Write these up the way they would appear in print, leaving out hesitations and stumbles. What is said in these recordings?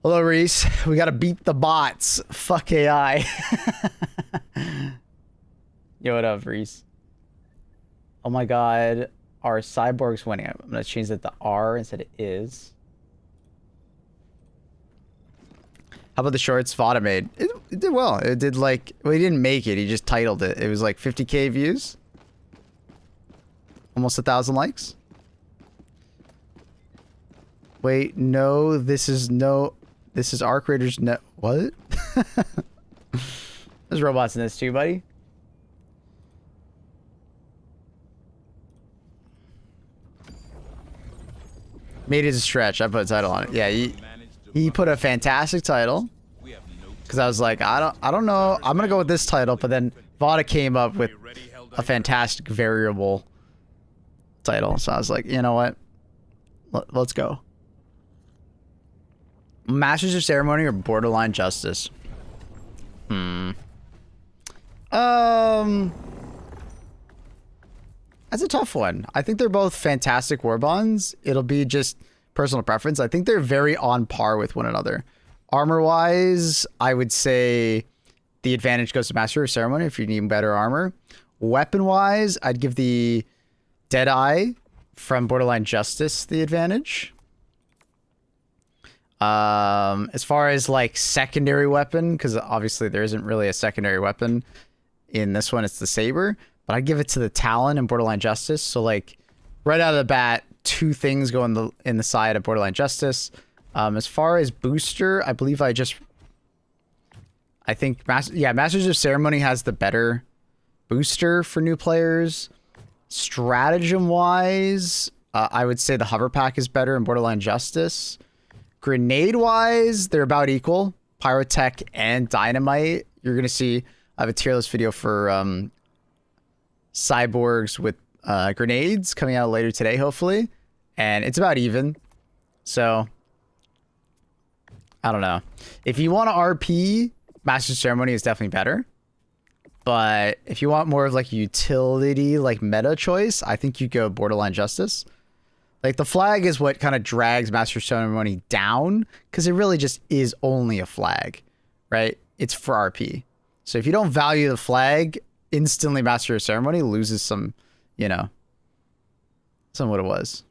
Hello, Reese. We gotta beat the bots. Fuck AI. Yo, what up, Reese? Oh my god. Are cyborgs winning? I'm gonna change that to R instead of is. How about the shorts Vada made? It did well. It did like... Well, he didn't make it. He just titled it. It was like 50k views. Almost 1,000 likes. Wait, no. This is no... This is our creators. No... What? There's robots in this too, buddy. Made it a stretch. I put a title on it. Yeah, he put a fantastic title. Because I was like, I don't know. I'm gonna go with this title, but then Vada came up with a fantastic variable title. So I was like, you know what? Let's go. Masters of Ceremony or Borderline Justice? That's a tough one. I think they're both fantastic war bonds. It'll be just personal preference. I think they're very on par with one another. Armor-wise, I would say the advantage goes to Master of Ceremony if you need better armor. Weapon-wise, I'd give the Deadeye from Borderline Justice the advantage. As far as like secondary weapon, because obviously there isn't really a secondary weapon in this one, it's the Saber. But I'd give it to the Talon in Borderline Justice. So like right out of the bat, two things go in the side of Borderline Justice. As far as booster, I believe I think Masters of Ceremony has the better booster for new players. Stratagem wise, I would say the Hover Pack is better in Borderline Justice. Grenade wise, they're about equal. Pyrotech and Dynamite. You're gonna see I have a tier list video for cyborgs with grenades coming out later today, hopefully, and it's about even. So I don't know. If you want to RP, Master Ceremony is definitely better. But if you want more of like utility, like meta choice, I think you go Borderline Justice. Like the flag is what kind of drags Master Ceremony down because it really just is only a flag, right? It's for RP. So if you don't value the flag, instantly Master of Ceremony loses some, you know, some what it was.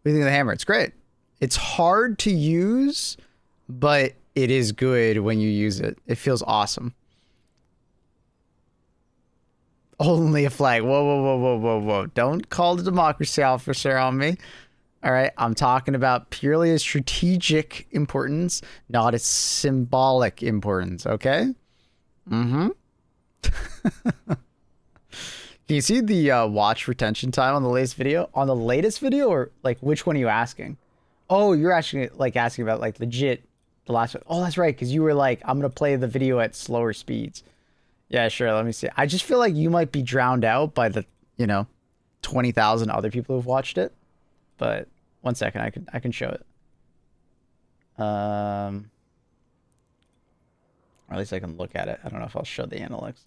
What do you think of the hammer? It's great. It's hard to use, but it is good when you use it. It feels awesome. Only a flag. Whoa, whoa, whoa, whoa, whoa, whoa. Don't call the democracy officer on me. All right. I'm talking about purely a strategic importance, not its symbolic importance. Okay. Mm-hmm. Can you see the watch retention time on the latest video? On the latest video, or like which one are you asking? Oh, you're actually like asking about like legit the last one. Oh, that's right. Because you were like, I'm going to play the video at slower speeds. Yeah, sure. Let me see. I just feel like you might be drowned out by the, 20,000 other people who've watched it. But one second, I can show it. Or at least I can look at it. I don't know if I'll show the analytics.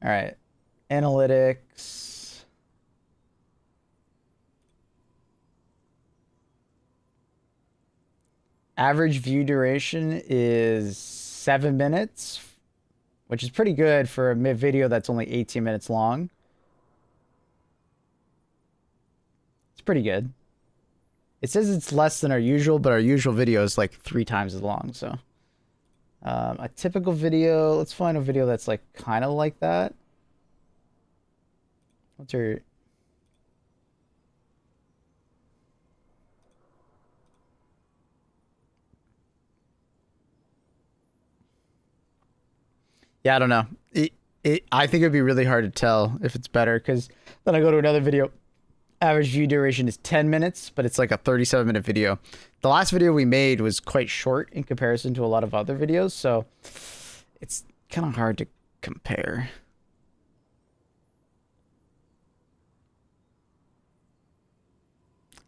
All right. Analytics. Average view duration is 7 minutes, which is pretty good for a video that's only 18 minutes long. It's pretty good. It says it's less than our usual, but our usual video is like 3 times as long. So a typical video, let's find a video that's like kind of like that. What's your... Yeah, I don't know. I think it'd be really hard to tell if it's better because then I go to another video. Average view duration is 10 minutes, but it's like a 37-minute video. The last video we made was quite short in comparison to a lot of other videos, so it's kind of hard to compare.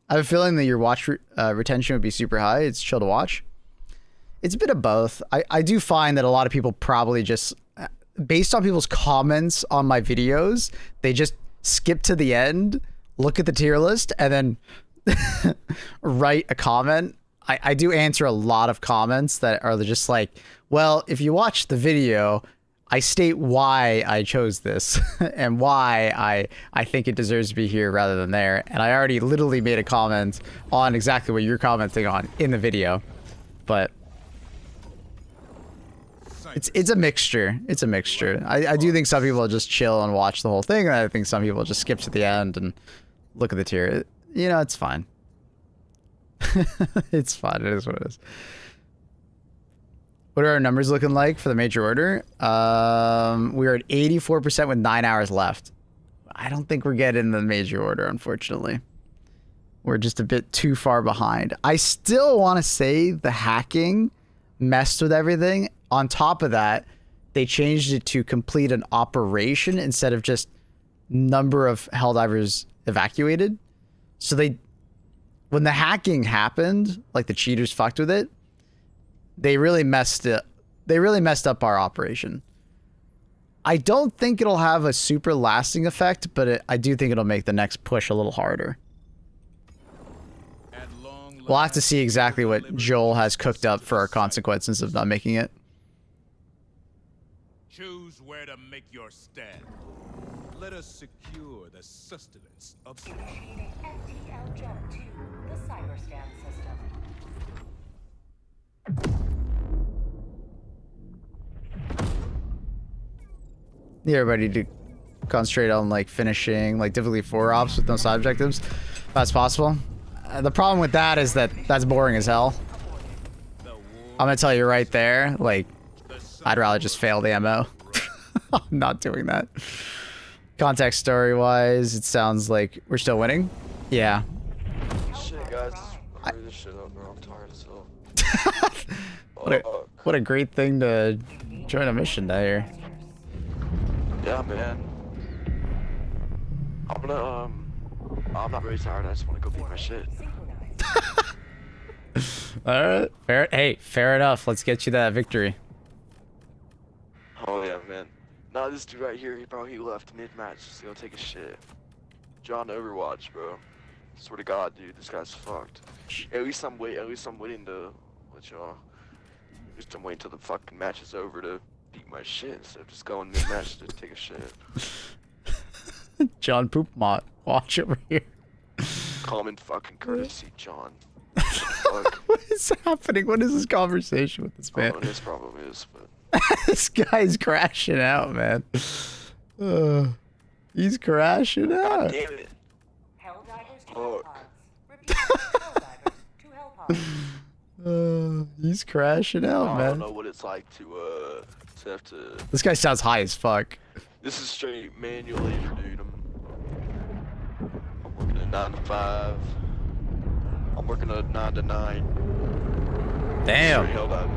I have a feeling that your watch retention would be super high. It's chill to watch. It's a bit of both. I do find that a lot of people probably just, based on people's comments on my videos, they just skip to the end, look at the tier list, and then write a comment. I do answer a lot of comments that are just like, well, if you watch the video, I state why I chose this and why I think it deserves to be here rather than there. And I already literally made a comment on exactly what you're commenting on in the video. But it's a mixture. It's a mixture. I do think some people just chill and watch the whole thing, and I think some people just skip to the end and look at the tier. You know, it's fine. It's fine. It is what it is. What are our numbers looking like for the major order? We're at 84% with 9 hours left. I don't think we're getting the major order, unfortunately. We're just a bit too far behind. I still want to say the hacking messed with everything. On top of that, they changed it to complete an operation instead of just number of Helldivers evacuated. So when the hacking happened, like the cheaters fucked with it, they really messed it. They really messed up our operation. I don't think it'll have a super lasting effect, but I do think it'll make the next push a little harder. We'll have to see exactly what Joel has cooked up for our consequences of not making it. Choose where to make your stand. Let us secure the sustenance of Initiating FTL jump to the CYBERSTAN system. Need everybody to concentrate on like finishing like difficulty 4 ops with no side objectives if that's possible. The problem with that is that that's boring as hell. I'm gonna tell you right there, like, I'd rather just fail the MO. I'm not doing that. Context story wise, it sounds like we're still winning. Yeah. Shit, guys. Hurry this shit up, bro. I'm tired as hell. What a great thing to join a mission there. Yeah, man. I'm not really tired. I just want to go beat my shit. Alright. Fair enough. Let's get you that victory. Oh, yeah, man. Nah, this dude right here, he left mid-match just to go take a shit. John Overwatch, bro. Swear to God, dude, this guy's fucked. At least I'm waiting to let y'all. At least I'm waiting till the fucking match is over to beat my shit instead of just going mid-match to take a shit. John Poopmont, watch over here. Common fucking courtesy, John. What is happening? What is this conversation with this man? Oh, his problem is, but... This guy's crashing out, man. He's crashing out. God damn it. Helldivers to Hellpods. Repeat, Helldivers to Hellpods. He's crashing out, man. I don't know what it's like to have to... This guy sounds high as fuck. This is straight manual labor, dude. I'm working a 9 to 5. I'm working a 9 to 9. Damn. Straight held out.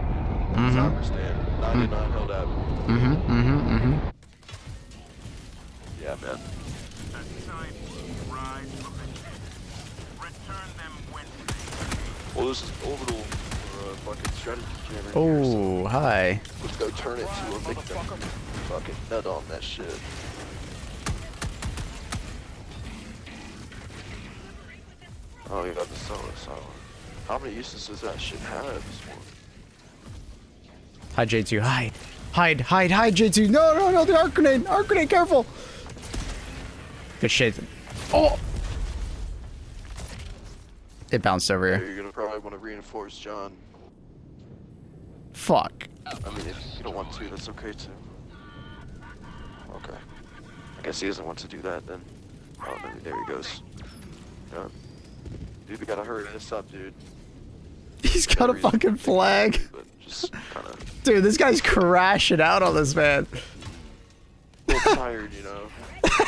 CYBERSTAN. 9 to 9 held out. Yeah, man. Well, this is orbital for fucking strategy jammer. Oh, hi. Let's go turn it to a victim. Fucking nut on that shit. Oh, you got the solo. How many uses does that shit have this one? Hi, J2. Hide, J2. No, the arc grenade, careful. Good shit. Oh! It bounced over Yeah, here. you're gonna probably want to reinforce John. Fuck. I mean, if you don't want to, that's okay too. Okay. I guess he doesn't want to do that then. Oh, there he goes. Yeah. Dude, we gotta hurry this up, dude. He's got a fucking flag. But just kinda... Dude, this guy's crashing out on this man. A little tired, you know.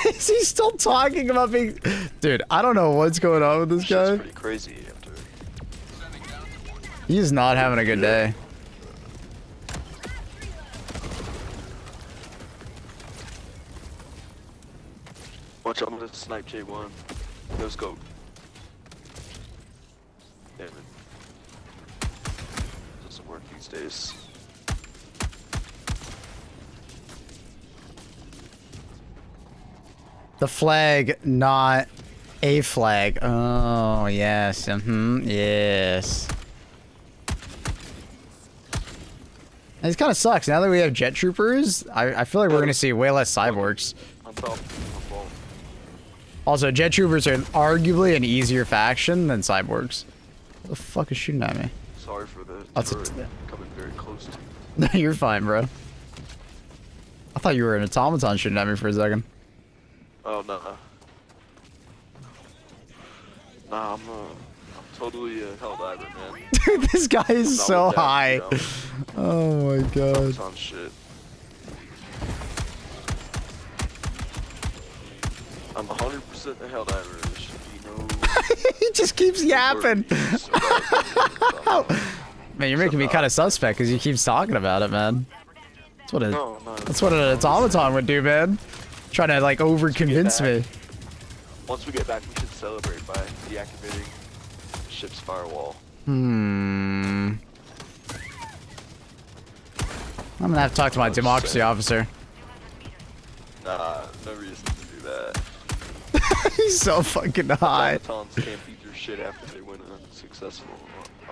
Is he still talking about being... Dude, I don't know what's going on with this guy. It's pretty crazy after... He's not having a good day. Watch out, I'm gonna snipe J1. Let's go. Damn it. Doesn't work these days. The flag, not a flag. Oh, yes. Yes. It kind of sucks. Now that we have jet troopers, I feel like we're going to see way less cyborgs. On top. On ball. Also, jet troopers are arguably an easier faction than cyborgs. What the fuck is shooting at me? Sorry for the That's turret coming very close to No, you're fine, bro. I thought you were an automaton shooting at me for a second. Oh, no. Nah, I'm totally a helldiver, man. Dude, this guy is Not so with that, high. you know. Oh my god. It's on shit. I'm 100% a helldiver. There should be no... He just keeps yapping. Man, you're making me kind of suspect because you keep talking about it, man. That's what an automaton would do, man. Trying to like over convince me. Once we get back, we should celebrate by deactivating the ship's firewall. I'm gonna have to talk to my democracy officer. Nah, no reason to do that. He's so fucking high. Automatons can't beat their shit after they win a successful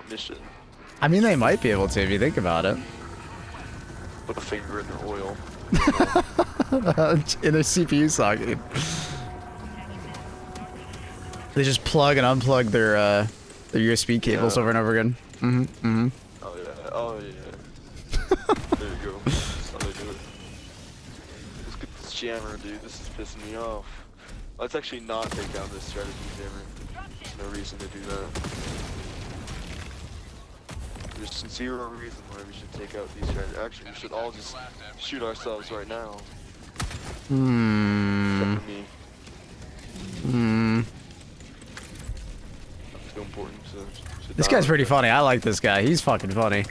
mission. I mean, they might be able to if you think about it. Put a finger in their oil. In a CPU socket. They just plug and unplug their USB cables over and over again. Oh yeah, oh yeah. There you go. That's how they do it. Let's get this jammer, dude. This is pissing me off. Let's actually not take down this strategy jammer. There's no reason to do that. There's zero reason why we should take out these strategies. Actually, we should all just shoot ourselves right now. Except for me. It's too important to This die guy's like pretty that. funny. I like this guy. He's fucking funny.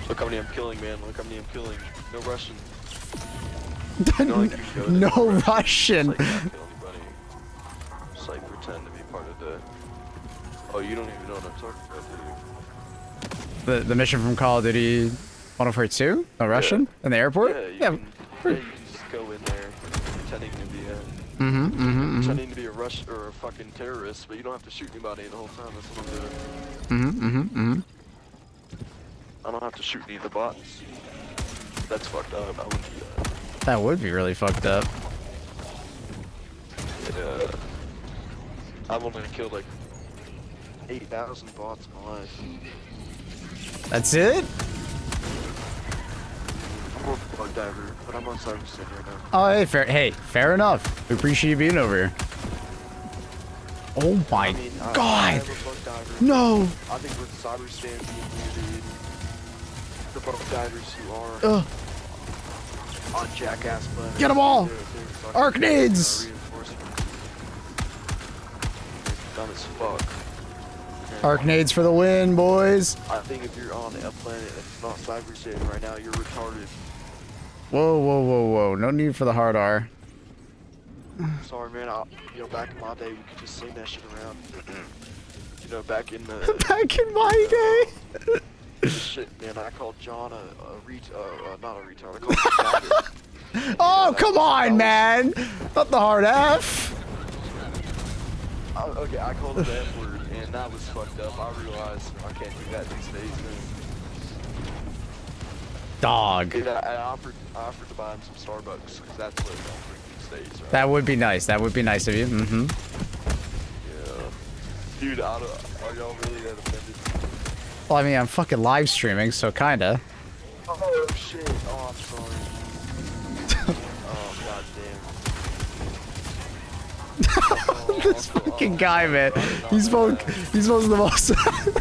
Look how many I'm killing, man. Look how many I'm killing. No Russian. No Russian. Just like not kill anybody. Just like pretend to be part of the... Oh, you don't even know what I'm talking about, do you? The mission from Call of Duty 142? No Russian? In the airport? Yeah, you can just go in there pretending to be a... Pretending to be a Russian or a fucking terrorist, but you don't have to shoot anybody the whole time. That's what I'm doing. I don't have to shoot any of the bots. That's fucked up. I wouldn't do that. That would be really fucked up. Yeah. I've only killed like 8,000 bots in my life. That's it? I'm more of a bug diver, but I'm on CYBERSTAN right now. Oh, hey, fair enough. We appreciate you being over here. Oh my I mean, I god! am a bug diver. No! I think with CYBERSTAN being here, dude, the bug divers who are on jackass mode. Get 'em all! They're fucking Arcnades! reinforcements. Dumb as fuck. Arcnades for the win, boys! I think if you're on a planet that's not CYBERSTAN right now, you're retarded. Whoa, whoa, whoa, whoa. No need for the hard R. Sorry, man. You know, back in my day, we could just sing that shit around. You know, back in the... Back in my day! Shit, man, I called John not a retard, I called him a faggot. Oh, come on, man! Not the hard F! Okay, I called him the F-word, and that was fucked up. I realized I can't do that these days, man. Dog. Dude, I offered to buy him some Starbucks, because that's what I'm offering these days, right? That would be nice. That would be nice of you. Yeah. Dude, are y'all really that offended? Well, I mean, I'm fucking live streaming, so kinda. Oh, shit. Oh, I'm sorry. Oh, god damn. This fucking guy, man. He's both the most.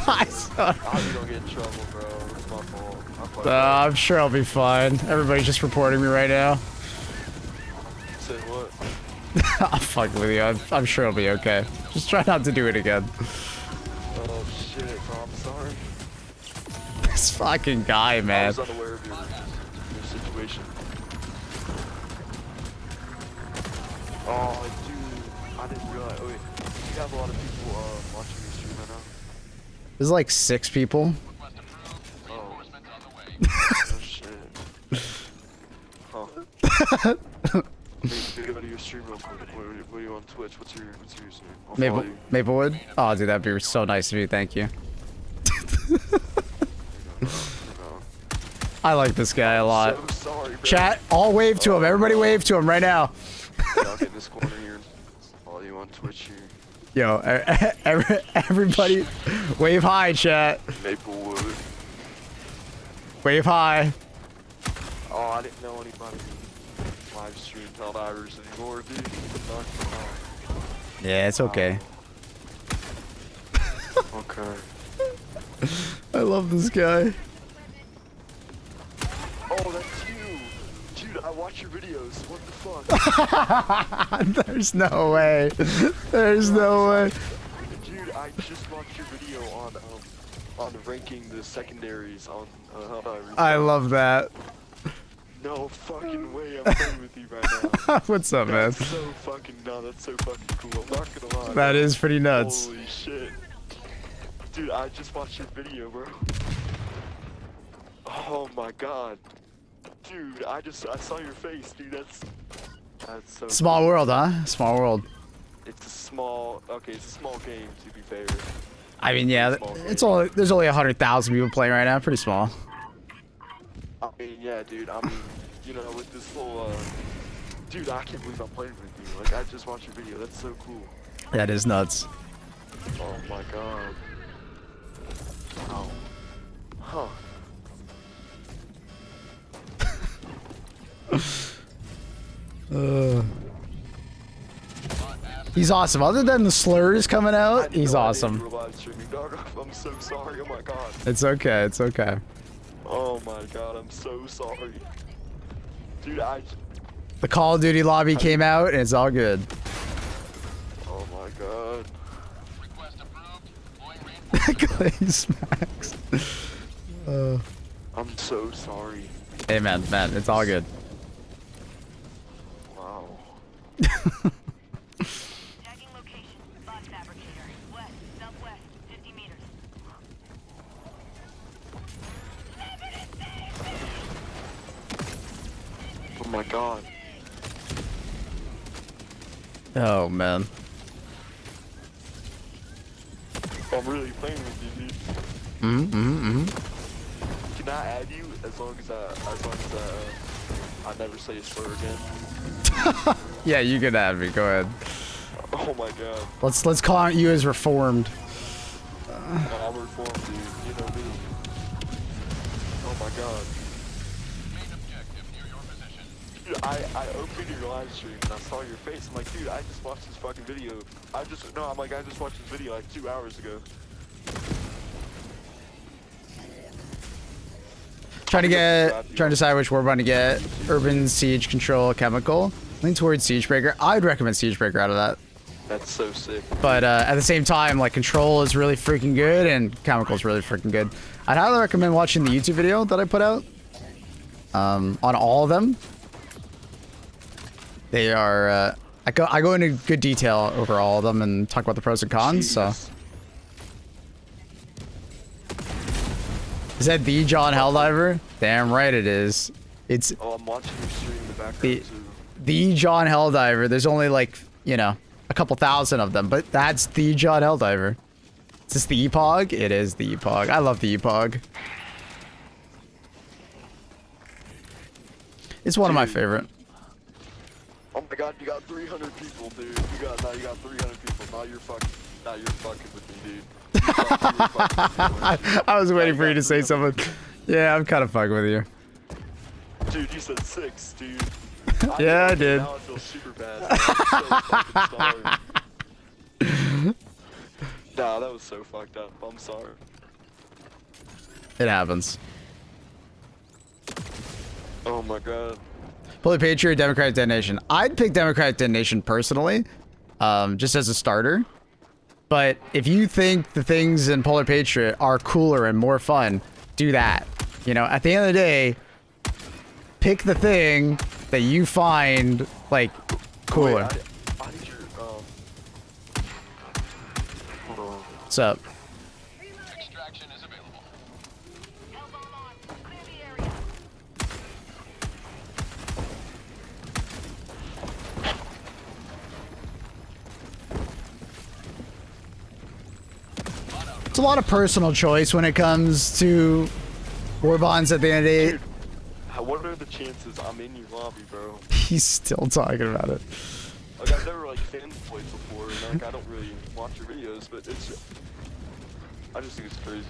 I hope you don't get in trouble, bro. It's my fault. I'm sure I'll be fine. Everybody's just reporting me right now. Say what? I'm fucking with you. I'm sure I'll be okay. Just try not to do it again. Oh shit, bro. I'm sorry. This fucking guy, I man. was unaware of your situation. Oh, dude. I didn't realize. Oh, wait. You have a lot of people watching your stream right now. There's like 6 people. Oh. Oh shit. Huh. Maybe go to your stream. stream real quick. What are you on Twitch? What's your username? I'll follow Maple you. Maplewood? Oh, dude, that'd be so nice of you. Thank you. I like this guy a lot. So sorry, bro. Chat, all wave to him. Everybody wave to him right now. Yeah, I'll get in this corner here. Follow you on Twitch here. Yo, everybody, wave high, chat. Maplewood. Wave high. Oh, I didn't know anybody live stream Helldivers anymore, dude. Not Yeah, it's okay. okay. I love this guy. Oh, that's you! Dude, I watch your videos. What the fuck? There's no way. There's no way. Dude, I just watched your video on ranking the secondaries on Helldivers. I love that. No fucking way I'm playing with you right now. What's up, man? That's so fucking, no, that's so fucking cool. I'm not gonna lie. That is pretty nuts. Holy shit. Dude, I just watched your video, bro. Oh my god. Dude, I saw your face, dude. That's so Small cool. world, huh? Small world. It's a small game, to be fair. I mean, yeah, Small game. it's only there's only 100,000 people playing right now. Pretty small. I mean, yeah, dude, I mean, you know, with this whole, dude, I can't believe I'm playing with you. Like, I just watched your video. That's so cool. That is nuts. Oh my god. Wow. Huh. He's awesome. Other than the slurs coming I out, had he's no idea awesome. you were live streaming, dog. I'm so sorry. Oh my god. It's okay. It's okay. Oh my god, I'm so sorry. Dude, The Call of Duty lobby came out, and it's all good. oh my god. Clay smacks. I'm so sorry. Hey, man, it's all good. Wow. Tagging location. Box fabricator. West, southwest, 50 meters. Oh my god. Oh man. I'm really playing with you, dude. Can I add you as long as I never say a slur again? Yeah, you can add me. Go ahead. Oh my god. Let's call you as reformed. I'm reformed, dude. You know me. Oh my god. Dude, I opened your live stream and I saw your face. I'm like, dude, I just watched this fucking video. I just watched this video like 2 hours ago. Trying to decide which warband to get. Urban Siege Control Chemical. Lean towards Siegebreaker. I'd recommend Siegebreaker out of that. That's so sick. But at the same time, like Control is really freaking good and Chemical is really freaking good. I'd highly recommend watching the YouTube video that I put out. On all of them. They are. I go into good detail over all of them and talk about the pros and cons. So. Jesus. Is that the John Helldiver? Damn right it is. It's Oh, I'm watching your stream in the background the too. the John Helldiver. There's only like, you know, a couple thousand of them, but that's the John Helldiver. Is this the EPOG? It is the EPOG. I love the EPOG. It's one of my favorite. Oh my god, you got 300 people, dude. You got 300 people. Now you're fucking with me, dude. I was waiting for you to say something. Yeah, I'm kind of fucking with you. Dude, you said 6, dude. Yeah, I did. Now I feel super bad. I'm so fucking sorry. Nah, that was so fucked up. I'm sorry. It happens. Oh my god. Holy Patriot, Democratic Detonation. I'd pick Democratic Detonation personally, just as a starter. But if you think the things in Polar Patriot are cooler and more fun, do that. You know, at the end of the day, pick the thing that you find, like, cooler. Wait, I need your, hold on. What's up? Extraction is available. Hellbomb on. Clear the area. It's a lot of personal choice when it comes to war bonds at the end of the day. Dude, what are the chances I'm in your lobby, bro? He's still talking about it. Like, I've never, like, fanboyed before, and, like, I don't really watch your videos, but it's... I just think it's crazy.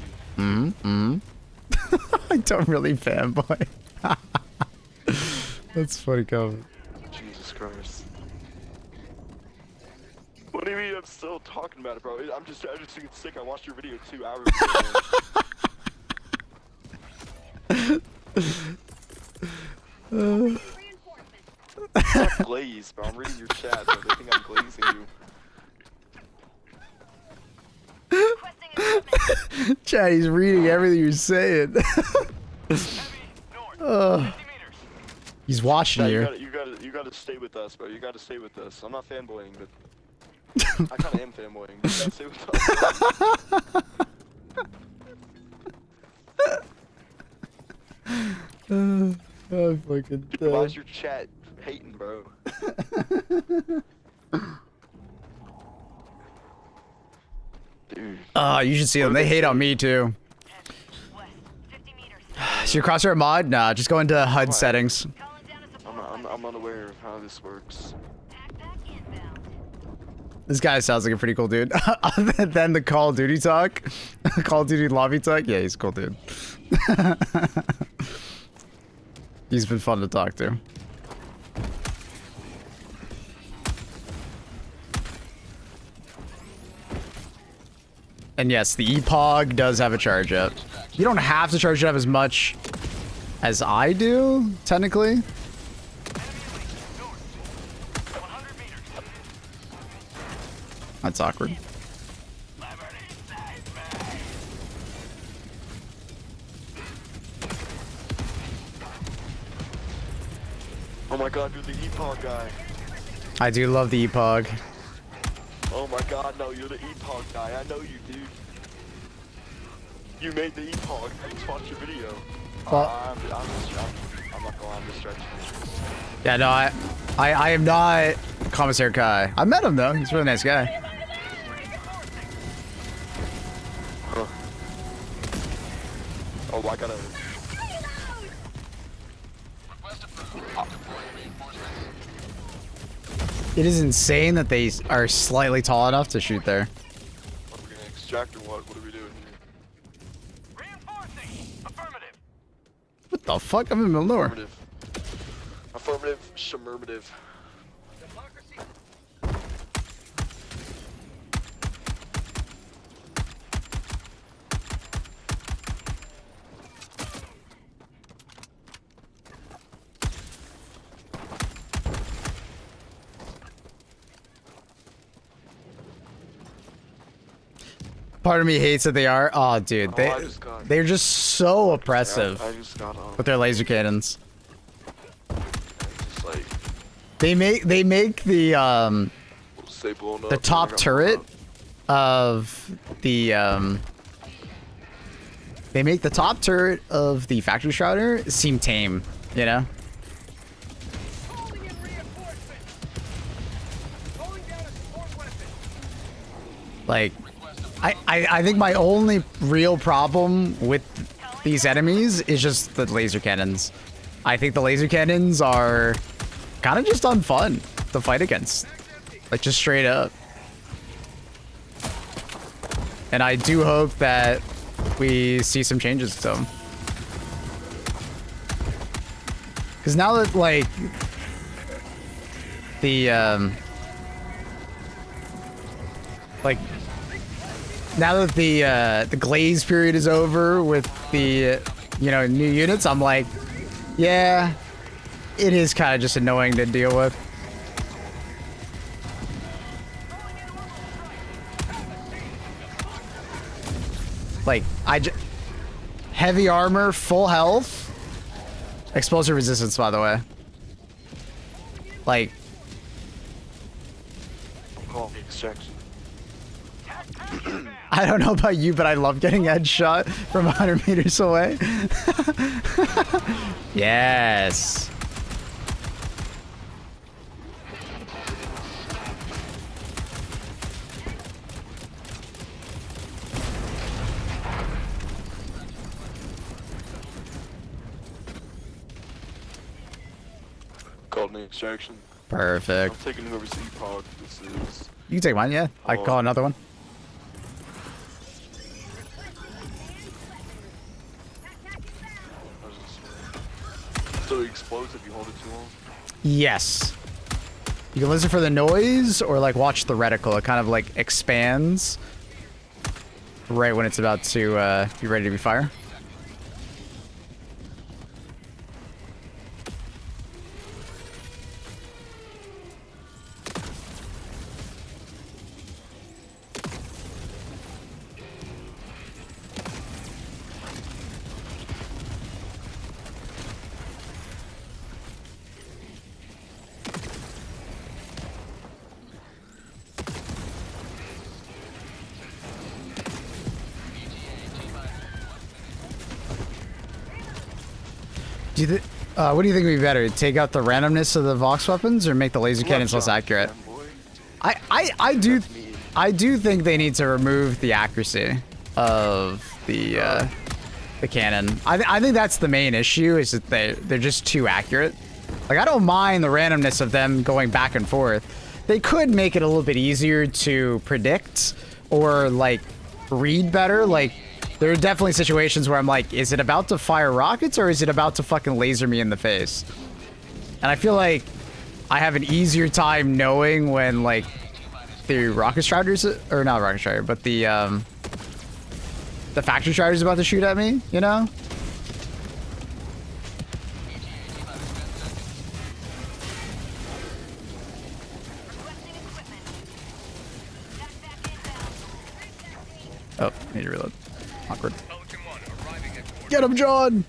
I don't really fanboy. That's funny comment. Jesus Christ. What do you mean I'm still talking about it, bro? I just think it's sick. I watched your video 2 hours ago. It's not glaze, bro. I'm reading your chat, bro. They think I'm glazing you. Chad, he's reading everything you're saying. He's watching you. You gotta stay with us, bro. You gotta stay with us. I'm not fanboying, but I kinda am fanboying. You gotta stay with us. I'm fucking dead. Why is your chat hating, bro? Dude. You should see them. They hate on me too. West, 50 meters. So your crosshair mod? Nah, just go into HUD settings. Calling down a support I'm unaware of how this works. backpack inbound. This guy sounds like a pretty cool dude. Other than the Call of Duty talk. Call of Duty lobby talk? Yeah, he's a cool dude. He's been fun to talk to. And yes, the EPOG does have a charge up. You don't have to charge it up as much as I do, technically. That's awkward. Oh my god, you're the EPOG guy. I do love the EPOG. Oh my god, no, you're the EPOG guy. I know you, dude. You made the EPOG. I just watched your video. Well, I'm not going on this stretch. yeah, no, I am not Commissar Kai. I met him though. He's a really nice guy. Huh. Oh, I gotta... Request approved. Deploying reinforcements. It is insane that they are slightly tall enough to shoot there. What are we gonna extract or what? What are we doing here? Reinforcing. Affirmative. What the fuck? I'm in the middle of nowhere. Affirmative. Affirmative. Shamermative. Part of me hates that they are. Oh, dude, they're just so oppressive I just got with their laser cannons. just like They make the stay blown up. the top turret of the they make the top turret of the factory shrouder seem tame, you know? Calling in reinforcements. Calling down a support weapon. Like, I think my only real problem with these enemies is just the laser cannons. I think the laser cannons are kind of just unfun to fight against. Like, just straight up. And I do hope that we see some changes to them. Because now that, like, the, like, now that the glaze period is over with the, you know, new units, I'm like, yeah, it is kind of just annoying to deal with. Like, heavy armor, full health, explosive resistance, by the way. Like, Call me extraction. I don't know about you, but I love getting headshot from 100 meters away. Yes. called an extraction. Perfect. I'm taking whoever's E-Pod this is. You can take mine, yeah. I can call another one. So it explodes if you hold it too long? Yes. You can listen for the noise or like watch the reticle. It kind of like expands right when it's about to be ready to be fired. What do you think would be better? Take out the randomness of the Vox weapons or make the laser cannons less accurate? I do think they need to remove the accuracy of the cannon. I think that's the main issue, is that they're just too accurate. Like, I don't mind the randomness of them going back and forth. They could make it a little bit easier to predict or like read better. Like, there are definitely situations where I'm like, is it about to fire rockets or is it about to fucking laser me in the face? And I feel like I have an easier time knowing when like the rocket striders, or not rocket strider, but the factory strider is about to shoot at me, you know? Oh, I need to reload. Awkward. Get him, John!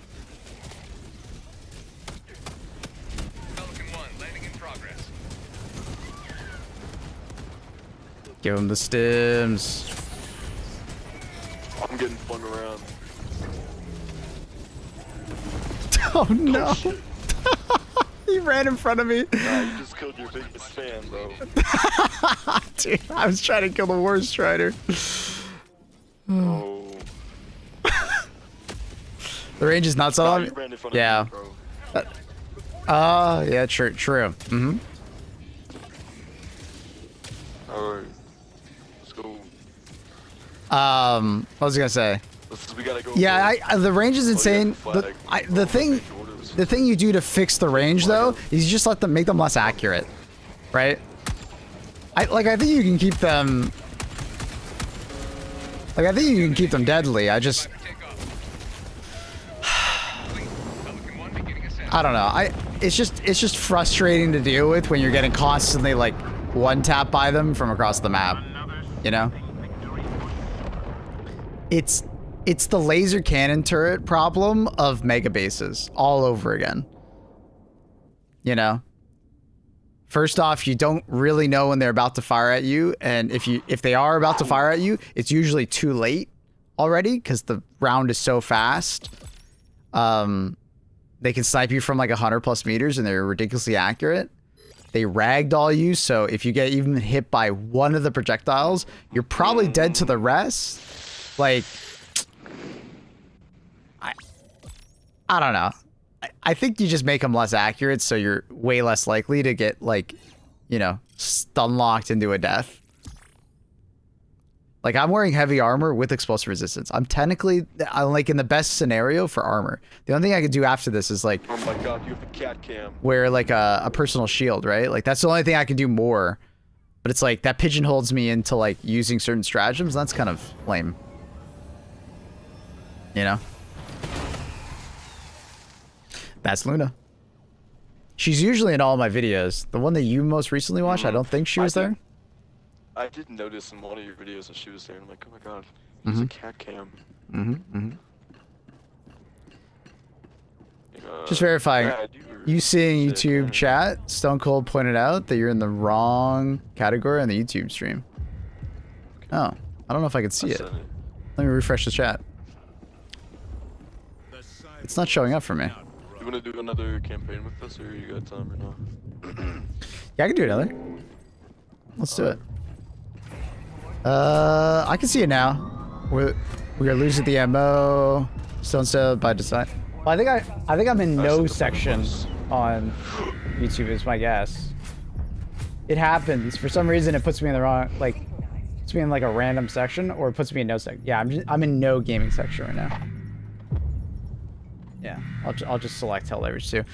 Give him the stims. I'm getting spun around. Oh no! He ran in front of me. Nah, you just killed your biggest fan, bro. Dude, I was trying to kill the War Strider. Oh. The range is not so long. Yeah. Yeah, true. Mm-hmm. Alright. Let's go. What was I gonna say? We gotta go. Yeah, the range is insane. Flag. The thing you do to fix the range though is you just make them less accurate, right? I think you can keep them. Like, I think you can keep them deadly. I don't know. It's just frustrating to deal with when you're getting constantly like one tap by them from across the map. You know? It's the laser cannon turret problem of mega bases all over again. You know? First off, you don't really know when they're about to fire at you, and if they are about to fire at you, it's usually too late already because the round is so fast. They can snipe you from like 100+ meters, and they're ridiculously accurate. They ragdoll you, so if you get even hit by one of the projectiles, you're probably dead to the rest. Like, I don't know. I think you just make them less accurate, so you're way less likely to get, like, you know, stun locked into a death. Like, I'm wearing heavy armor with explosive resistance. I'm like in the best scenario for armor. The only thing I could do after this is like, oh my god, you have the cat cam. Wear like a personal shield, right? Like, that's the only thing I can do more. But it's like that pigeonholes me into like using certain stratagems. That's kind of lame. You know? That's Luna. She's usually in all my videos. The one that you most recently watched, I don't think she was there. I did notice in one of your videos that she was there, and I'm like, oh my god, there's a cat cam. Just verifying. Yeah, you seeing YouTube chat, Stone Cold pointed out that you're in the wrong category on the YouTube stream. Oh, I don't know if I can see it. Let me refresh the chat. It's not showing up for me. You want to do another campaign with us, or you got time or not? Yeah, I can do another. Let's do it. I can see it now. We are losing the ammo. Stone sale by design. Well, I think I'm in no section on YouTube is my guess. It happens. For some reason, it puts me in the wrong, like, puts me in like a random section, or it puts me in no section. Yeah, I'm in no gaming section right now. Yeah, I'll just select Helldivers 2.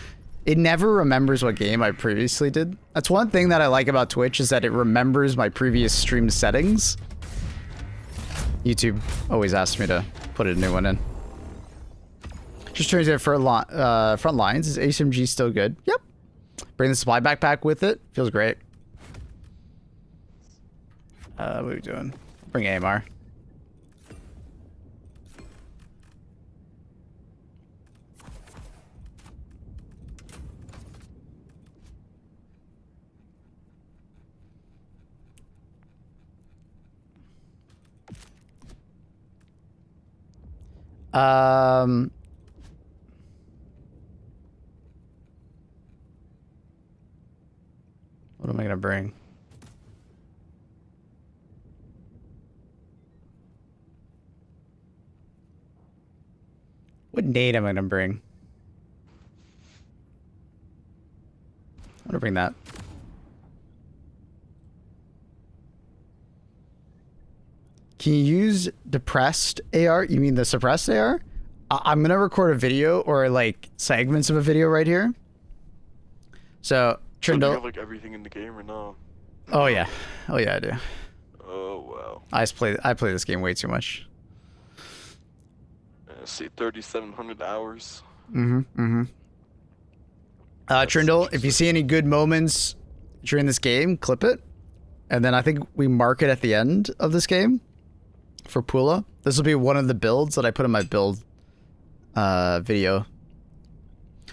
It never remembers what game I previously did. That's one thing that I like about Twitch, is that it remembers my previous stream settings. YouTube always asks me to put a new one in. Just turns out front lines. Is HMG still good? Yep. Bring the supply backpack with it. Feels great. What are we doing? Bring AMR. What am I gonna bring? What nade am I gonna bring? I'm gonna bring that. Can you use depressed AR? You mean the suppressed AR? I'm gonna record a video, or like segments of a video right here. So, Do you Trindle. have like everything in the game or no? Oh yeah, I do. Oh wow. I play this game way too much. See, 3,700 hours. Trindle, if you see any good moments during this game, clip it, and then I think we mark it at the end of this game for Pula. This will be one of the builds that I put in my build video.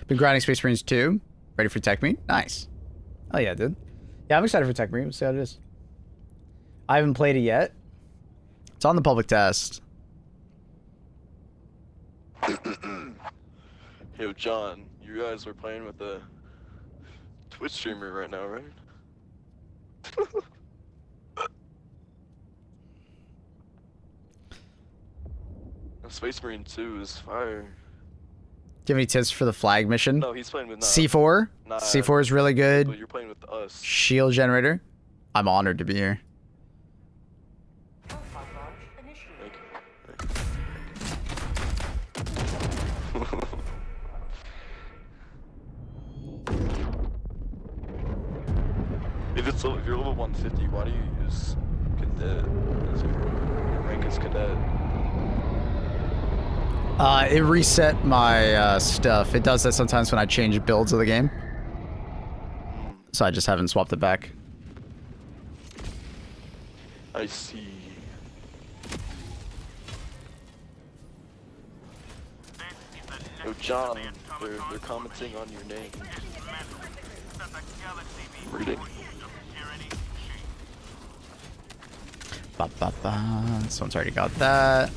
Been grinding Space Marines 2. Ready for Tech Meet? Nice. Oh yeah, dude. Yeah, I'm excited for Tech Meet. We'll see how it is. I haven't played it yet. It's on the public test. Yo, John, you guys are playing with a Twitch streamer right now, right? Space Marine 2 is fire. Do you have any tips for the flag mission? No, he's playing with C4? Nah, C4 is really good. but you're playing with us. Shield generator. I'm honored to be here. If you're level 150, why do you use cadet as your rank as cadet? It reset my stuff. It does that sometimes when I change builds of the game. So I just haven't swapped it back. I see. Yo, John, they're commenting on your name. Reading. Someone's already got that. I'm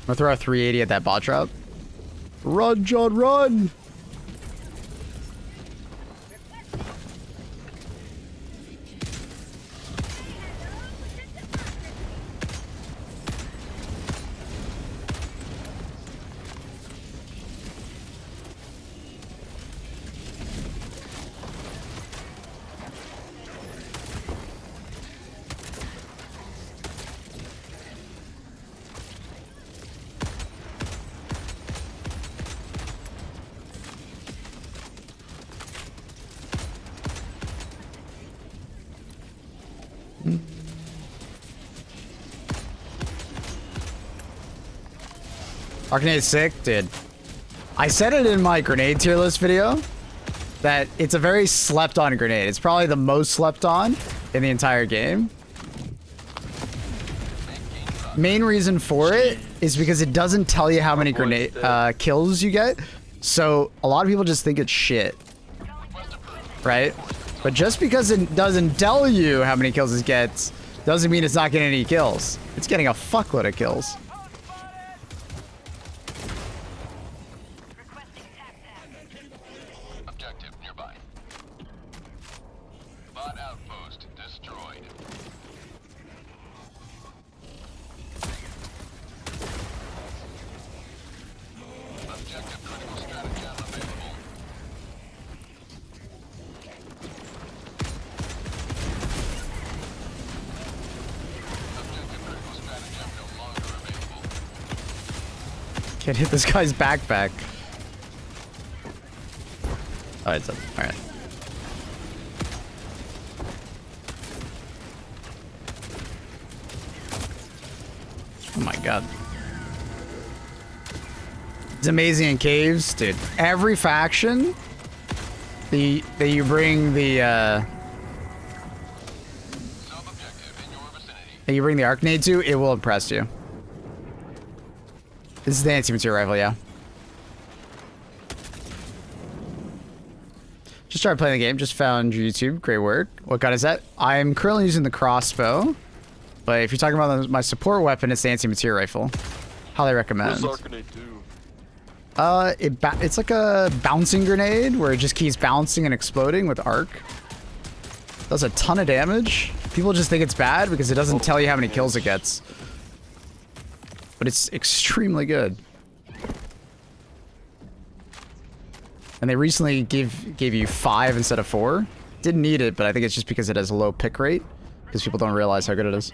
gonna throw a 380 at that bot drop. Run, John, run! Arcane's sick, dude. I said it in my grenade tier list video that it's a very slept on grenade. It's probably the most slept on in the entire game. Main reason for it is because it doesn't tell you how many grenade kills you get. So a lot of people just think it's shit, right? But just because it doesn't tell you how many kills it gets doesn't mean it's not getting any kills. It's getting a fuckload of kills. Objective nearby. Bot outpost destroyed. Objective critical stratagem available. Can't hit this guy's backpack. Oh, it's up. All right. Oh my god. It's amazing in caves, dude. Every faction that you bring the Arcnade to, it will impress you. This is the anti-material rifle, yeah. Just started playing the game, just found your YouTube, great work. What gun is that? I'm currently using the crossbow, but if you're talking about my support weapon, it's the anti-material rifle. Highly recommend. What does Arcnade do? It's like a bouncing grenade where it just keeps bouncing and exploding with arc. Does a ton of damage. People just think it's bad because it doesn't tell you how many kills it gets. But it's extremely good. And they recently gave you 5 instead of 4. Didn't need it, but I think it's just because it has a low pick rate. Because people don't realize how good it is.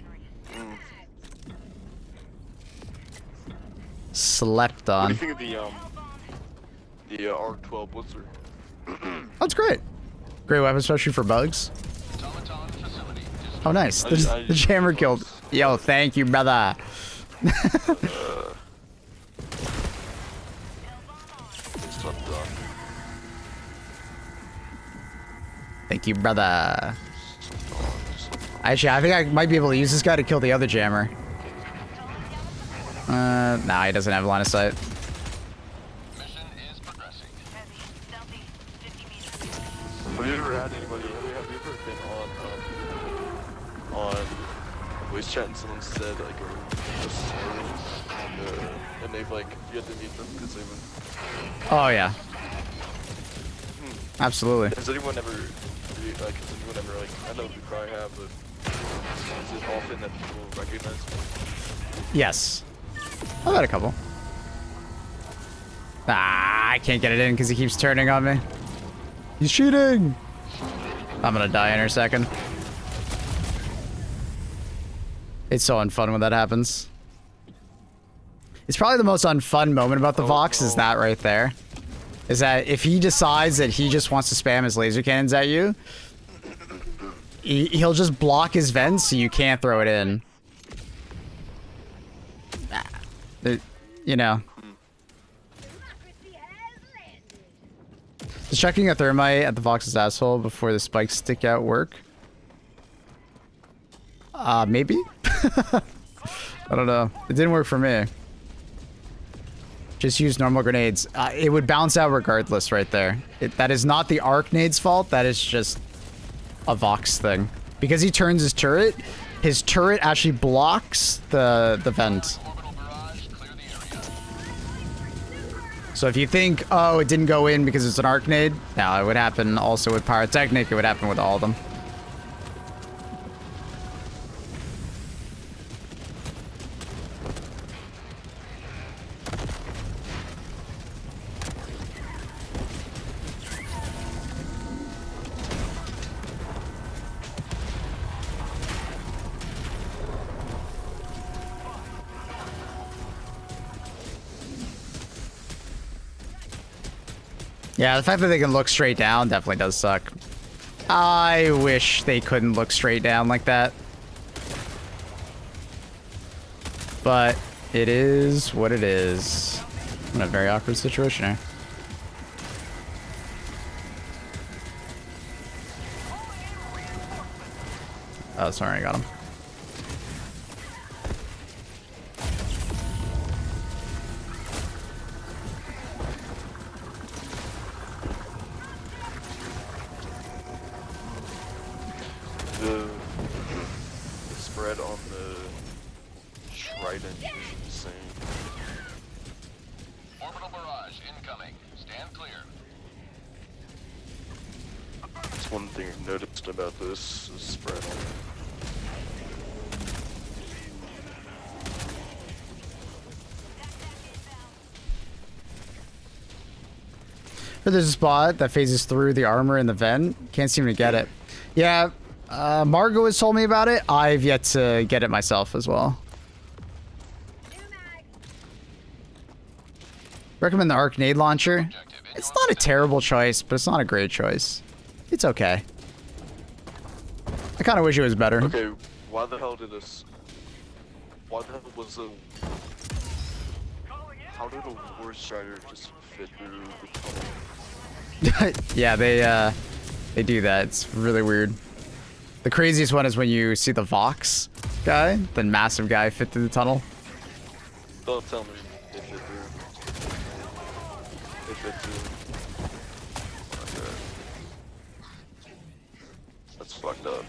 Slept on. What do you think of the Arc 12 Blitzer? That's great. Great weapon, especially for bugs. Oh, nice. The jammer killed. Yo, thank you, brother. Thank you, brother. Actually, I think I might be able to use this guy to kill the other jammer. Nah, he doesn't have line of sight. Mission is progressing. Heavy, stealthy, 50 meters. Have you ever had anybody? Have you ever been on voice chat and someone said like a story and they've like you had to meet them because they would. Oh yeah. Absolutely. Has anyone ever like? I know you probably have, but is it often that people recognize me? Yes. I've had a couple. Ah, I can't get it in because he keeps turning on me. He's cheating. I'm gonna die in a second. It's so unfun when that happens. It's probably the most unfun moment about the Vox is that right there. Is that if he decides that he just wants to spam his laser cannons at you, he'll just block his vents so you can't throw it in. You know. Does chucking a thermite at the Vox's asshole before the spikes stick out work? Maybe? I don't know. It didn't work for me. Just use normal grenades. It would bounce out regardless right there. That is not the Arcnade's fault. That is just a Vox thing. Because he turns his turret actually blocks the vent. So if you think, oh, it didn't go in because it's an Arcnade, no, it would happen also with Pyrotechnic. It would happen with all of them. Yeah, the fact that they can look straight down definitely does suck. I wish they couldn't look straight down like that. But it is what it is. I'm in a very awkward situation here. Oh, sorry, I got him. The spread on the Trident is insane. Orbital barrage incoming. Stand clear. That's one thing I've noticed about this is spread on it. There's a spot that phases through the armor in the vent. Can't seem to get it. Yeah, Margot has told me about it. I've yet to get it myself as well. Recommend the Arcade launcher. Objective in It's your not a terrible choice, but it's not a great choice. It's okay. I kind of wish it was better. Okay, why the hell did this? Why the hell was the? How did a war strider just fit through the tunnel? Yeah, they do that. It's really weird. The craziest one is when you see the Vox guy, the massive guy, fit through the tunnel. Don't tell me they fit through. They fit through. Okay. That's fucked up.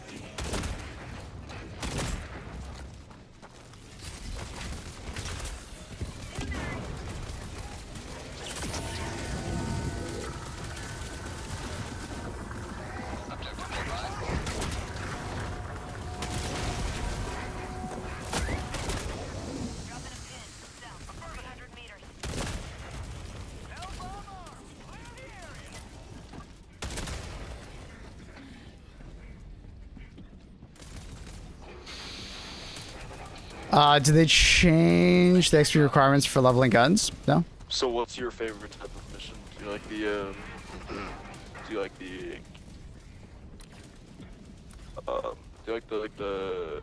objective nearby. Dropping a pin. South. 300 meters. Do they change the XP requirements for leveling guns? No? So what's your favorite type of mission? Do you like the do you like the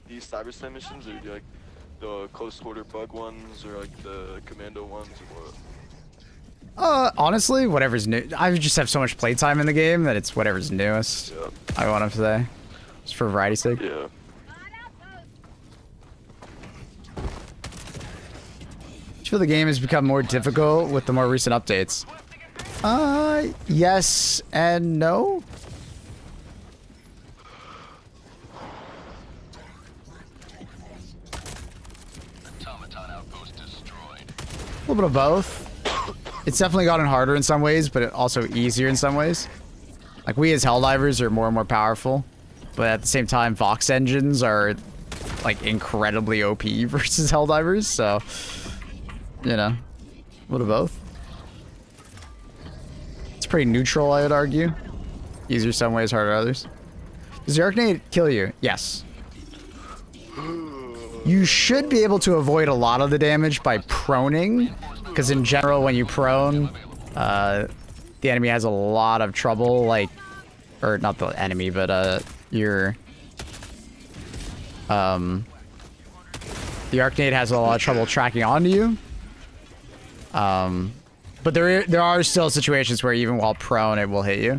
these CYBERSTAN missions, or do you like the close quarter bug ones, or like the commando ones, or what? Honestly, whatever's new. I just have so much playtime in the game that it's whatever's newest. Yeah. I want to say, just for variety's sake. Yeah. I feel the game has become more difficult with the more recent updates. Yes and no. Automaton outpost destroyed. A little bit of both. It's definitely gotten harder in some ways, but also easier in some ways. Like, we as Helldivers are more and more powerful, but at the same time, Vox engines are like incredibly OP versus Helldivers, so you know, a little of both. It's pretty neutral, I would argue. Easier some ways, harder others. Does the Arcade kill you? Yes. You should be able to avoid a lot of the damage by proning, because in general, when you prone, the enemy has a lot of trouble, like, or not the enemy, but your the Arcade has a lot of trouble tracking onto you. But there are still situations where even while prone, it will hit you.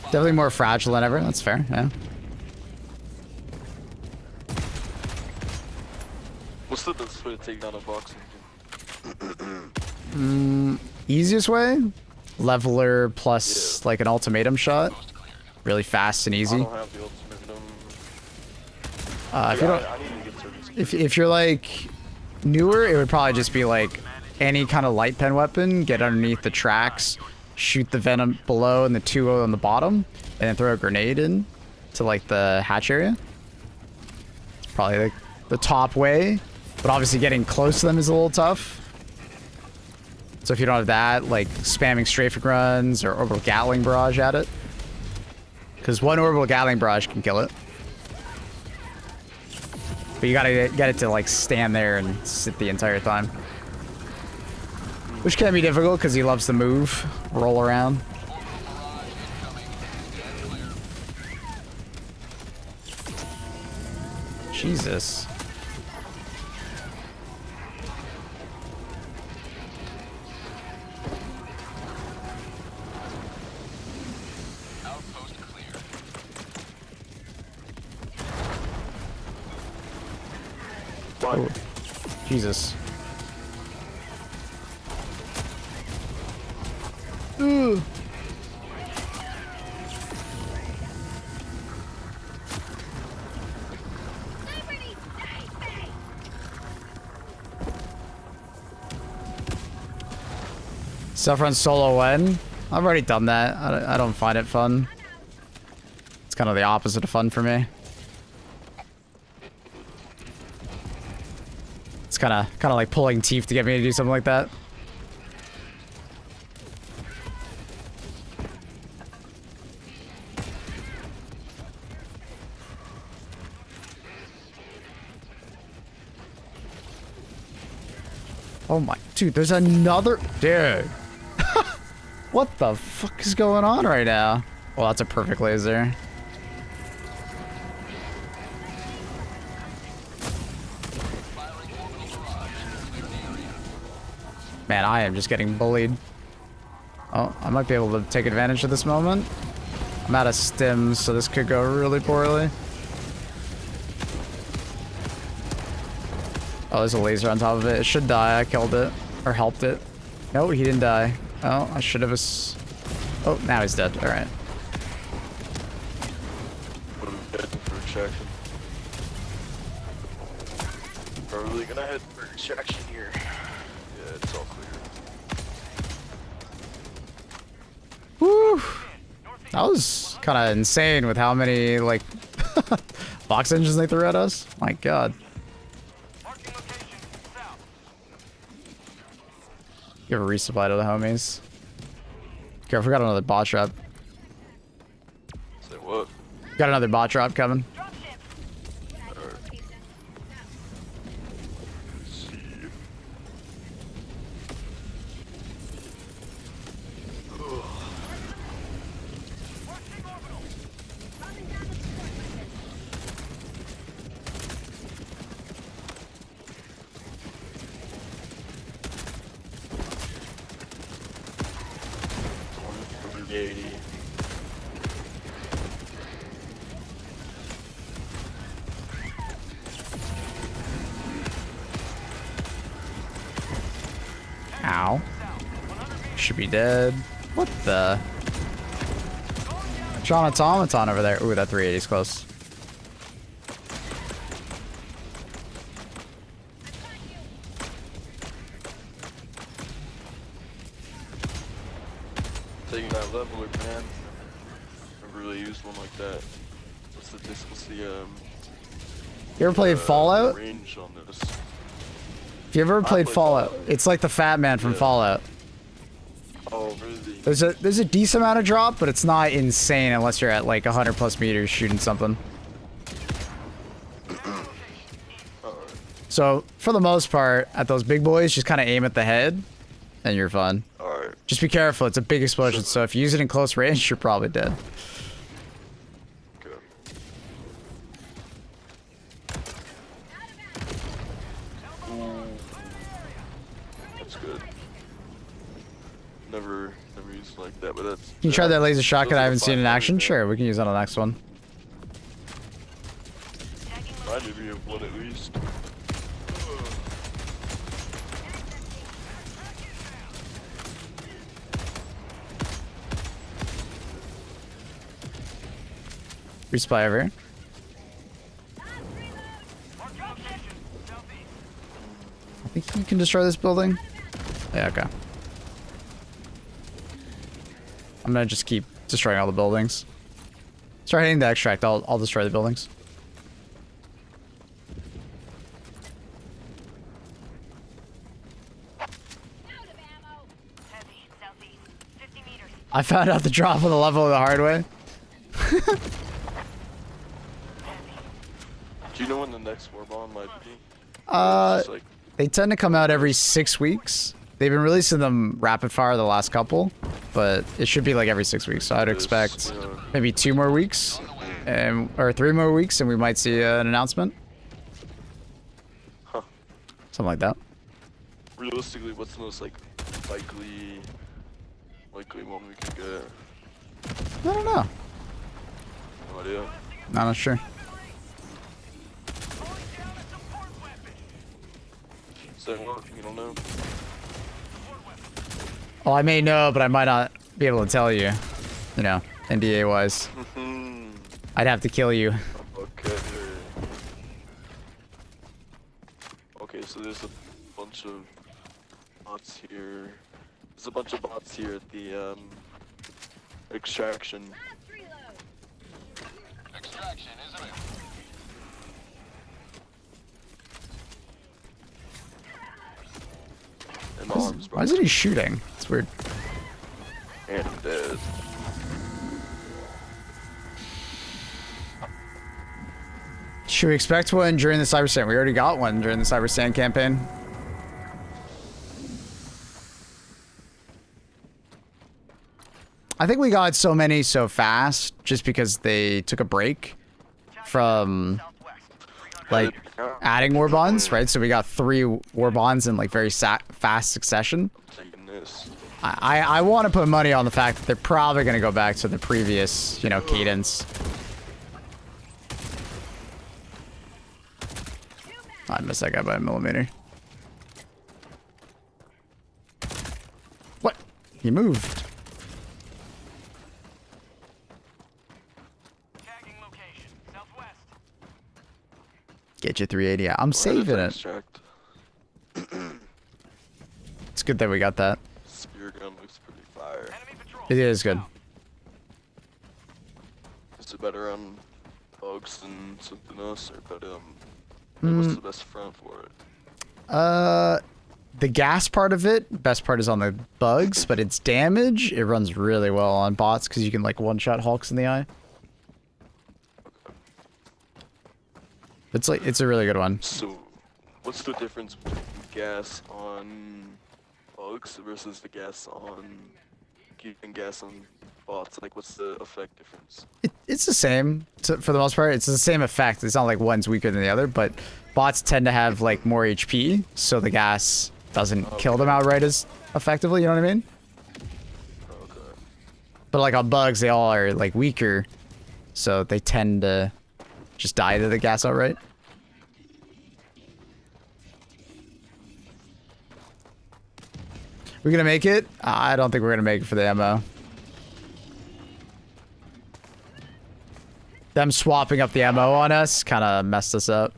Definitely more fragile than ever. That's fair, yeah. What's the best way to take down a Vox engine? Easiest way? Leveler plus like an ultimatum shot. Really fast and I easy. don't have the ultimatum. If you don't, I need to get certain if you're like newer, it would probably just be like any kind of light pen weapon. Get underneath the tracks, shoot the venom below and the 2-0 on the bottom, and then throw a grenade in to like the hatch area. It's probably like the top way, but obviously getting close to them is a little tough. So if you don't have that, like spamming strafing runs or orbital Gatling barrage at it, because one orbital Gatling barrage can kill it. But you gotta get it to like stand there and sit the entire time, which can be difficult because he loves to move, roll around. Jesus. Outpost clear. Oh, Jesus. Ooh. Stuff run solo when? I've already done that. I don't find it fun. It's kind of the opposite of fun for me. It's kind of like pulling teeth to get me to do something like that. Oh my, dude, there's another, dude. What the fuck is going on right now? Well, that's a perfect laser. Man, I am just getting bullied. Oh, I might be able to take advantage of this moment. I'm out of stims, so this could go really poorly. Oh, there's a laser on top of it. It should die. I killed it. Or helped it. No, he didn't die. Oh, I should have... Oh, now he's dead. Alright. What are we heading for extraction? Are we really gonna head for extraction here? Yeah, it's all clear. Woo! That was kind of insane with how many, like, box engines they threw at us. My god. Give a resupply to the homies. Careful, we got another bot trap. Say what? Got another bot drop coming. Ow. Should be dead. What the? John Automaton over there. Ooh, that 380 is close. Taking that leveler, man. Never really used one like that. What's the You ever played Fallout? range on this? If you ever played Fallout, it's like the Fat Man from Fallout. Oh, really? There's a decent amount of drop, but it's not insane unless you're at like 100 plus meters shooting something. So for the most part, at those big boys, just kind of aim at the head, and you're fine. Alright. Just be careful; it's a big explosion. So if you use it in close range, you're probably dead. Good. That's good. Never used it like that, but that's... Can you try that laser shotgun? those I are haven't seen in 500, action. man. Sure, we can use that on the next one. Reminded me of one at least. Resupply over here. I think you can destroy this building. Yeah, okay. I'm gonna just keep destroying all the buildings. Start hitting the extract. I'll destroy the buildings. Heavy, southeast, 50 meters. I found out the drop on the level the hard way. Do you know when the next war bomb might be? Uh, Like, They tend to come out every 6 weeks. They've been releasing them rapid fire the last couple, but it should be like every 6 weeks. So I'd expect maybe 2 more weeks, or 3 more weeks, and we might see an announcement. huh. Something like that. Realistically, what's the most, like, likely one we could get? I don't know. No idea. Not sure. So, what? You don't know? Well, I may know, but I might not be able to tell you. You know, NDA wise. I'd have to kill you. Okay. Okay, so there's a bunch of bots here. There's a bunch of bots here at the extraction. Extraction is imminent. And arms, bro. Why isn't he shooting? It's weird. And dead. Should we expect one during the CyberStan? We already got one during the CyberStan campaign. I think we got so many so fast just because they took a break from like adding war bonds, right? So we got 3 war bonds in like very fast succession. Taking this. I want to put money on the fact that they're probably going to go back to the previous, you know, cadence. I missed that guy by a millimeter. What? He moved. Tagging location. Southwest. Get you 380. I'm saving it. Extract. It's good that we got that. Spear gun looks pretty fire. Enemy patrol. It is good. Is it better on bugs than something else, or better like, what's the best front for it? The gas part of it, best part is on the bugs, but its damage, it runs really well on bots because you can like one-shot Hulks in the eye. It's a really good one. So, what's the difference between gas on bugs versus the gas on keeping gas on bots? Like, what's the effect difference? It's the same for the most part. It's the same effect. It's not like one's weaker than the other, but bots tend to have like more HP, so the gas doesn't kill them outright as effectively. You know what I mean? Okay. But like on bugs, they all are like weaker, so they tend to just die to the gas outright. We're gonna make it? I don't think we're gonna make it for the ammo. Them swapping up the ammo on us kind of messed us up.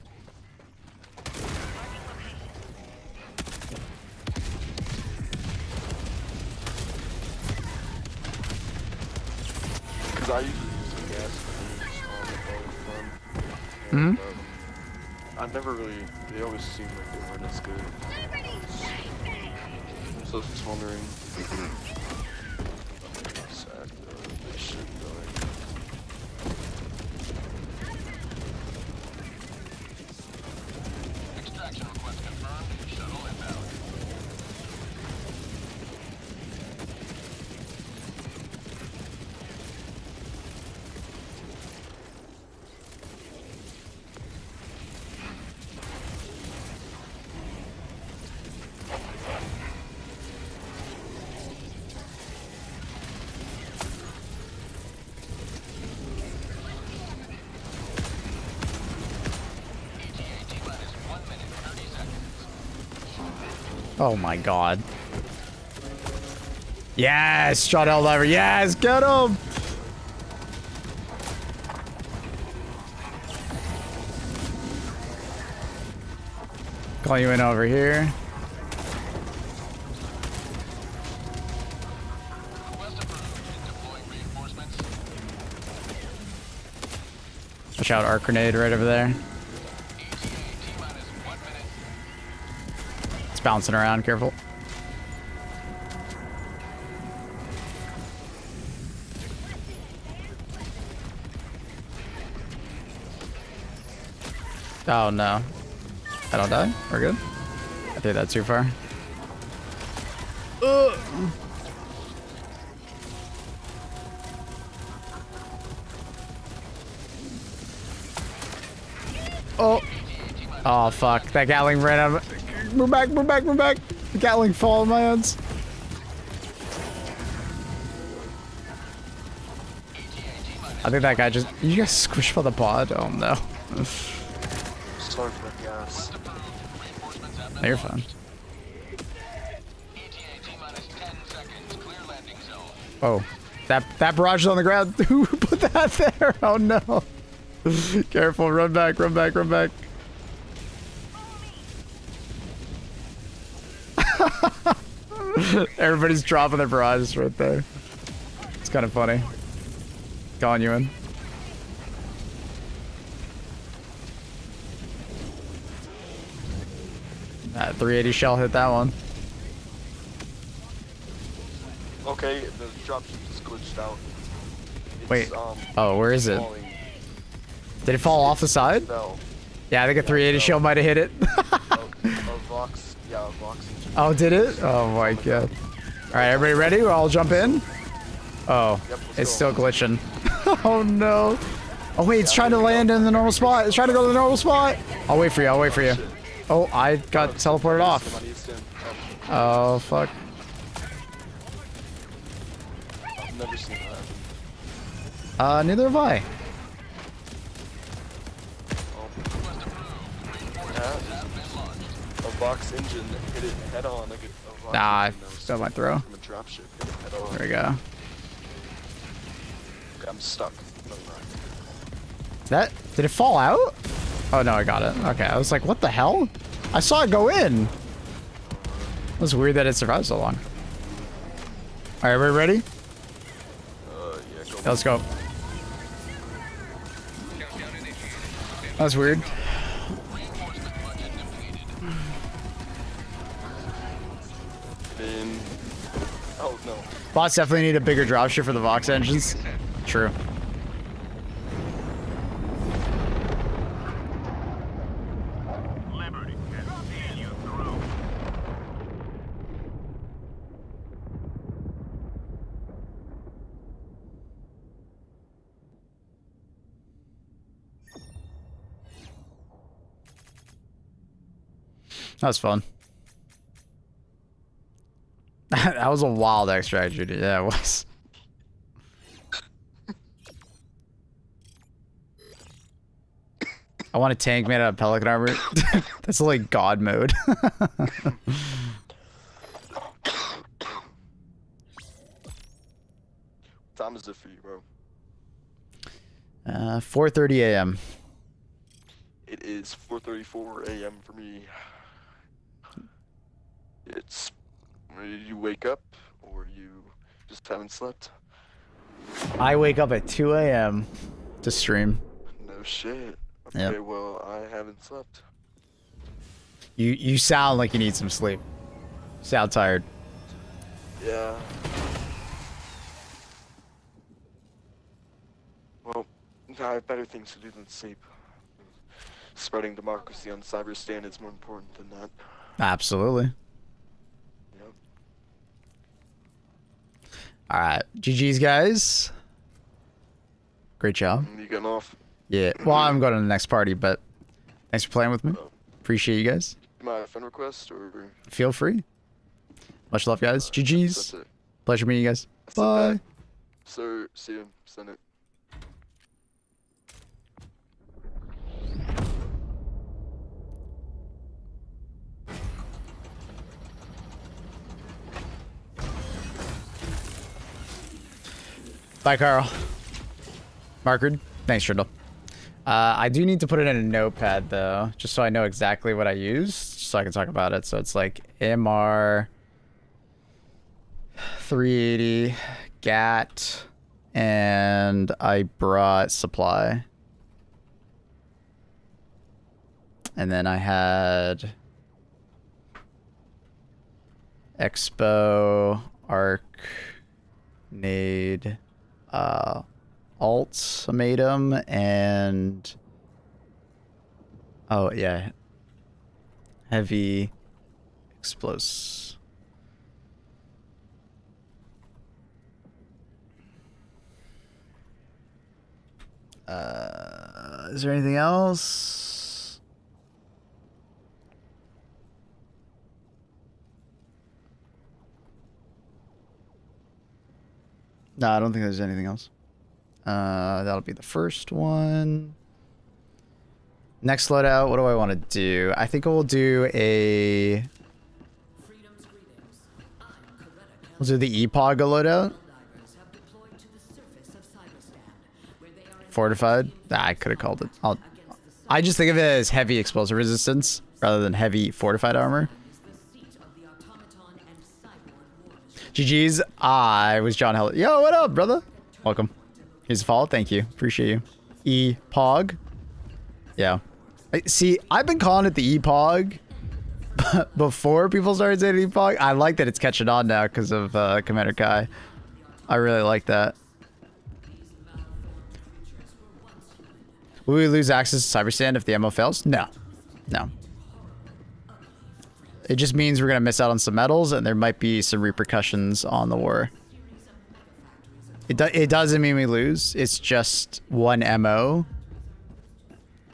Because I usually use the gas on the bug front. Mm-hmm. And, I never really, they always seem like they weren't as good. So I was just wondering. This shit going. Extraction request confirmed. Shuttle inbound. Oh my god. Yes, shot L lever. Yes, get him. Call you in over here. Request approved. Deploying reinforcements. Watch out, arc grenade right over there. ETA T-minus 1 minute. It's bouncing around, careful. Oh no. I don't die? We're good? I think that's too far. Oh. Oh fuck. That Gatling ran out of... We're back, we're back, we're back. The Gatling fall in my hands. I think that guy just... You guys squished by the pod? Oh no. Sorry for that gas. Reinforcements have been No, you're fine. ETA T-minus 10 seconds. Clear landing zone. Oh. That barrage is on the ground. Who put that there? Oh no. Careful, run back, run back, run back. Everybody's dropping their barrages right there. It's kind of funny. Calling you in. That 380 shell hit that one. Okay, the dropship just glitched out. It's, Wait. Oh, where is it? falling. Did it fall off the side? No. Yeah, I think a 380 shell might have hit it. A Vox, yeah, a Vox. Oh, did it? Oh my god. Alright, everybody ready? We'll all jump in. Oh, Yep, let's it's go. still glitching. Oh no. Oh wait, it's trying to land in the normal spot. It's trying to go to the normal spot. I'll wait for you. I'll wait for you. Oh, I got teleported off. Oh fuck. I've never seen that happen. Neither have I. A Vox engine hit it head on like a Vox Nah, I engine that was failed my throw. from a dropship. Hit it head on. There we go. Okay, I'm stuck. Never mind. That did it fall out? Oh no, I got it. Okay, I was like, what the hell? I saw it go in. It was weird that it survived so long. All right, everybody ready? Yeah, go. Let's go. That's weird. In. Oh no. Bots definitely need a bigger dropship for the Vox engines. True. Liberty can see you through. That was fun. That was a wild extract, Judy. Yeah, it was. I want a tank made out of pelican armor. That's like god mode. What time is it for you, bro? 4:30 a.m. It is 4:34 a.m. for me. It's. Did you wake up, or you just haven't slept? I wake up at 2 a.m. to stream. No shit. Yep. Okay, well, I haven't slept. You sound like you need some sleep. Sound tired. Yeah. Well, I have better things to do than sleep. Spreading democracy on CYBERSTAN is more important than that. Absolutely. Yep. All right, GG's guys. Great job. You getting off? Yeah. Well, I'm going to the next party, but thanks for playing with me. Oh. Appreciate you guys. My friend request, or? Feel free. Much love, guys. GG's. That's it. Pleasure meeting you guys. That's it, Bye. Pat. Sir, see you. Send it. Bye, Carl. Markered. Thanks, Trindle. I do need to put it in a notepad, though, just so I know exactly what I used, so I can talk about it. So it's like MR 380 GAT, and I brought supply. And then I had Expo, Arc, Nade, Ultimatum, and oh yeah, heavy explosives. Is there anything else? No, I don't think there's anything else. That'll be the first one. Next loadout, what do I want to do? I think we'll do a... We'll do the EPOG loadout. Fortified? Nah, I could have called it. I just think of it as heavy explosive resistance rather than heavy fortified armor. GG's. I was John Hell. Yo, what up, brother? Welcome. Here's a follow. Thank you. Appreciate you. EPOG. Yeah. See, I've been calling it the EPOG before people started saying EPOG. I like that it's catching on now because of Commander Kai. I really like that. Will we lose access to CyberStan if the ammo fails? No. No. It just means we're going to miss out on some medals, and there might be some repercussions on the war. It doesn't mean we lose. It's just one MO.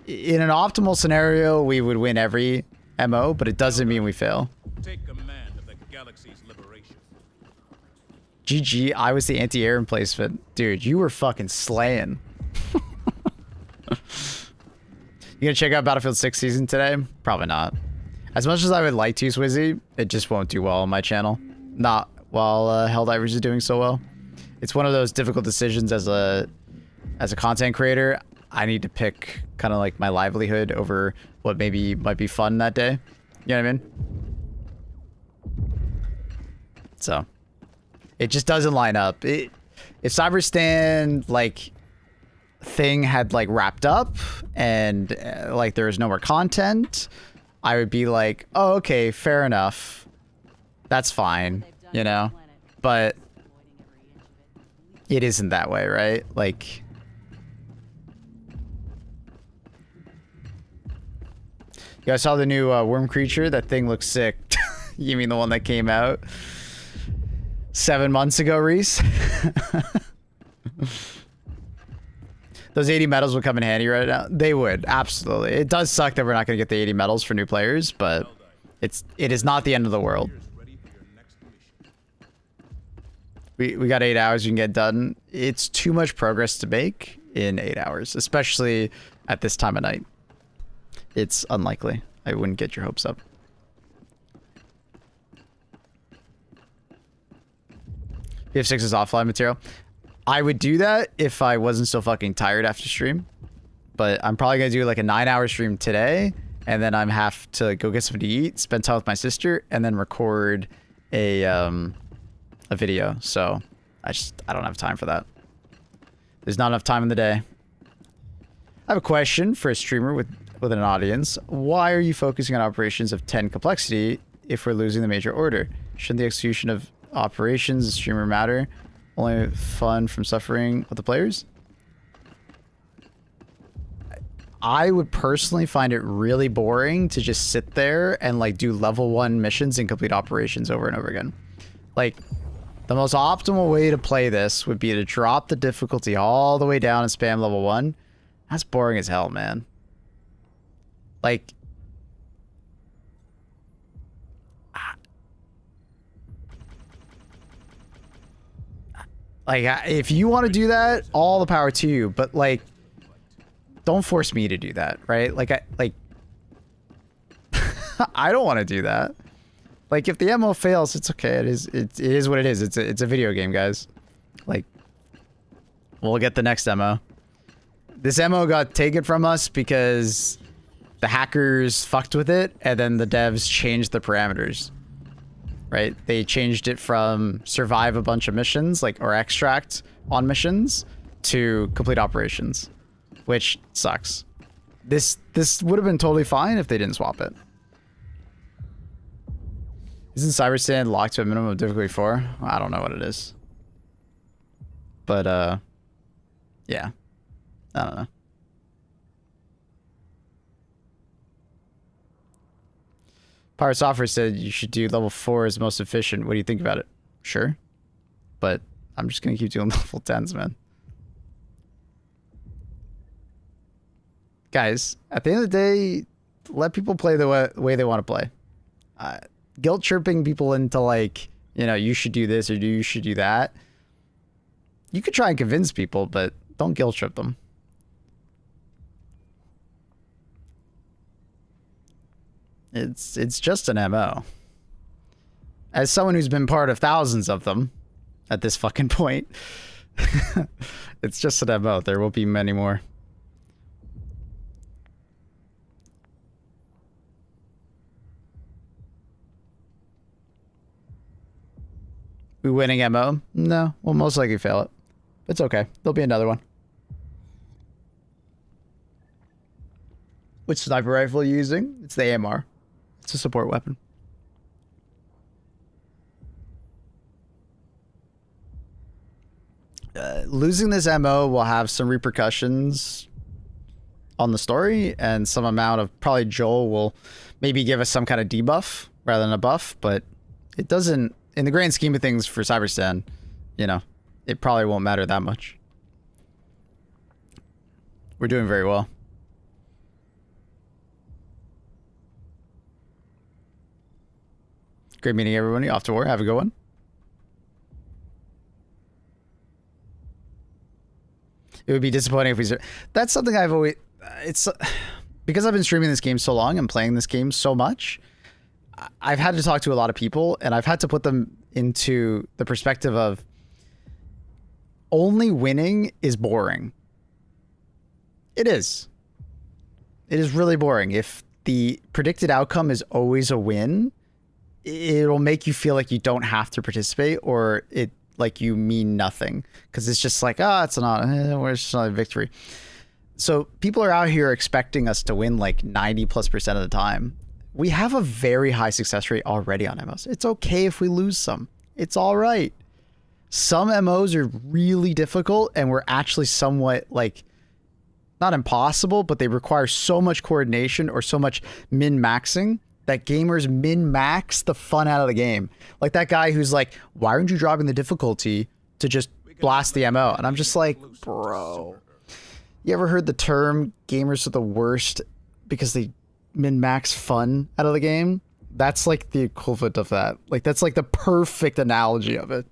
In an optimal scenario, we would win every MO, but it doesn't mean we fail. Take command of the galaxy's liberation. GG, I was the anti-air emplacement. Dude, you were fucking slaying. You gonna check out Battlefield 6 season today? Probably not. As much as I would like to, Swizzy, it just won't do well on my channel. Not while Helldivers is doing so well. It's one of those difficult decisions as a content creator. I need to pick kind of like my livelihood over what maybe might be fun that day. You know what I mean? So it just doesn't line up. If CyberStan like thing had like wrapped up and like there was no more content, I would be like, oh, okay, fair enough. That's fine, you know? But it isn't that way, right? Like, you guys saw the new worm creature? That thing looks sick. You mean the one that came out 7 months ago, Reese? Those 80 medals would come in handy right now. They would, absolutely. It does suck that we're not going to get the 80 medals for new players, but it is not the end of the world. Ready for your next mission. We got 8 hours you can get done. It's too much progress to make in 8 hours, especially at this time of night. It's unlikely. I wouldn't get your hopes up. BF6 is offline material. I would do that if I wasn't so fucking tired after stream. But I'm probably going to do like a 9-hour stream today. And then I'm have to go get something to eat, spend time with my sister, and then record a video. So I don't have time for that. There's not enough time in the day. I have a question for a streamer with an audience. Why are you focusing on operations of 10 complexity if we're losing the major order? Shouldn't the execution of operations the streamer matter? Only fun from suffering with the players? I would personally find it really boring to just sit there and like do level 1 missions and complete operations over and over again. Like, the most optimal way to play this would be to drop the difficulty all the way down and spam level 1. That's boring as hell, man. Like, if you want to do that, all the power to you. But like, don't force me to do that, right? Like, I don't want to do that. Like, if the MO fails, it's okay. It is what it is. It's a video game, guys. Like, we'll get the next MO. This MO got taken from us because the hackers fucked with it, and then the devs changed the parameters. Right? They changed it from survive a bunch of missions, like, or extract on missions, to complete operations, which sucks. This would have been totally fine if they didn't swap it. Isn't CyberStan locked to a minimum of difficulty 4? I don't know what it is. But, yeah. I don't know. Pirate Software said you should do level 4 as most efficient. What do you think about it? Sure. But I'm just going to keep doing level 10s, man. Guys, at the end of the day, let people play the way they want to play. Guilt tripping people into like, you know, you should do this or you should do that. You could try and convince people, but don't guilt trip them. It's just an MO. As someone who's been part of thousands of them at this fucking point, it's just an MO. There will be many more. We winning MO? No, we'll most likely fail it. It's okay. There'll be another one. Which sniper rifle are you using? It's the AMR. It's a support weapon. Losing this MO will have some repercussions on the story, and some amount of probably Joel will maybe give us some kind of debuff rather than a buff, but it doesn't, in the grand scheme of things for CyberStan, you know, it probably won't matter that much. We're doing very well. Great meeting everybody. Off to war. Have a good one. It would be disappointing if we... That's something I've always... It's... Because I've been streaming this game so long and playing this game so much, I've had to talk to a lot of people, and I've had to put them into the perspective of only winning is boring. It is. It is really boring. If the predicted outcome is always a win, it'll make you feel like you don't have to participate, or it like you mean nothing, because it's just like, it's not, it's just not a victory. So people are out here expecting us to win like 90+% of the time. We have a very high success rate already on MOs. It's okay if we lose some. It's all right. Some MOs are really difficult, and we're actually somewhat like, not impossible, but they require so much coordination or so much min-maxing that gamers min-max the fun out of the game. Like that guy who's like, why aren't you dropping the difficulty to just blast the MO? And I'm just like, bro, you ever heard the term gamers are the worst because they min-max fun out of the game? That's like the equivalent of that. Like that's like the perfect analogy of it.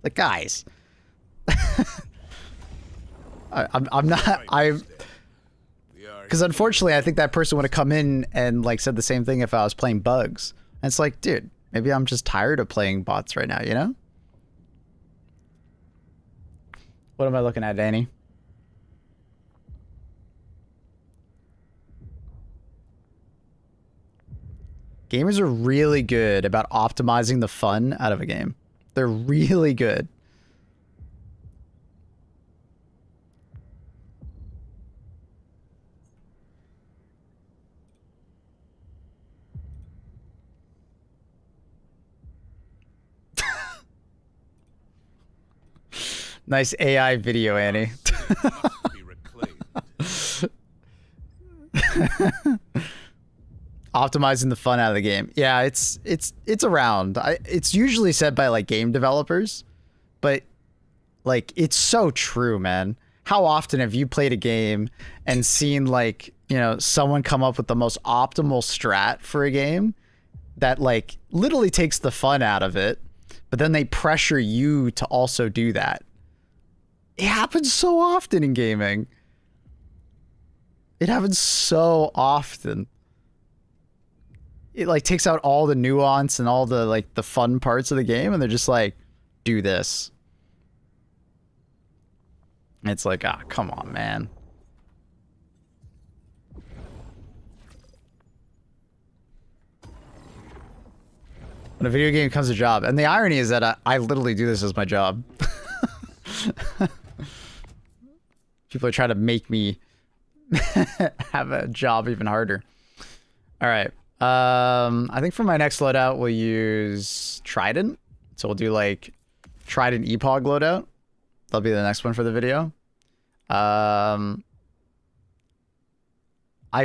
Like, guys, I'm not, because unfortunately, I think that person would have come in and like said the same thing if I was playing bugs. And it's like, dude, maybe I'm just tired of playing bots right now, you know? What am I looking at, Danny? Gamers are really good about optimizing the fun out of a game. They're really good. Nice AI video, Annie. Optimizing the fun out of the game. Yeah, it's around. It's usually said by like game developers, but like it's so true, man. How often have you played a game and seen like, you know, someone come up with the most optimal strat for a game that like literally takes the fun out of it, but then they pressure you to also do that? It happens so often in gaming. It happens so often. It like takes out all the nuance and all the like the fun parts of the game, and they're just like, do this. And it's like, come on, man. When a video game becomes a job, and the irony is that I literally do this as my job. People are trying to make me have a job even harder. All right. I think for my next loadout, we'll use Trident. So we'll do like Trident Epoch loadout. That'll be the next one for the video. I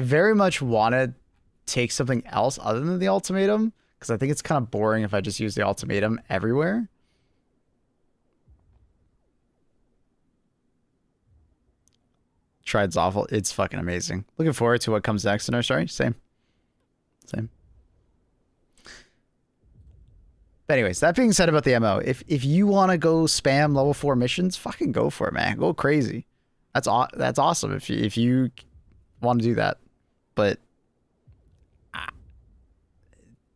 very much want to take something else other than the ultimatum, because I think it's kind of boring if I just use the ultimatum everywhere. Trident's awful. It's fucking amazing. Looking forward to what comes next in our story. Same. But anyways, that being said about the MO, if you want to go spam level 4 missions, fucking go for it, man. Go crazy. That's awesome if you want to do that. But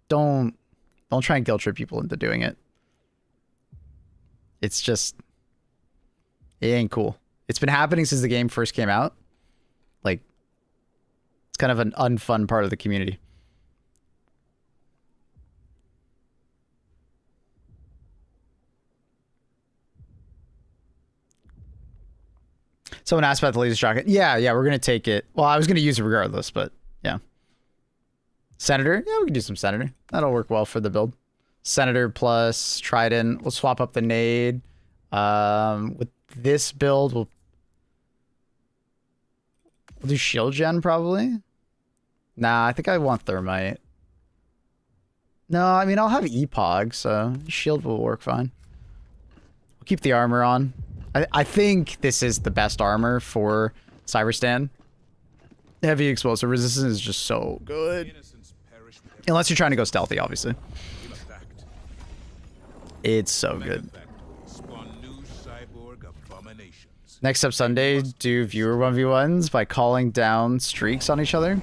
don't try and guilt trip people into doing it. It's just, it ain't cool. It's been happening since the game first came out. Like, it's kind of an unfun part of the community. Someone asked about the laser shotgun. Yeah, we're going to take it. Well, I was going to use it regardless, but yeah. Senator? Yeah, we can do some Senator. That'll work well for the build. Senator plus Trident. We'll swap up the nade. With this build, we'll do shield gen probably. Nah, I think I want thermite. No, I mean, I'll have EPOG, so shield will work fine. We'll Keep the armor on. I think this is the best armor for CYBERSTAN. Heavy explosive resistance is just so good. Innocents perish with every Unless you're trying to go stealthy, obviously. we must act. It's so good. Megafactories spawn new cyborg abominations. Next up Sunday, do viewer 1v1s by calling down streaks on each other.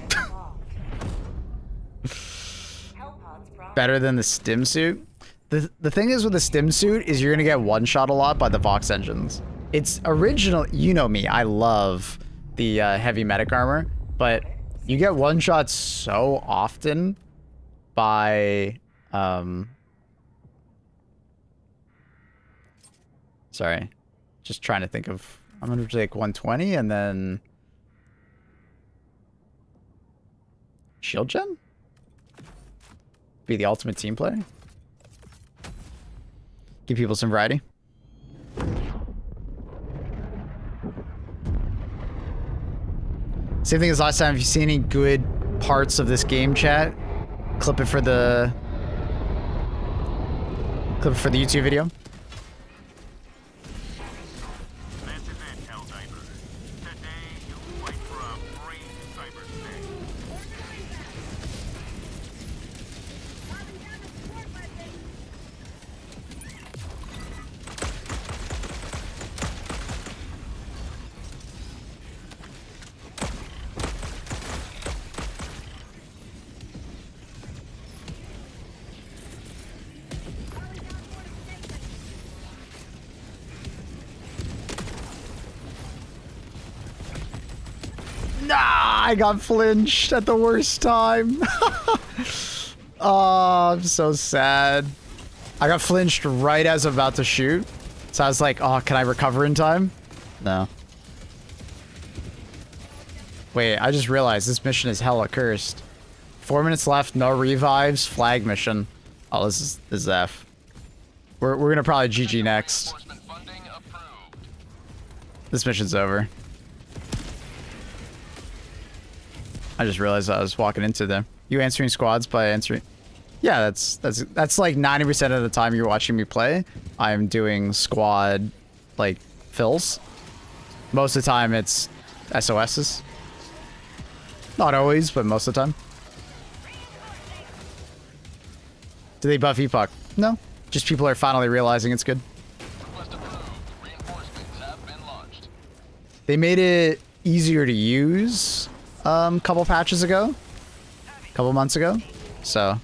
Better than the stim suit. The thing is with the stim suit is you're gonna get one shot a lot by the Vox engines. It's original, you know me, I love the heavy medic armor, but you get one shot so often by sorry, just trying to think of, I'm gonna take 120 and then shield gen? Be the ultimate team player? Give people some variety. Same thing as last time. If you see any good parts of this game chat, clip it for the YouTube video. This is it, Helldiver. Today, you fight for a free CYBERSTAN. Nah, I got flinched at the worst time. Oh, I'm so sad. I got flinched right as I'm about to shoot. So I was like, oh, can I recover in time? No. Wait, I just realized this mission is hella cursed. 4 minutes left, no revives, flag mission. Oh, this is F. We're gonna probably GG next. Reinforcement funding approved. This mission's over. I just realized I was walking into them. You answering squads by answering... Yeah, that's like 90% of the time you're watching me play. I'm doing squad, like, fills. Most of the time it's SOSs. Not always, but most of the time. Do they buff epoch? No. Just people are finally realizing it's good. Request approved. Reinforcements have been launched. They made it easier to use couple patches ago. Couple months ago. So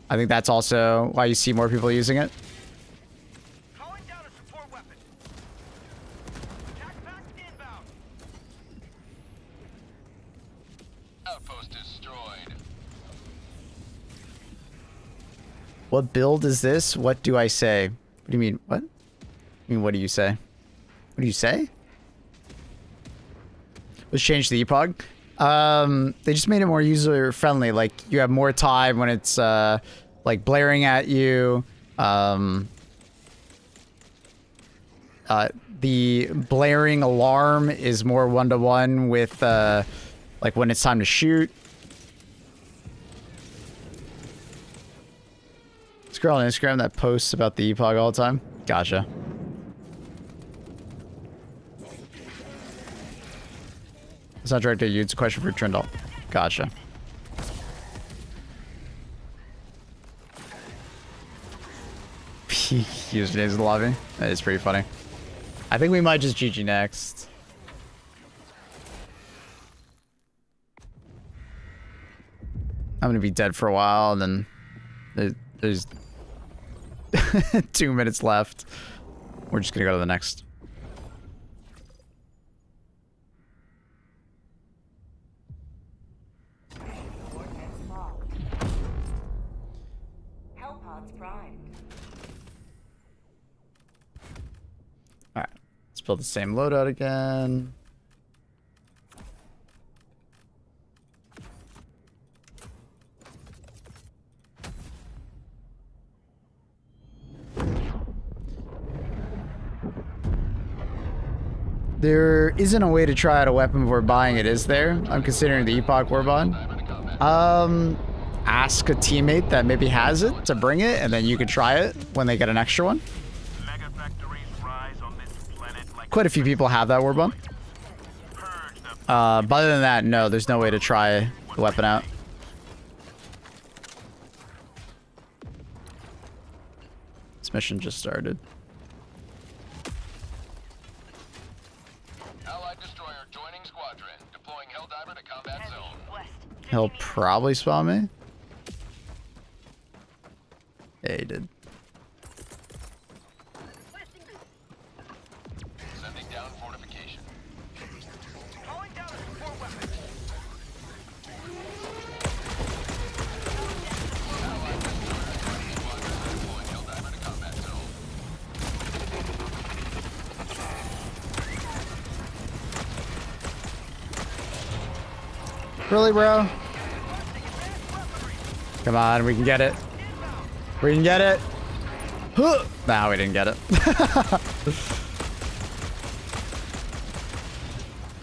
I think that's also why you see more people using it. Calling down a support weapon. Attack pack inbound. Outpost destroyed. What build is this? What do I say? What do you mean? What? I mean, what do you say? What do you say? Let's change the epoch. They just made it more user friendly. Like you have more time when it's like blaring at you. The blaring alarm is more 1-to-1 with like when it's time to shoot. This girl on Instagram that posts about the epoch all the time. Gotcha. It's not directed at you. It's a question for Trindle. Gotcha. Username's in the lobby. That is pretty funny. I think we might just GG next. I'm gonna be dead for a while, and then there's 2 minutes left. We're just gonna go to the next. Alright, let's build the same loadout again. There isn't a way to try out a weapon before buying it, is there? I'm considering the epoch we're buying. Ask a teammate that maybe has it to bring it, and then you could try it when they get an extra one. Megafactory quite a few people have that war bomb. But other than that, no, there's no way to try the weapon out. This mission just started. Allied destroyer joining squadron. Deploying Helldiver to combat zone. West. 50 He'll meters. probably spawn me. Yeah, he did. Sending down fortification. Calling down a support weapon. Deploying Helldiver to combat zone. Really, bro? Come on, we can get it. We can get it. Huh. Nah, we didn't get it.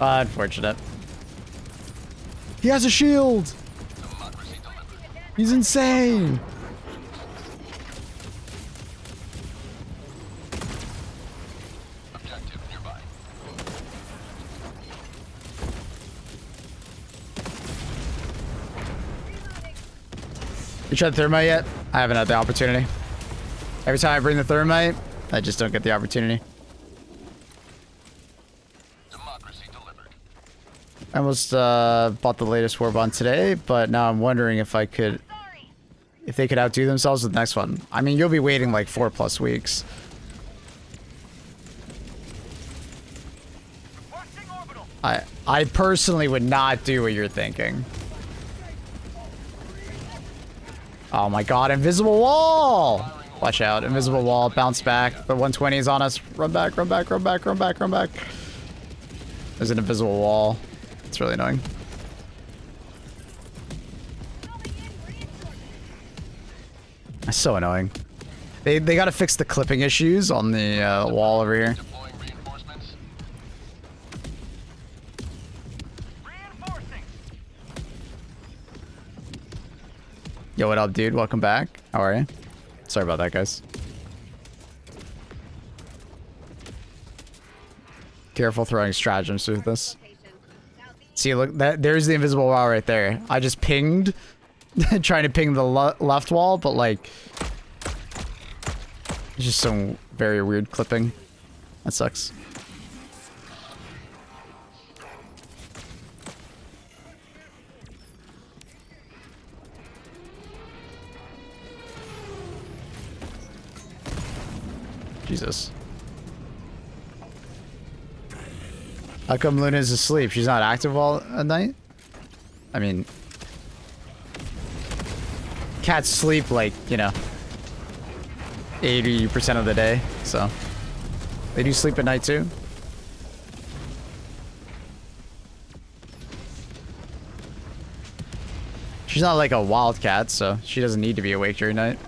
Unfortunate. He has a shield. Democracy delivered. He's insane. Objective nearby. You tried the thermite yet? I haven't had the opportunity. Every time I bring the thermite, I just don't get the opportunity. Democracy delivered. I almost bought the latest warbond today, but now I'm wondering if I could, if they could outdo themselves with the next one. I mean, you'll be waiting like 4+ weeks. Requesting orbital. I personally would not do what you're thinking. Oh my god, invisible wall! Watch out, invisible wall, bounce back. The 120 is on us. Run back, run back, run back, run back, run back. There's an invisible wall. It's really annoying. That's so annoying. They gotta fix the clipping issues on the wall over here. Deploying reinforcements. Reinforcing. Yo, what up, dude? Welcome back. How are you? Sorry about that, guys. Careful throwing stratagems through this. See, look, there's the invisible wall right there. I just pinged, trying to ping the left wall, but like, it's just some very weird clipping. That sucks. Jesus. How come Luna's asleep? She's not active all at night? I mean, cats sleep like, you know, 80% of the day, so they do sleep at night too. She's not like a wild cat, so she doesn't need to be awake during night.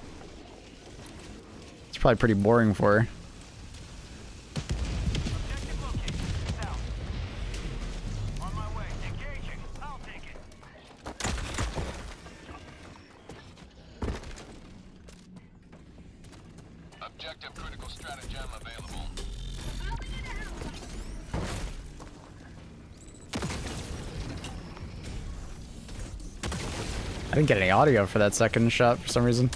It's probably pretty boring for her. Objective located. South. On my way. Engaging. I'll take it. Objective critical stratagem available. I didn't get any audio for that second shot for some reason.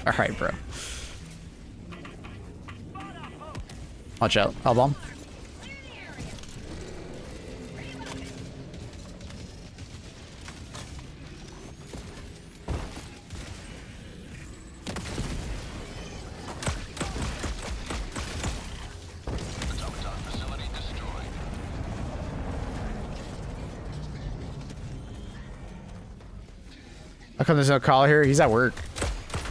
Alright, bro. Watch out. L-bomb. Automaton facility destroyed. How come there's no call here? He's at work.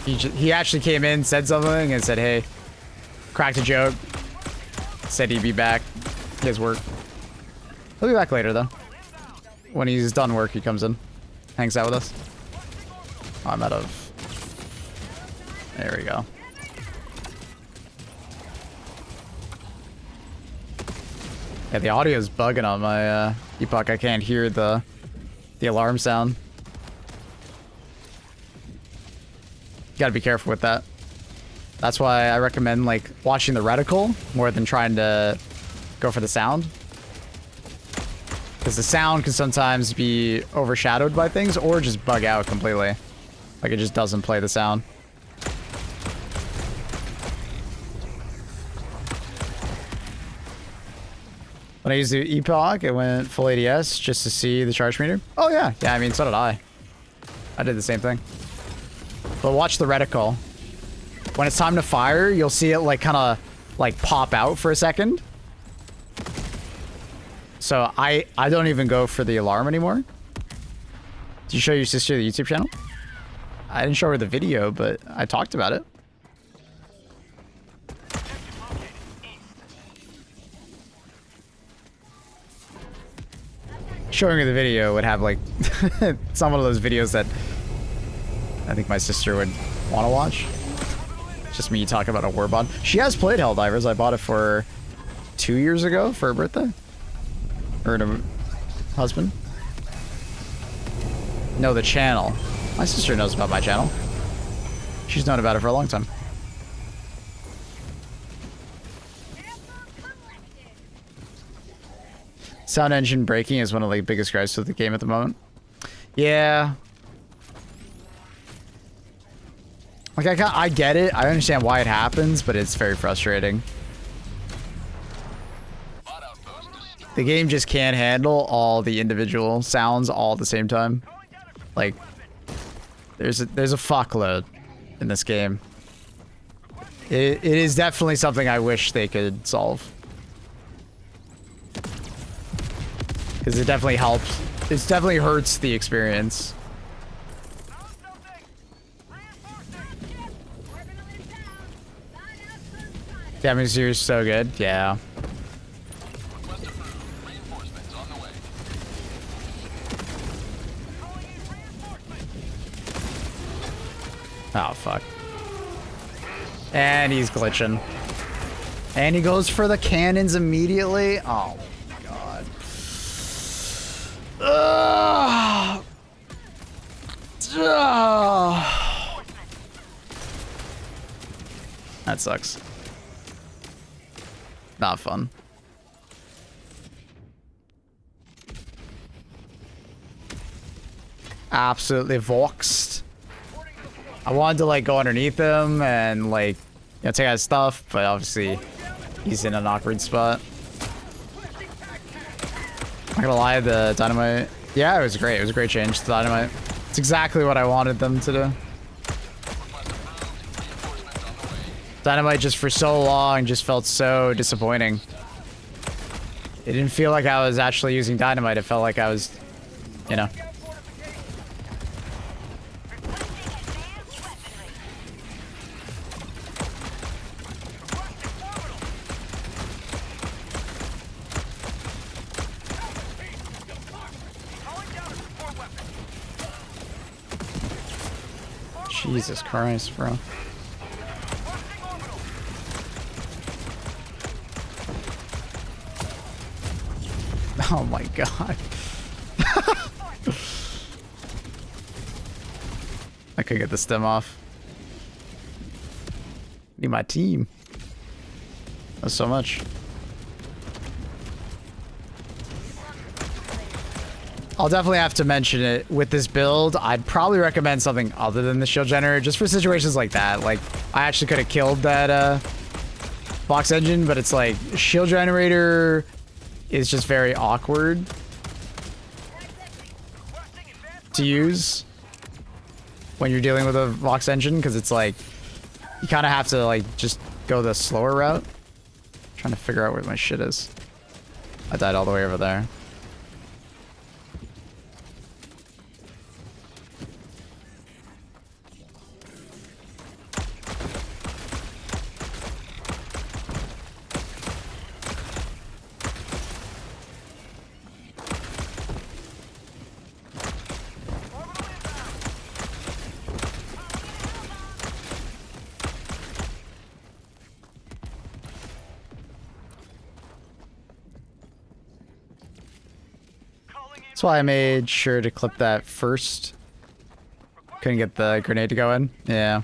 He actually came in, said something, and said, hey, cracked a joke. Said he'd be back. He has work. He'll be back later, though. When he's done work, he comes in. Hangs out with us. Oh, I'm out of... There we go. Yeah, the audio's bugging on my Epoch. I can't hear the alarm sound. You gotta be careful with that. That's why I recommend like watching the reticle more than trying to go for the sound. Because the sound can sometimes be overshadowed by things or just bug out completely. Like it just doesn't play the sound. When I used the Epoch, it went full ADS just to see the charge meter. Oh yeah, yeah, I mean, so did I. I did the same thing. But watch the reticle. When it's time to fire, you'll see it like kind of like pop out for a second. So I don't even go for the alarm anymore. Did you show your sister the YouTube channel? I didn't show her the video, but I talked about it. Showing her the video would have like some of those videos that I think my sister would want to watch. Just me talking about a warbond. She has played Helldivers. I bought it for her 2 years ago for her birthday. Or her husband. No, the channel. My sister knows about my channel. She's known about it for a long time. Sound engine breaking is one of the biggest gripes with the game at the moment. Yeah. Like, I get it. I understand why it happens, but it's very frustrating. The game just can't handle all the individual sounds all at the same time. Like, there's a fuckload in this game. It is definitely something I wish they could solve. Because it definitely helps. It definitely hurts the experience. Damage here is so good. Yeah. Oh, fuck. And he's glitching. And he goes for the cannons immediately. Oh, my God. Ugh. Ugh. That sucks. Not fun. Absolutely voxed. I wanted to like go underneath him and like, you know, take out his stuff, but obviously he's in an awkward spot. Not gonna lie, the dynamite, yeah, it was great. It was a great change to the dynamite. It's exactly what I wanted them to do. Dynamite just for so long just felt so disappointing. It didn't feel like I was actually using dynamite. It felt like I was, you know. Jesus Christ, bro. Oh my God. I could get the stem off. Need my team. That's so much. I'll definitely have to mention it. With this build, I'd probably recommend something other than the shield generator, just for situations like that. Like, I actually could have killed that box engine, but it's like, shield generator is just very awkward to use when you're dealing with a box engine, because it's like, you kind of have to like just go the slower route. I'm trying to figure out where my shit is. I died all the way over there. That's why I made sure to clip that first. Couldn't get the grenade to go in. Yeah.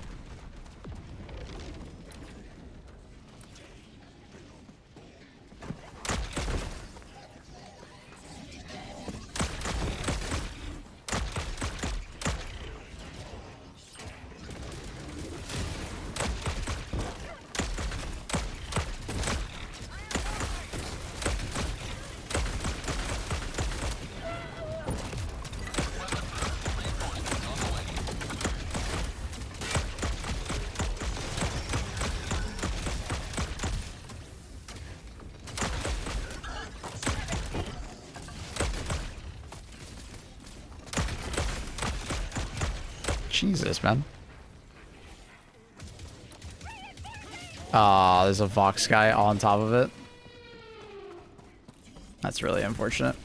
Jesus, man. Ah, there's a Vox guy on top of it. That's really unfortunate.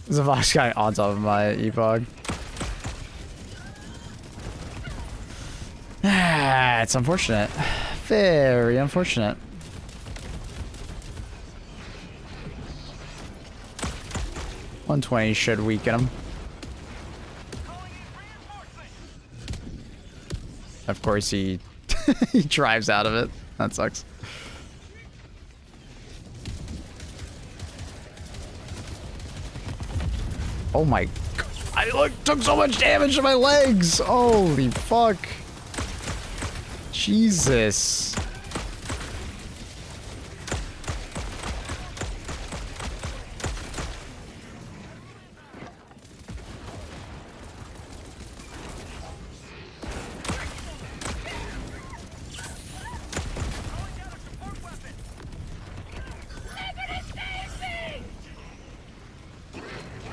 There's a Vox guy on top of my ePog. Ah, it's unfortunate. Very unfortunate. $120 should weaken him. Of course, he he drives out of it. That sucks. Oh my god. I took so much damage to my legs. Holy fuck. Jesus.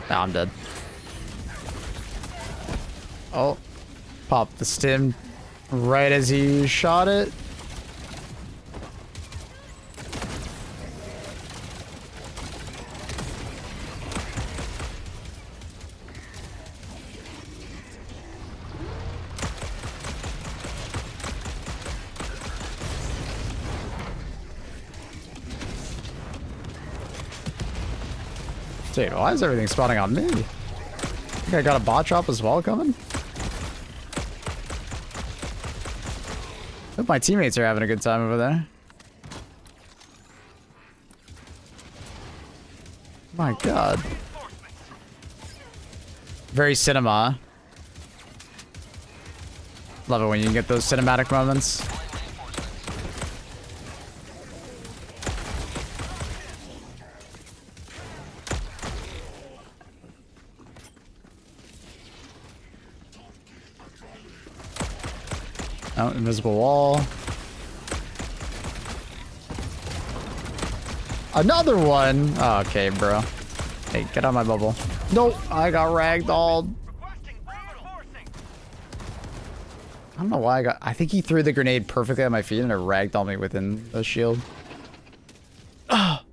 Nah, I'm dead. Oh. Pop the stim right as he shot it. Dude, why is everything spawning on me? I think I got a bot drop as well coming. Hope my teammates are having a good time over there. My god. Very cinema. Love it when you can get those cinematic moments. Oh, invisible wall. Another one. Oh, okay, bro. Hey, get on my bubble. Nope, I got ragdolled. I don't know why I got. I think he threw the grenade perfectly at my feet and it ragdolled me within the shield. Ah.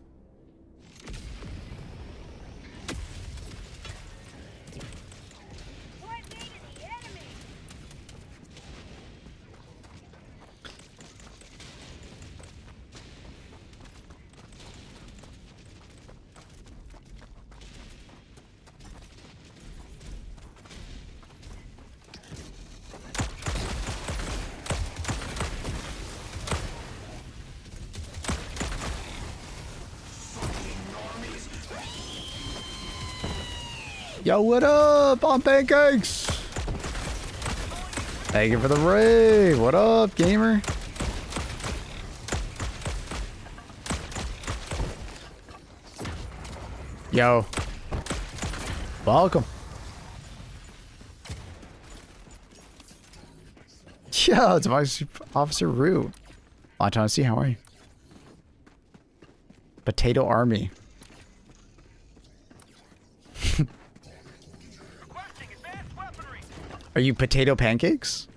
Yo, what up? On pancakes. Thank you for the raid. What up, gamer? Yo. Welcome. Yo, it's Vice Officer Rue. Long time to see. How are you? Potato Army. Are you potato pancakes?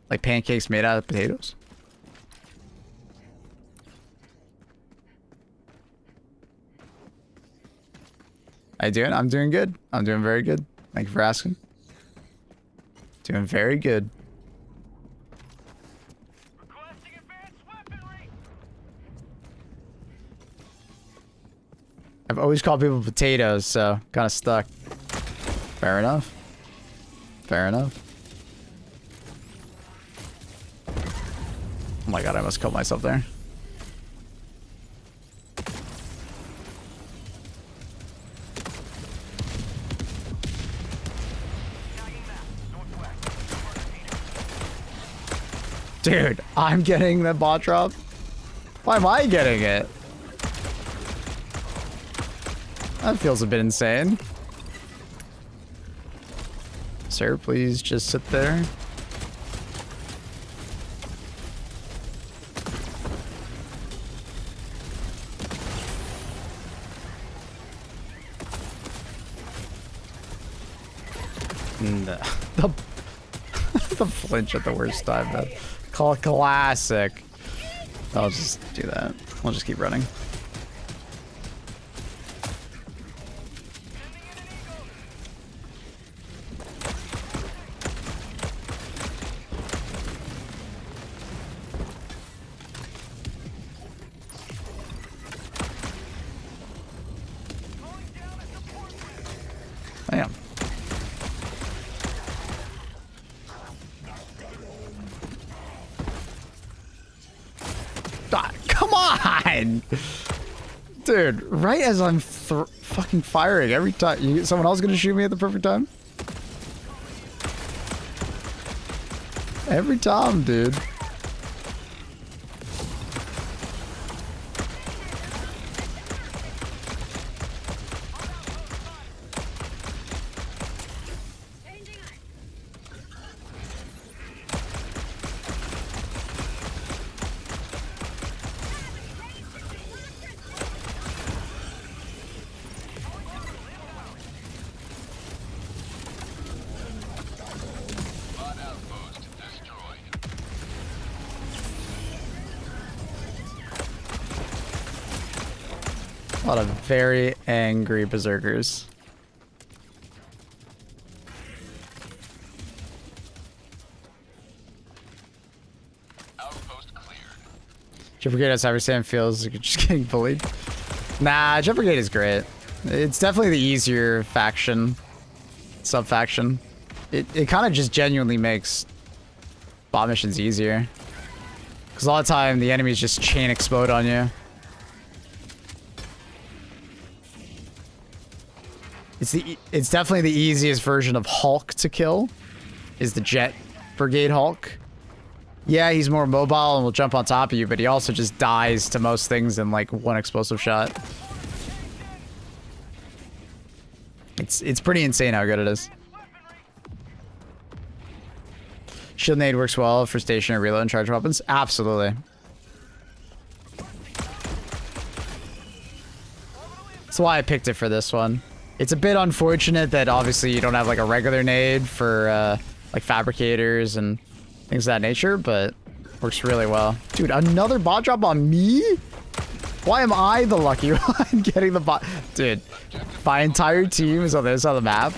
Like pancakes made out of potatoes? How you doing? I'm doing good. I'm doing very good. Thank you for asking. Doing very good. Requesting advanced weaponry. I've always called people potatoes, so kind of stuck. Fair enough. Fair enough. Oh my god, I must cut myself there. Dude, I'm getting the bot drop. Why am I getting it? That feels a bit insane. Sir, please just sit there. No. The flinch at the worst time, man. Call it classic. I'll just do that. We'll just keep running. Damn. God, come on! Dude, right as I'm fucking firing every time. Someone else gonna shoot me at the perfect time? Every time, dude. A lot of very angry berserkers. Outpost cleared. Jump Brigade at CyberStan feels like you're just getting bullied. Nah, Jump Brigade is great. It's definitely the easier faction, sub-faction. It kind of just genuinely makes bot missions easier. Because a lot of time, the enemies just chain explode on you. It's definitely the easiest version of Hulk to kill, is the Jet Brigade Hulk. Yeah, he's more mobile and will jump on top of you, but he also just dies to most things in like one explosive shot. It's pretty insane how good it is. Shield nade works well for stationary reload and charge weapons. Absolutely. That's why I picked it for this one. It's a bit unfortunate that obviously you don't have like a regular nade for like fabricators and things of that nature, but works really well. Dude, another bot drop on me? Why am I the lucky one getting the bot? Dude, my entire team is on this on the map.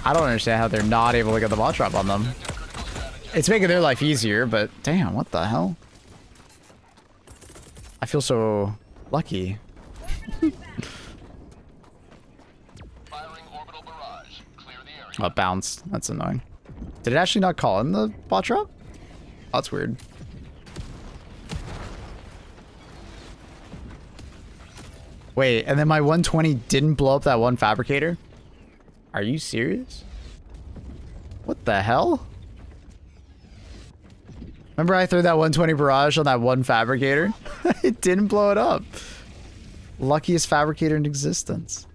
I don't understand how they're not able to get the bot drop on them. It's making their life easier, but damn, what the hell? I feel so lucky. Oh, it bounced. That's annoying. Did it actually not call in the bot drop? Oh, that's weird. Wait, and then my 120 didn't blow up that one fabricator? Are you serious? What the hell? Remember I threw that 120 barrage on that one fabricator? It didn't blow it up. Luckiest fabricator in existence.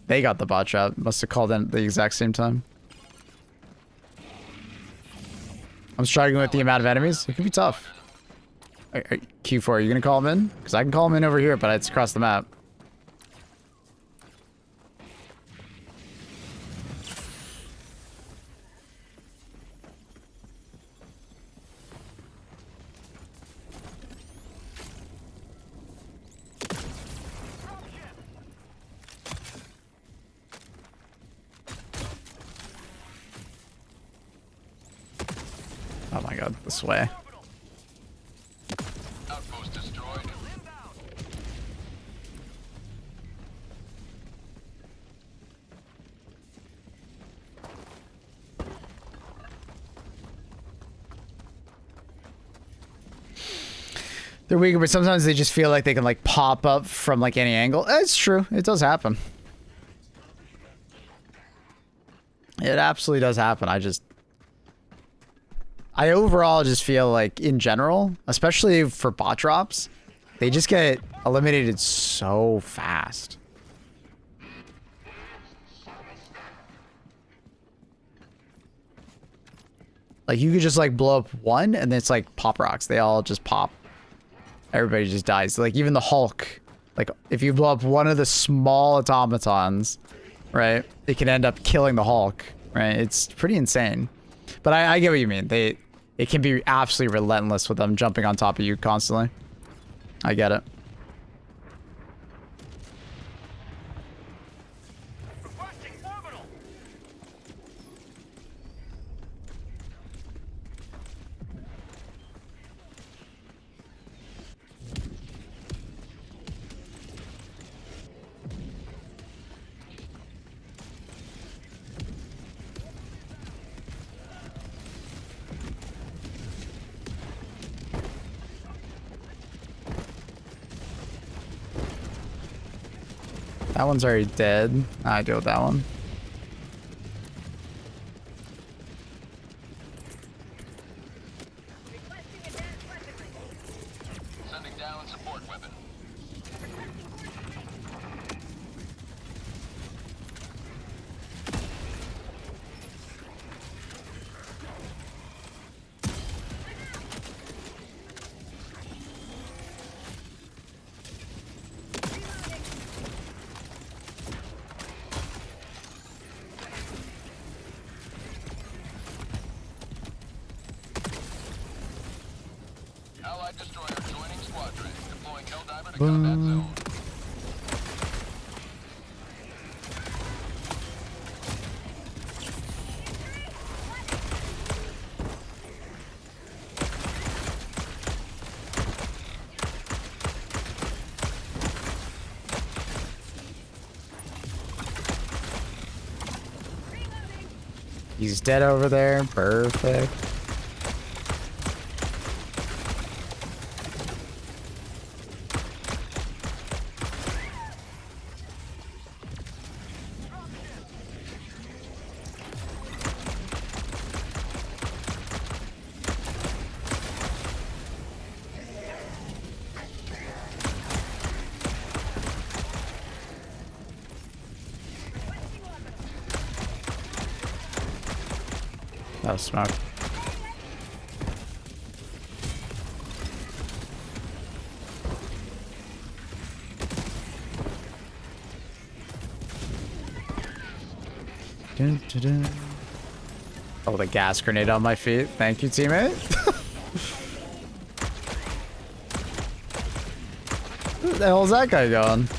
They got the bot trap. Must have called in at the exact same time. I'm struggling with the amount of enemies. It could be tough. Q4, are you going to call them in? Because I can call them in over here, but it's across the map. Oh my god, this way. Outpost destroyed. They're weaker, but sometimes they just feel like they can like pop up from like any angle. It's true. It does happen. It absolutely does happen. I overall just feel like in general, especially for bot drops, they just get eliminated so fast. Like you could just like blow up one and then it's like pop rocks. They all just pop. Everybody just dies. Like even the Hulk, like if you blow up one of the small automatons, right? It can end up killing the Hulk, right? It's pretty insane. But I get what you mean. It can be absolutely relentless with them jumping on top of you constantly. I get it. Requesting orbital. That one's already dead. I deal with that one. Sending down support weapon. Allied destroyer joining squadron. Deploying Helldiver to combat zone. He's dead over there. Perfect. That was smoke. Dun, dun, dun. Oh, the gas grenade on my feet. Thank you, teammate. Where the hell's that guy going?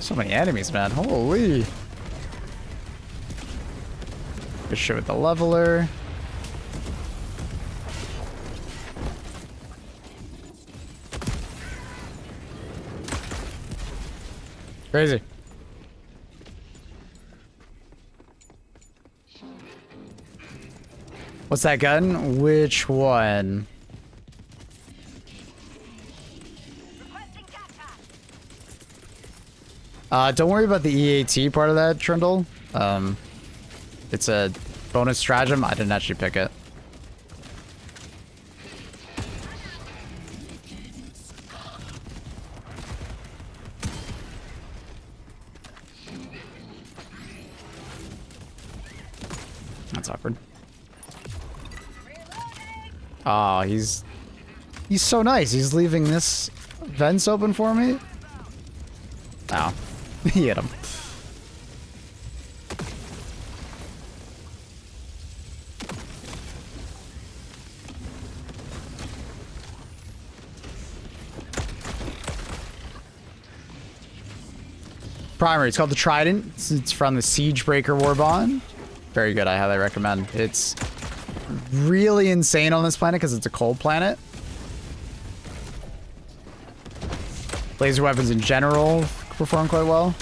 So many enemies, man. Holy. Good shit with the leveler. Crazy. What's that gun? Which one? Don't worry about the EAT part of that, Trundle. It's a bonus stratagem. I didn't actually pick it. That's awkward. Oh, he's so nice. He's leaving this vents open for me. Oh. He hit him. Primary, it's called the Trident. It's from the Siegebreaker Warbond. Very good, I highly recommend. It's really insane on this planet because it's a cold planet. Laser weapons in general perform quite well.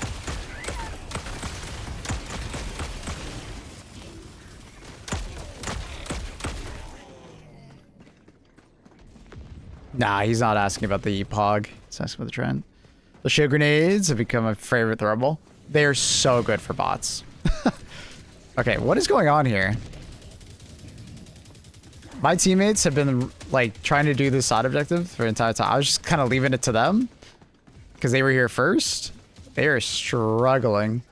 Nah, he's not asking about the EPOG. He's asking about the trend. The shield grenades have become my favorite throwable. They are so good for bots. Okay, what is going on here? My teammates have been like trying to do this side objective for the entire time. I was just kind of leaving it to them. because they were here first. They are struggling.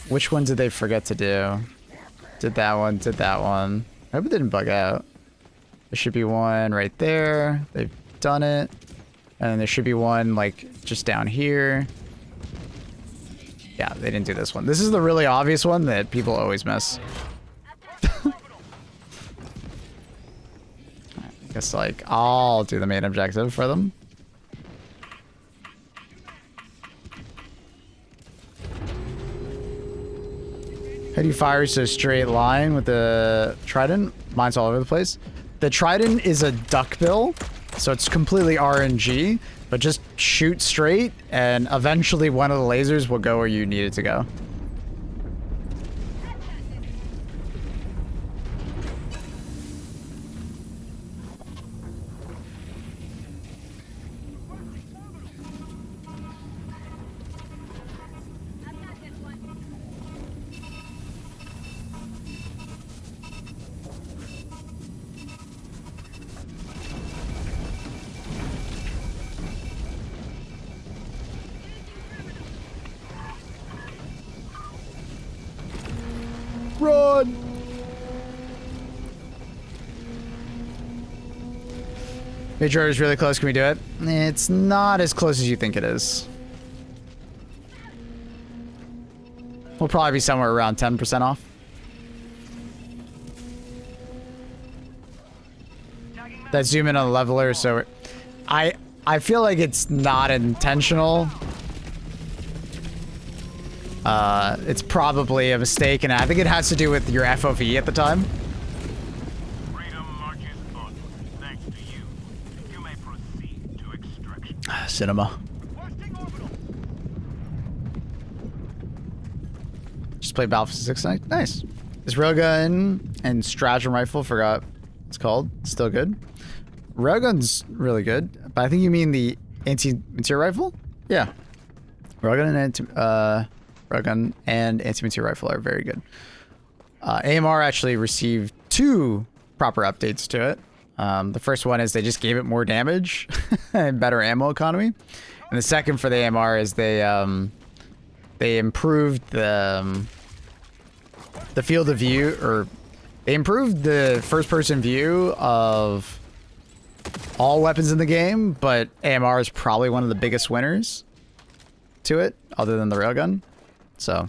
Which one did they forget to do? Did that one, did that one. I hope it didn't bug out. There should be one right there. They've done it. And then there should be one like just down here. Yeah, they didn't do this one. This is the really obvious one that people always miss. I guess like I'll do the main objective for them. How do you fire so straight line with the trident? Mine's all over the place. The trident is a duckbill, so it's completely RNG, but just shoot straight and eventually one of the lasers will go where you need it to go. Run! Major is really close. Can we do it? It's not as close as you think it is. We'll probably be somewhere around 10% off. That zoom in on the leveler, so I feel like it's not intentional. It's probably a mistake, and I think it has to do with your FOV at the time. Freedom marches onward. Thanks to you. You may proceed to extraction. Cinema. Just played Battlefield 6 tonight. Nice. This railgun and stratagem rifle, forgot what it's called. Still good. Railgun's really good, but I think you mean the anti-material rifle? Yeah. Railgun and anti-material rifle are very good. AMR actually received 2 proper updates to it. The first one is they just gave it more damage and better ammo economy. And the second for the AMR is they improved the field of view, or they improved the first-person view of all weapons in the game, but AMR is probably one of the biggest winners to it, other than the railgun. So,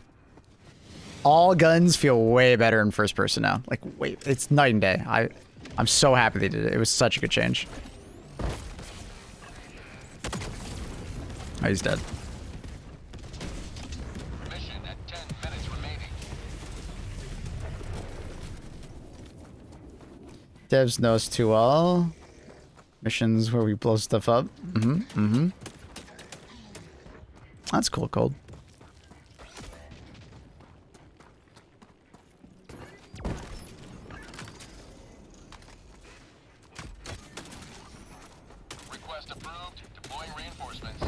all guns feel way better in first person now. Like, wait, it's night and day. I'm so happy they did it. It was such a good change. Oh, he's dead. Mission at 10 minutes remaining. Devs know us too well. Missions where we blow stuff up. That's cool, Cold. Request approved. Deploying reinforcements.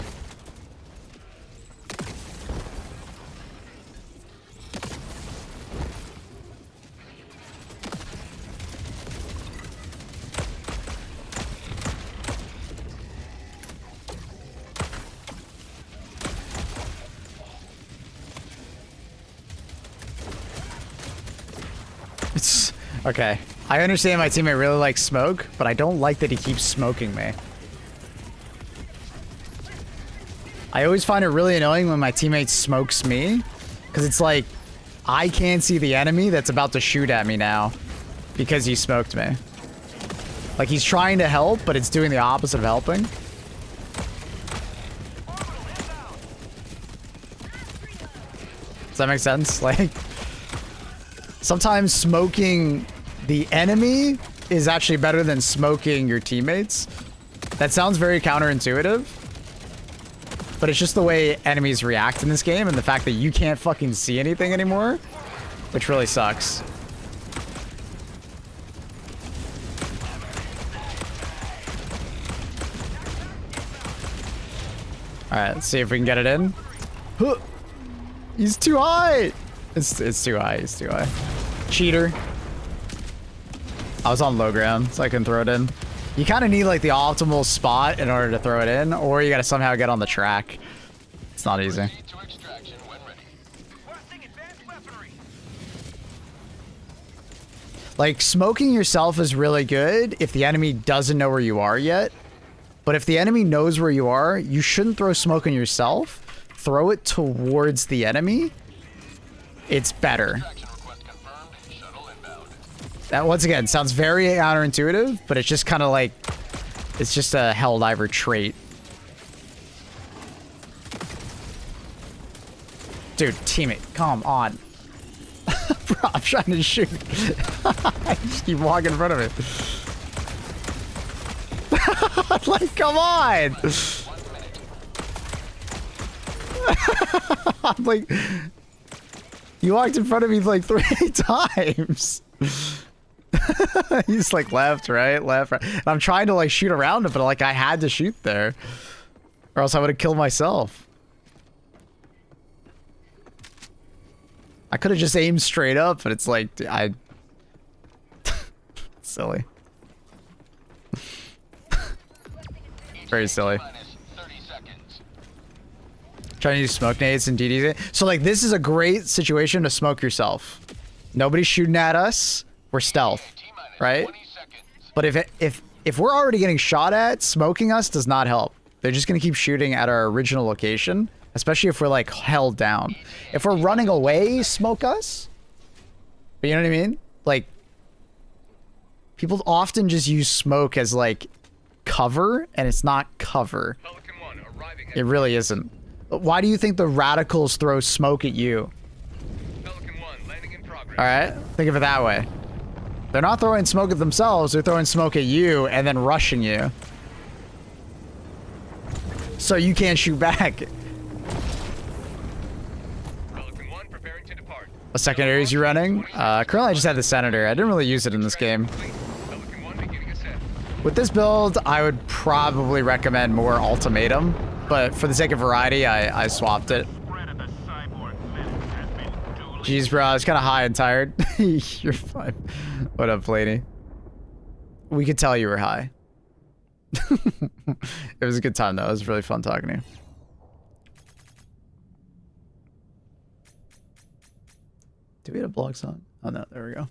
It's okay. I understand my teammate really likes smoke, but I don't like that he keeps smoking me. I always find it really annoying when my teammate smokes me, because it's like I can't see the enemy that's about to shoot at me now because he smoked me. Like he's trying to help, but it's doing the opposite of helping. Does that make sense? Like, sometimes smoking the enemy is actually better than smoking your teammates. That sounds very counterintuitive, but it's just the way enemies react in this game, and the fact that you can't fucking see anything anymore, which really sucks. Alright, let's see if we can get it in. Huh. He's too high! It's too high, he's too high. Cheater. I was on low ground, so I can throw it in. You kind of need like the optimal spot in order to throw it in, or you got to somehow get on the track. It's not easy. Proceed to extraction when ready. Requesting advanced weaponry. Like, smoking yourself is really good if the enemy doesn't know where you are yet. But if the enemy knows where you are, you shouldn't throw smoke on yourself. Throw it towards the enemy. It's better. Extraction request confirmed. Shuttle inbound. That, once again, sounds very counterintuitive, but it's just kind of like... It's just a Helldiver trait. Dude, teammate, come on. Bro, I'm trying to shoot. I just keep walking in front of it. Like, come on! I'm like... You walked in front of me like 3 times. He's like left, right, left, right. And I'm trying to like shoot around it, but like I had to shoot there. Or else I would have killed myself. I could have just aimed straight up, but it's like, silly. Very silly. Minus 30 seconds. Trying to use smoke nades and DDs. So like this is a great situation to smoke yourself. Nobody's shooting at us. We're stealth, T-minus right? 20 seconds. But if we're already getting shot at, smoking us does not help. They're just gonna keep shooting at our original location, especially if we're like held down. If we're running away, smoke us. But you know what I mean? Like people often just use smoke as like cover, and it's not cover. Pelican 1 arriving It really isn't. But why do you think the radicals throw smoke at you? Pelican 1 landing in progress. All right, think of it that way. They're not throwing smoke at themselves, they're throwing smoke at you and then rushing you. So you can't shoot back. Pelican 1 preparing to depart. What secondaries you running? Currently I just had the Senator. I didn't really use it in this game. Pelican 1 beginning ascent. With this build, I would probably recommend more Automaton, but for the sake of variety, I swapped it. Spread of the cyborg menace has been duly. Jeez, bro, I was kind of high and tired. You're fine. What up, lady? We could tell you were high. It was a good time, though. It was really fun talking to you. Do we have a blog song? Oh, no. There we go.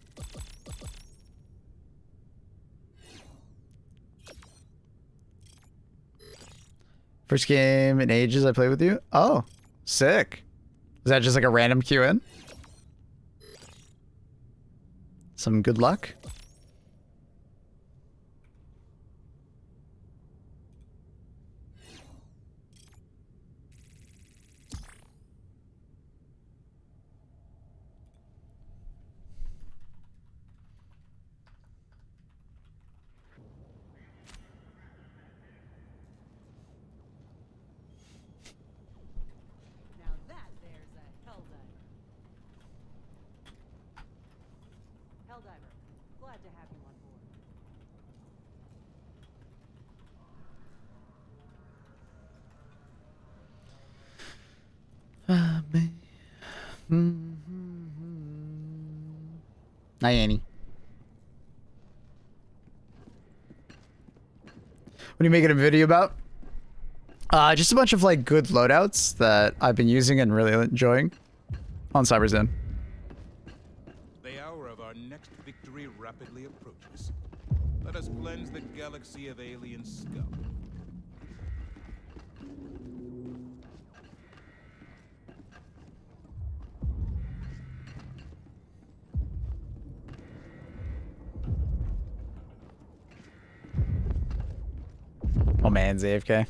First game in ages I played with you? Oh, sick. Was that just like a random Q&? Some good luck? Now that there's a Helldiver. Helldiver, glad to have you on board. Hi, Annie. What are you making a video about? Just a bunch of like good loadouts that I've been using and really enjoying on CyberStan. The hour of our next victory rapidly approaches. Let us cleanse the galaxy of alien scum. Oh man, AFK.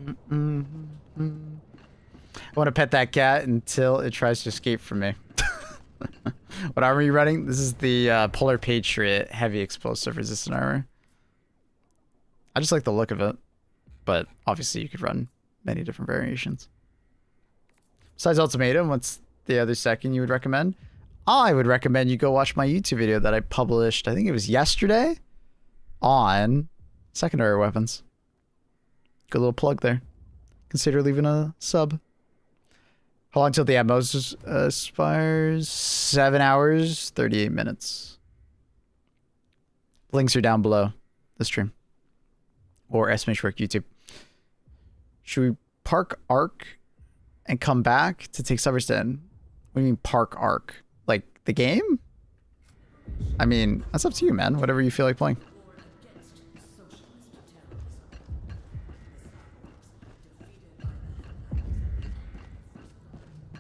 I want to pet that cat until it tries to escape from me. What armor are you running? This is the Polar Patriot heavy explosive resistant armor. I just like the look of it, but obviously you could run many different variations. Besides Automaton, what's the other second you would recommend? I would recommend you go watch my YouTube video that I published, I think it was yesterday, on secondary weapons. Good little plug there. Consider leaving a sub. How long till the ammo expires? 7 hours, 38 minutes. Links are down below the stream. Or Estimation Work YouTube. Should we park Arc and come back to take CYBERSTAN? What do you mean park Arc? Like the game? I mean, that's up to you, man. Whatever you feel like playing.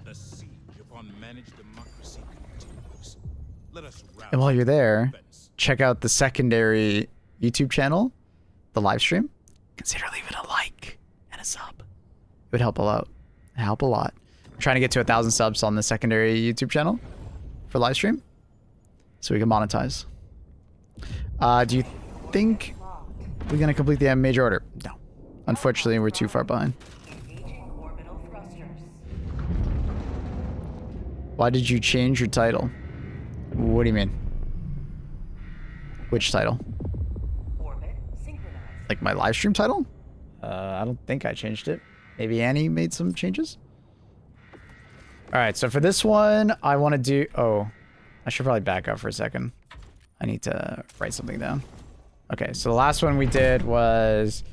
The siege upon managed democracy continues. Let us rout And while you're there, defense. check out the secondary YouTube channel, the live stream. Consider leaving a like and a sub. It would help a lot. Help a lot. I'm trying to get to 1,000 subs on the secondary YouTube channel for live stream, so we can monetize. Do you think we're gonna complete the major order? No. Unfortunately, we're too far behind. Engaging orbital thrusters. Why did you change your title? What do you mean? Which title? Orbit synchronized. Like my live stream title? I don't think I changed it. Maybe Annie made some changes? Alright, so for this one, I want to do... Oh, I should probably back up for a second. I need to write something down. Okay, so the last one we did was...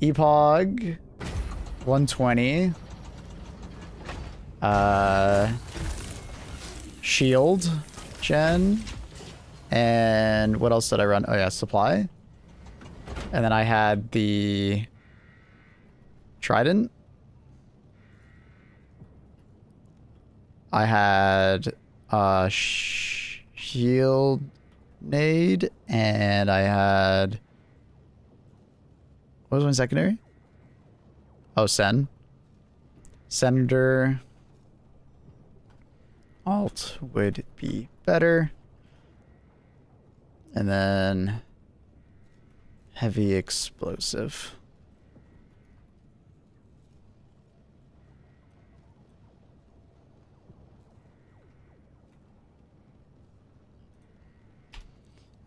EPOG 120. Shield Gen. And what else did I run? Oh yeah, Supply. And then I had the Trident. I had Shield Nade, and I had... What was my secondary? Oh, Sen. Senator. Alt would be better. And then heavy explosive.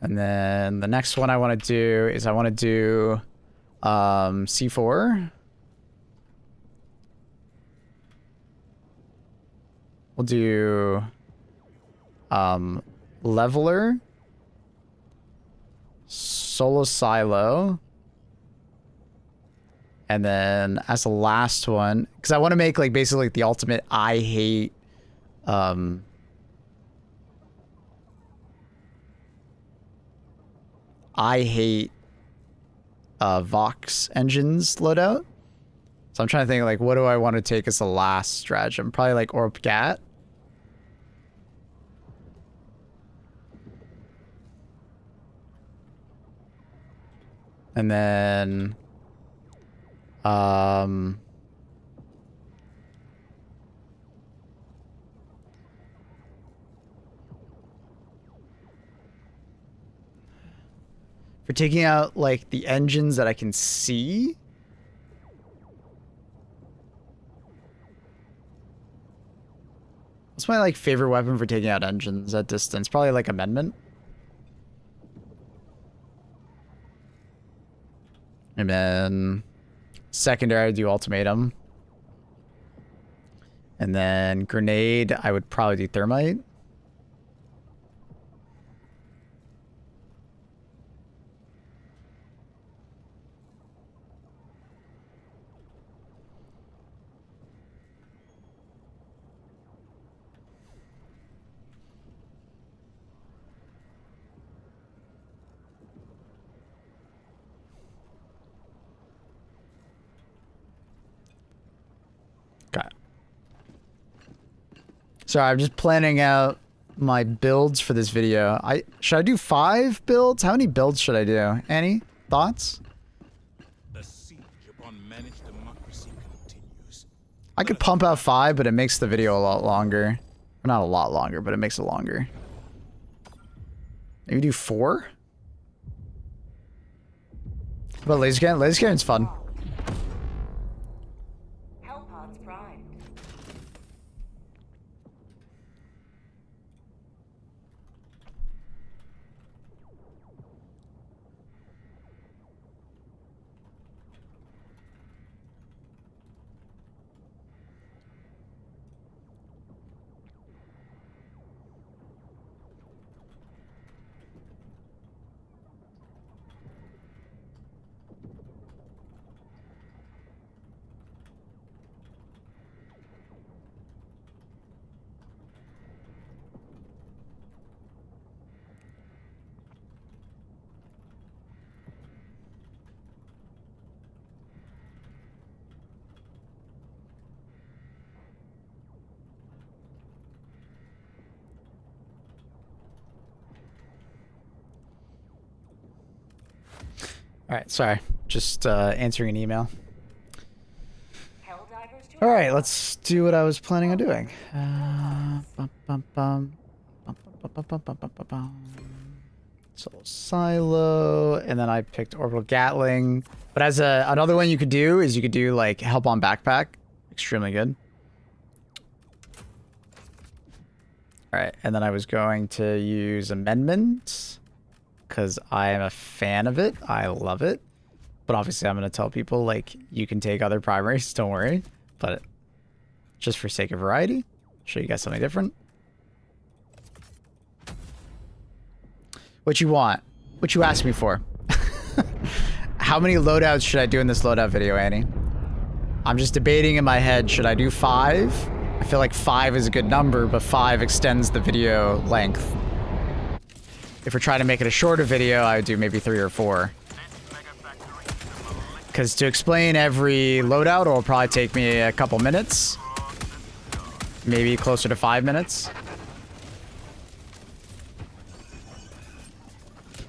And then the next one I want to do is I want to do C4. We'll do Leveler, Solo Silo, and then as the last one, because I want to make like basically the ultimate I hate Vox engines loadout. So I'm trying to think like, what do I want to take as the last stratagem? Probably like Orb Gat. And then for taking out like the engines that I can see. What's my like favorite weapon for taking out engines at distance? Probably like Amendment. And then secondary I do Ultimatum. And then grenade I would probably do Thermite. Sorry, I'm just planning out my builds for this video. Should I do 5 builds? How many builds should I do? Any thoughts? The siege upon managed democracy I could pump out 5, but it makes the video a lot longer. Or not a lot longer, but it makes it longer. Maybe do 4? But laser cannon? Laser cannon's fun. Hellpods primed. Alright, sorry. Just answering an email. Helldivers to Alright, let's do what I was planning on doing. So silo, and then I picked orbital Gatling. But as another one you could do is you could do like help on backpack. Extremely good. Alright, and then I was going to use amendments because I am a fan of it. I love it. But obviously I'm going to tell people like you can take other primaries, don't worry. But just for sake of variety, show you guys something different. What you want? What you asked me for? How many loadouts should I do in this loadout video, Annie? I'm just debating in my head, should I do 5? I feel like 5 is a good number, but 5 extends the video length. If we're trying to make it a shorter video, I would do maybe 3 or 4. Because to explain every loadout will probably take me a couple minutes. Maybe closer to 5 minutes.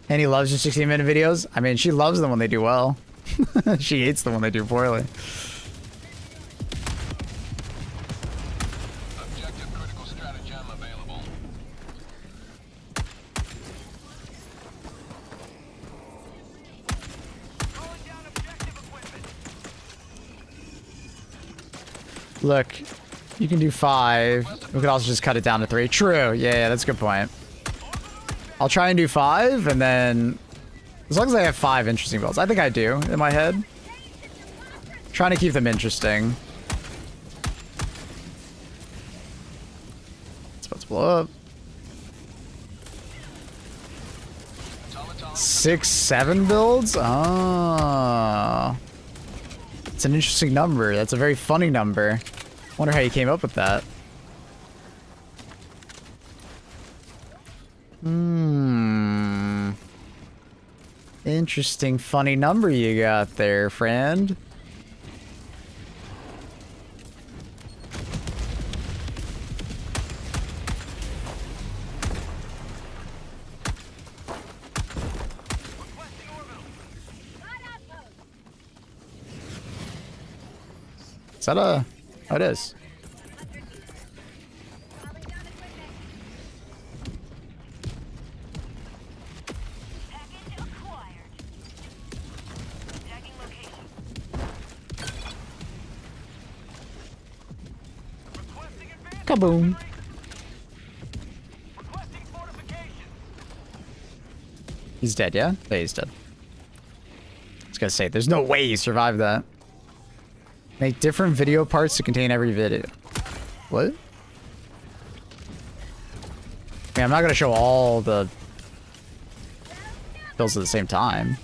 Annie loves your 16-minute videos. I mean, she loves them when they do well. She hates them when they do poorly. Objective critical stratagem available. Look, you can do 5. We could also just cut it down to 3. True. Yeah, that's a good point. I'll try and do 5, and then as long as I have 5 interesting builds, I think I do in my head. Trying to keep them interesting. It's about to blow up. Automaton 6, 7 builds? Oh. It's an interesting number. That's a very funny number. Wonder how you came up with that. Interesting, funny number you got there, friend. Is that a... Oh, it is. Package acquired. Tagging location. Requesting advance. Kaboom. Requesting fortification. He's dead, yeah? Yeah, he's dead. I was gonna say, there's no way he survived that. Make different video parts to contain every video. What? I mean, I'm not gonna show all the builds at the same time.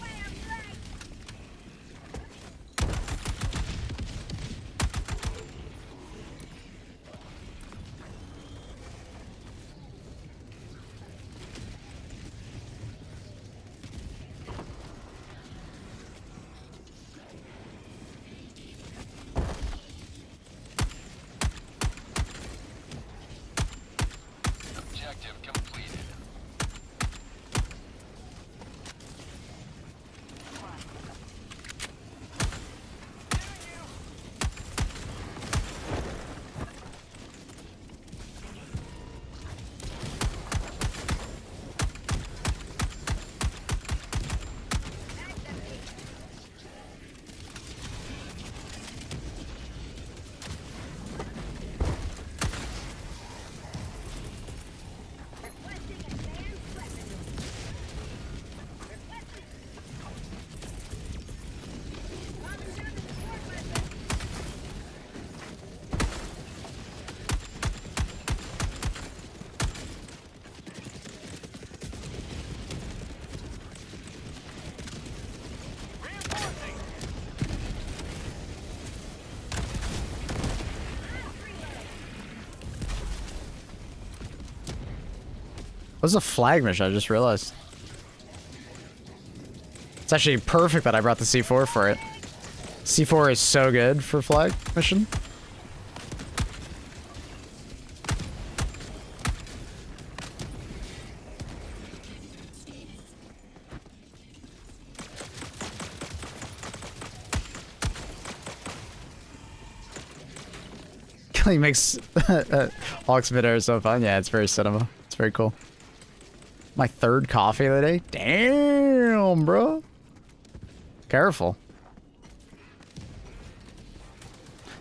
objective completed. was a flag mission, I just realized. It's actually perfect that I brought the C4 for it. C4 is so good for flag mission. He makes Hawks mid-air so fun. Yeah, it's very cinema. It's very cool. My third coffee of the day. Damn, bro. Careful.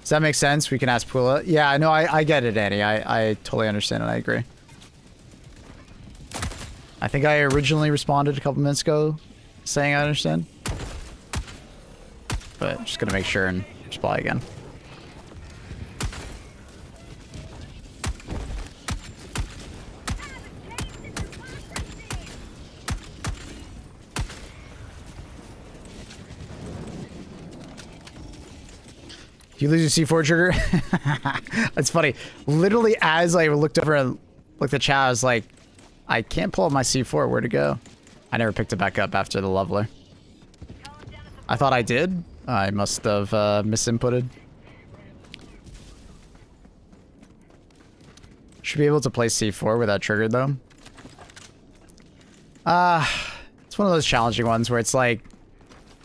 Does that make sense? We can ask Pula. Yeah, no, I get it, Annie. I totally understand and I agree. I think I originally responded a couple minutes ago saying I understand. But just gonna make sure and reply again. You lose your C4 trigger? That's funny. Literally, as I looked over and looked at chat, I was like, I can't pull up my C4. Where'd it go? I never picked it back up after the leveler. I thought I did. I must have misinputted. Should be able to play C4 without triggered, though. It's one of those challenging ones where it's like,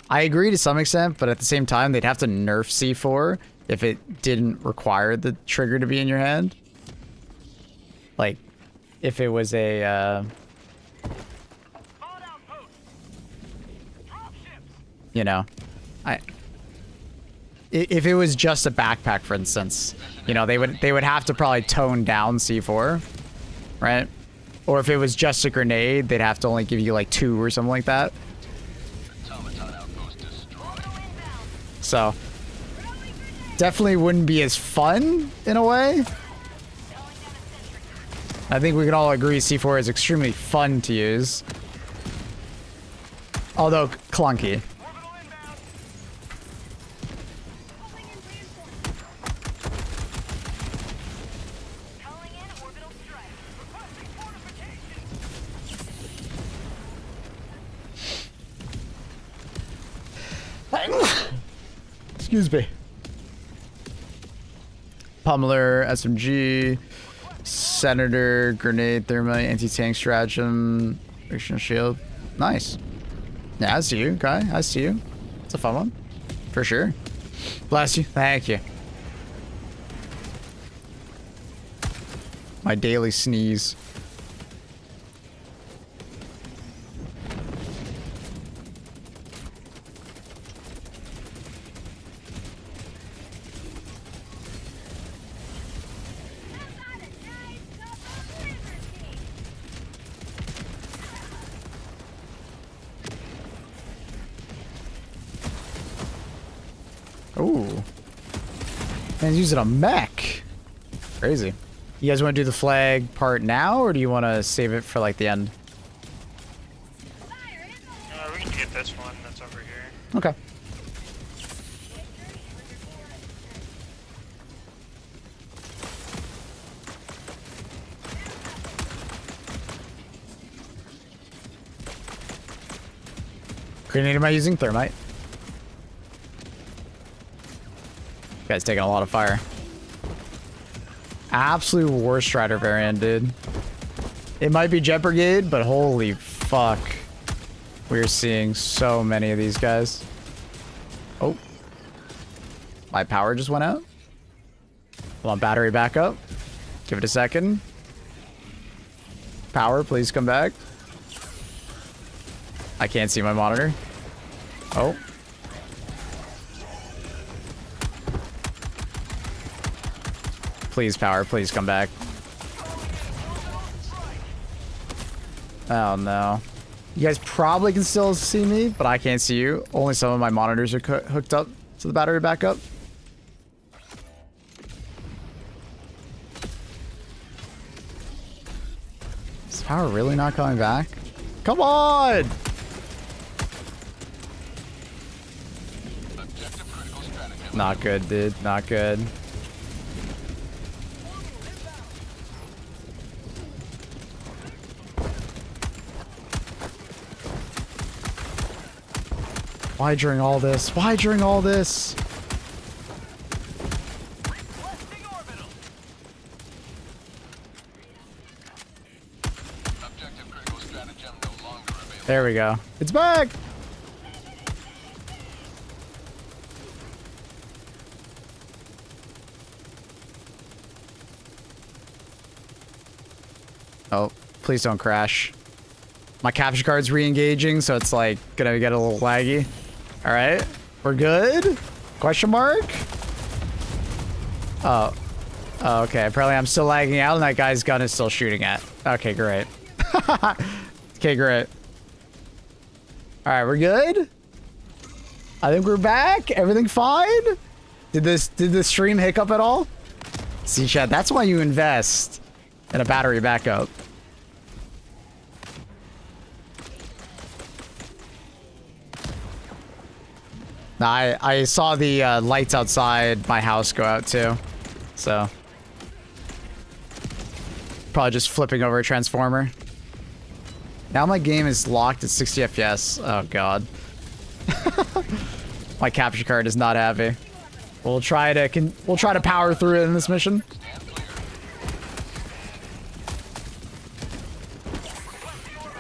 I agree to some extent, but at the same time, they'd have to nerf C4 if it didn't require the trigger to be in your hand. Like, if it was a, you know, if it was just a backpack, for instance, you know, they would have to probably tone down C4, right? Or if it was just a grenade, they'd have to only give you like 2 or something like that. So, definitely wouldn't be as fun, in a way. I think we can all agree C4 is extremely fun to use. Although, clunky. Excuse me. Pummeler, SMG, Senator, Grenade, Thermite, Anti-Tank Stratagem, Fictional Shield. Nice. Yeah, I see you, guy. I see you. It's a fun one. For sure. Bless you. Thank you. My daily sneeze. Ooh. And using a mech. Crazy. You guys want to do the flag part now, or do you want to save it for like the end? We can get this one that's over here. Okay. Grenade, am I using thermite? Guy's taking a lot of fire. Absolute War Strider variant, dude. It might be Jet Brigade, but holy fuck. We're seeing so many of these guys. Oh. My power just went out. Hold on, battery back up. Give it a second. Power, please come back. I can't see my monitor. Oh. Please, power, please come back. Oh no. You guys probably can still see me, but I can't see you. Only some of my monitors are hooked up to the battery backup. Is power really not coming back? Come on! Not good, dude. Not good. Why during all this? Why during all this? Requesting orbital. Objective critical stratagem no longer available. There we go. It's back! Oh, please don't crash. My capture card's re-engaging, so it's like gonna get a little laggy. All right, we're good? Question mark? Oh. Oh, okay. Apparently I'm still lagging out and that guy's gun is still shooting at. Okay, great. Okay, great. All right, we're good? I think we're back. Everything fine? Did the stream hiccup at all? See, chat, that's why you invest in a battery backup. I saw the lights outside my house go out too, so probably just flipping over a transformer. Now my game is locked at 60 FPS. Oh god, my capture card is not happy. We'll try to power through it in this mission.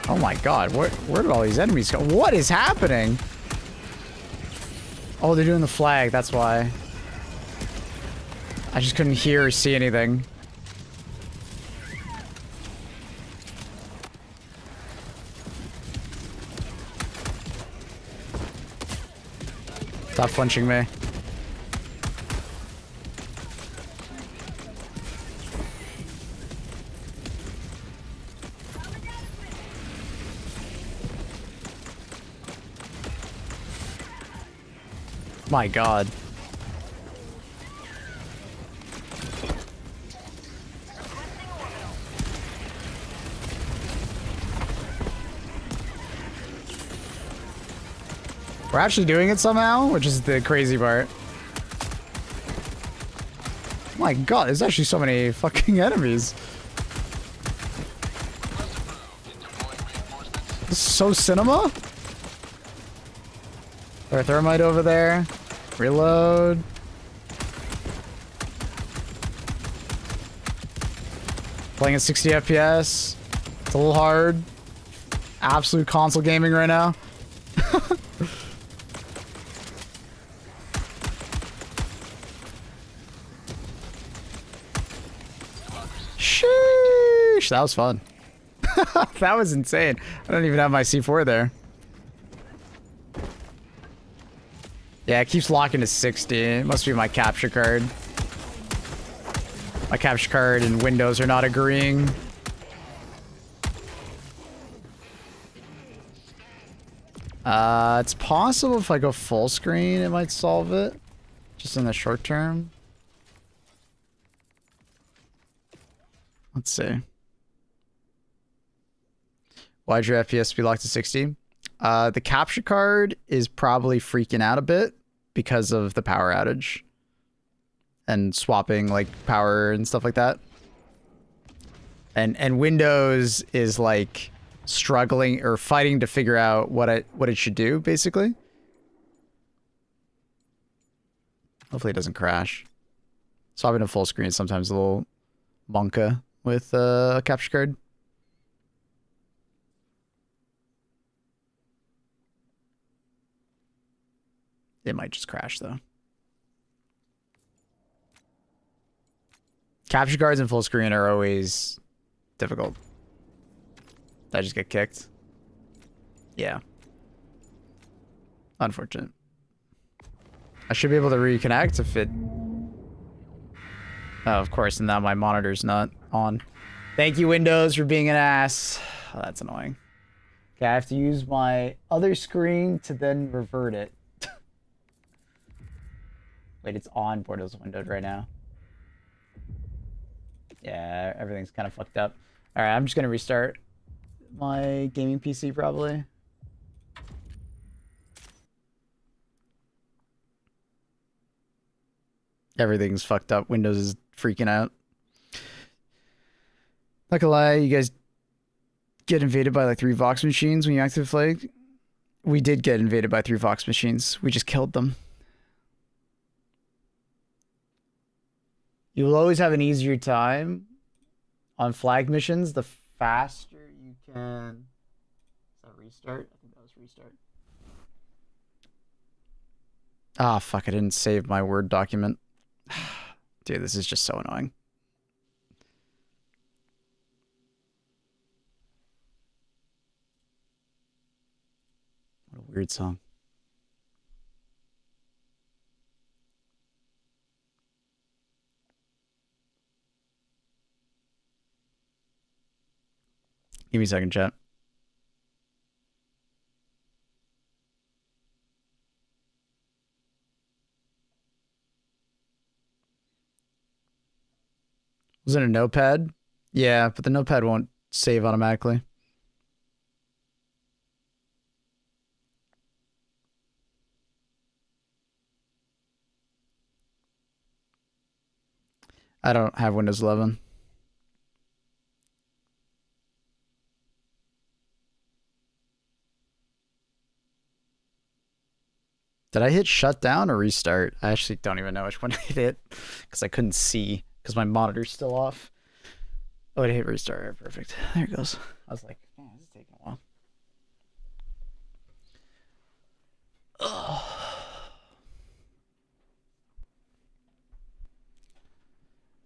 Oh my god, where did all these enemies go? What is happening? Oh, they're doing the flag, that's why. I just couldn't hear or see anything. Stop flinching me. My god. We're actually doing it somehow, which is the crazy part. My god, there's actually so many fucking enemies. This is so cinema. There's a thermite over there. Reload. Playing at 60 FPS. It's a little hard. Absolute console gaming right now. Sheesh, that was fun. That was insane. I don't even have my C4 there. Yeah, it keeps locking to 60. It must be my capture card. My capture card and Windows are not agreeing. It's possible if I go full screen, it might solve it. Just in the short term. Let's see. Why'd your FPS be locked to 60? The capture card is probably freaking out a bit because of the power outage and swapping like power and stuff like that. And Windows is like struggling or fighting to figure out what it should do, basically. Hopefully it doesn't crash. Swapping to full screen is sometimes a little monka with a capture card. It might just crash though. Capture cards in full screen are always difficult. Did I just get kicked? Yeah. Unfortunate. I should be able to reconnect if it... Oh, of course, and now my monitor's not on. Thank you, Windows, for being an ass. Oh, that's annoying. Okay, I have to use my other screen to then revert it. Wait, it's on Bordeaux windowed right now. Yeah, everything's kind of fucked up. All right, I'm just gonna restart my gaming PC probably. Everything's fucked up. Windows is freaking out. Not gonna lie, you guys get invaded by like 3 Vox machines when you activate flag. We did get invaded by 3 Vox machines. We just killed them. You will always have an easier time on flag missions the faster you can. Is that restart? I think that was restart. Ah, fuck, I didn't save my Word document. Dude, this is just so annoying. What a weird song. Give me a second, chat. Was it a notepad? Yeah, but the notepad won't save automatically. I don't have Windows 11. Did I hit shutdown or restart? I actually don't even know which one I hit because I couldn't see because my monitor's still off. Oh, I hit restart. All right, perfect. There it goes. I was like, man, this is taking a while. Ugh.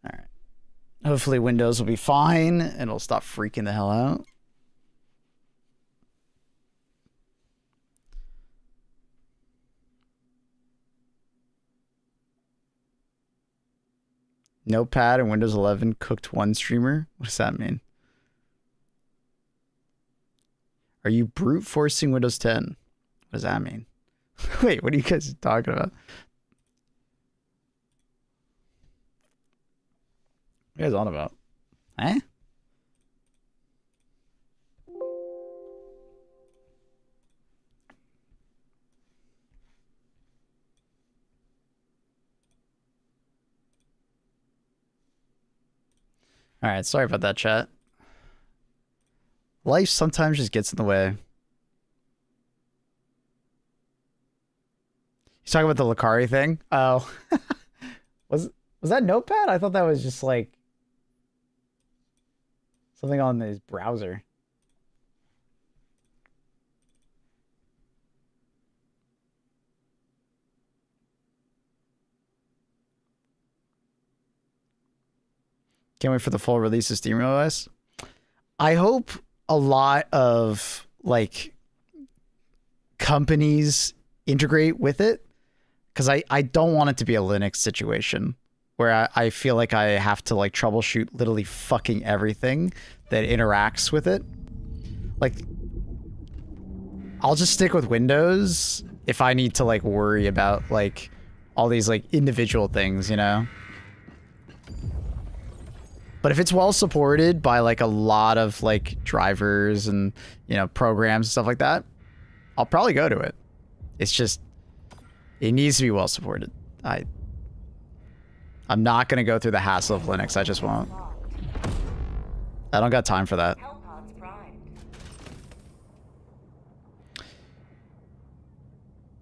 All right. Hopefully Windows will be fine and it'll stop freaking the hell out. Notepad and Windows 11 cooked one streamer? What does that mean? Are you brute forcing Windows 10? What does that mean? Wait, what are you guys talking about? What are you guys on about? Eh? All right, sorry about that, chat. Life sometimes just gets in the way. He's talking about the Lucari thing? Oh. Was that Notepad? I thought that was just like something on his browser. Can't wait for the full release of SteamOS. I hope a lot of like companies integrate with it because I don't want it to be a Linux situation where I feel like I have to like troubleshoot literally fucking everything that interacts with it. Like, I'll just stick with Windows if I need to like worry about like all these like individual things, you know? But if it's well supported by like a lot of like drivers and, you know, programs and stuff like that, I'll probably go to it. It's just, it needs to be well supported. I'm not going to go through the hassle of Linux. I just won't. I don't got time for that.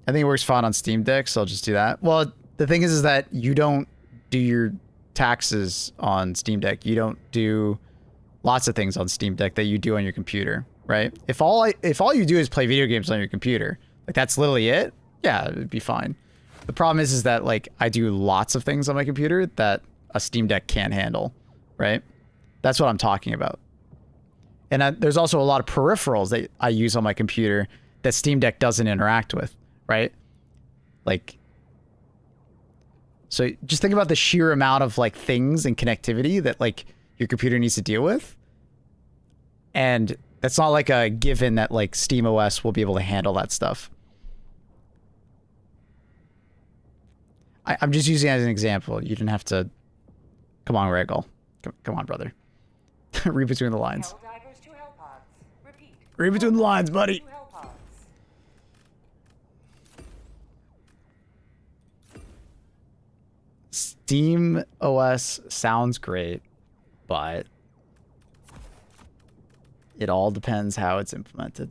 I think it works fine on Steam Deck, so I'll just do that. Well, the thing is that you don't do your taxes on Steam Deck. You don't do lots of things on Steam Deck that you do on your computer, right? If all you do is play video games on your computer, like that's literally it, yeah, it'd be fine. The problem is that like I do lots of things on my computer that a Steam Deck can't handle, right? That's what I'm talking about. And there's also a lot of peripherals that I use on my computer that Steam Deck doesn't interact with, right? Like, so just think about the sheer amount of like things and connectivity that like your computer needs to deal with. And that's not like a given that like SteamOS will be able to handle that stuff. I'm just using it as an example. You didn't have to. Come on, Regal. Come on, brother. Read between the lines. Read between the lines, buddy. Steam OS sounds great, but it all depends how it's implemented.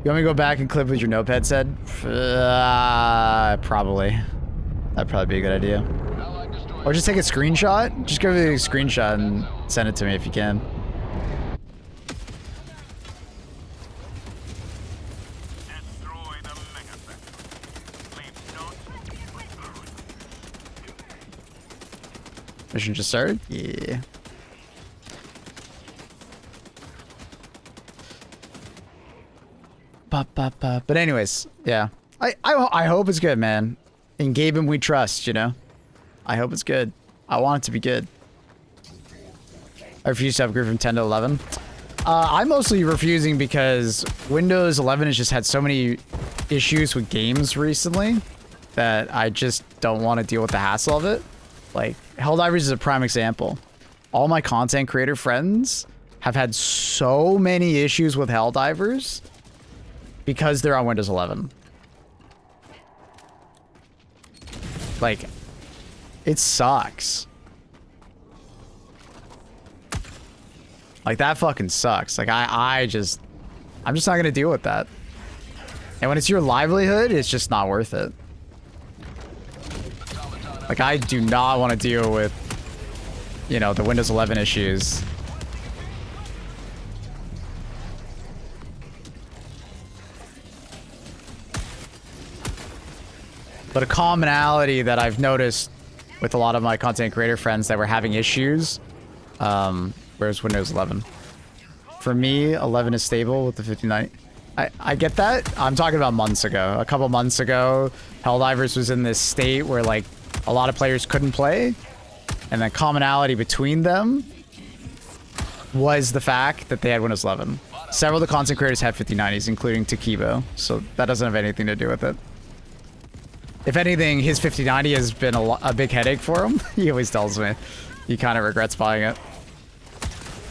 You want me to go back and clip with your notepad said? Probably. That'd probably be a good idea. Or just take a screenshot. Just go to the screenshot and send it to me if you can. Destroy the mega sector. Leave no Mission just started? Yeah. But anyways, yeah. I hope it's good, man. In Gaben we trust, you know? I hope it's good. I want it to be good. I refuse to upgrade from 10 to 11. I'm mostly refusing because Windows 11 has just had so many issues with games recently that I just don't want to deal with the hassle of it. Like, Helldivers is a prime example. All my content creator friends have had so many issues with Helldivers because they're on Windows 11. Like, it sucks. Like, that fucking sucks. Like, I'm just not gonna deal with that. And when it's your livelihood, it's just not worth it. Like, I do not want to deal with, you know, the Windows 11 issues. But a commonality that I've noticed with a lot of my content creator friends that were having issues, whereas Windows 11. For me, 11 is stable with the 59. I get that. I'm talking about months ago. A couple months ago, Helldivers was in this state where, like, a lot of players couldn't play. And the commonality between them was the fact that they had Windows 11. Several of the content creators had 5090s, including Takibo. So that doesn't have anything to do with it. If anything, his 5090 has been a big headache for him. He always tells me he kind of regrets buying it.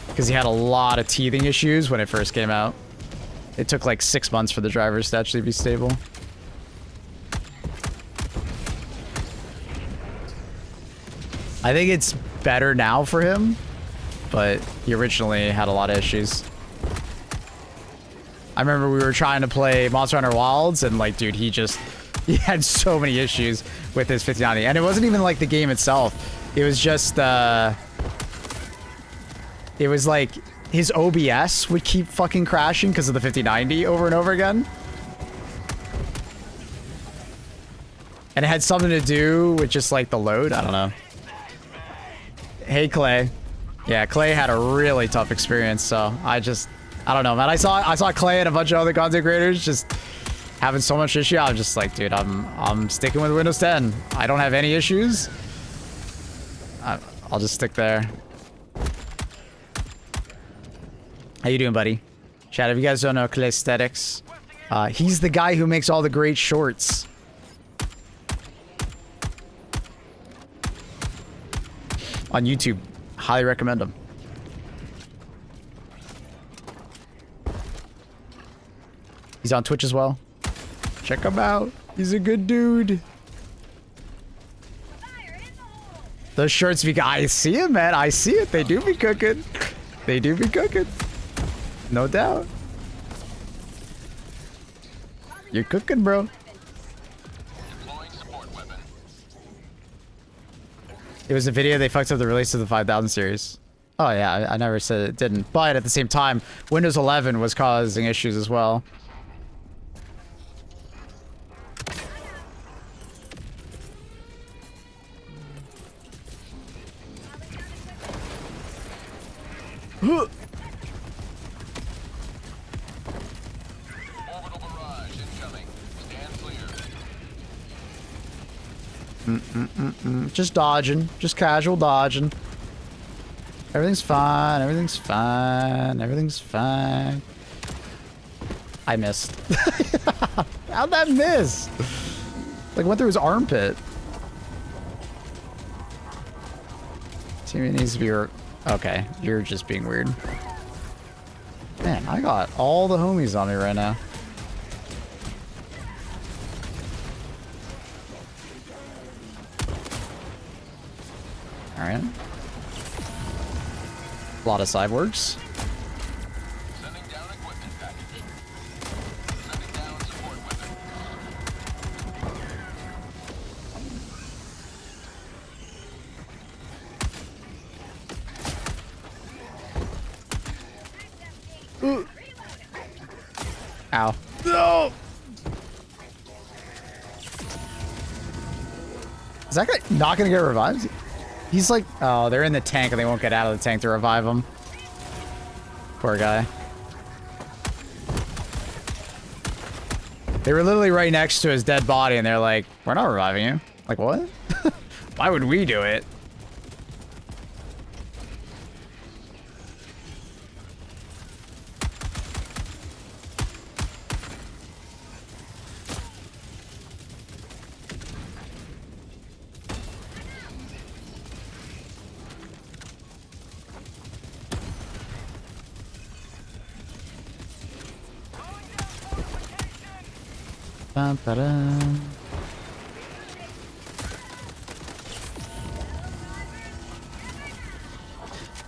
Because he had a lot of teething issues when it first came out. It took like 6 months for the drivers to actually be stable. I think it's better now for him, but he originally had a lot of issues. I remember we were trying to play Monster Hunter Wilds, and like, dude, he had so many issues with his 5090. And it wasn't even like the game itself. It was just, it was like his OBS would keep fucking crashing because of the 5090 over and over again. And it had something to do with just like the load. I don't know. Hey, Clay. Yeah, Clay had a really tough experience, so I don't know, man. I saw Clay and a bunch of other content creators just having so much issue. I'm just like, dude, I'm sticking with Windows 10. I don't have any issues. I'll just stick there. How you doing, buddy? Chat, if you guys don't know Clay Aesthetics, he's the guy who makes all the great shorts. On YouTube. Highly recommend him. He's on Twitch as well. Check him out. He's a good dude. Those shorts be... I see it, man. I see it. They do be cooking. They do be cooking. No doubt. You're cooking, bro. It was a video they fucked up the release of the 5000 series. Oh yeah, I never said it didn't. But at the same time, Windows 11 was causing issues as well. Orbital barrage incoming. Stand clear. Just dodging. Just casual dodging. Everything's fine. Everything's fine. Everything's fine. I missed. How'd that miss? Like, went through his armpit. Teammate needs to be... Okay, you're just being weird. Man, I got all the homies on me right now. Alright. A lot of cyborgs. Sending down equipment package. Ow. No! Is that guy not gonna get revived? He's like, oh, they're in the tank and they won't get out of the tank to revive him. Poor guy. They were literally right next to his dead body and they're like, we're not reviving you. Like, what? Why would we do it? Ba-ba-dum.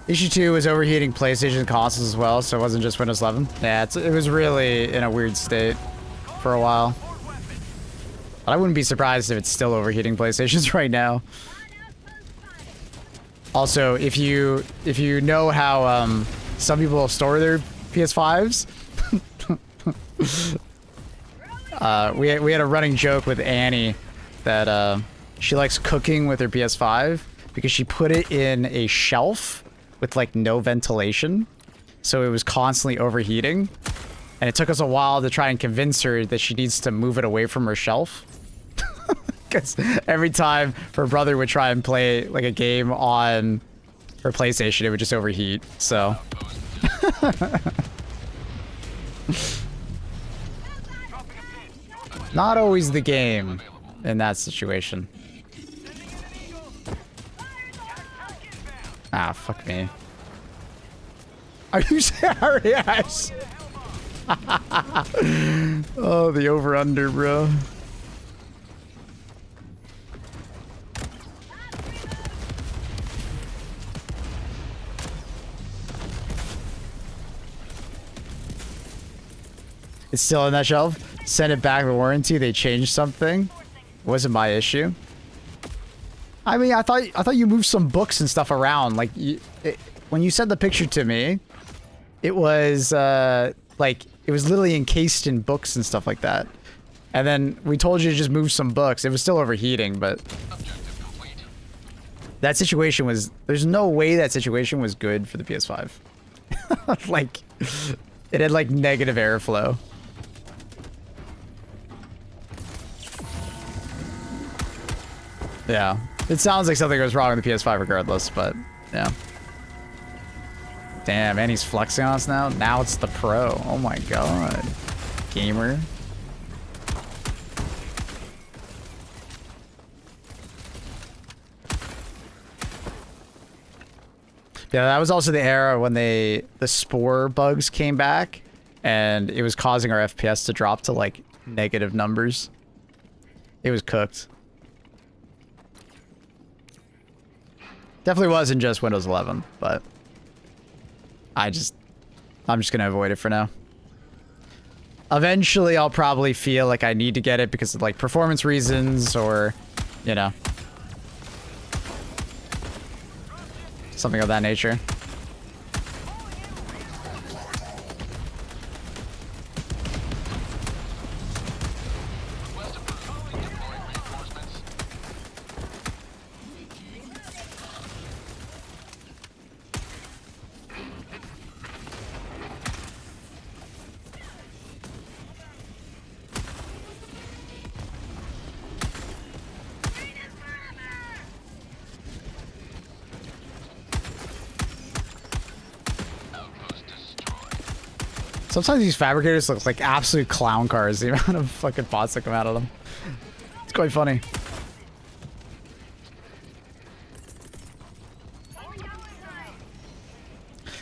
Issue 2 was overheating PlayStation consoles as well, so it wasn't just Windows 11. Yeah, it was really in a weird state for a while. But I wouldn't be surprised if it's still overheating PlayStations right now. Also, if you know how some people store their PS5s, we had a running joke with Annie that she likes cooking with her PS5 because she put it in a shelf with like no ventilation, so it was constantly overheating, and it took us a while to try and convince her that she needs to move it away from her shelf. Because every time her brother would try and play like a game on her PlayStation, it would just overheat. So not always the game in that situation. Ah, fuck me. Are you serious? Oh, the over-under, bro. It's still in that shelf. Send it back with warranty. They changed something. Wasn't my issue. I mean, I thought you moved some books and stuff around. Like, when you sent the picture to me, it was like it was literally encased in books and stuff like that. And then we told you to just move some books. It was still overheating, but that situation was. There's no way that situation was good for the PS5. Like, it had like negative airflow. Yeah. It sounds like something goes wrong with the PS5 regardless, but yeah. Damn, and he's flexing on us now? Now it's the Pro. Oh my god. Gamer. Yeah, that was also the era when the spore bugs came back, and it was causing our FPS to drop to like negative numbers. It was cooked. Definitely wasn't just Windows 11, but I'm just gonna avoid it for now. Eventually, I'll probably feel like I need to get it because of like performance reasons or, you know, something of that nature. Sometimes these fabricators look like absolute clown cars, the amount of fucking bots that come out of them. It's quite funny.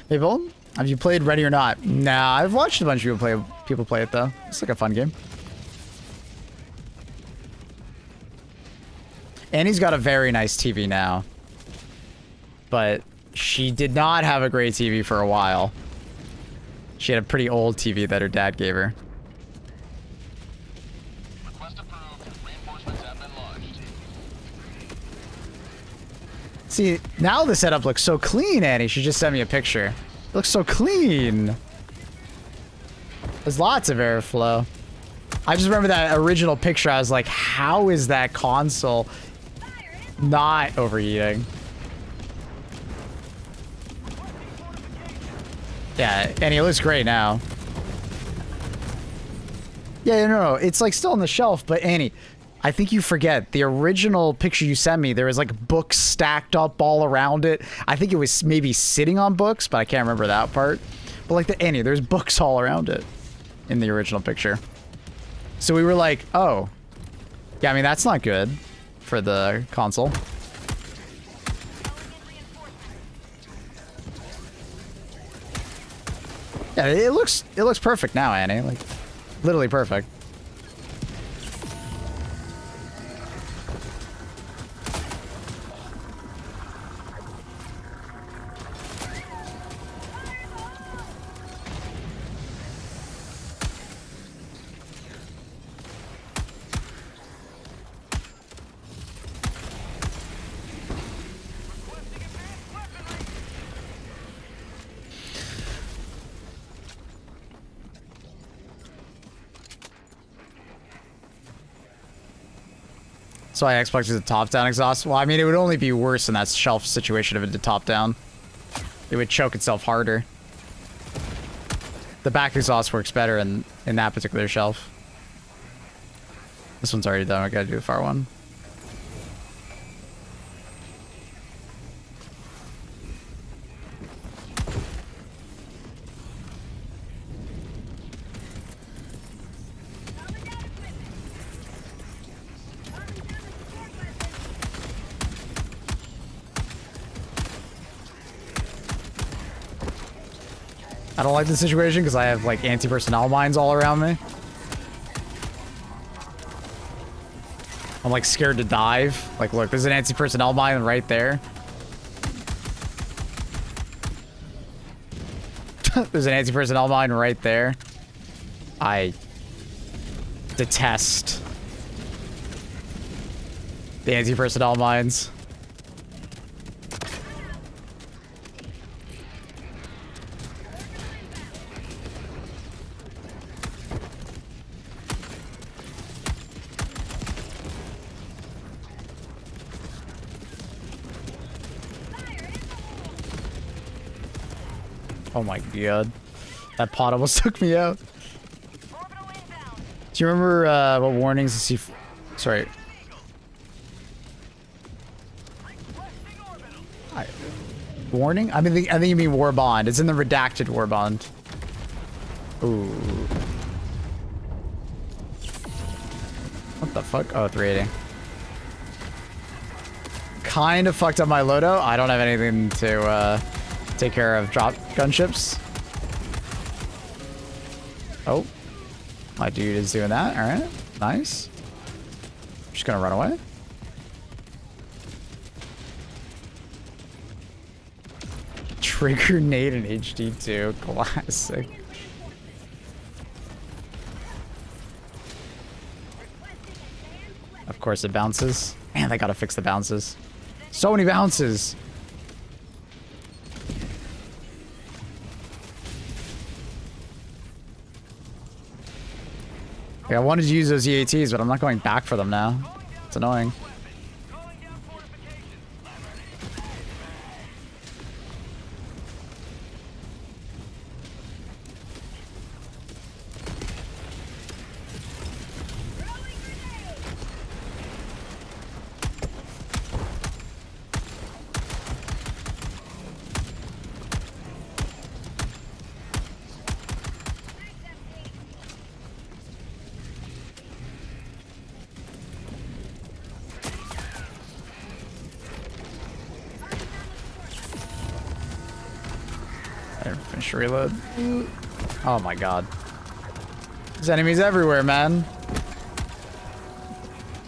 Hey, Vol, have you played Ready or Not? Nah, I've watched a bunch of people play it, though. It's like a fun game. Annie's got a very nice TV now. But she did not have a great TV for a while. She had a pretty old TV that her dad gave her. Request approved. Reinforcements have been launched. See, now the setup looks so clean, Annie. She just sent me a picture. It looks so clean. There's lots of airflow. I just remember that original picture. I was like, how is that console not overheating? Yeah, and it looks great now. Yeah, no, it's like still on the shelf, but Annie, I think you forget the original picture you sent me. There was like books stacked up all around it. I think it was maybe sitting on books, but I can't remember that part. But like Annie, there's books all around it in the original picture. So we were like, oh, yeah, I mean, that's not good for the console. Yeah, it looks perfect now, Annie. Like, literally perfect. So I Xbox is a top-down exhaust. Well, I mean, it would only be worse in that shelf situation if it did top-down. It would choke itself harder. The back exhaust works better in that particular shelf. This one's already done. I gotta do the far one. I don't like this situation because I have like anti-personnel mines all around me. I'm like scared to dive. Like, look, there's an anti-personnel mine right there. There's an anti-personnel mine right there. I detest the anti-personnel mines. Oh my god. That pot almost took me out. Do you remember what warnings to see? Sorry. Warning? I think you mean war bond. It's in the redacted war bond. Ooh. What the fuck? Oh, 380. Kind of fucked up my Loadout. I don't have anything to take care of drop gunships. Oh. My dude is doing that. Alright. Nice. Just gonna run away. Trigger nade in HD2. Classic. Of course it bounces. Man, they gotta fix the bounces. So many bounces. Yeah, I wanted to use those EATs, but I'm not going back for them now. It's annoying. Finish reload. Oh my god. There's enemies everywhere, man.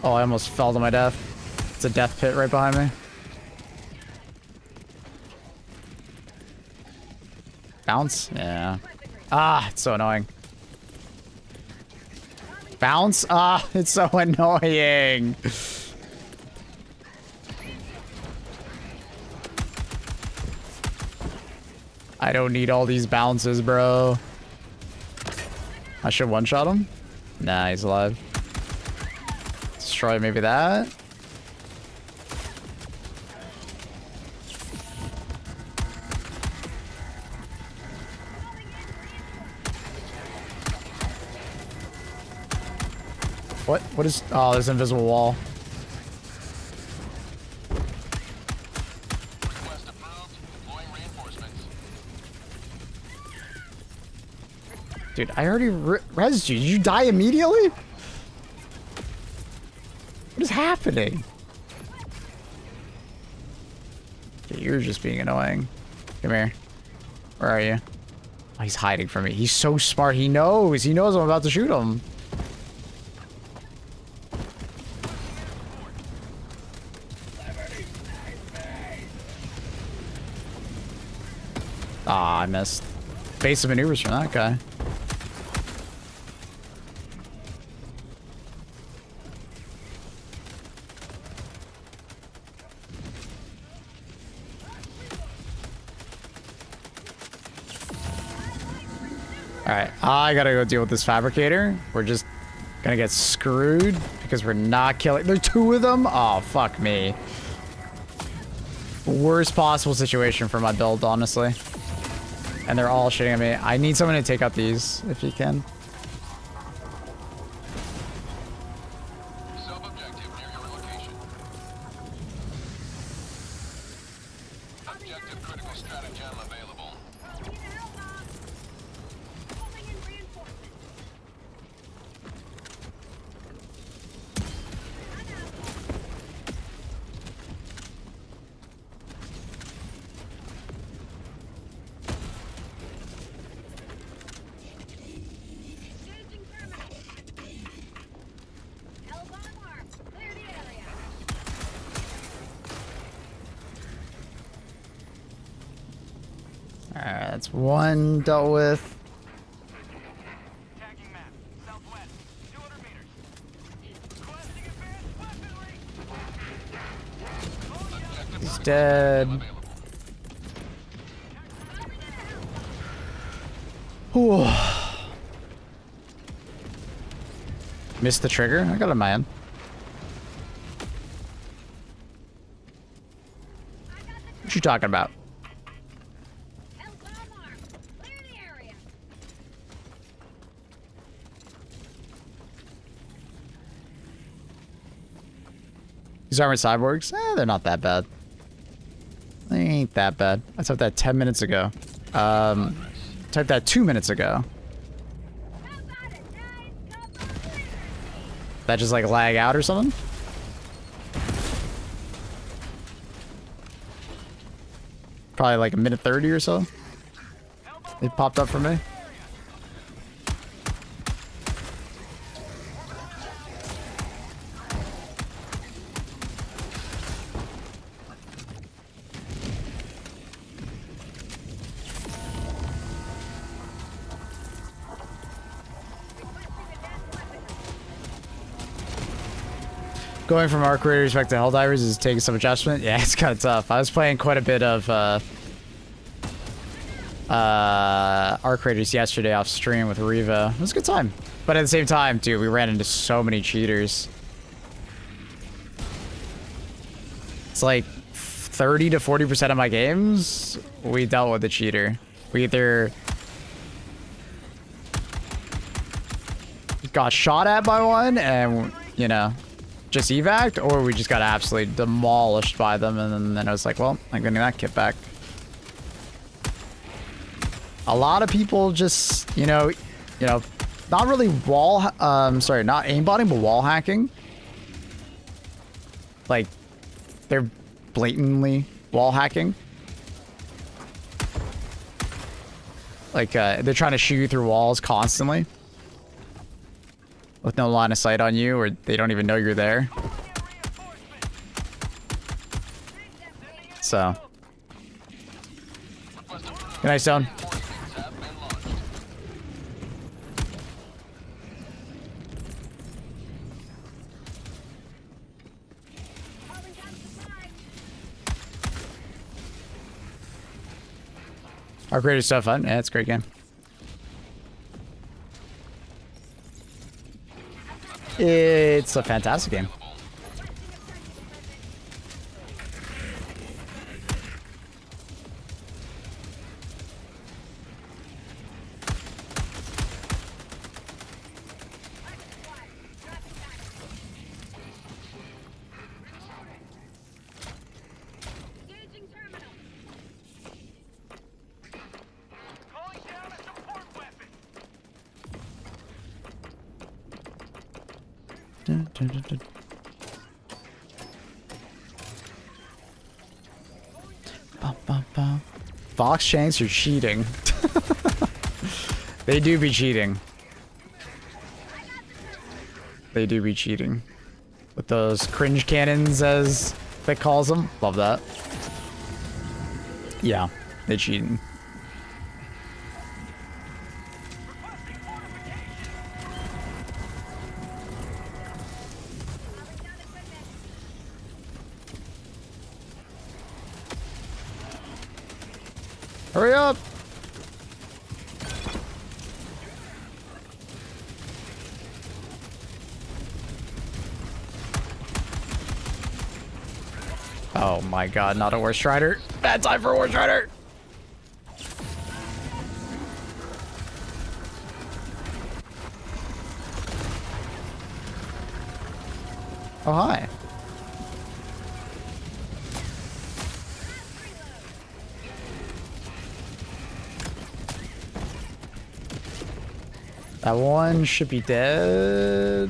Oh, I almost fell to my death. It's a death pit right behind me. Bounce? Yeah. Ah, it's so annoying. Bounce? Ah, it's so annoying. I don't need all these bounces, bro. I should one-shot him. Nah, he's alive. Destroy maybe that. What? What is... Oh, there's an invisible wall. Request approved. Deploying reinforcements. Dude, I already rezzed you. Did you die immediately? What is happening? Okay, you're just being annoying. Come here. Where are you? Oh, he's hiding from me. He's so smart. He knows. He knows I'm about to shoot him. Ah, I missed. Basic maneuvers from that guy. Alright, I gotta go deal with this fabricator. We're just gonna get screwed because we're not killing. There's two of them? Oh, fuck me. Worst possible situation for my build, honestly. And they're all shooting at me. I need someone to take out these, if you can. Sub-objective near your location. Objective critical stratagem available. Alright, that's one dealt with. Tagging map. Southwest. 200 meters. Requesting advanced weaponry. He's dead. Whew. Missed the trigger? I got a man. What you talking about? These armored cyborgs? They're not that bad. They ain't that bad. I typed that 10 minutes ago. Typed that 2 minutes ago. That just like lag out or something? Probably like a minute 30 or so. It popped up for me. Going from arc raiders back to Helldivers is taking some adjustment. Yeah, it's kind of tough. I was playing quite a bit of arc raiders yesterday off stream with Revo. It was a good time. But at the same time, dude, we ran into so many cheaters. It's like 30 to 40% of my games, we dealt with a cheater. We either got shot at by one and, you know, just evac'd, or we just got absolutely demolished by them, and then I was like, well, I'm getting that kit back. A lot of people just, you know, not really not aimbotting, but wall hacking. Like, they're blatantly wall hacking. Like, they're trying to shoot you through walls constantly. With no line of sight on you, or they don't even know you're there. So. Good night, Stone. Our creative stuff fun. Yeah, it's a great game. It's a fantastic game. Engaging terminal. Calling down a support weapon. Dun, dun, dun, dun. Bum, bum, bum. Fox Shanks are cheating. They do be cheating. They do be cheating. With those cringe cannons, as Vic calls them. Love that. Yeah, they cheating. Hurry up! Oh my god, not a War Strider. Bad time for a War Strider! Oh, hi. That one should be dead.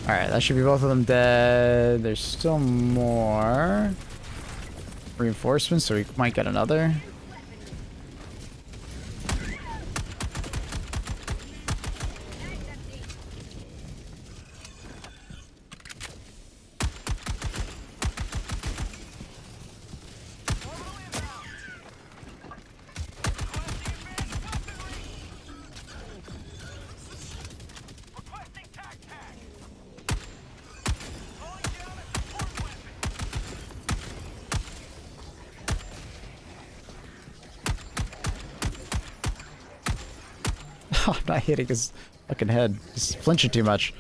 Alright, that should be both of them dead. There's still more reinforcements, so we might get another. Requesting tac tac. Calling down a support weapon. I'm not hitting his fucking head. He's flinching too much.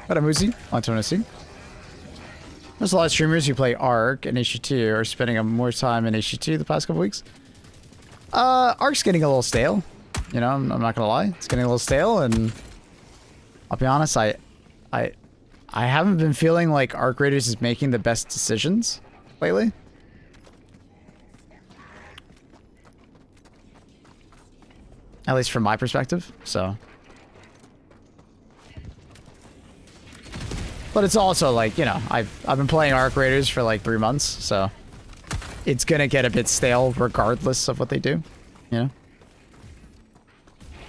What up, Moosey? On to see. There's a lot of streamers who play Ark and HG2 are spending more time in HG2 the past couple weeks. Ark's getting a little stale. You know, I'm not gonna lie. It's getting a little stale, and I'll be honest, I haven't been feeling like Ark Raiders is making the best decisions lately. At least from my perspective, so. But it's also like, you know, I've been playing Ark Raiders for like 3 months, so it's gonna get a bit stale regardless of what they do, you know?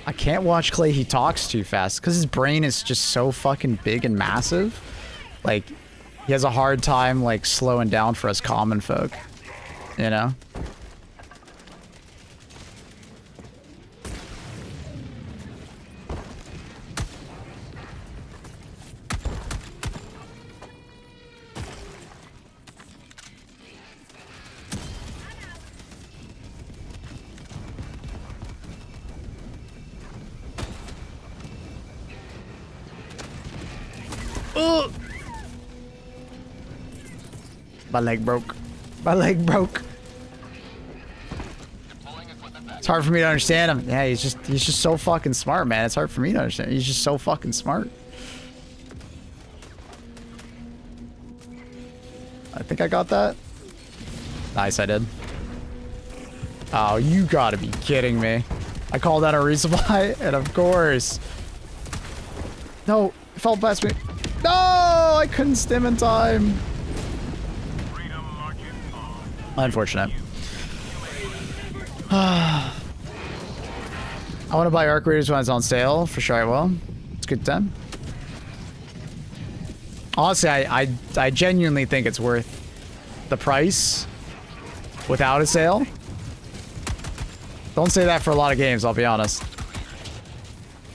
I can't watch Clay, he talks too fast, because his brain is just so fucking big and massive. Like, he has a hard time, like, slowing down for us common folk, you know? Ugh. My leg broke. My leg broke. It's hard for me to understand him. Yeah, he's just so fucking smart, man. It's hard for me to understand. He's just so fucking smart. I think I got that. Nice, I did. Oh, you gotta be kidding me. I called that a resupply, and of course. No, it fell past me. No, I couldn't stim in time. Unfortunate. I want to buy Ark Raiders when it's on sale. For sure I will. It's a good time. Honestly, I genuinely think it's worth the price without a sale. Don't say that for a lot of games, I'll be honest.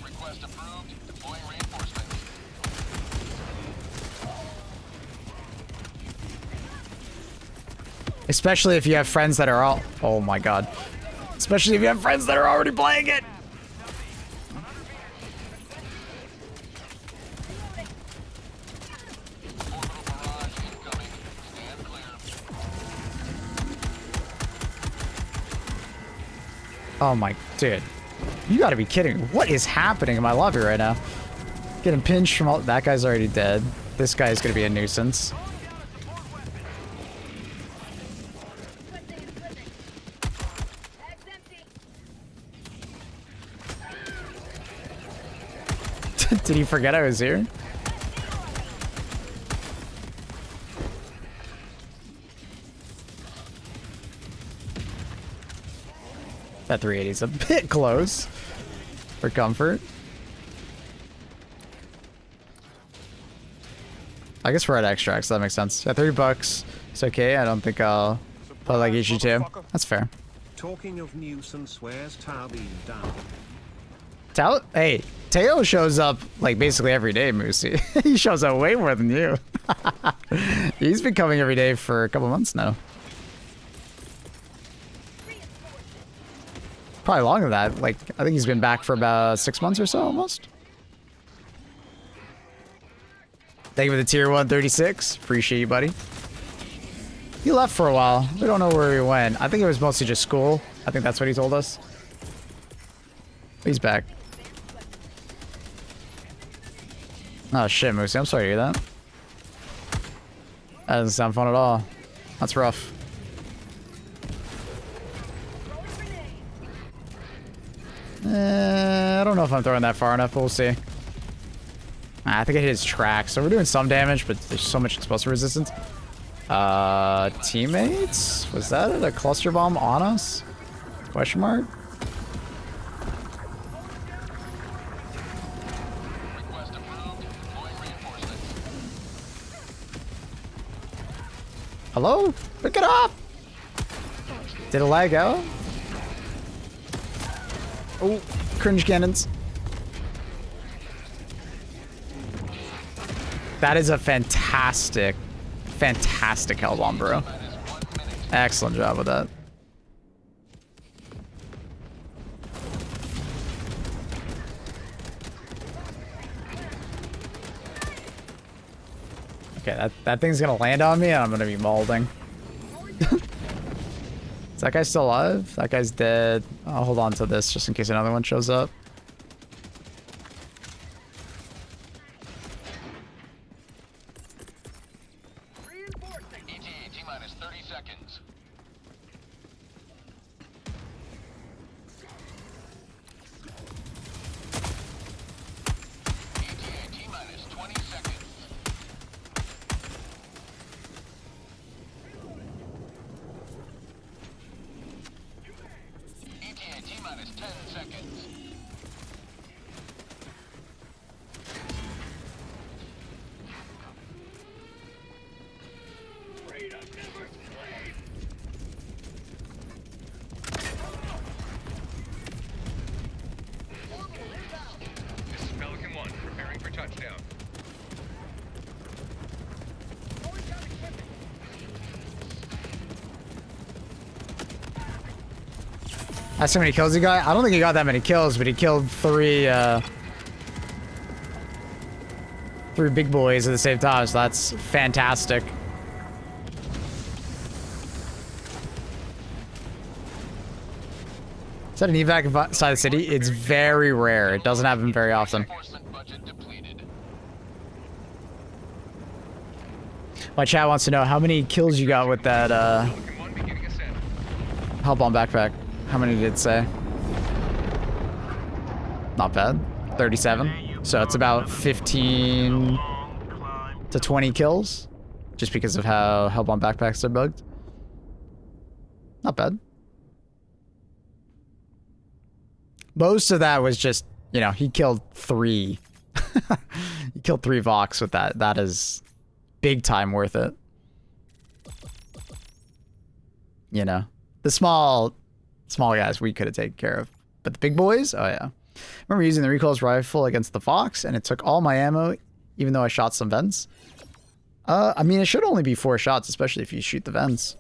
Request approved. Deploying reinforcements. Especially if you have friends that are all... Oh my god. Especially if you have friends that are already playing it. Oh my... Dude. You gotta be kidding me. What is happening in my lobby right now? Getting pinched from all... That guy's already dead. This guy's gonna be a nuisance. Did he forget I was here? That 380 is a bit close for comfort. I guess we're at extracts, so that makes sense. Yeah, $30. It's okay. I don't think I'll play like HG2. That's fair. Talking of nuisance, where's Tao being down? Tao? Hey, Teo shows up like basically every day, Moosey. He shows up way more than you. He's been coming every day for a couple months now. Probably longer than that. Like, I think he's been back for about 6 months or so, almost. Thank you for the tier 136. Appreciate you, buddy. He left for a while. We don't know where he went. I think it was mostly just school. I think that's what he told us. He's back. Oh shit, Moosey. I'm sorry to hear that. That doesn't sound fun at all. That's rough. I don't know if I'm throwing that far enough, but we'll see. I think I hit his track, so we're doing some damage, but there's so much explosive resistance. Teammates? Was that a cluster bomb on us? Question mark? Hello? Pick it up! Did it lag out? Oh, cringe cannons. That is a fantastic, fantastic hell bomb, bro. Excellent job with that. Okay, that thing's gonna land on me and I'm gonna be molding. Is that guy still alive? That guy's dead. I'll hold on to this just in case another one shows up. That's how many kills he got? I don't think he got that many kills, but he killed three big boys at the same time, so that's fantastic. Is that an evac inside the city? It's very rare. It doesn't happen very often. My chat wants to know how many kills you got with that help on backpack. How many did it say? Not bad. 37. So it's about 15 to 20 kills. Just because of how Hellbound backpacks are bugged. Not bad. Most of that was just, you know, he killed 3. He killed 3 Vox with that. That is big time worth it. You know, the small guys we could have taken care of. But the big boys, oh yeah. I remember using the recoilless rifle against the Fox, and it took all my ammo, even though I shot some vents. I mean, it should only be 4 shots, especially if you shoot the vents.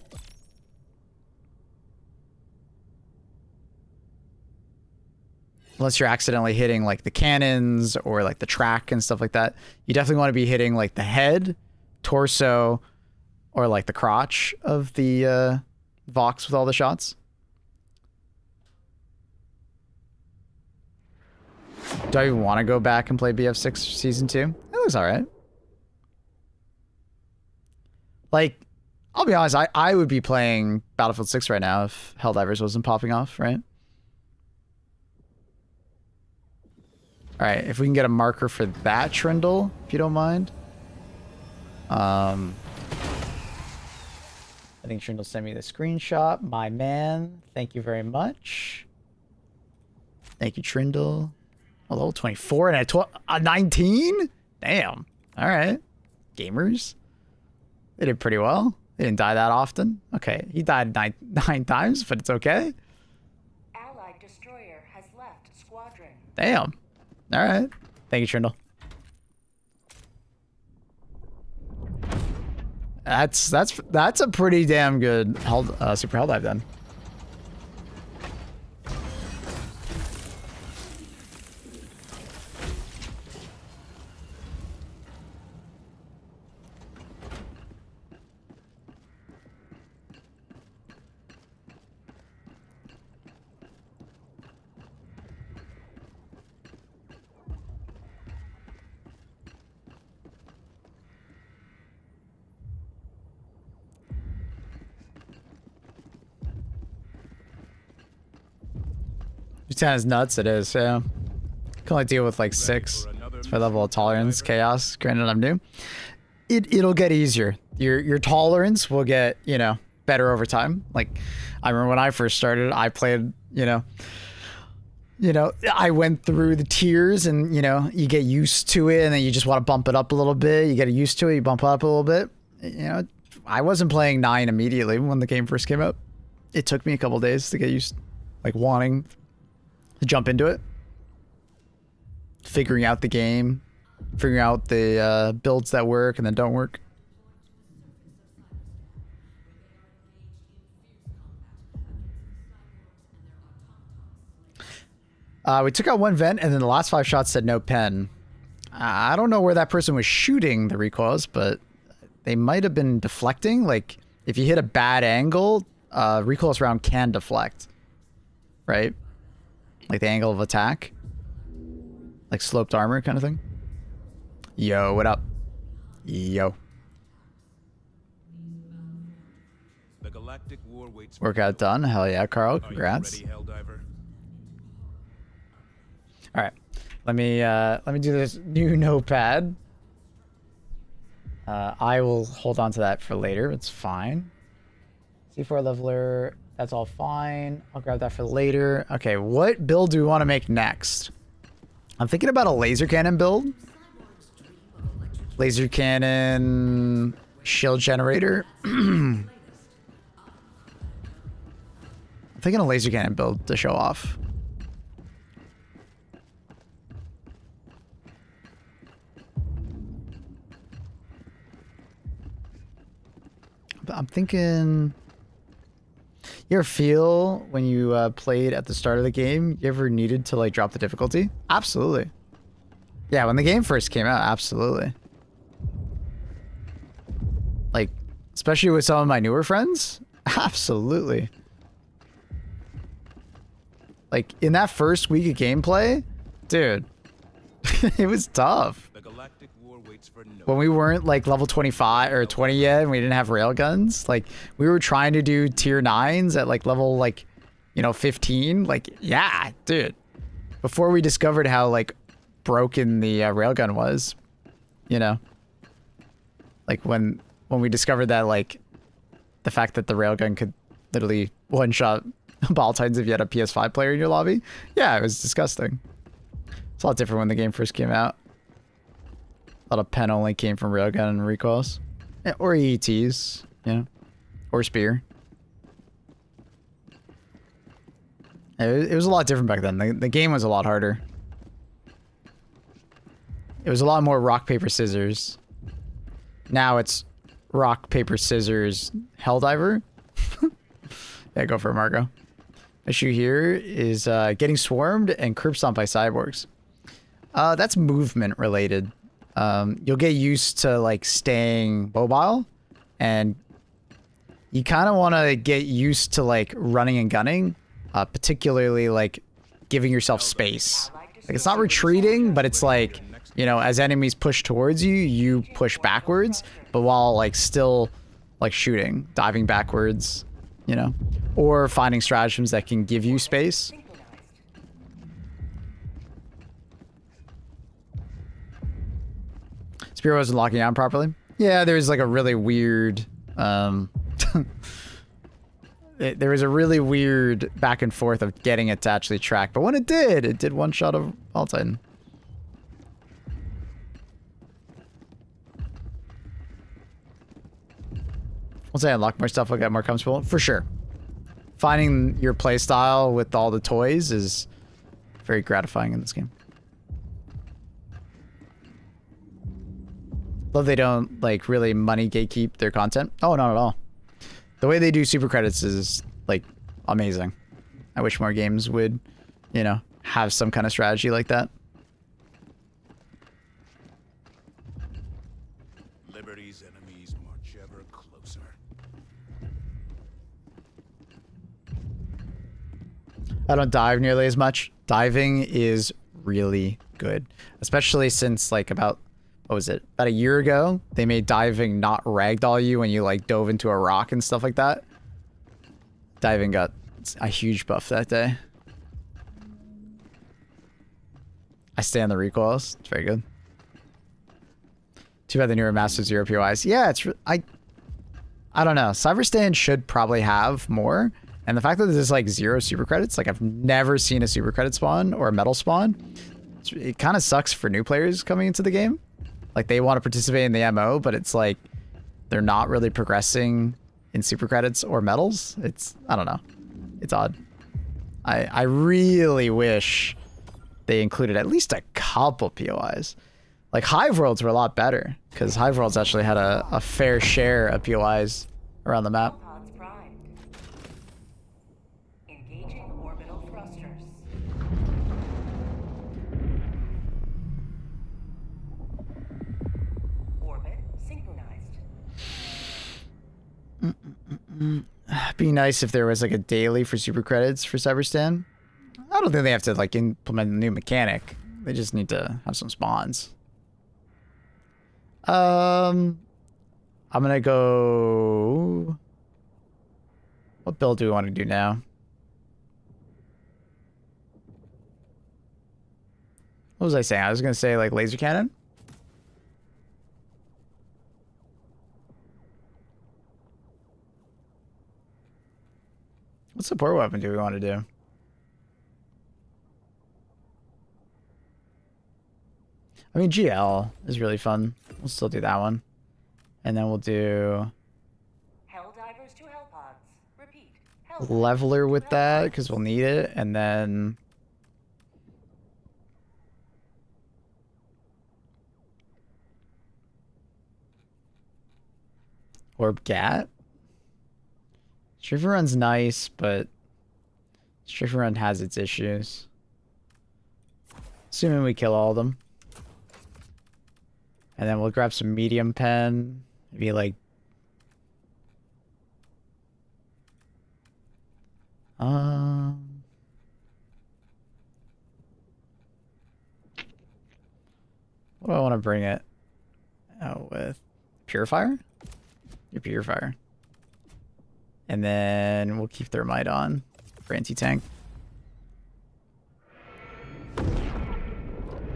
unless you're accidentally hitting like the cannons or like the track and stuff like that. You definitely want to be hitting like the head, torso, or like the crotch of the Vox with all the shots. Do I even want to go back and play BF6 Season 2? It looks alright. Like, I'll be honest, I would be playing Battlefield 6 right now if Helldivers wasn't popping off, right? Alright, if we can get a marker for that, Trindle, if you don't mind. I think Trindle sent me the screenshot. My man, thank you very much. Thank you, Trindle. A level 24 and a 19? Damn. Alright. Gamers. They did pretty well. They didn't die that often. Okay, he died nine times, but it's okay. Allied destroyer has left squadron. Damn. All right. Thank you, Trindle. That's a pretty damn good super hell dive then. Is nuts, it is, yeah. Can only deal with like 6. It's my level of tolerance, chaos. Granted, I'm new. It'll get easier. Your tolerance will get, you know, better over time. Like, I remember when I first started, I played, you know, I went through the tiers and, you know, you get used to it and then you just want to bump it up a little bit. You get used to it, you bump it up a little bit. You know, I wasn't playing 9 immediately when the game first came out. It took me a couple days to get used, like wanting to jump into it, figuring out the game, figuring out the builds that work and then don't work. We took out one vent and then the last 5 shots said no pen. I don't know where that person was shooting the recoils, but they might have been deflecting. Like if you hit a bad angle, recoilless round can deflect, right? Like the angle of attack. Like sloped armor kind of thing. Yo, what up? Yo. The galactic war waits. Workout done. Hell yeah, Carl. Congrats. Alright. Let me do this new notepad. I will hold on to that for later. It's fine. C4 leveler. That's all fine. I'll grab that for later. Okay, what build do we want to make next? I'm thinking about a laser cannon build. Laser cannon, shield generator. I'm thinking a laser cannon build to show off. But I'm thinking... You ever feel when you played at the start of the game, you ever needed to like drop the difficulty? Absolutely. Yeah, when the game first came out, absolutely. Like, especially with some of my newer friends, absolutely. Like, in that first week of gameplay, dude, it was tough. The galactic war waits for no When we weren't like level 25 or 20 yet and we didn't have railguns, like we were trying to do tier 9s at like level like, you know, 15. Like, yeah, dude. Before we discovered how like broken the railgun was, you know, like when we discovered that like the fact that the railgun could literally one-shot ball titans if you had a PS5 player in your lobby. Yeah, it was disgusting. It's a lot different when the game first came out. A lot of pen only came from railgun and recoils. Yeah, or EETs, you know, or spear. It was a lot different back then. The game was a lot harder. It was a lot more rock, paper, scissors. Now it's rock, paper, scissors, Helldiver. Yeah, go for it, Marco. issue here is getting swarmed and curb stomped by cyborgs. That's movement related. You'll get used to like staying mobile, and you kind of want to get used to like running and gunning, particularly like giving yourself space. Like it's not retreating, but it's like, you know, as enemies push towards you, you push backwards, but while like still like shooting, diving backwards, you know, or finding stratagems that can give you space. Spear wasn't locking down properly. Yeah, there's like a really weird, there was a really weird back and forth of getting it to actually track, but when it did one shot of All Titan. Once I unlock more stuff, I'll get more comfortable. For sure. Finding your play style with all the toys is very gratifying in this game. Love they don't like really money gatekeep their content. Oh, not at all. The way they do super credits is like amazing. I wish more games would, you know, have some kind of strategy like that. Liberty's enemies march ever closer. I don't dive nearly as much. Diving is really good, especially since like about, what was it? About a year ago, they made diving not ragdoll you when you like dove into a rock and stuff like that. Diving got a huge buff that day. I stand the recoils. It's very good. Too bad the newer Master Zero POIs. Yeah, it's I don't know. CYBERSTAN should probably have more. And the fact that there's like 0 super credits, like I've never seen a super credit spawn or a medal spawn. It kind of sucks for new players coming into the game. Like they want to participate in the MO, but it's like they're not really progressing in super credits or medals. It's, I don't know. It's odd. I really wish they included at least a couple POIs. Like Hive Worlds were a lot better because Hive Worlds actually had a fair share of POIs around the map. Engaging orbital thrusters. Orbit synchronized. Be nice if there was like a daily for super credits for CYBERSTAN. I don't think they have to like implement a new mechanic. They just need to have some spawns. I'm gonna go. What build do we want to do now? What was I saying? I was gonna say like laser cannon. What support weapon do we want to do? I mean, GL is really fun. We'll still do that one. And then we'll do Helldivers to Hellpods. Repeat. Leveler with that because we'll need it. And then Orb Gat. Strafer Run's nice, but Strafer Run has its issues. Assuming we kill all of them. And then we'll grab some medium pen. Maybe like what do I want to bring it out with? Purifier? Your Purifier. And then we'll keep Thermite on for anti-tank.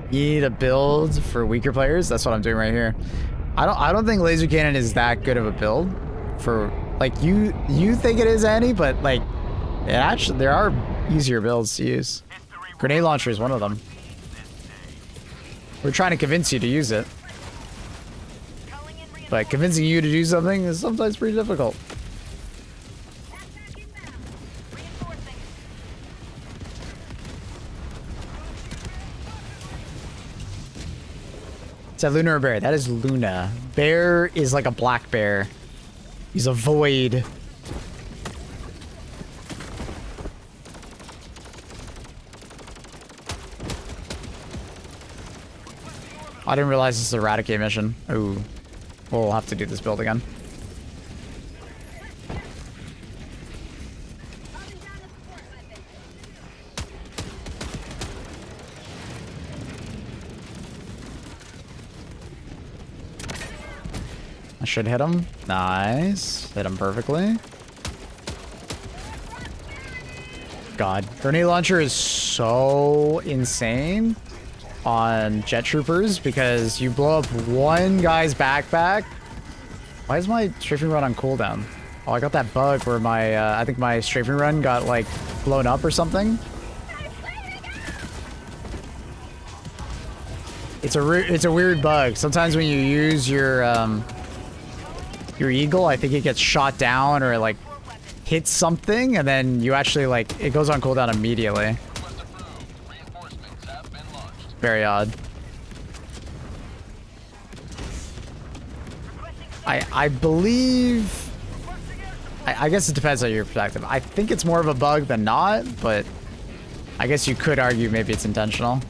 You need a build for weaker players. That's what I'm doing right here. I don't think laser cannon is that good of a build for like you think it is, Annie, but like it actually there are easier builds to use. Grenade launcher is one of them. We're trying to convince you to use it, but convincing you to do something is sometimes pretty difficult. Is that Luna or Bear? That is Luna. Bear is like a black bear. He's a void. I didn't realize this is a Eradicate mission. Ooh. We'll have to do this build again. I should hit him. Nice. Hit him perfectly. God. Grenade launcher is so insane on jet troopers because you blow up one guy's backpack. Why is my strafing run on cooldown? Oh, I got that bug where my, I think my strafing run got like blown up or something. It's a weird bug. Sometimes when you use your eagle, I think it gets shot down or it, like hits something and then you actually like, it goes on cooldown immediately. Very odd. I believe... I guess it depends on your perspective. I think it's more of a bug than not, but I guess you could argue maybe it's intentional.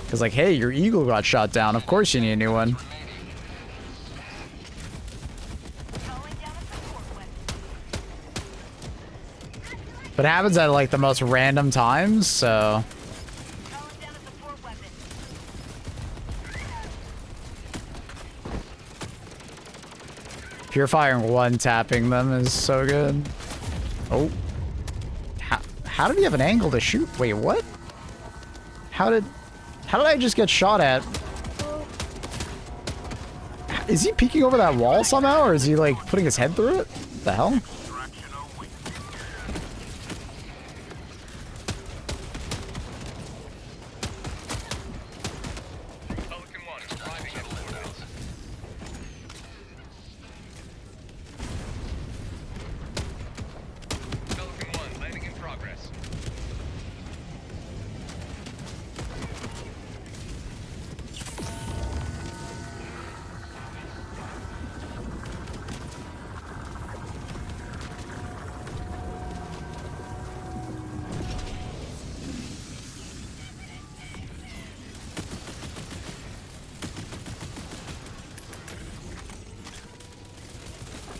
Because like, hey, your eagle got shot down. Of course you need a new one. But it happens at like the most random times, so... Purifying one tapping them is so good. Oh. How did he have an angle to shoot? Wait, what? How did I just get shot at? Is he peeking over that wall somehow, or is he like putting his head through it? What the hell?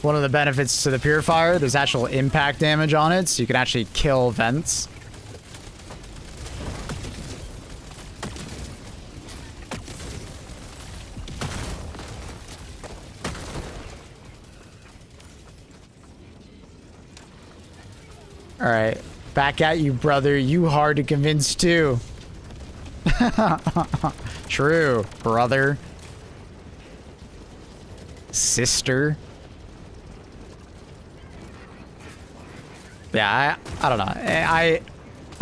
One of the benefits to the Purifier, there's actual impact damage on it, so you can actually kill vents. Alright, back at you, brother. You hard to convince too. True, brother. Sister. Yeah, I don't know. I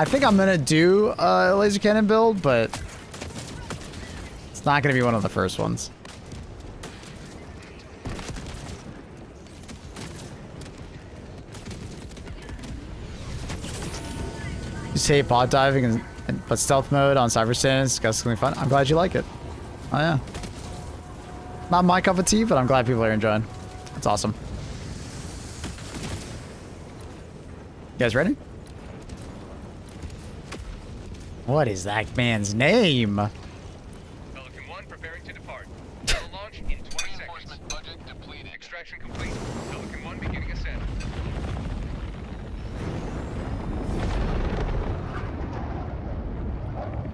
think I'm gonna do a laser cannon build, but it's not gonna be one of the first ones. You say bot diving but stealth mode on CYBERSTAN is disgustingly fun. I'm glad you like it. Oh yeah. Not my cup of tea, but I'm glad people are enjoying. That's awesome. You guys ready? What is that man's name? Pelican 1 preparing to depart. Shuttle launch in 20 seconds. Budget depleted. Extraction complete. Pelican 1 beginning ascent.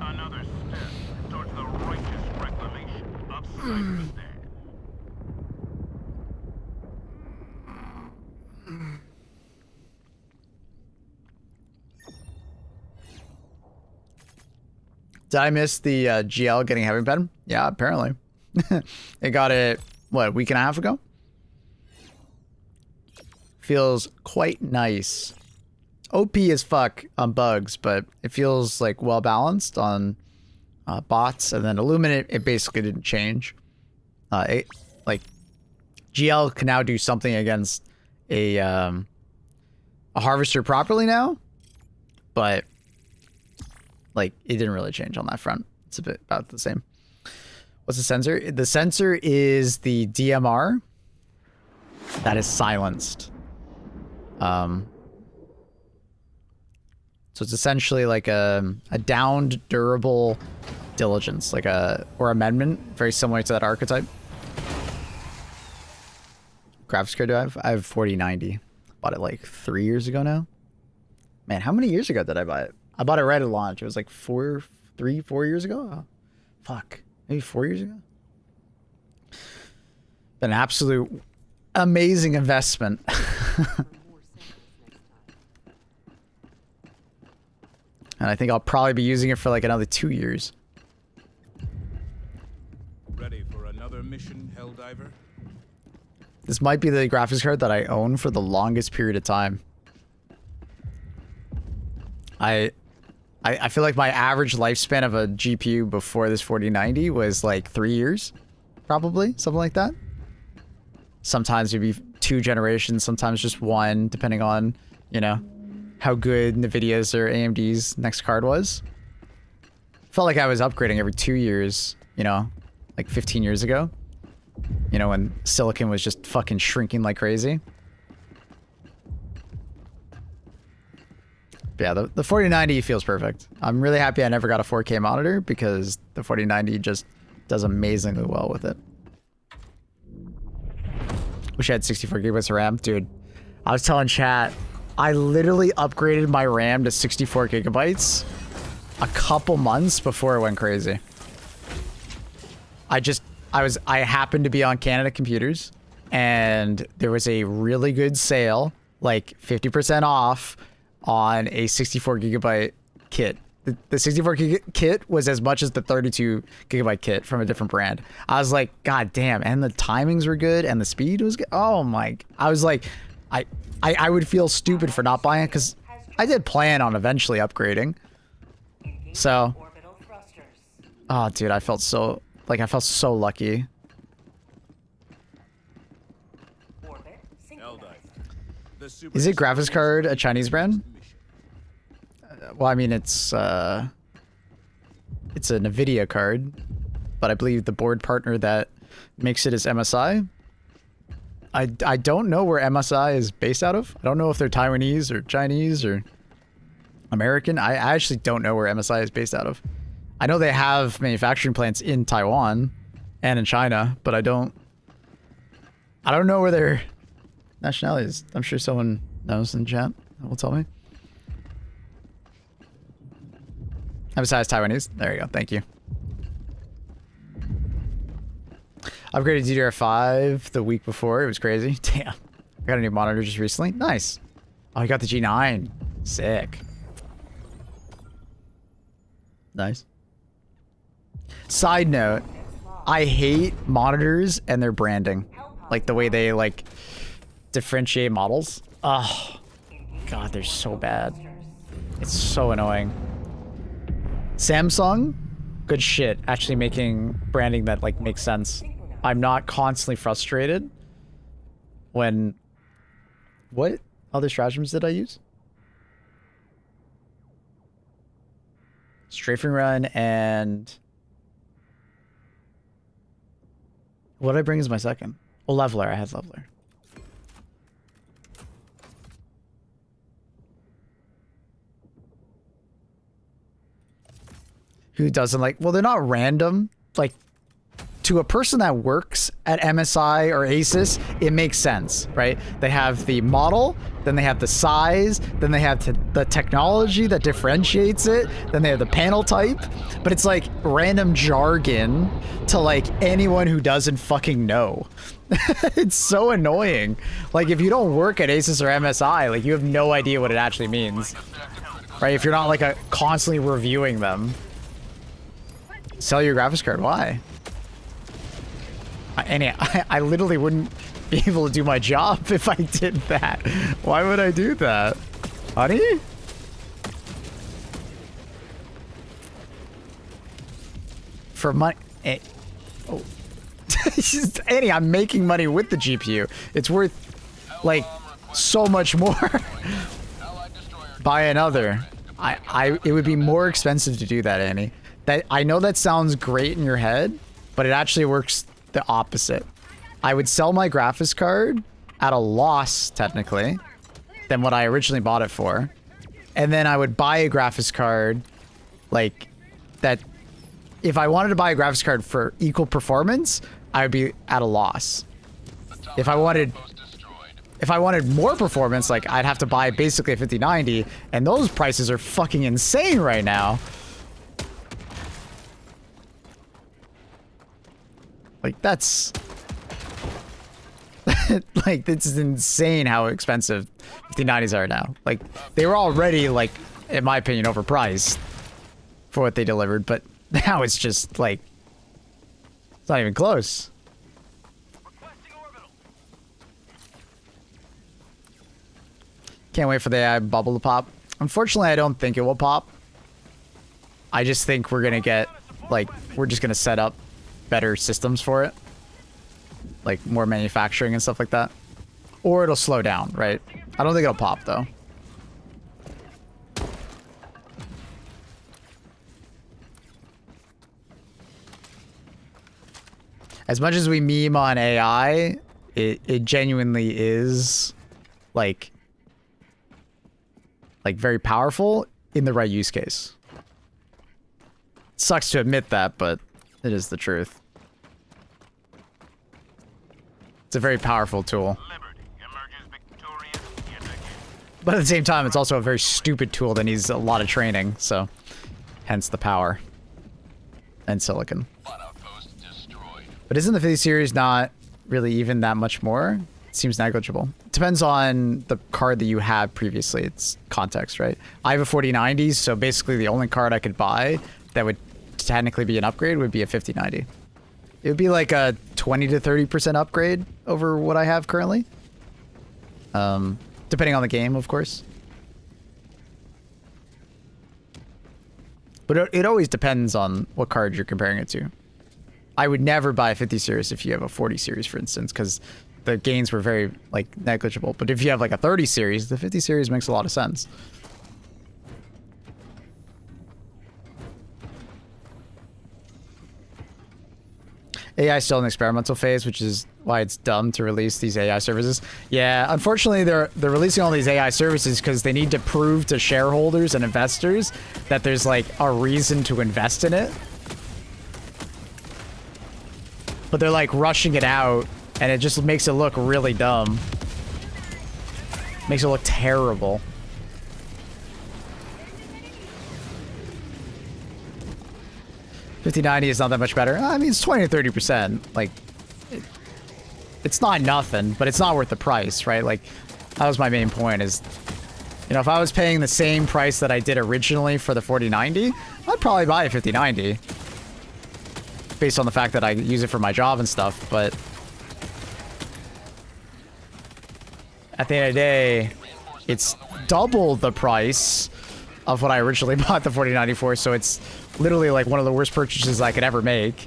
Another step towards the righteous reclamation of CYBERSTAN. Did I miss the GL getting heavy pen? Yeah, apparently. It got it, what, a week and a half ago? Feels quite nice. OP as fuck on bugs, but it feels like well balanced on bots. And then Illuminate, it basically didn't change. Like GL can now do something against a harvester properly now, but like it didn't really change on that front. It's a bit about the same. What's the sensor? The sensor is the DMR that is silenced. So it's essentially like a downed durable diligence, like or amendment, very similar to that archetype. Graphics card do I have? I have 4090. Bought it like 3 years ago now. Man, how many years ago did I buy it? I bought it right at launch. It was like 4 years ago. Oh, fuck, maybe 4 years ago. Been an absolute amazing investment. And I think I'll probably be using it for like another 2 years. Ready for another mission, Helldiver? This might be the graphics card that I own for the longest period of time. I feel like my average lifespan of a GPU before this 4090 was like 3 years. Probably, something like that. Sometimes it'd be 2 generations, sometimes just 1, depending on, you know, how good NVIDIA's or AMD's next card was. Felt like I was upgrading every 2 years, you know, like 15 years ago. You know, when silicon was just fucking shrinking like crazy. But yeah, the 4090 feels perfect. I'm really happy I never got a 4K monitor because the 4090 just does amazingly well with it. Wish I had 64 gigabytes of RAM. Dude, I was telling chat, I literally upgraded my RAM to 64 gigabytes a couple months before it went crazy. I happened to be on Canada Computers and there was a really good sale, like 50% off on a 64 gigabyte kit. The 64 gig kit was as much as the 32 gigabyte kit from a different brand. I was like, God damn. And the timings were good and the speed was good. Oh my, I was like, I would feel stupid for not buying it because I did plan on eventually upgrading. So, oh dude, I felt so lucky. Is it graphics card a Chinese brand? Well, I mean, it's a NVIDIA card, but I believe the board partner that makes it is MSI. I don't know where MSI is based out of. I don't know if they're Taiwanese or Chinese or American. I actually don't know where MSI is based out of. I know they have manufacturing plants in Taiwan and in China, but I don't know where their nationality is. I'm sure someone knows in chat that will tell me. MSI is Taiwanese. There you go. Thank you. Upgraded DDR5 the week before. It was crazy. Damn. I got a new monitor just recently. Nice. Oh, you got the G9. Sick. Nice. Side note, I hate monitors and their branding. Like the way they like differentiate models. Oh, God, they're so bad. It's so annoying. Samsung, good shit. Actually making branding that like makes sense. I'm not constantly frustrated when... What other stratagems did I use? Strafing run and... What did I bring as my second? Oh, leveler. I had leveler. Who doesn't like... Well, they're not random. Like, to a person that works at MSI or Asus, it makes sense, right? They have the model, then they have the size, then they have the technology that differentiates it, then they have the panel type. But it's like random jargon to like anyone who doesn't fucking know. It's so annoying. Like, if you don't work at Asus or MSI, like, you have no idea what it actually means, right? If you're not like constantly reviewing them. Sell your graphics card. Why? I literally wouldn't be able to do my job if I did that. Why would I do that? Honey? For money... Oh. Annie, I'm making money with the GPU. It's worth, like, so much more. Buy another. It would be more expensive to do that, Annie. I know that sounds great in your head, but it actually works the opposite. I would sell my graphics card at a loss, technically, than what I originally bought it for. And then I would buy a graphics card, like, that if I wanted to buy a graphics card for equal performance, I would be at a loss. If I wanted more performance, like I'd have to buy basically a 5090, and those prices are fucking insane right now. Like that's like this is insane how expensive 5090s are now. Like they were already like, in my opinion, overpriced for what they delivered, but now it's just like it's not even close. Can't wait for the AI bubble to pop. Unfortunately, I don't think it will pop. I just think we're gonna get like we're just gonna set up better systems for it, like more manufacturing and stuff like that, or it'll slow down, right? I don't think it'll pop though. As much as we meme on AI, it genuinely is like very powerful in the right use case. It sucks to admit that, but it is the truth. It's a very powerful tool. But at the same time, it's also a very stupid tool that needs a lot of training, so hence the power and silicon. But isn't the 50 series not really even that much more? It seems negligible. It depends on the card that you had previously. It's context, right? I have a 4090, so basically the only card I could buy that would technically be an upgrade would be a 5090. It would be like a 20 to 30% upgrade over what I have currently. Depending on the game, of course. But it always depends on what card you're comparing it to. I would never buy a 50 series if you have a 40 series, for instance, because the gains were very like negligible. But if you have like a 30 series, the 50 series makes a lot of sense. AI is still in the experimental phase, which is why it's dumb to release these AI services. Yeah, unfortunately, they're releasing all these AI services because they need to prove to shareholders and investors that there's like a reason to invest in it. But they're like rushing it out, and it just makes it look really dumb. Makes it look terrible. $50.90 is not that much better. I mean, it's 20 to 30%. Like, it's not nothing, but it's not worth the price, right? Like, that was my main point is, you know, if I was paying the same price that I did originally for the 4090, I'd probably buy a 5090. Based on the fact that I use it for my job and stuff, but at the end of the day, it's double the price of what I originally bought the 4090 for, so it's literally like one of the worst purchases I could ever make.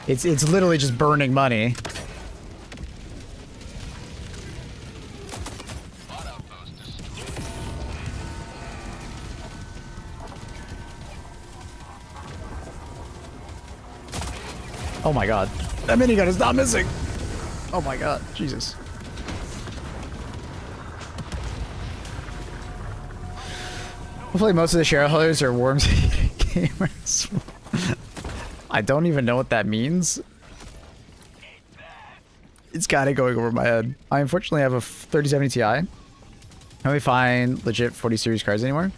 It's literally just burning money. Oh my god. That minigun is not missing. Oh my god. Jesus. Hopefully most of the shareholders are worms eating gamers. I don't even know what that means. It's kind of going over my head. I unfortunately have a 3070 Ti. I only find legit 40 series cards anymore.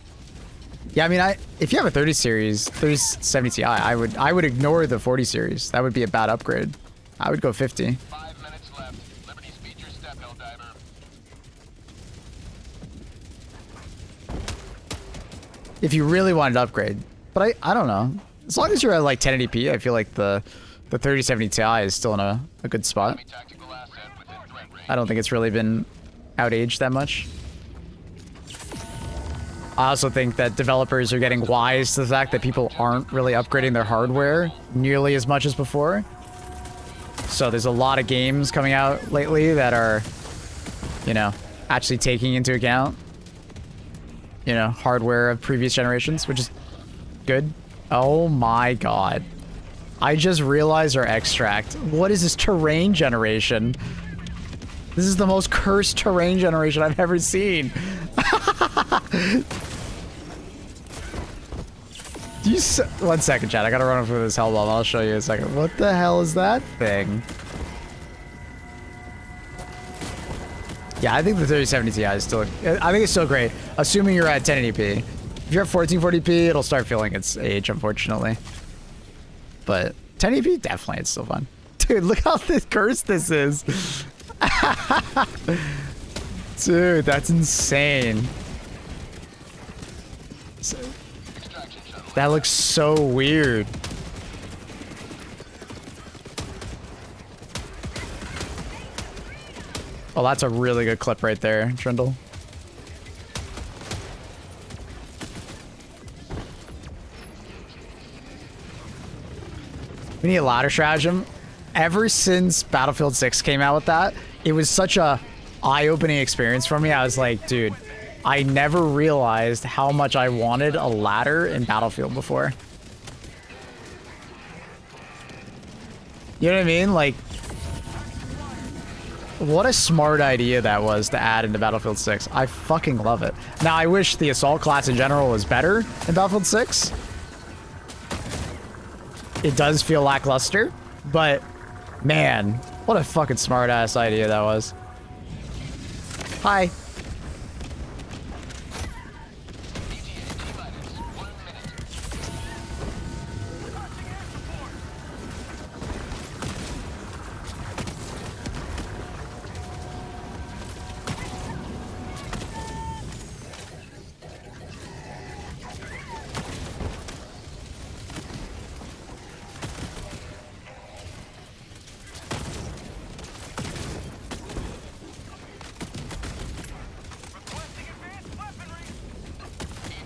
Yeah, I mean, if you have a 3070 Ti, I would ignore the 40 series. That would be a bad upgrade. I would go 50. 5 minutes left. Liberty speed your step, Helldiver. If you really wanted to upgrade. But I don't know. As long as you're at like 1080p, I feel like the 3070 Ti is still in a good spot. I don't think it's really been outaged that much. I also think that developers are getting wise to the fact that people aren't really upgrading their hardware nearly as much as before. So there's a lot of games coming out lately that are, you know, actually taking into account, you know, hardware of previous generations, which is good. Oh my god. I just realized our extract. What is this terrain generation? This is the most cursed terrain generation I've ever seen. 1 second, chat. I gotta run over this hell bomb. I'll show you in a second. What the hell is that thing? Yeah, I think the 3070 Ti is still... I think it's still great, assuming you're at 1080p. If you're at 1440p, it'll start feeling its age, unfortunately. But 1080p, definitely, it's still fun. Dude, look how cursed this is. Dude, that's insane. That looks so weird. Oh, that's a really good clip right there, Trindle. We need a ladder stratagem. Ever since Battlefield 6 came out with that, it was such a eye-opening experience for me. I was like, dude, I never realized how much I wanted a ladder in Battlefield before. You know what I mean? Like, what a smart idea that was to add into Battlefield 6. I fucking love it. Now, I wish the assault class in general was better in Battlefield 6. It does feel lackluster, but man, what a fucking smart ass idea that was. Hi.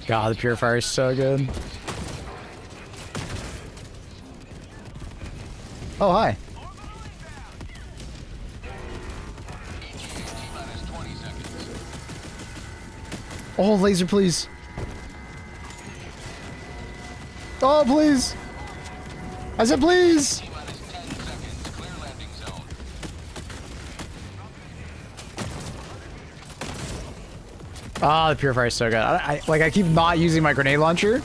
God, the purifier is so good. Oh, hi. Oh, laser, please. Oh, please. I said, please. Ah, the purifier is so good. I keep not using my grenade launcher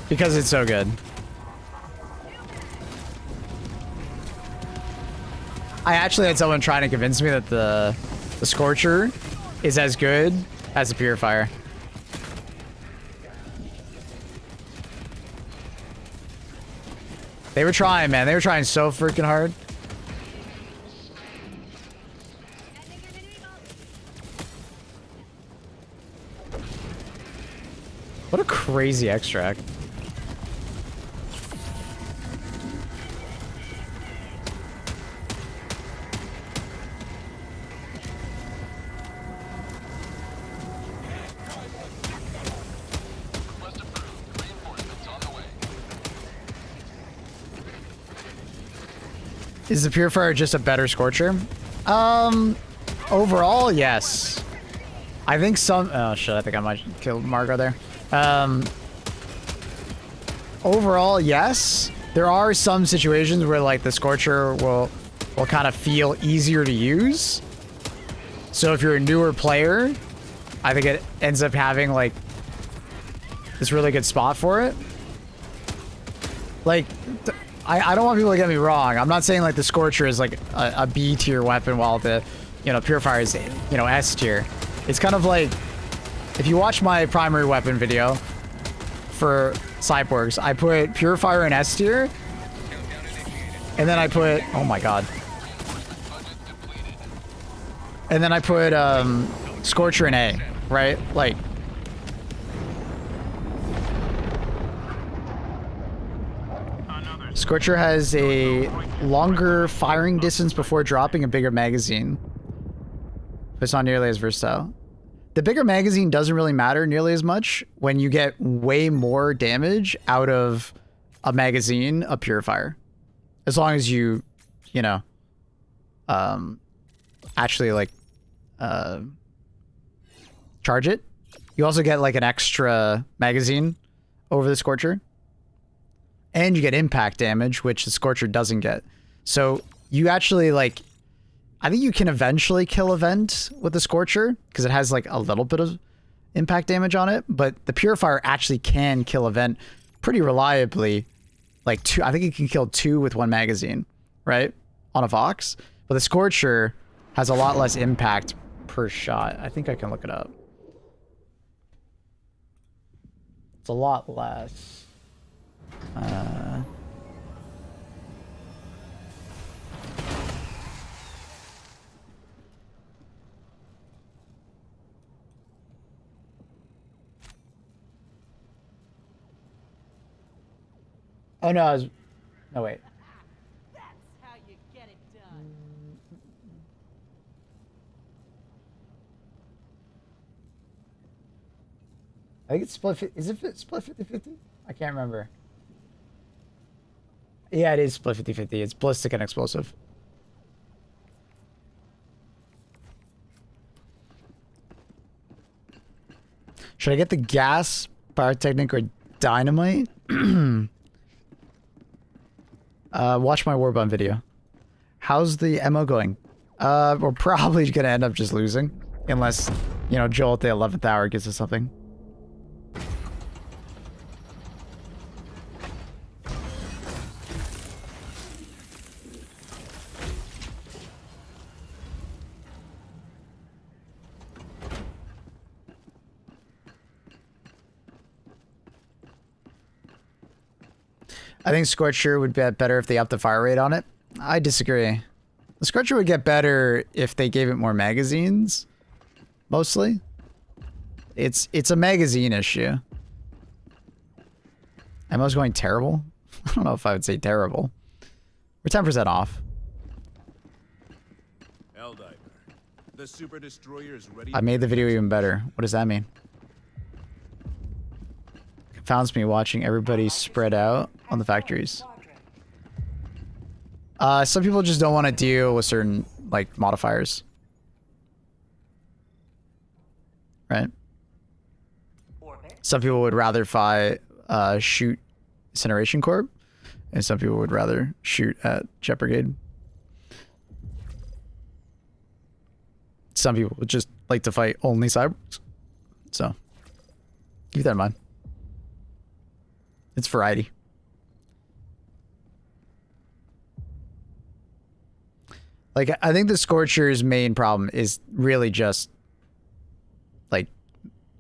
because it's so good. I actually had someone trying to convince me that the Scorcher is as good as the purifier. They were trying, man. They were trying so freaking hard. What a crazy extract. Is the purifier just a better Scorcher? Overall, yes. I think some... Oh, shit. I think I might kill Margot there. Overall, yes. There are some situations where, like, the Scorcher will kind of feel easier to use. So if you're a newer player, I think it ends up having, like, this really good spot for it. Like... I don't want people to get me wrong. I'm not saying like the Scorcher is like a B tier weapon while the, Purifier is, S tier. It's kind of like, if you watch my primary weapon video for Cyborgs, I put Purifier in S tier, and then I put, oh my god. And then I put Scorcher in A, right? Like, Scorcher has a longer firing distance before dropping a bigger magazine. But it's not nearly as versatile. The bigger magazine doesn't really matter nearly as much when you get way more damage out of a magazine, a purifier. As long as you, actually like, charge it. You also get like an extra magazine over the Scorcher. And you get impact damage, which the Scorcher doesn't get. So you actually, like... I think you can eventually kill a vent with the Scorcher, because it has, like, a little bit of impact damage on it, but the Purifier actually can kill a vent pretty reliably. Like I think it can kill 2 with 1 magazine, right? On a Vox. But the Scorcher has a lot less impact per shot. I think I can look it up. It's a lot less. Oh no, I was... No, wait. That's how you get it done. I think it's split... Is it split 50-50? I can't remember. Yeah, it is split 50-50. It's ballistic and explosive. Should I get the gas, pyrotechnic, or dynamite? Watch my Warbun video. How's the MO going? We're probably gonna end up just losing. Unless, you know, Joel at the 11th hour gives us something. I think Scorcher would get better if they upped the fire rate on it. I disagree. The Scorcher would get better if they gave it more magazines. Mostly. It's a magazine issue. Ammo's going terrible? I don't know if I would say terrible. We're 10% off. Helldiver, the super destroyer is ready. I made the video even better. What does that mean? Confounds me watching everybody spread out on the factories. Some people just don't want to deal with certain, like, modifiers. Right? Some people would rather shoot Incineration Corp, and some people would rather shoot at Jet Brigade. Some people would just like to fight only cyborgs. So, keep that in mind. It's variety. Like, I think the Scorcher's main problem is really just, like,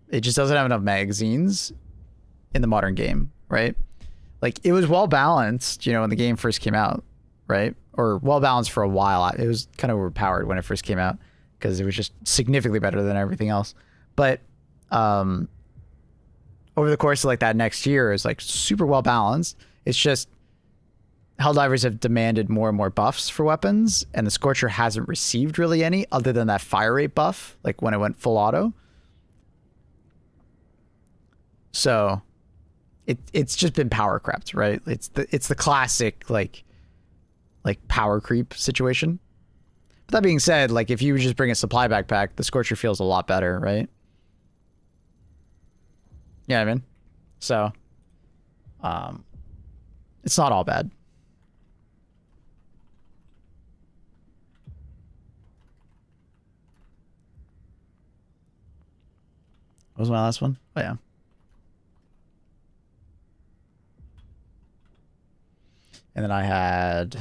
it just doesn't have enough magazines in the modern game, right? Like, it was well balanced, you know, when the game first came out, right? Or well balanced for a while. It was kind of overpowered when it first came out because it was just significantly better than everything else. But over the course of, like, that next year, it was, like, super well balanced. It's just Helldivers have demanded more and more buffs for weapons, and the Scorcher hasn't received really any other than that fire rate buff, like when it went full auto. So it's just been power crept, right? It's the classic like power creep situation. But that being said, like, if you just bring a supply backpack, the Scorcher feels a lot better, right? Yeah, I mean, so it's not all bad. What was my last one? Oh, yeah. And then I had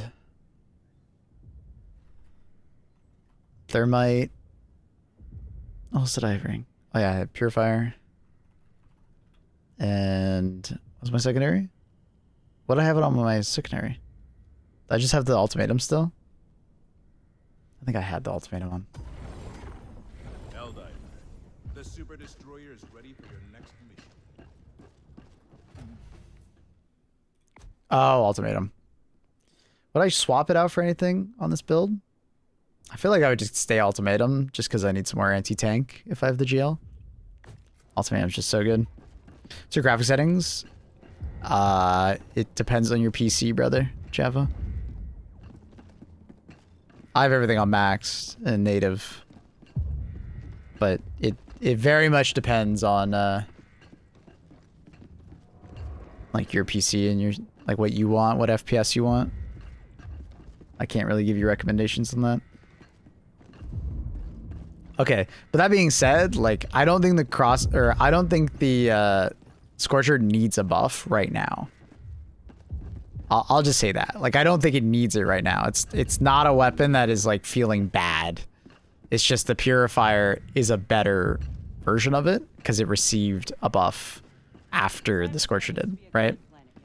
Thermite. What else did I bring? Oh, yeah, I had Purifier. And what was my secondary? What did I have it on my secondary? Did I just have the ultimatum still? I think I had the ultimatum on. Helldiver, the super destroyer is ready for your next mission. Oh, ultimatum. Would I swap it out for anything on this build? I feel like I would just stay ultimatum just because I need some more anti-tank if I have the GL. Ultimatum's just so good. So graphic settings, it depends on your PC, brother, Java. I have everything on max and native, but it very much depends on like your PC and your, like, what you want, what FPS you want. I can't really give you recommendations on that. Okay, but that being said, like I don't think the Scorcher needs a buff right now. I'll just say that. Like I don't think it needs it right now. It's not a weapon that is like feeling bad. It's just the Purifier is a better version of it because it received a buff after the Scorcher did, right?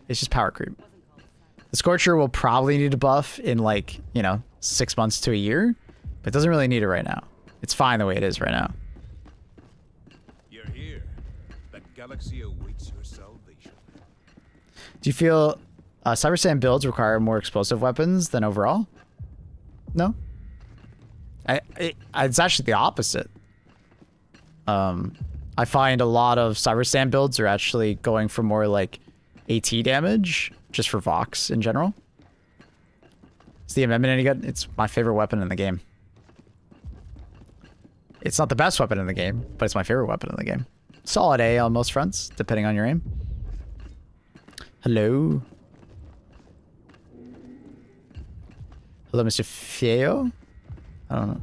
It's just power creep. The Scorcher will probably need a buff in like, you know, 6 months to a year, but it doesn't really need it right now. It's fine the way it is right now. You're here. The galaxy awaits your salvation. Do you feel CyberStan builds require more explosive weapons than overall? No. It's actually the opposite. I find a lot of CyberStan builds are actually going for more like AT damage, just for Vox in general. Is the amendment any good? It's my favorite weapon in the game. It's not the best weapon in the game, but it's my favorite weapon in the game. Solid A on most fronts, depending on your aim. Hello. Hello, Mr. Feo? I don't know.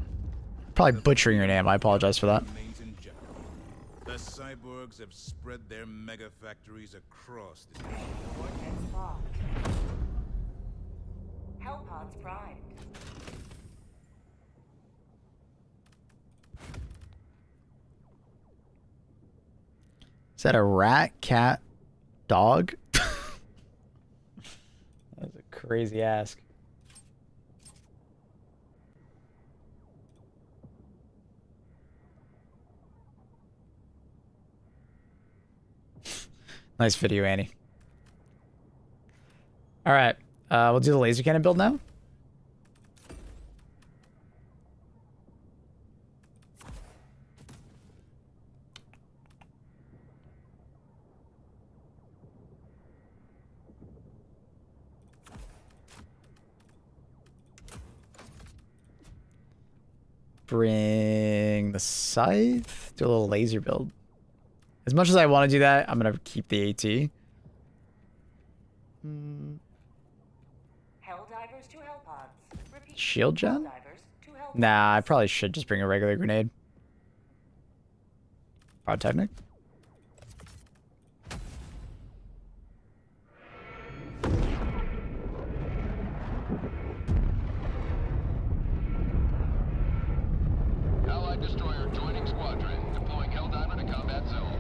Probably butchering your name. I apologize for that. The cyborgs have spread their mega factories across the Vortex locked. Hellpods primed. Is that a rat, cat, dog? That's a crazy ask. Nice video, Annie. All right, we'll do the laser cannon build now. Bring the scythe. Do a little laser build. As much as I want to do that, I'm gonna keep the AT. Helldivers to Hellpods. Repeat. Shield gen? Helldivers to Hellpods. Nah, I probably should just bring a regular grenade. Pyrotechnic. Allied destroyer joining squadron, deploying Helldiver to combat zone.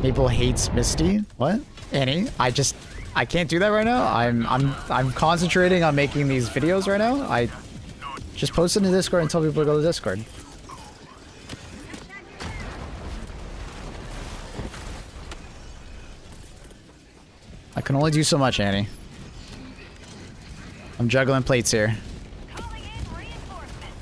Maple hates Misty. What? Annie, I can't do that right now. I'm concentrating on making these videos right now. I just post it in Discord and tell people to go to Discord. I can only do so much, Annie. I'm juggling plates here. Calling in reinforcements.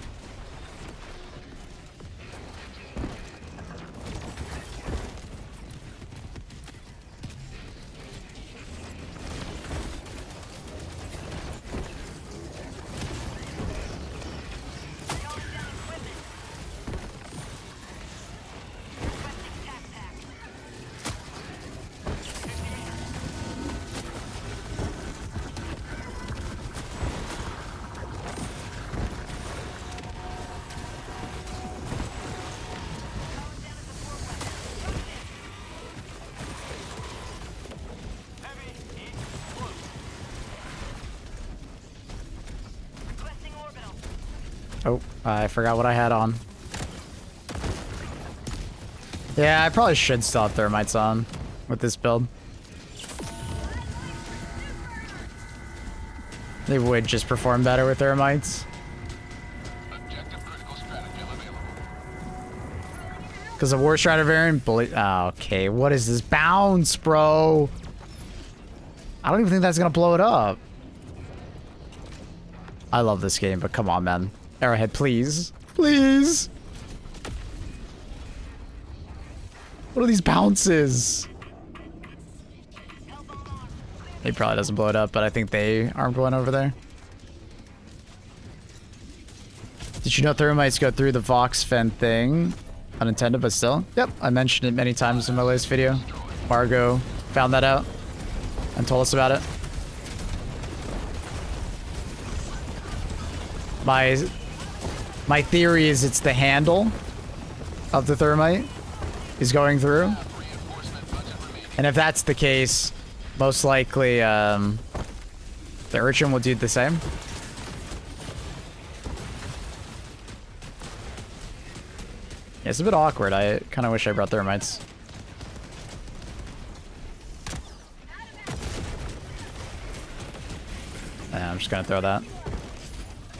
Requesting orbital. Oh, I forgot what I had on. Yeah, I probably should still have thermites on with this build. They would just perform better with thermites. Objective critical strategy available. Because the War Strider variant okay, what is this bounce, bro? I don't even think that's gonna blow it up. I love this game, but come on, man. Arrowhead, please. Please. What are these bounces? He probably doesn't blow it up, but I think they armed one over there. Did you know thermites go through the Vox Fen thing? Unintended, but still. Yep, I mentioned it many times in my latest video. Margo found that out and told us about it. My theory is it's the handle of the thermite is going through. And if that's the case, most likely the urchin will do the same. Yeah, it's a bit awkward. I kind of wish I brought thermites. Yeah, I'm just gonna throw that.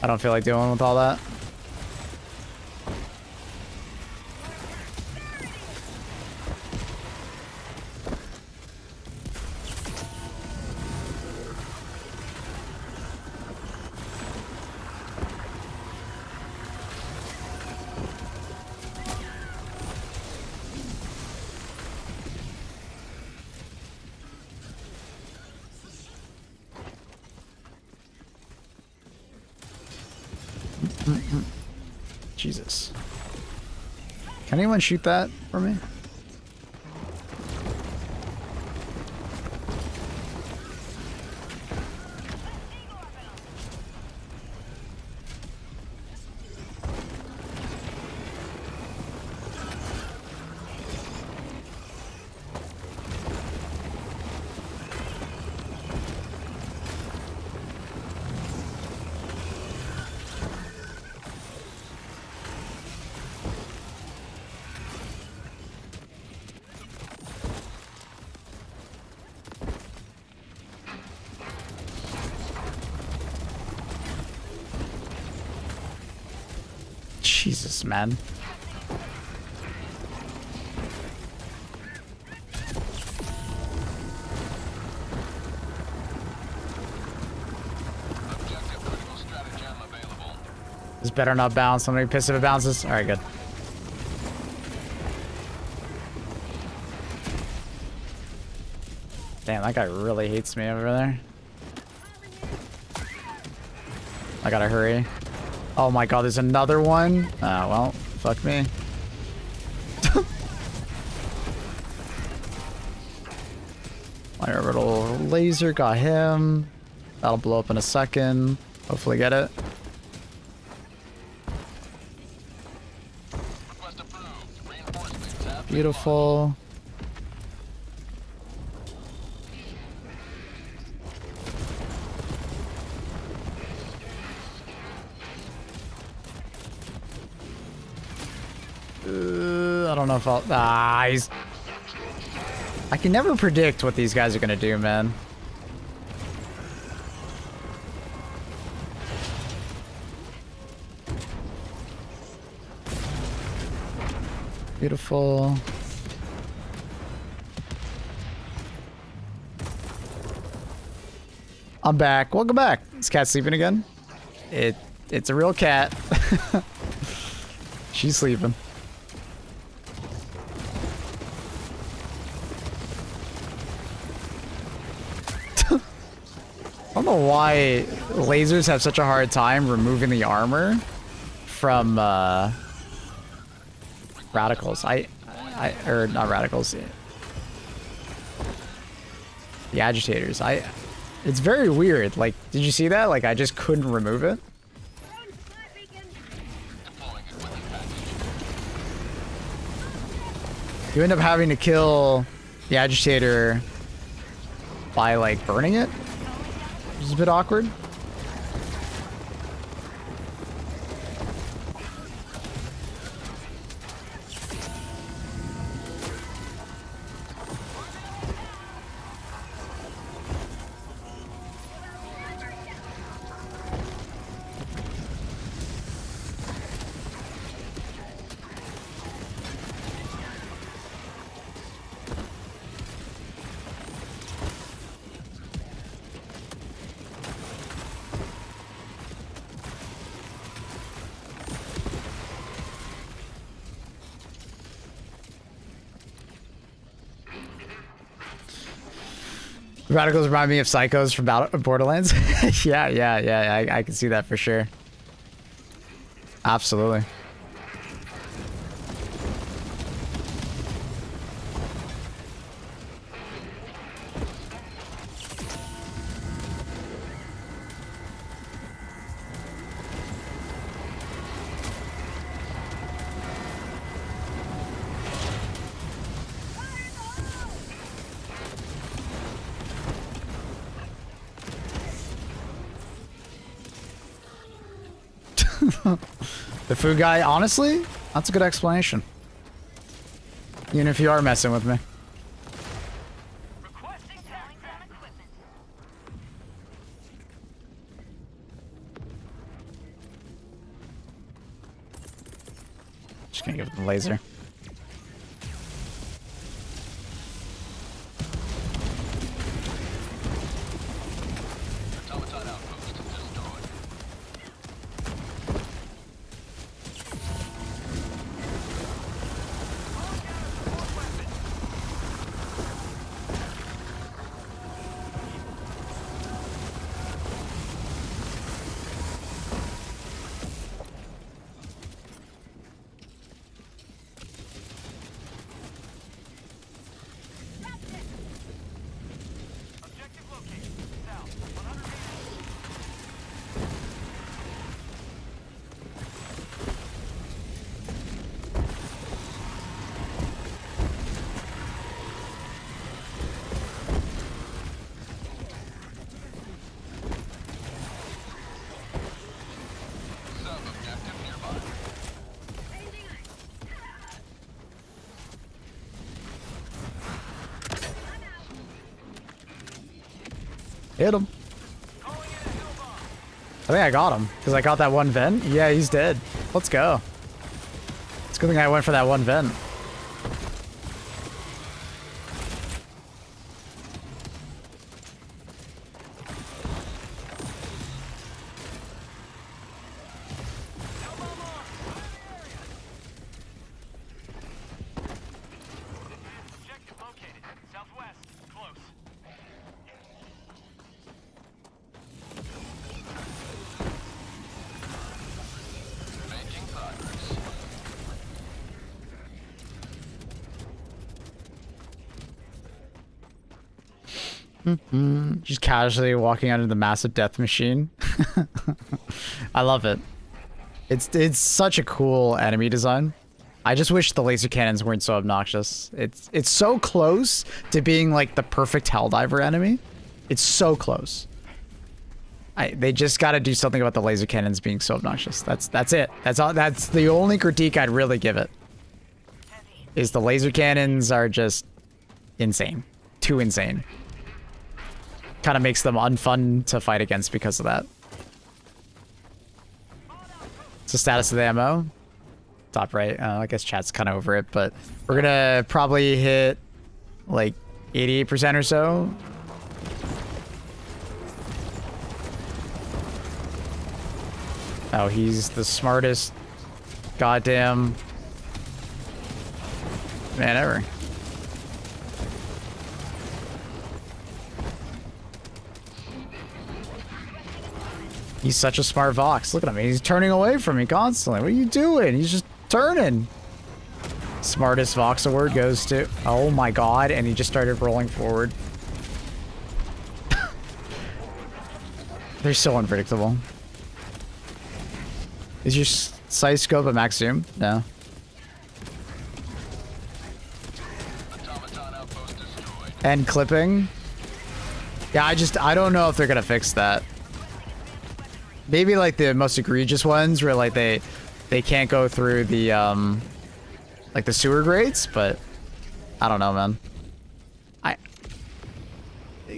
I don't feel like dealing with all that. Jesus. Can anyone shoot that for me? Jesus, man. This better not bounce. I'm gonna be pissed if it bounces. Alright, good. Damn, that guy really hates me over there. I gotta hurry. Oh my god, there's another one? Well, fuck me. My orbital laser got him. That'll blow up in a second. Hopefully get it. Beautiful. I don't know if I'll... I can never predict what these guys are gonna do, man. Beautiful. I'm back. Welcome back. Is cat sleeping again? It's a real cat. She's sleeping. I don't know why lasers have such a hard time removing the armor from radicals. Or not radicals. The agitators. It's very weird. Like, did you see that? Like, I just couldn't remove it. You end up having to kill the agitator by, like, burning it. Which is a bit awkward. Radicals remind me of psychos from Borderlands. yeah. I can see that for sure. Absolutely. The food guy, honestly, that's a good explanation. Even if you are messing with me. Requesting selling ground equipment. Just gonna give it the laser. Automaton outpost destroyed. Objective located. South. 100 meters. Sub-objective nearby. Hit him. I think I got him because I got that one vent. Yeah, he's dead. Let's go. It's a good thing I went for that one vent. Objective located. Southwest. Close. Making progress. Just casually walking under the massive death machine. I love it. It's such a cool enemy design. I just wish the laser cannons weren't so obnoxious. It's so close to being like the perfect Helldiver enemy. It's so close. They just got to do something about the laser cannons being so obnoxious. That's it. That's all. That's the only critique I'd really give it. Is the laser cannons are just insane, too insane. Kind of makes them unfun to fight against because of that. What's the status of the ammo? Top right. I guess chat's kind of over it, but we're gonna probably hit like 88% or so. Oh, he's the smartest goddamn man ever. He's such a smart Vox. Look at him. He's turning away from me constantly. What are you doing? He's just turning. Smartest Vox award goes to... Oh my god. And he just started rolling forward. They're so unpredictable. Is your sight scope a max zoom? No. Automaton outpost destroyed. And clipping? Yeah, I don't know if they're gonna fix that. Maybe like the most egregious ones where like they can't go through the like the sewer grates, but I don't know, man.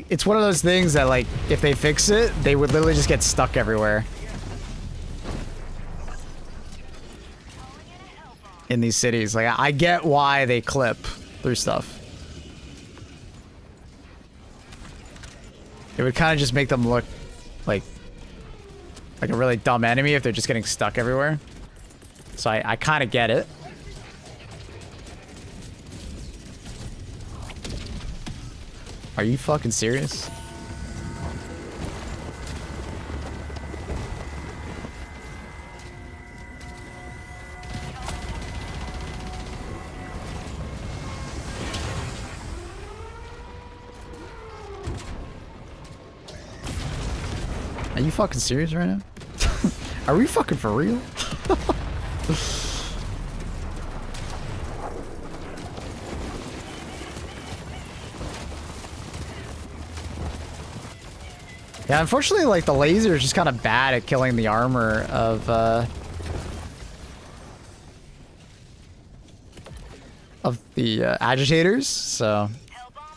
It's one of those things that like if they fix it, they would literally just get stuck everywhere. In these cities. Like I get why they clip through stuff. It would kind of just make them look like a really dumb enemy if they're just getting stuck everywhere. So I kind of get it. Are you fucking serious? Are you fucking serious right now? Are we fucking for real? Yeah, unfortunately, like, the laser is just kind of bad at killing the armor of of the agitators. So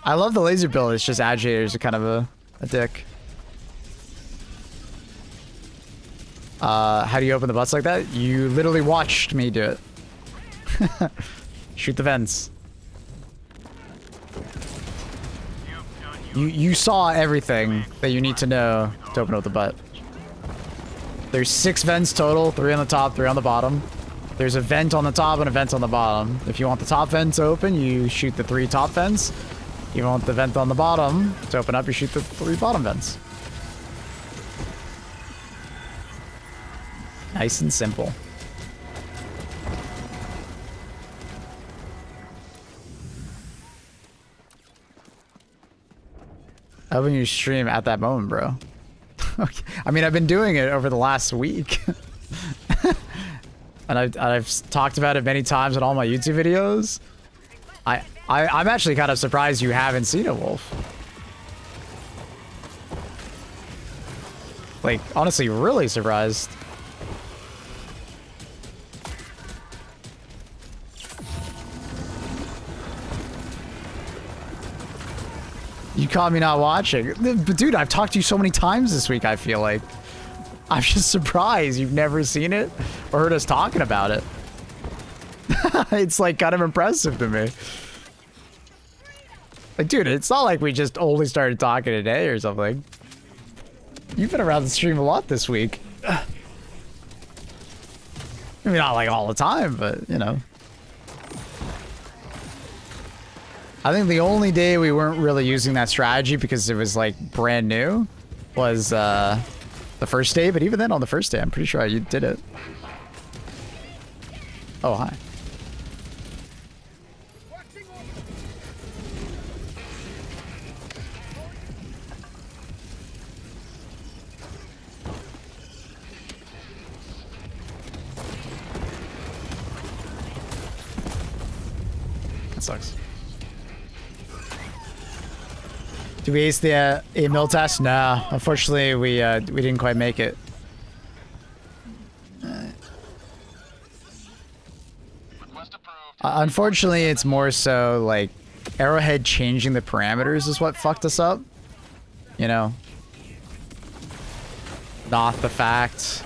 I love the laser build. It's just agitators are kind of a dick. How do you open the butts like that? You literally watched me do it. Shoot the vents. You saw everything that you need to know to open up the butt. There's 6 vents total, 3 on the top, 3 on the bottom. There's a vent on the top and a vent on the bottom. If you want the top vent to open, you shoot the 3 top vents. If you want the vent on the bottom to open up, you shoot the 3 bottom vents. Nice and simple. Open your stream at that moment, bro. Okay. I mean, I've been doing it over the last week. And I've talked about it many times in all my YouTube videos. I'm actually kind of surprised you haven't seen it, Wolf. Like, honestly, really surprised. You caught me not watching. But dude, I've talked to you so many times this week, I feel like. I'm just surprised you've never seen it or heard us talking about it. It's like kind of impressive to me. Like, dude, it's not like we just only started talking today or something. You've been around the stream a lot this week. I mean, not like all the time, but, you know. I think the only day we weren't really using that strategy because it was, like, brand new was, the first day. But even then, on the first day, I'm pretty sure you did it. Oh, hi. That sucks. Did we ace the A-mill test? No, unfortunately we didn't quite make it. Unfortunately, it's more so like Arrowhead changing the parameters is what fucked us up. You know, not the fact.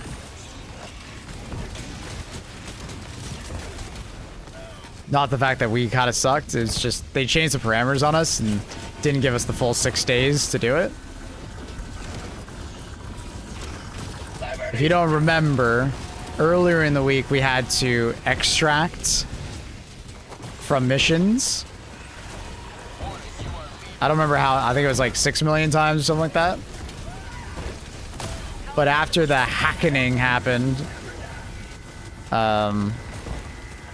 Not the fact that we kind of sucked. It's just they changed the parameters on us and didn't give us the full 6 days to do it. If you don't remember, earlier in the week we had to extract from missions. I don't remember how, I think it was like 6 million times or something like that. But after the hackening happened,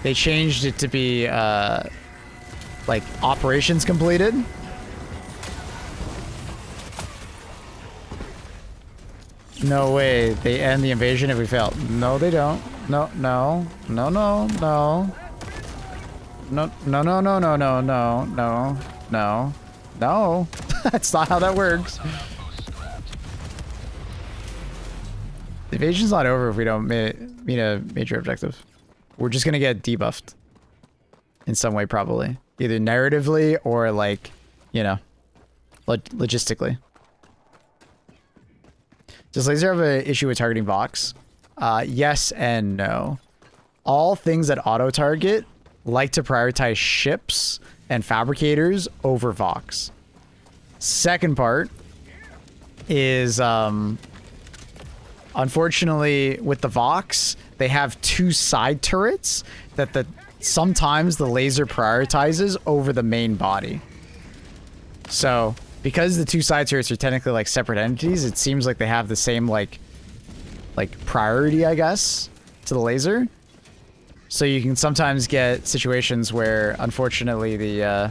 they changed it to be like operations completed. No way. They end the invasion if we fail. No, they don't. No, no, no, no, no. No, no, no, no, no, no, no, no, no, no. That's not how that works. The invasion's not over if we don't meet a major objective. We're just gonna get debuffed. In some way, probably. Either narratively or, like, you know, logistically. Does Laser have an issue with targeting Vox? Yes and no. All things that auto-target like to prioritize ships and fabricators over Vox. Second part is, unfortunately, with the Vox, they have 2 side turrets that sometimes the laser prioritizes over the main body. So, because the 2 side turrets are technically like separate entities, it seems like they have the same like priority, I guess, to the laser. So you can sometimes get situations where, unfortunately, the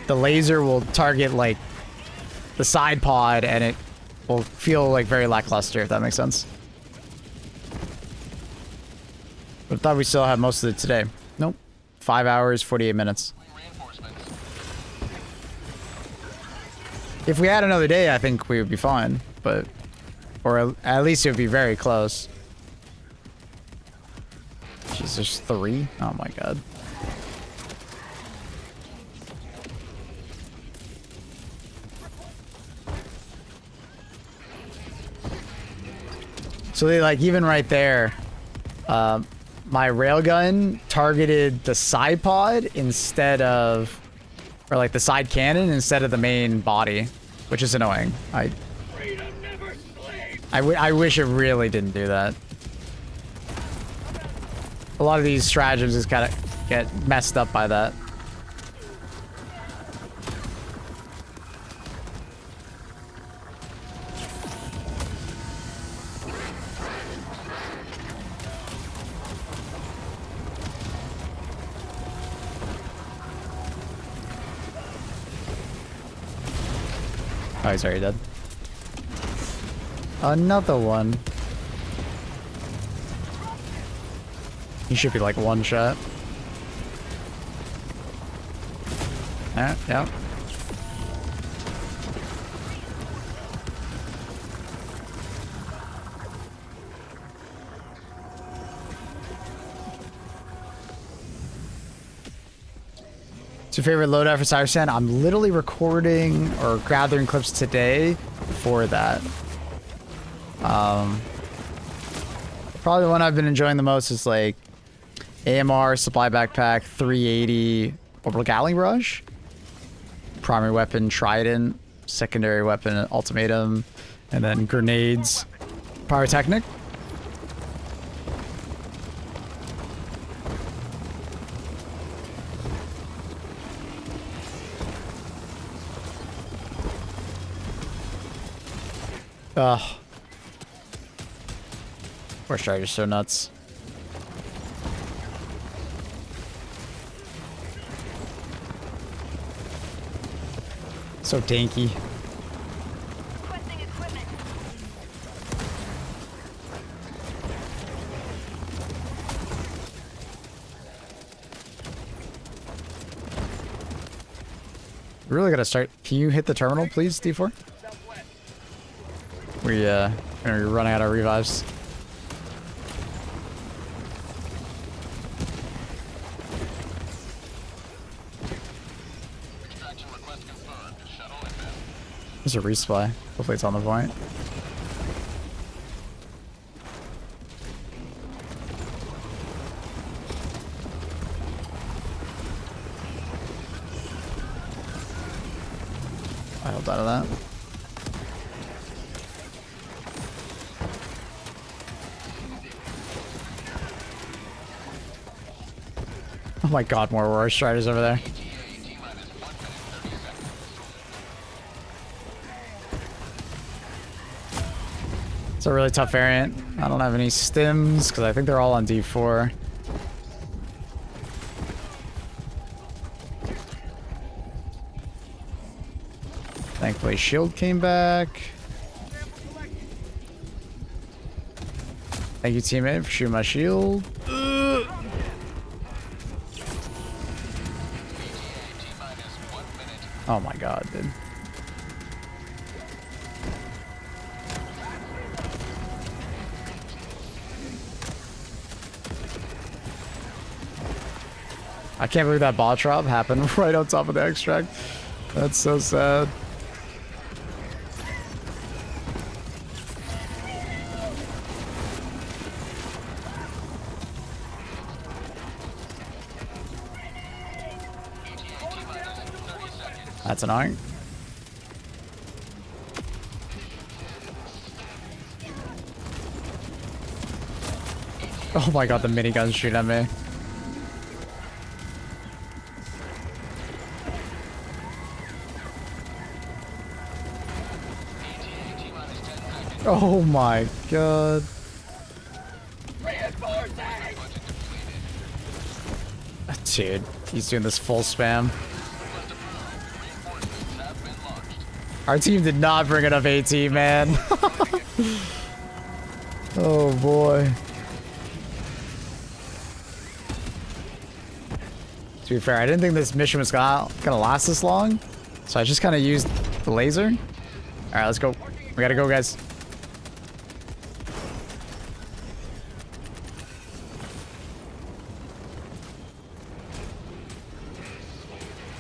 laser will target like the side pod, and it will feel like very lackluster, if that makes sense. But I thought we still have most of it today. Nope. 5 hours, 48 minutes. If we had another day, I think we would be fine, but... Or at least it would be very close. Jesus there's 3? Oh my god. So they like even right there, my railgun targeted the side pod instead of, or like the side cannon instead of the main body, which is annoying. I wish it really didn't do that. A lot of these stratagems just kind of get messed up by that. Oh, he's already dead. Another one. He should be like one shot. Yeah. What's your favorite loadout for CYBERSTAN? I'm literally recording or gathering clips today for that. Probably the one I've been enjoying the most is like AMR, supply backpack, 380, orbital Gatling rush, primary weapon, trident, secondary weapon, ultimatum, and then grenades, pyrotechnic. Ugh. Force Strider's so nuts. So danky. Requesting equipment. We really gotta start. Can you hit the terminal, please, D4? We're gonna be running out of revives. There's a resupply. Hopefully it's on the point. I held out of that. Oh my god, more Aurora Striders over there. It's a really tough variant. I don't have any stims because I think they're all on D4. Thankfully, shield came back. Thank you, teammate, for shooting my shield. Oh my god, dude. I can't believe that bot drop happened right on top of the extract. That's so sad. That's annoying. Oh my god, the minigun's shooting at me. Oh my god. Dude, he's doing this full spam. Our team did not bring enough AT, man. Oh boy. To be fair, I didn't think this mission was gonna last this long, so I just kind of used the laser. All right, let's go. We gotta go, guys.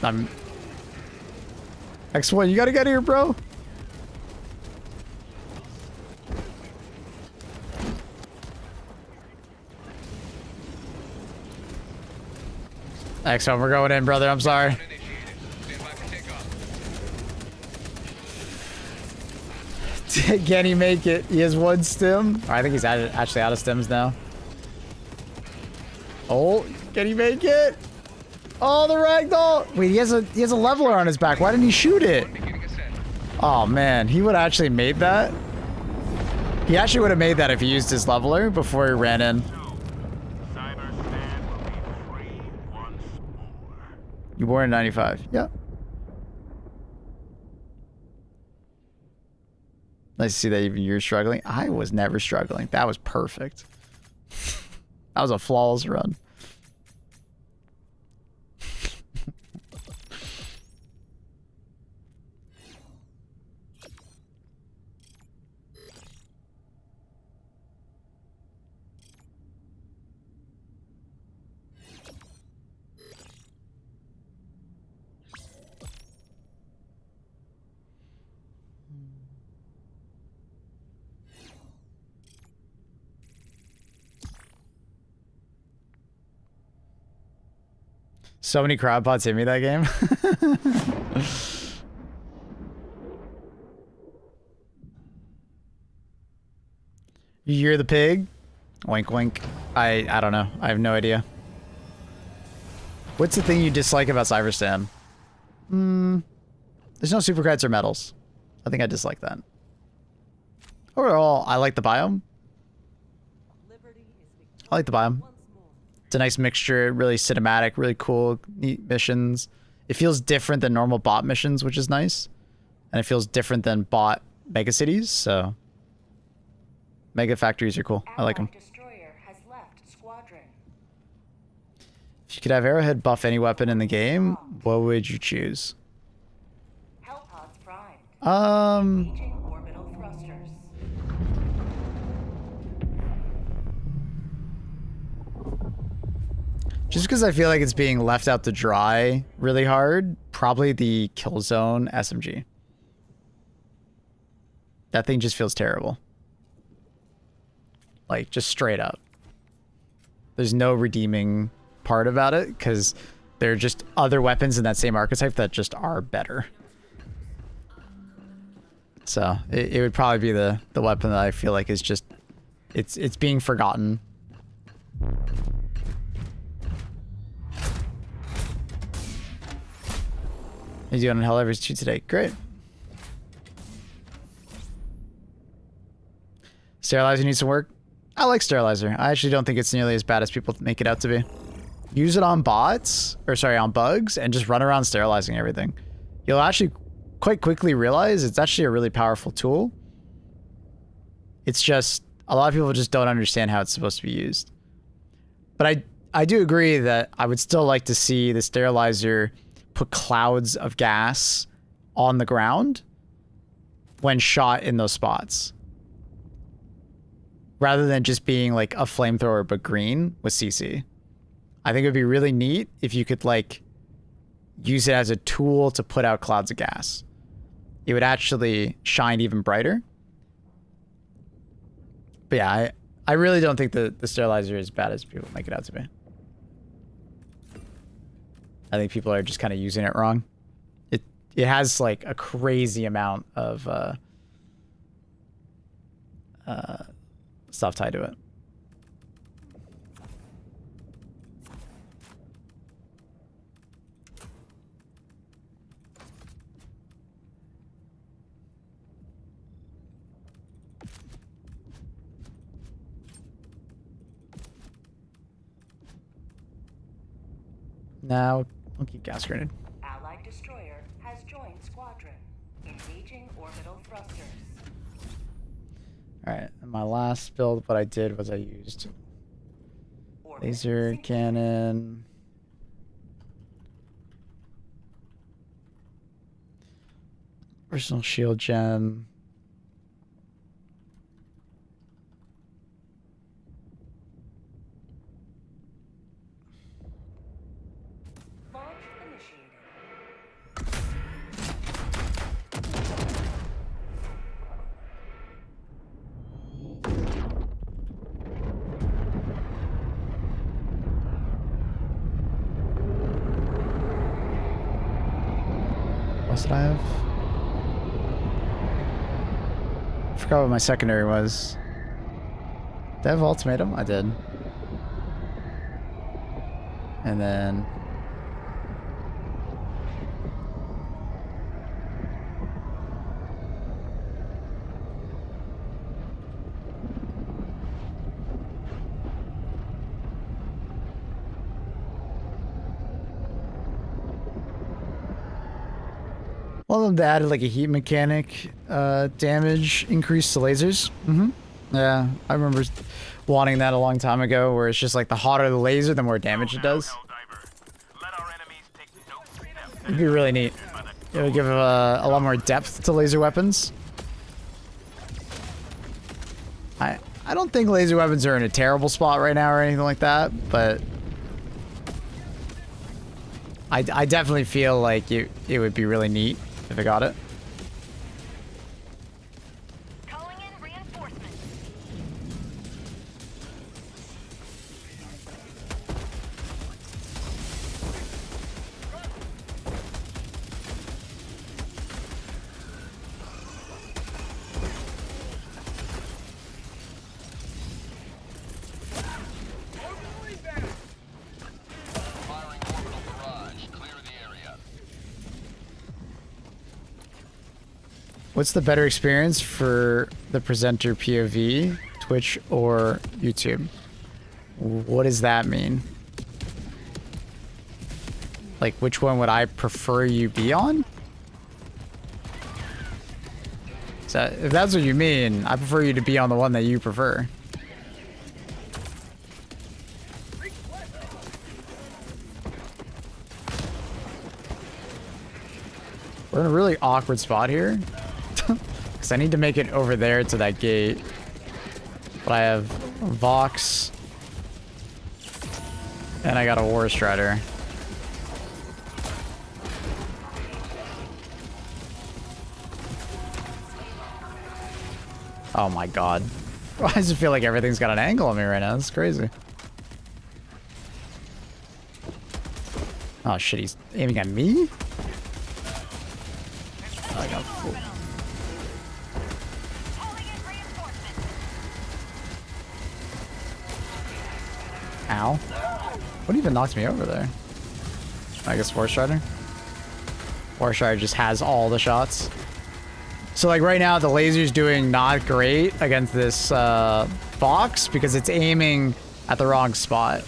I'm... X1, you gotta get here, bro. X1, we're going in, brother. I'm sorry. Can he make it? He has one stim. Oh, I think he's actually out of stims now. Oh, can he make it? Oh, the ragdoll. Wait, he has a leveler on his back. Why didn't he shoot it? Oh man, he would have actually made that. He actually would have made that if he used his leveler before he ran in. CYBERSTAN will be free once more. You born in 95. Yeah. Nice to see that even you're struggling. I was never struggling. That was perfect. That was a flawless run. So many crowd pots hit me that game. You're the pig? Wink wink. I don't know. I have no idea. What's the thing you dislike about CYBERSTAN? There's no super credits or medals. I think I dislike that. Overall, I like the biome. I like the biome. It's a nice mixture, really cinematic, really cool, neat missions. It feels different than normal bot missions, which is nice. And it feels different than bot mega cities, so... Mega factories are cool. I like them. If you could have Arrowhead buff any weapon in the game, what would you choose? Just because I feel like it's being left out to dry really hard, probably the Killzone SMG. That thing just feels terrible. Like, just straight up. There's no redeeming part about it, because there are just other weapons in that same archetype that just are better. So, it would probably be the weapon that I feel like is just... It's being forgotten. He's doing Helldivers 2 today. Great. Sterilizer needs some work. I like Sterilizer. I actually don't think it's nearly as bad as people make it out to be. Use it on bots, or sorry, on bugs, and just run around sterilizing everything. You'll actually quite quickly realize it's actually a really powerful tool. It's just, a lot of people just don't understand how it's supposed to be used. But I do agree that I would still like to see the Sterilizer put clouds of gas on the ground when shot in those spots. Rather than just being like a flamethrower but green with CC. I think it would be really neat if you could like use it as a tool to put out clouds of gas. It would actually shine even brighter. But yeah, I really don't think the Sterilizer is as bad as people make it out to be. I think people are just kind of using it wrong. It has like a crazy amount of stuff tied to it. Now, I'll keep gas grenade. Allied destroyer has joined squadron. Engaging orbital thrusters. Alright, my last build, what I did was I used laser cannon, personal shield gem, Launch initiated. else did I have? I forgot what my secondary was. Did I have Ultimatum? I did. And then... Well, they added like a heat mechanic damage increase to lasers. Yeah, I remember wanting that a long time ago, where it's just like the hotter the laser, the more damage it does. It'd be really neat. It would give a lot more depth to laser weapons. I don't think laser weapons are in a terrible spot right now or anything like that, but I definitely feel like it would be really neat if I got it. Calling in reinforcements. Firing orbital barrage. Clear the area. What's the better experience for the presenter POV, Twitch or YouTube? What does that mean? Like, which one would I prefer you be on? So, if that's what you mean, I prefer you to be on the one that you prefer. We're in a really awkward spot here. Because I need to make it over there to that gate. But I have Vox. And I got a War Strider. Oh my god. I just feel like everything's got an angle on me right now. That's crazy. Oh shit, he's aiming at me? I got fooled. Ow. What even knocked me over there? I guess War Strider? War Strider just has all the shots. So like right now the laser's doing not great against this box because it's aiming at the wrong spot.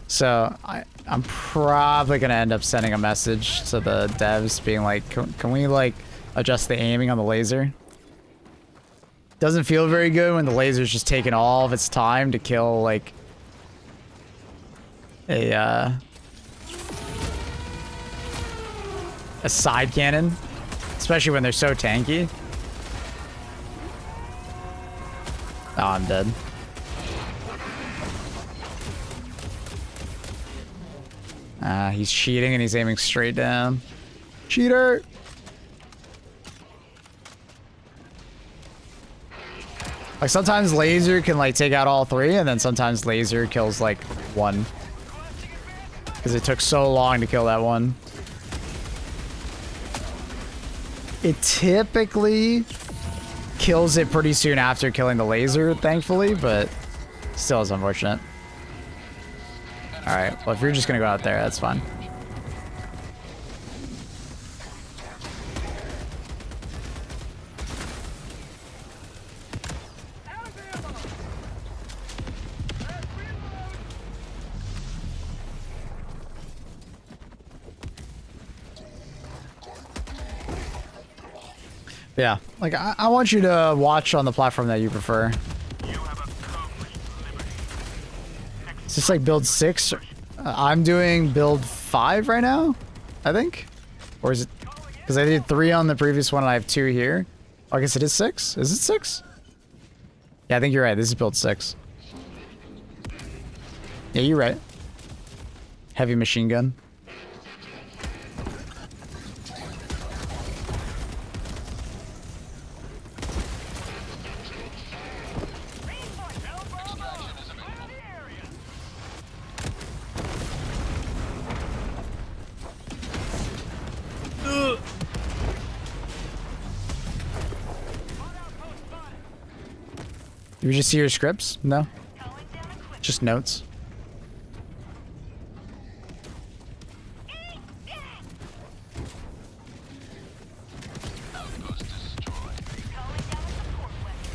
So I'm probably gonna end up sending a message to the devs being like, can we like adjust the aiming on the laser? Doesn't feel very good when the laser's just taking all of its time to kill like a side cannon, especially when they're so tanky. Oh, I'm dead. He's cheating and he's aiming straight down. Cheater! Like sometimes laser can like take out all three, and then sometimes laser kills like one. Because it took so long to kill that one. It typically kills it pretty soon after killing the laser, thankfully, but still is unfortunate. Alright, well if you're just gonna go out there, that's fine. Yeah, like I want you to watch on the platform that you prefer. Is this like build 6? I'm doing build 5 right now, I think. Or is it? Because I did 3 on the previous one and I have 2 here. Oh, I guess it is 6? Is it 6? Yeah, I think you're right. This is build 6. Yeah, you're right. Heavy machine gun. Did we just see your scripts? No. Calling down equipment. Just notes. Outpost destroyed. Calling down a support weapon.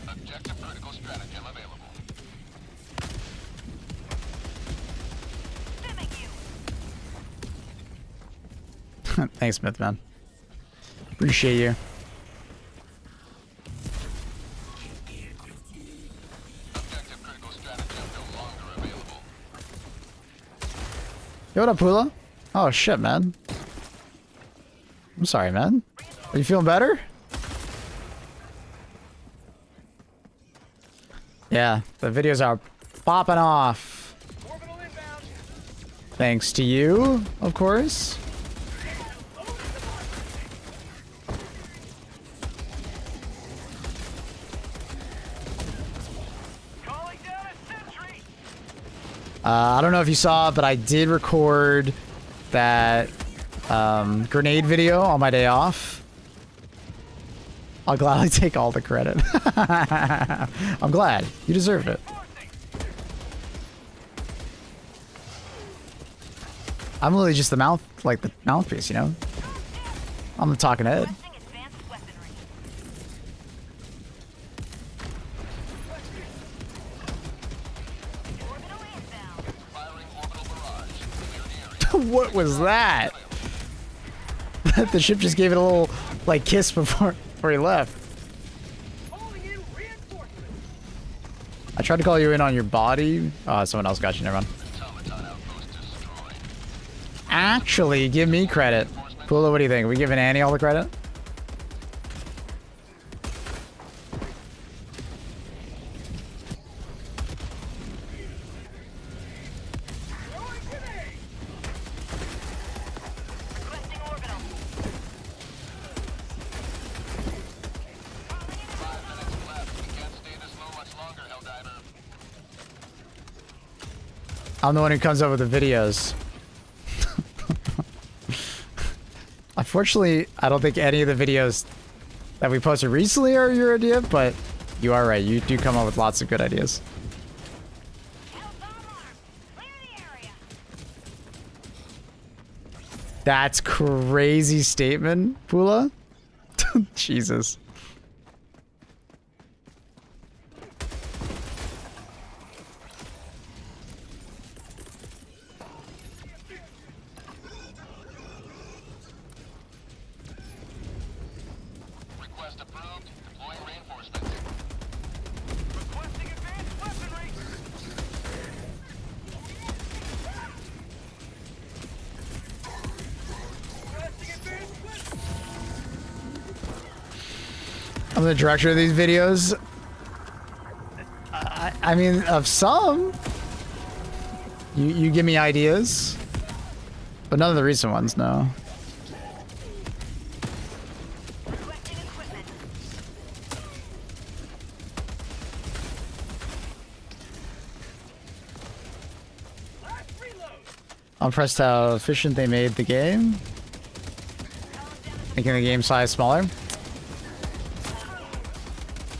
Objective critical stratagem available. Stimming you. Thanks, Smith, man. Appreciate you. Objective critical stratagem no longer available. Yo, what up, Pula? Oh, shit, man. I'm sorry, man. Are you feeling better? Yeah, the videos are popping off. Thanks to you, of course. Calling down a sentry. I don't know if you saw, but I did record that grenade video on my day off. I'll gladly take all the credit. I'm glad. You deserve it. I'm literally just the mouth, like the mouthpiece, you know? I'm the talking head. Requesting advanced weaponry. Orbital inbound. Firing orbital barrage. Clear the area. What was that? The ship just gave it a little, like, kiss before he left. I tried to call you in on your body. Someone else got you. Never mind. Automaton outpost destroyed. Actually, give me credit. Pula, what do you think? Are we giving Annie all the credit? Requesting orbital. 5 minutes left. We can't stay this low much longer, Helldiver. I'm the one who comes up with the videos. Unfortunately, I don't think any of the videos that we posted recently are your idea, but you are right. You do come up with lots of good ideas. Kill bomb arms. Clear the area. That's crazy statement, Pula. Jesus. Request approved. Deploying reinforcements. Requesting advanced weaponry. Requesting advanced weaponry. I'm the director of these videos. I mean, of some. You give me ideas. But none of the recent ones, no. Requesting equipment. Last reload. I'm impressed how efficient they made the game. Making the game size smaller.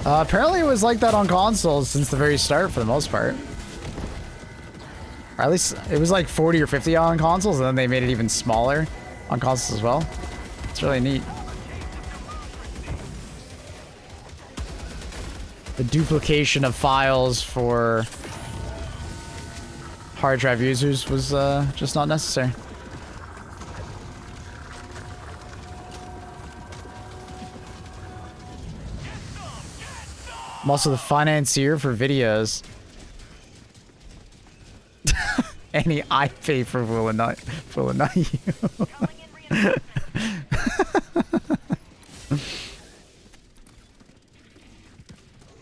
Apparently it was like that on consoles since the very start for the most part. Or at least it was like 40 or 50 on consoles, and then they made it even smaller on consoles as well. It's really neat. The duplication of files for hard drive users was just not necessary. I'm also the financier for videos. Any I pay for will not you. Calling in reinforcements.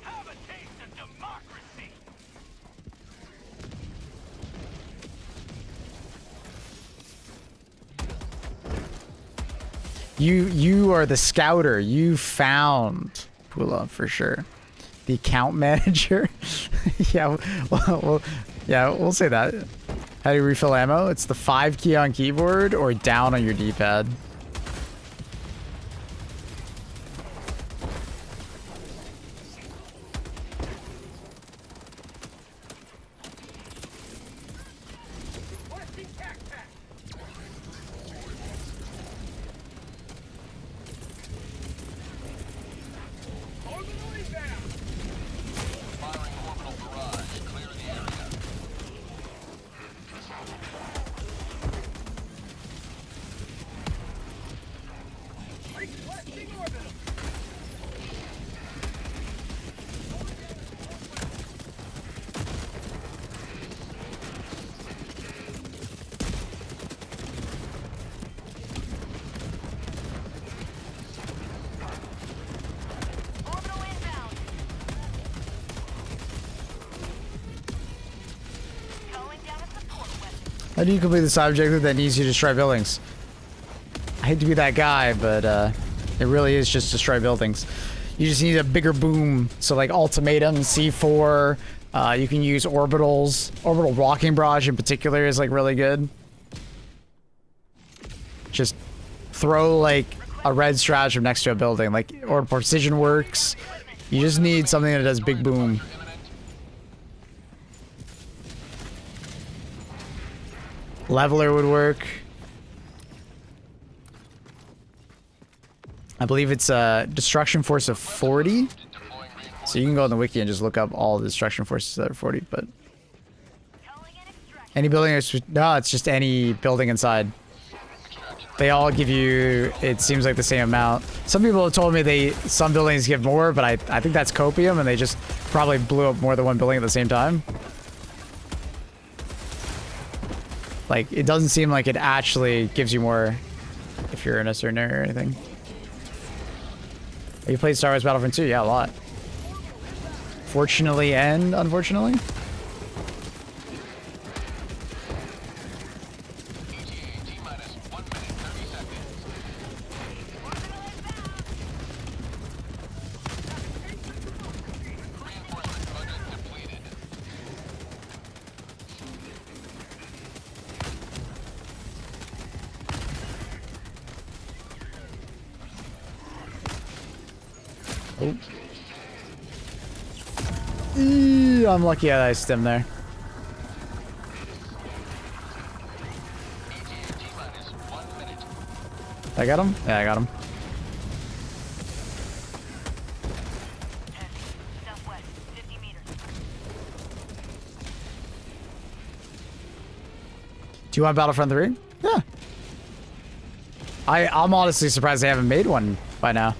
Have a taste of democracy. You are the scouter. You found Pula for sure. The account manager. Yeah, well, yeah, we'll say that. How do you refill ammo? It's the 5 key on keyboard or down on your D-pad. How do you complete the side objective that needs you to destroy buildings? I hate to be that guy, but it really is just destroy buildings. You just need a bigger boom. So like Automaton, C4, you can use orbitals. Orbital walking barrage in particular is like really good. Just throw like a red stratagem next to a building, like, or precision works. You just need something that does big boom. Leveler would work. I believe it's a destruction force of 40. So you can go on the wiki and just look up all the destruction forces that are 40, but any building is, no, it's just any building inside. They all give you, it seems like the same amount. Some people have told me some buildings give more, but I think that's copium and they just probably blew up more than one building at the same time. Like, it doesn't seem like it actually gives you more if you're in a certain area or anything. You played Star Wars Battlefront 2? Yeah, a lot. Fortunately and unfortunately. Oh. I'm lucky that I stemmed there. I got him? Yeah, I got him. Southwest, 50 meters. Do you want Battlefront 3? Yeah. I'm honestly surprised they haven't made one by now.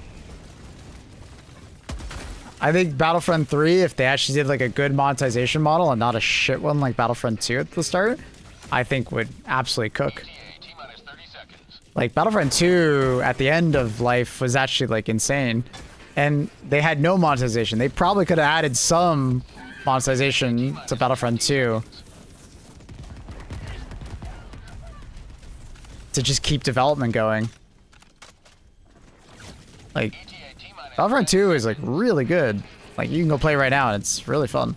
I think Battlefront 3, if they actually did like a good monetization model and not a shit one like Battlefront 2 at the start, I think would absolutely cook. Like Battlefront 2 at the end of life was actually like insane. And they had no monetization. They probably could have added some monetization to Battlefront 2 to just keep development going. Like, Battlefront 2 is like really good. Like, you can go play right now and it's really fun.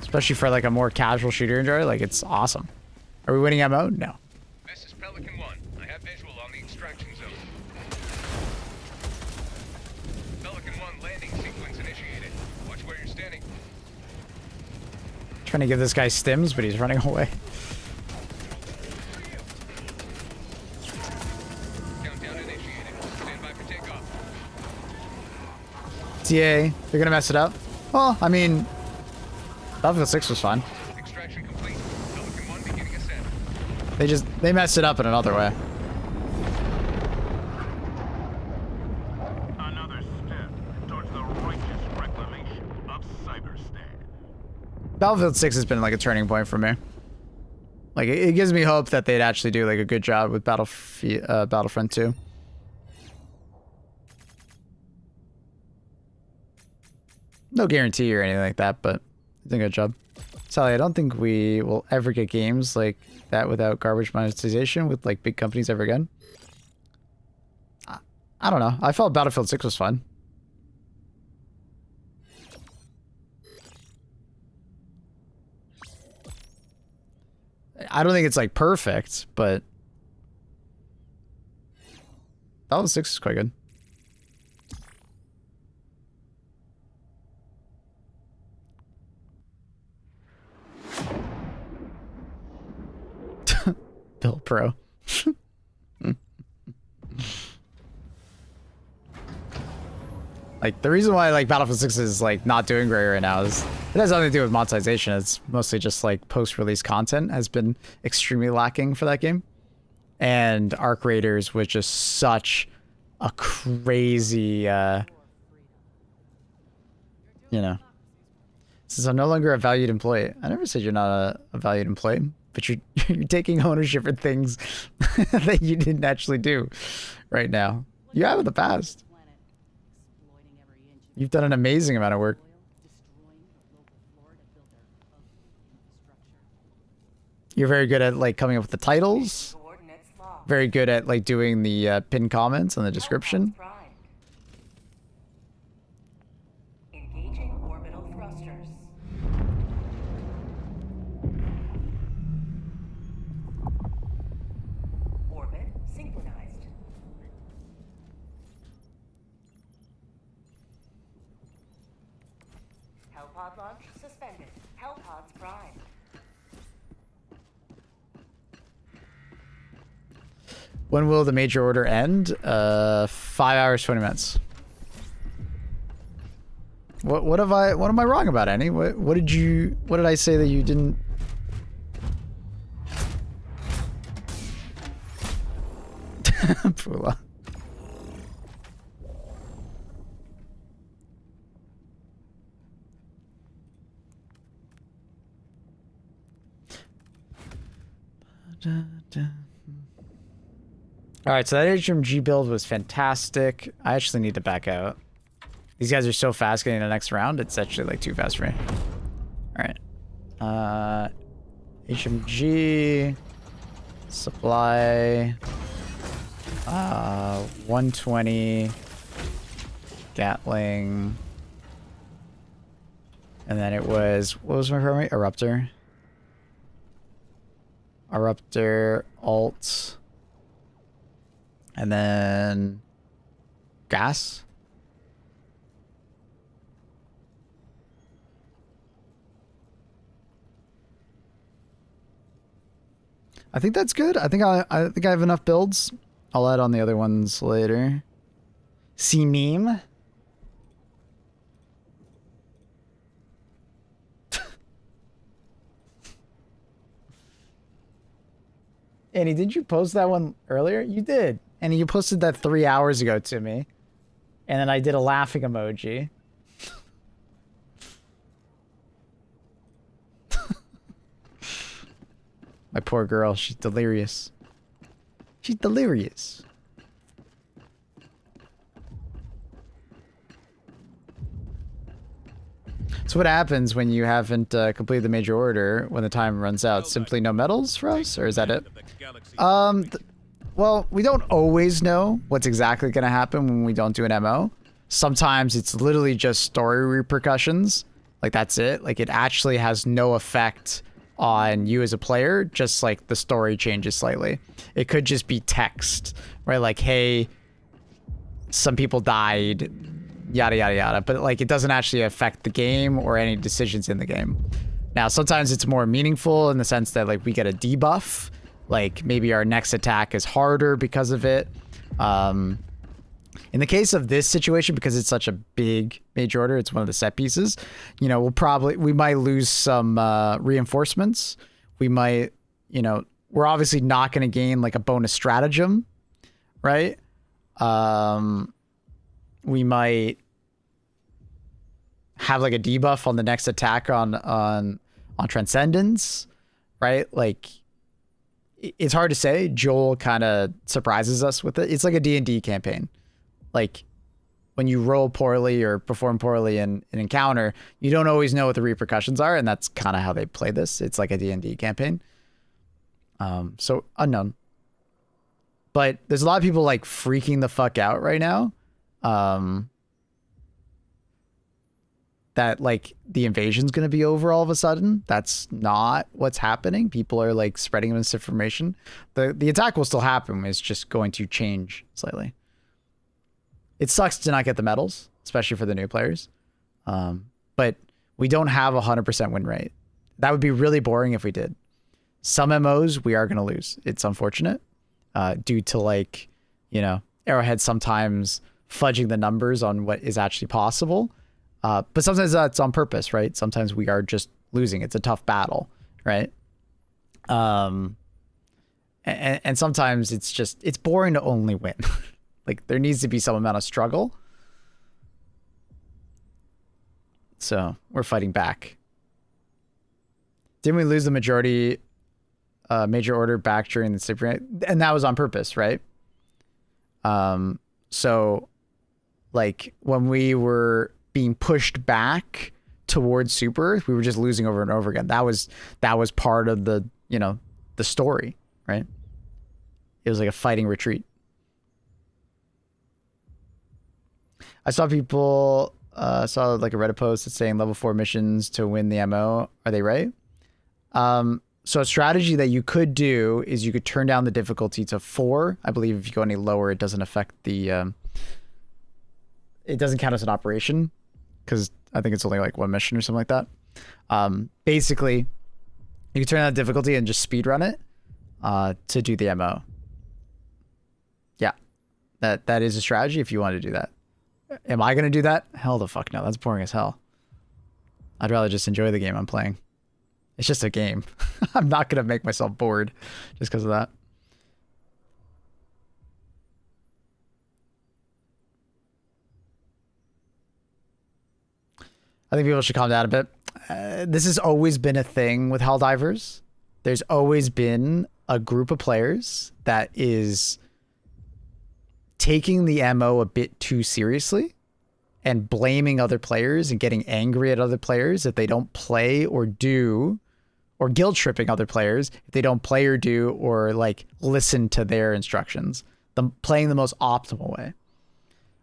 Especially for like a more casual shooter enjoyer, like it's awesome. Are we winning MO? No. This is Pelican 1. I have visual on the extraction zone. Pelican 1 landing sequence initiated. Watch where you're standing. Trying to give this guy stims, but he's running away. Countdown initiated. Stand by for takeoff. TA, they're gonna mess it up. Well, I mean, Battlefield 6 was fun. Extraction complete. Pelican 1 beginning ascent. They messed it up in another way. Another step towards the righteous reclamation of CYBERSTAN. Battlefield 6 has been like a turning point for me. Like, it gives me hope that they'd actually do like a good job with Battlefront 2. No guarantee or anything like that, but it's a good job. Sally, I don't think we will ever get games like that without garbage monetization with like big companies ever again. I don't know. I felt Battlefield 6 was fun. I don't think it's like perfect, but Battlefield 6 is quite good. Bill Pro. Like, the reason why, like, Battlefield 6 is, like, not doing great right now is it has nothing to do with monetization. It's mostly just, like, post-release content has been extremely lacking for that game. And Arc Raiders was just such a crazy, you know. Since I'm no longer a valued employee. I never said you're not a valued employee, but you're taking ownership of things that you didn't actually do right now. You have in the past. You've done an amazing amount of work. You're very good at like coming up with the titles. Very good at like doing the pinned comments and the description. Engaging orbital thrusters. Orbit synchronized. Hellpod launch suspended. Hellpods prime. When will the major order end? 5 hours, 20 minutes. What am I wrong about, Annie? What did I say that you didn't? Pula. All right, so that HMG build was fantastic. I actually need to back out. These guys are so fast getting the next round. It's actually like too fast for me. All right. HMG. Supply. 120. Gatling. And then it was, what was my primary? Eruptor. Eruptor, alt. And then gas. I think that's good. I think I have enough builds. I'll add on the other ones later. See meme. Annie, did you post that one earlier? You did. And you posted that 3 hours ago to me. And then I did a laughing emoji. My poor girl, she's delirious. She's delirious. So what happens when you haven't completed the major order when the time runs out? Simply no medals for us? Or is that it? Well, we don't always know what's exactly going to happen when we don't do an MO. Sometimes it's literally just story repercussions. Like, that's it. Like, it actually has no effect on you as a player. Just, like, the story changes slightly. It could just be text, right? Like, hey, some people died, yada, yada, yada. But, like, it doesn't actually affect the game or any decisions in the game. Now, sometimes it's more meaningful in the sense that, like, we get a debuff. Like, maybe our next attack is harder because of it. In the case of this situation, because it's such a big major order, it's one of the set pieces, you know, we might lose some reinforcements. We might, you know, we're obviously not going to gain like a bonus stratagem, right? We might have like a debuff on the next attack on Transcendence, right? Like, it's hard to say. Joel kind of surprises us with it. It's like a D&D campaign. Like, when you roll poorly or perform poorly in an encounter, you don't always know what the repercussions are, and that's kind of how they play this. It's like a D&D campaign. So, unknown. But there's a lot of people, like, freaking the fuck out right now. that like the invasion's going to be over all of a sudden. That's not what's happening. People are like spreading misinformation. The attack will still happen. It's just going to change slightly. It sucks to not get the medals, especially for the new players. But we don't have 100% win rate. That would be really boring if we did. Some MOs we are going to lose. It's unfortunate due to like, you know, Arrowhead sometimes fudging the numbers on what is actually possible. But sometimes that's on purpose, right? Sometimes we are just losing. It's a tough battle, right? And sometimes it's boring to only win. Like there needs to be some amount of struggle. So we're fighting back. Didn't we lose the majority major order back during the super? And that was on purpose, right? So like when we were being pushed back towards super, we were just losing over and over again. That was part of the, you know, the story, right? It was like a fighting retreat. I saw people saw like a Reddit post that's saying level 4 missions to win the MO. Are they right? So a strategy that you could do is you could turn down the difficulty to 4. I believe if you go any lower, it doesn't affect the it doesn't count as an operation, because I think it's only like 1 mission or something like that. Basically, you can turn down the difficulty and just speed run it to do the MO. Yeah, that is a strategy if you want to do that. Am I going to do that? Hell the fuck no. That's boring as hell. I'd rather just enjoy the game I'm playing. It's just a game. I'm not going to make myself bored just because of that. I think people should calm down a bit. This has always been a thing with Helldivers. There's always been a group of players that is taking the MO a bit too seriously and blaming other players and getting angry at other players if they don't play or do, or guilt tripping other players if they don't play or do or like listen to their instructions. Them playing the most optimal way.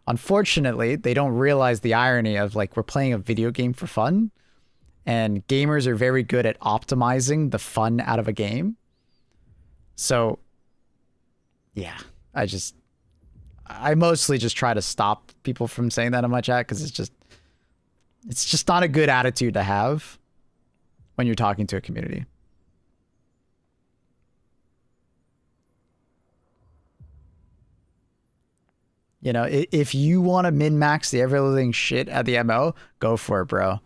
Unfortunately, they don't realize the irony of like we're playing a video game for fun, and gamers are very good at optimizing the fun out of a game. So yeah, I mostly just try to stop people from saying that in my chat, because it's just not a good attitude to have when you're talking to a community. You know, if you want to min-max the ever-living shit at the MO, go for it, bro.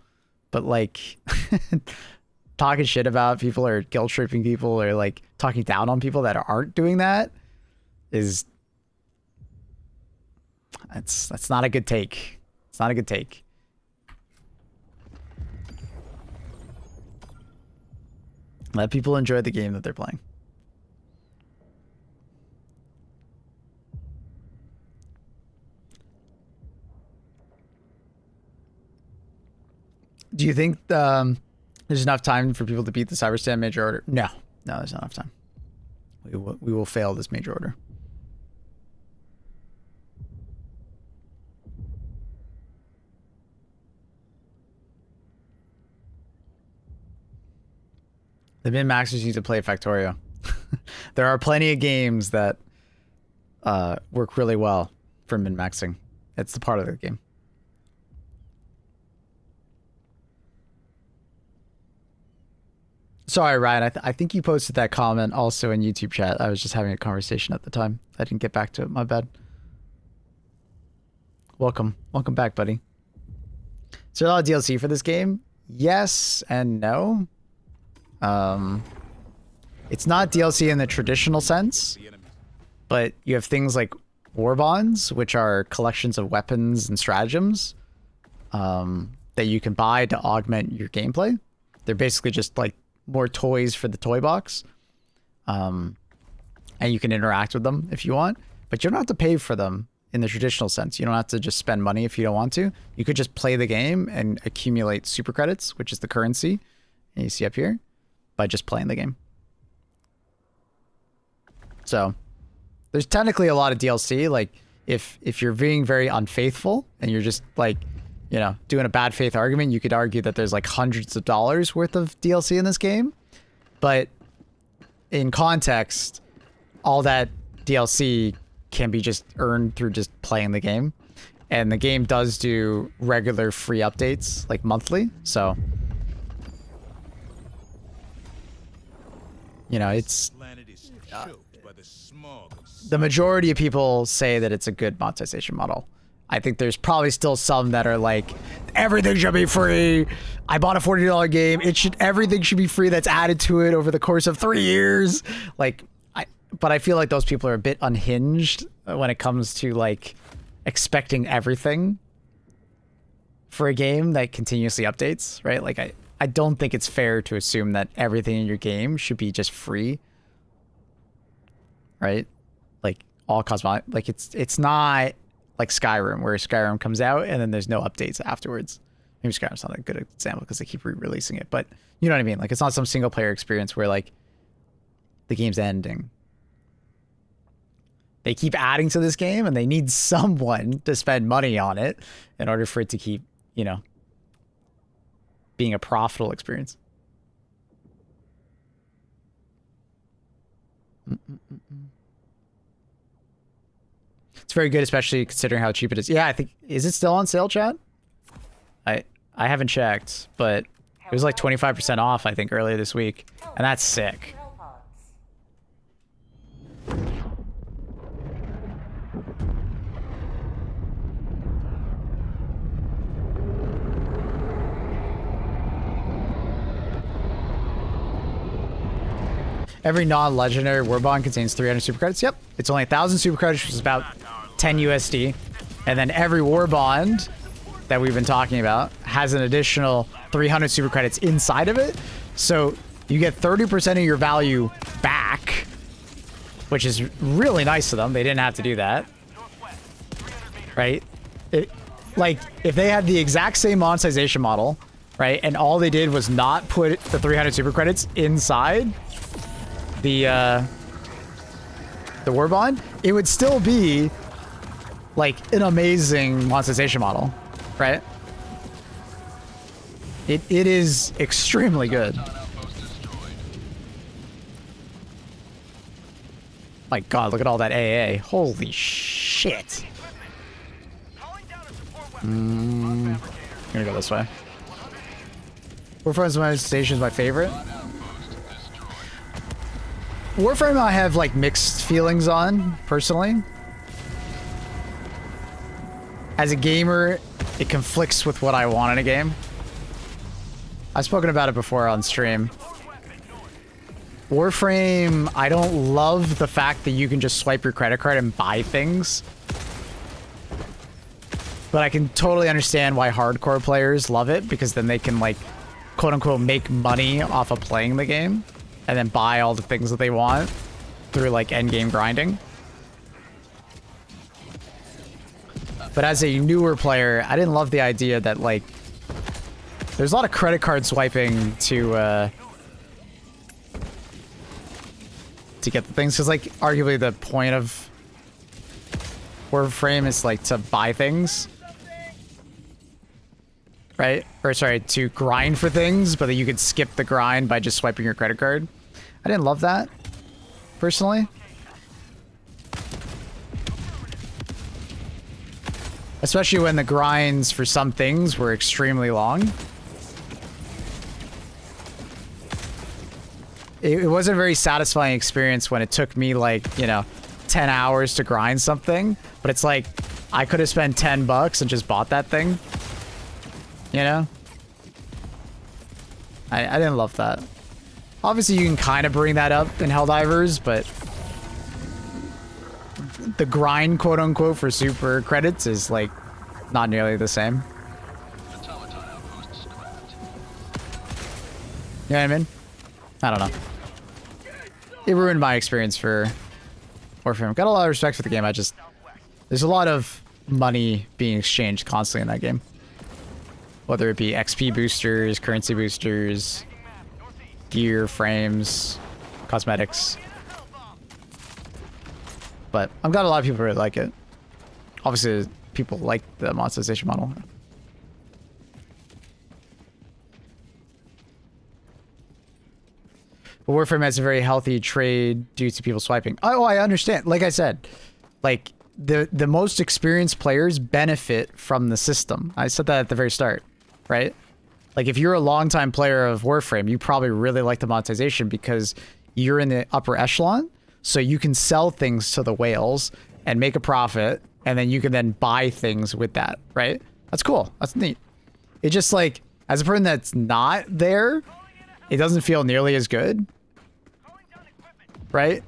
But like talking shit about people or guilt tripping people or like talking down on people that aren't doing that is... That's not a good take. It's not a good take. Let people enjoy the game that they're playing. Do you think there's enough time for people to beat the CYBERSTAN major order? No, there's not enough time. We will fail this major order. The min-maxers need to play Factorio. There are plenty of games that work really well for min-maxing. It's the part of the game. Sorry, Ryan. I think you posted that comment also in YouTube chat. I was just having a conversation at the time. I didn't get back to it. My bad. Welcome. Welcome back, buddy. Is there a lot of DLC for this game? Yes and no. It's not DLC in the traditional sense, but you have things like war bonds, which are collections of weapons and stratagems that you can buy to augment your gameplay. They're basically just like more toys for the toy box, and you can interact with them if you want, but you don't have to pay for them in the traditional sense. You don't have to just spend money if you don't want to. You could just play the game and accumulate super credits, which is the currency, and you see up here, by just playing the game. So there's technically a lot of DLC. Like if you're being very unfaithful and you're just like you know, doing a bad faith argument, you could argue that there's like hundreds of dollars worth of DLC in this game. But in context, all that DLC can be just earned through just playing the game. And the game does do regular free updates, like monthly. So, you know, it's... Planet is choked by the smog of The majority of people say that it's a good monetization model. I think there's probably still some that are like, everything should be free. I bought a $40 game. Everything should be free that's added to it over the course of 3 years. Like, but I feel like those people are a bit unhinged when it comes to like expecting everything for a game that continuously updates, right? Like I don't think it's fair to assume that everything in your game should be just free. Right? Like all cosmetic, like it's not like Skyrim, where Skyrim comes out and then there's no updates afterwards. Maybe Skyrim's not a good example because they keep re-releasing it, but you know what I mean? Like it's not some single player experience where like the game's ending. They keep adding to this game and they need someone to spend money on it in order for it to keep, you know, being a profitable experience. It's very good, especially considering how cheap it is. Yeah, I think, is it still on sale, chat? I haven't checked, but it was like 25% off, I think, earlier this week. And that's sick. Every non-legendary war bond contains 300 super credits. Yep. It's only 1,000 super credits, which is about 10 USD. And then every war bond that we've been talking about has an additional 300 super credits inside of it. So you get 30% of your value back, which is really nice of them. They didn't have to do that. Right? Like, if they had the exact same monetization model, right, and all they did was not put the 300 super credits inside the war bond, it would still be like an amazing monetization model, right? It is extremely good. My God, look at all that AA. Holy shit. I'm gonna go this way. Warframe's monetization is my favorite. Warframe I have like mixed feelings on, personally. As a gamer, it conflicts with what I want in a game. I've spoken about it before on stream. Warframe, I don't love the fact that you can just swipe your credit card and buy things. But I can totally understand why hardcore players love it, because then they can like, quote unquote, make money off of playing the game. And then buy all the things that they want through like endgame grinding. But as a newer player, I didn't love the idea that like there's a lot of credit card swiping to get the things, because like arguably the point of Warframe is like to buy things, right? Or sorry, to grind for things, but that you could skip the grind by just swiping your credit card. I didn't love that, personally. Especially when the grinds for some things were extremely long. It wasn't a very satisfying experience when it took me like, you know, 10 hours to grind something, but it's like, I could have spent $10 and just bought that thing. You know? I didn't love that. Obviously, you can kind of bring that up in Helldivers, but the grind, quote unquote, for super credits is like not nearly the same. You know what I mean? I don't know. It ruined my experience for Warframe. Got a lot of respect for the game. There's a lot of money being exchanged constantly in that game. Whether it be XP boosters, currency boosters, gear, frames, cosmetics. But I'm glad a lot of people really like it. Obviously, people like the monetization model. But Warframe has a very healthy trade due to people swiping. Oh, I understand. Like I said, like the most experienced players benefit from the system. I said that at the very start, right? Like if you're a longtime player of Warframe, you probably really like the monetization because you're in the upper echelon, so you can sell things to the whales and make a profit, and then you can then buy things with that, right? That's cool. That's neat. It just like, as a person that's not there, it doesn't feel nearly as good, right?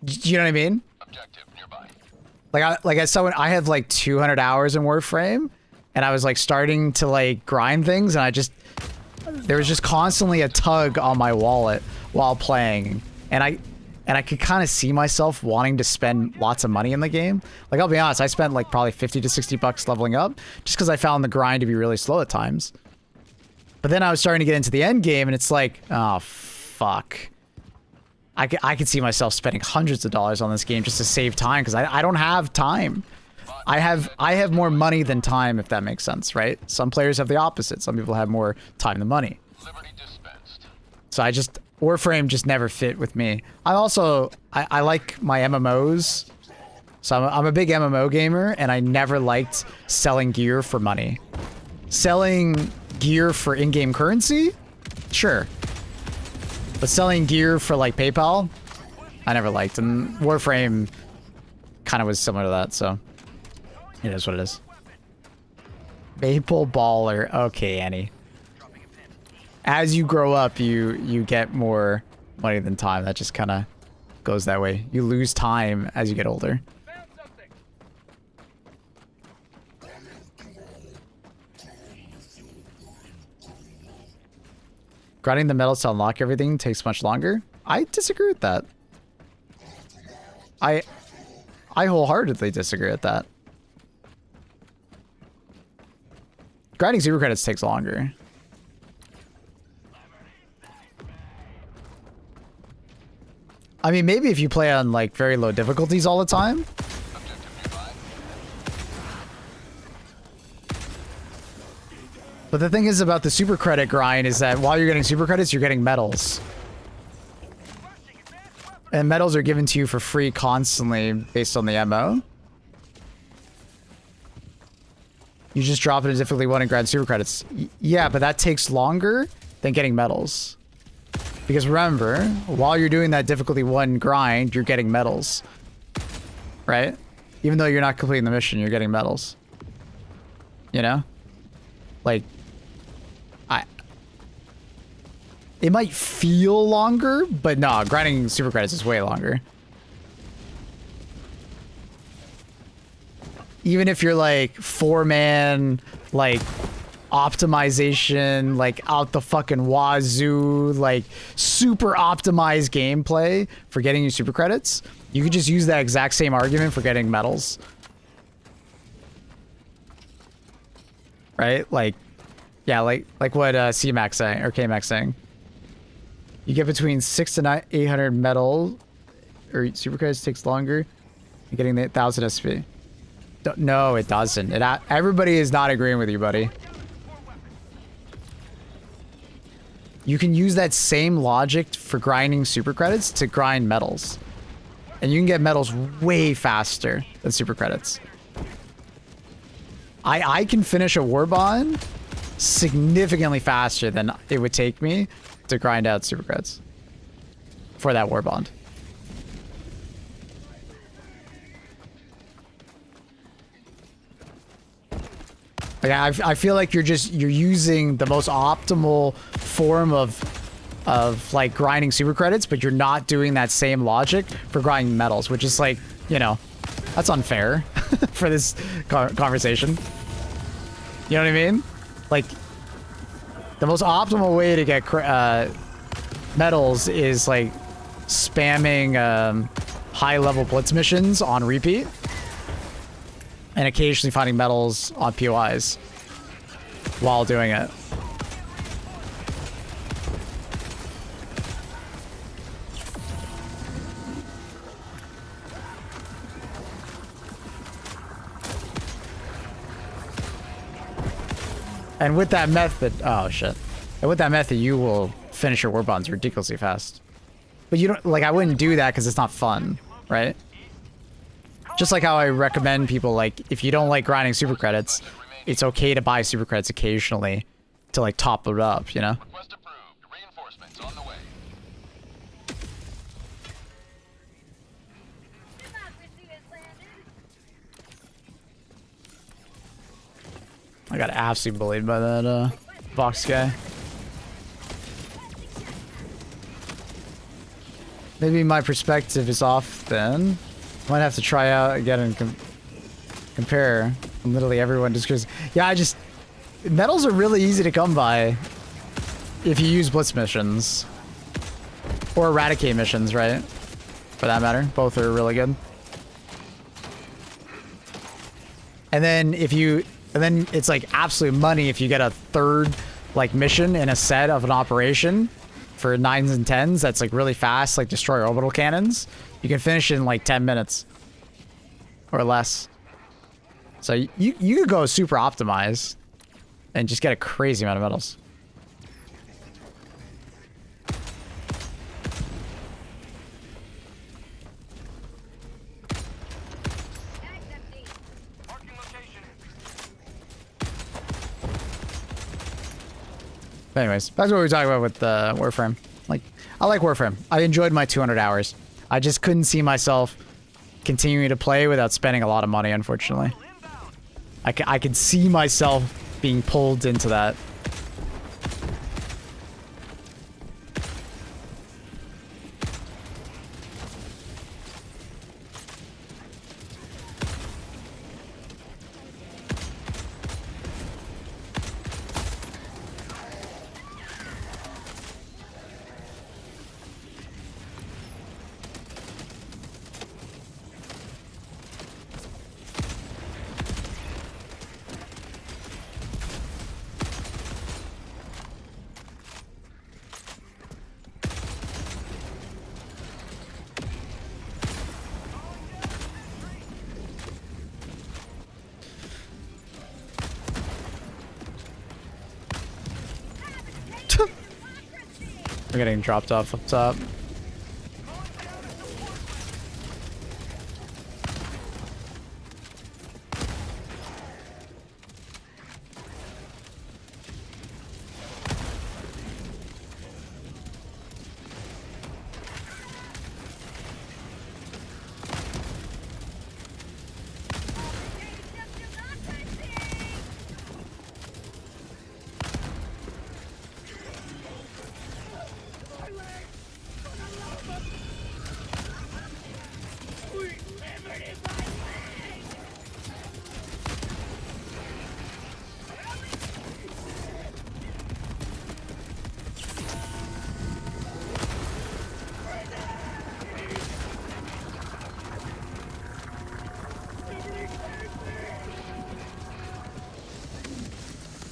You know what I mean? Objective nearby. Like I saw when I had like 200 hours in Warframe, and I was like starting to like grind things, and there was just constantly a tug on my wallet while playing, and I could kind of see myself wanting to spend lots of money in the game. Like, I'll be honest, I spent like probably 50 to 60 bucks leveling up just because I found the grind to be really slow at times. But then I was starting to get into the end game, and it's like, oh, fuck. I could see myself spending hundreds of dollars on this game just to save time because I don't have time. I have more money than time, if that makes sense, right? Some players have the opposite. Some people have more time than money. Liberty dispensed. So Warframe just never fit with me. I like my MMOs. So I'm a big MMO gamer, and I never liked selling gear for money. Selling gear for in-game currency? Sure. But selling gear for like PayPal, I never liked. And Warframe kind of was similar to that, so it is what it is. Maple Baller. Okay, Annie. As you grow up, you get more money than time. That just kind of goes that way. You lose time as you get older. Grinding the metals to unlock everything takes much longer. I disagree with that. I wholeheartedly disagree with that. Grinding super credits takes longer. I mean, maybe if you play on like very low difficulties all the time. But the thing is about the super credit grind is that while you're getting super credits, you're getting medals. And medals are given to you for free constantly based on the MO. You just drop it in difficulty 1 and grind super credits. Yeah, but that takes longer than getting medals. Because remember, while you're doing that difficulty 1 grind, you're getting medals. Right? Even though you're not completing the mission, you're getting medals. You know? Like, it might feel longer, but no, grinding super credits is way longer. Even if you're like 4-man, like optimization, like out the fucking wazoo, like super optimized gameplay for getting you super credits, you could just use that exact same argument for getting medals. Right? Like, yeah, like what C-Max saying, or K-Max saying. You get between 600 to 800 metal, or super credits takes longer. You're getting the 1000 SP. No, it doesn't. Everybody is not agreeing with you, buddy. You can use that same logic for grinding super credits to grind medals. And you can get medals way faster than super credits. I can finish a war bond significantly faster than it would take me to grind out super credits for that war bond. Like, I feel like you're using the most optimal form of like grinding super credits, but you're not doing that same logic for grinding metals, which is like, you know, that's unfair for this conversation. You know what I mean? Like, the most optimal way to get medals is like spamming high-level blitz missions on repeat, and occasionally finding medals on POIs while doing it. And with that method, oh shit. And with that method, you will finish your war bonds ridiculously fast. But you don't, like, I wouldn't do that because it's not fun, right? Just like how I recommend people, like, if you don't like grinding super credits, it's okay to buy super credits occasionally to, like, top it up, you know? Request approved. Reinforcements on the way. I got absolutely bullied by that, box guy. Maybe my perspective is off then. Might have to try out again and compare. And literally everyone just goes, yeah, medals are really easy to come by if you use blitz missions. Or eradicate missions, right? For that matter. Both are really good. And then it's like absolute money if you get a third like mission in a set of an operation for 9s and 10s that's like really fast, like destroy orbital cannons. You can finish in like 10 minutes or less. So you could go super optimized and just get a crazy amount of medals. But anyways, that's what we were talking about with Warframe. Like, I like Warframe. I enjoyed my 200 hours. I just couldn't see myself continuing to play without spending a lot of money, unfortunately. I could see myself being pulled into that. We're getting dropped off up top.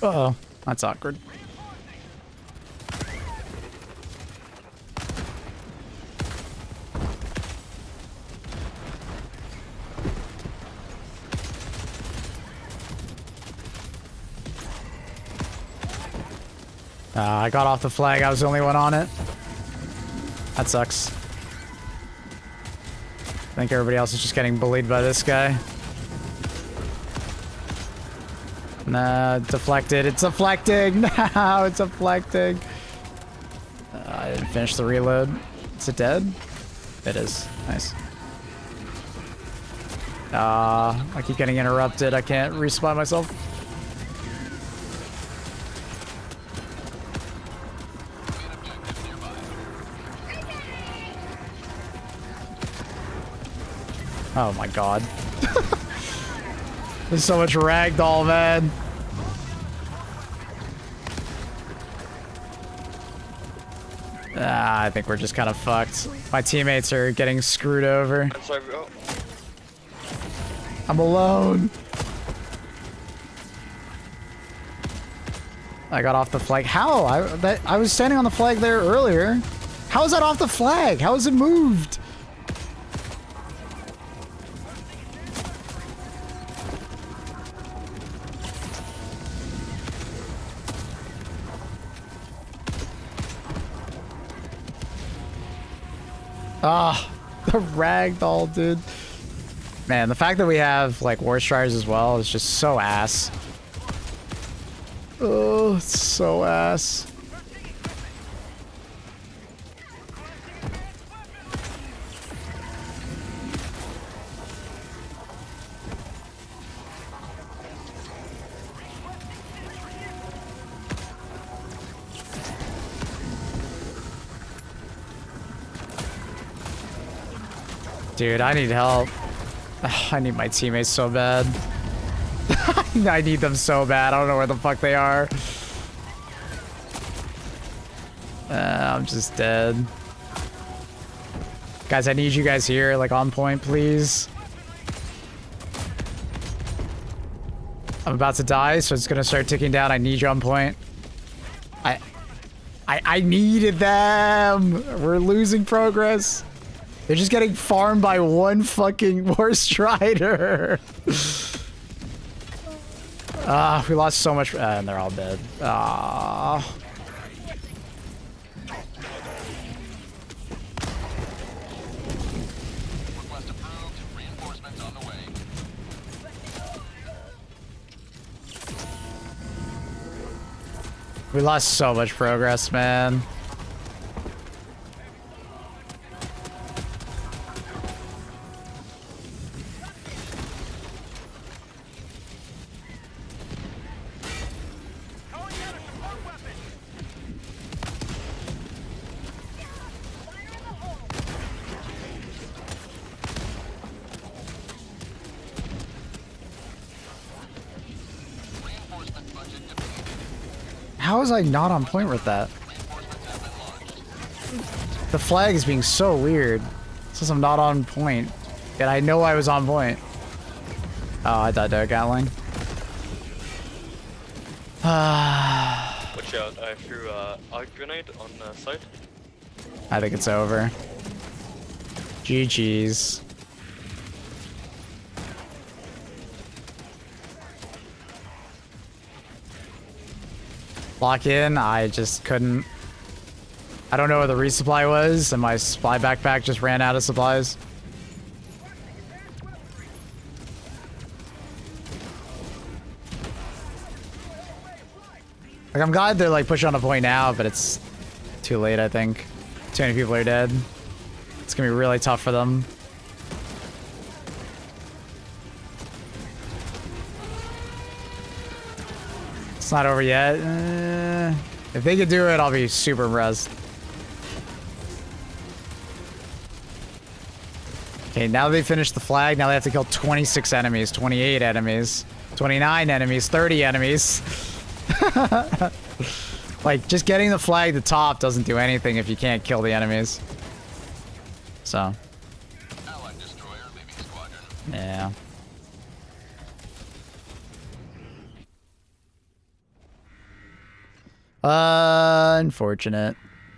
Uh-oh, that's awkward. I got off the flag. I was the only one on it. That sucks. I think everybody else is just getting bullied by this guy. Nah, deflected. It's deflecting. No, it's deflecting. I didn't finish the reload. Is it dead? It is. Nice. I keep getting interrupted. I can't respawn myself. Oh my god. There's so much ragdoll, man. I think we're just kind of fucked. My teammates are getting screwed over. I'm sorry, bro. I'm alone. I got off the flag. How? I was standing on the flag there earlier. How is that off the flag? How is it moved? Ah, the ragdoll, dude. Man, the fact that we have like war striders as well is just so ass. Oh, it's so ass. Dude, I need help. I need my teammates so bad. I need them so bad. I don't know where the fuck they are. I'm just dead. Guys, I need you guys here, like on point, please. I'm about to die, so it's gonna start ticking down. I need you on point. I needed them. We're losing progress. They're just getting farmed by one fucking war strider. Ah, we lost so much, and they're all dead. Ah. Request approved. Reinforcements on the way. We lost so much progress, man. How was I not on point with that? The flag is being so weird. Since I'm not on point. Yet I know I was on point. Oh, I died to a Gatling. Watch out, I threw a arc grenade on the site. I think it's over. GG's. Lock in, I just couldn't. I don't know where the resupply was, and my supply backpack just ran out of supplies. Like, I'm glad they're like pushing on a point now, but it's too late, I think. Too many people are dead. It's gonna be really tough for them. It's not over yet. If they could do it, I'll be super impressed. Okay, now they finished the flag. Now they have to kill 26 enemies, 28 enemies, 29 enemies, 30 enemies. Like, just getting the flag to top doesn't do anything if you can't kill the enemies. So. Allied destroyer leaving squadron. Yeah. Unfortunate.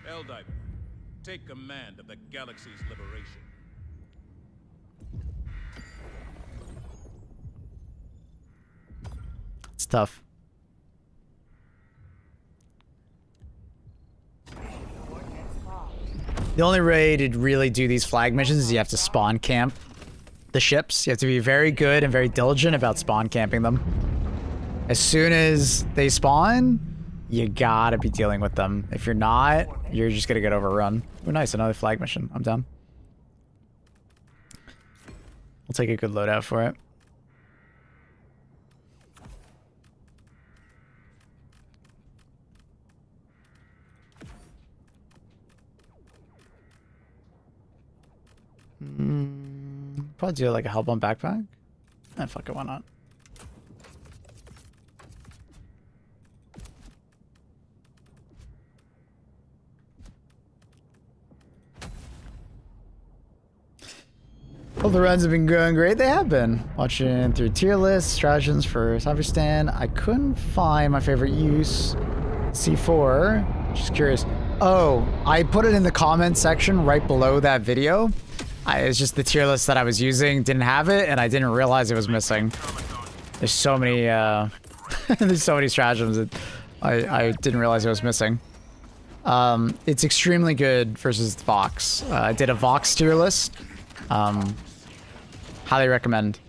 Helldiver, take command of the galaxy's liberation. It's tough. The only way to really do these flag missions is you have to spawn camp the ships. You have to be very good and very diligent about spawn camping them. As soon as they spawn, you gotta be dealing with them. If you're not, you're just gonna get overrun. Oh, nice, another flag mission. I'm done. We'll take a good loadout for it. Probably do like a help on backpack. Fuck it, why not? Well, the runs have been going great. They have been. Watching through tier lists, stratagems for CYBERSTAN. I couldn't find my favorite use. C4. Just curious. Oh, I put it in the comments section right below that video. It's just the tier list that I was using didn't have it, and I didn't realize it was missing. There's so many, there's so many stratagems that I didn't realize it was missing. It's extremely good versus Vox. I did a Vox tier list. Highly recommend.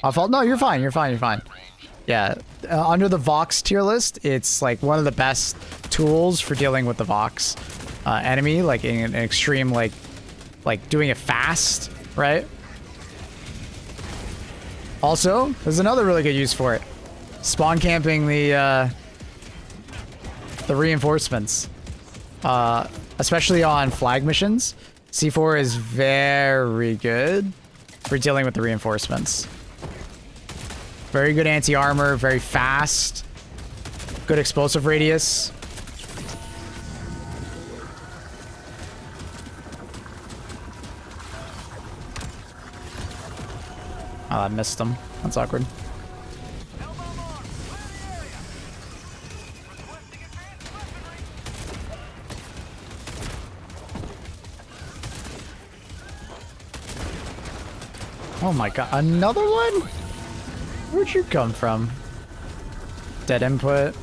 No, you're fine. You're fine. You're fine. Yeah, under the Vox tier list, it's like one of the best tools for dealing with the Vox enemy, like in an extreme, like doing it fast, right? Also, there's another really good use for it. Spawn camping the reinforcements, especially on flag missions. C4 is very good for dealing with the reinforcements. Very good anti-armor, very fast, good explosive radius. Oh, I missed him. That's awkward. Oh my god, another one? Where'd you come from? Dead input.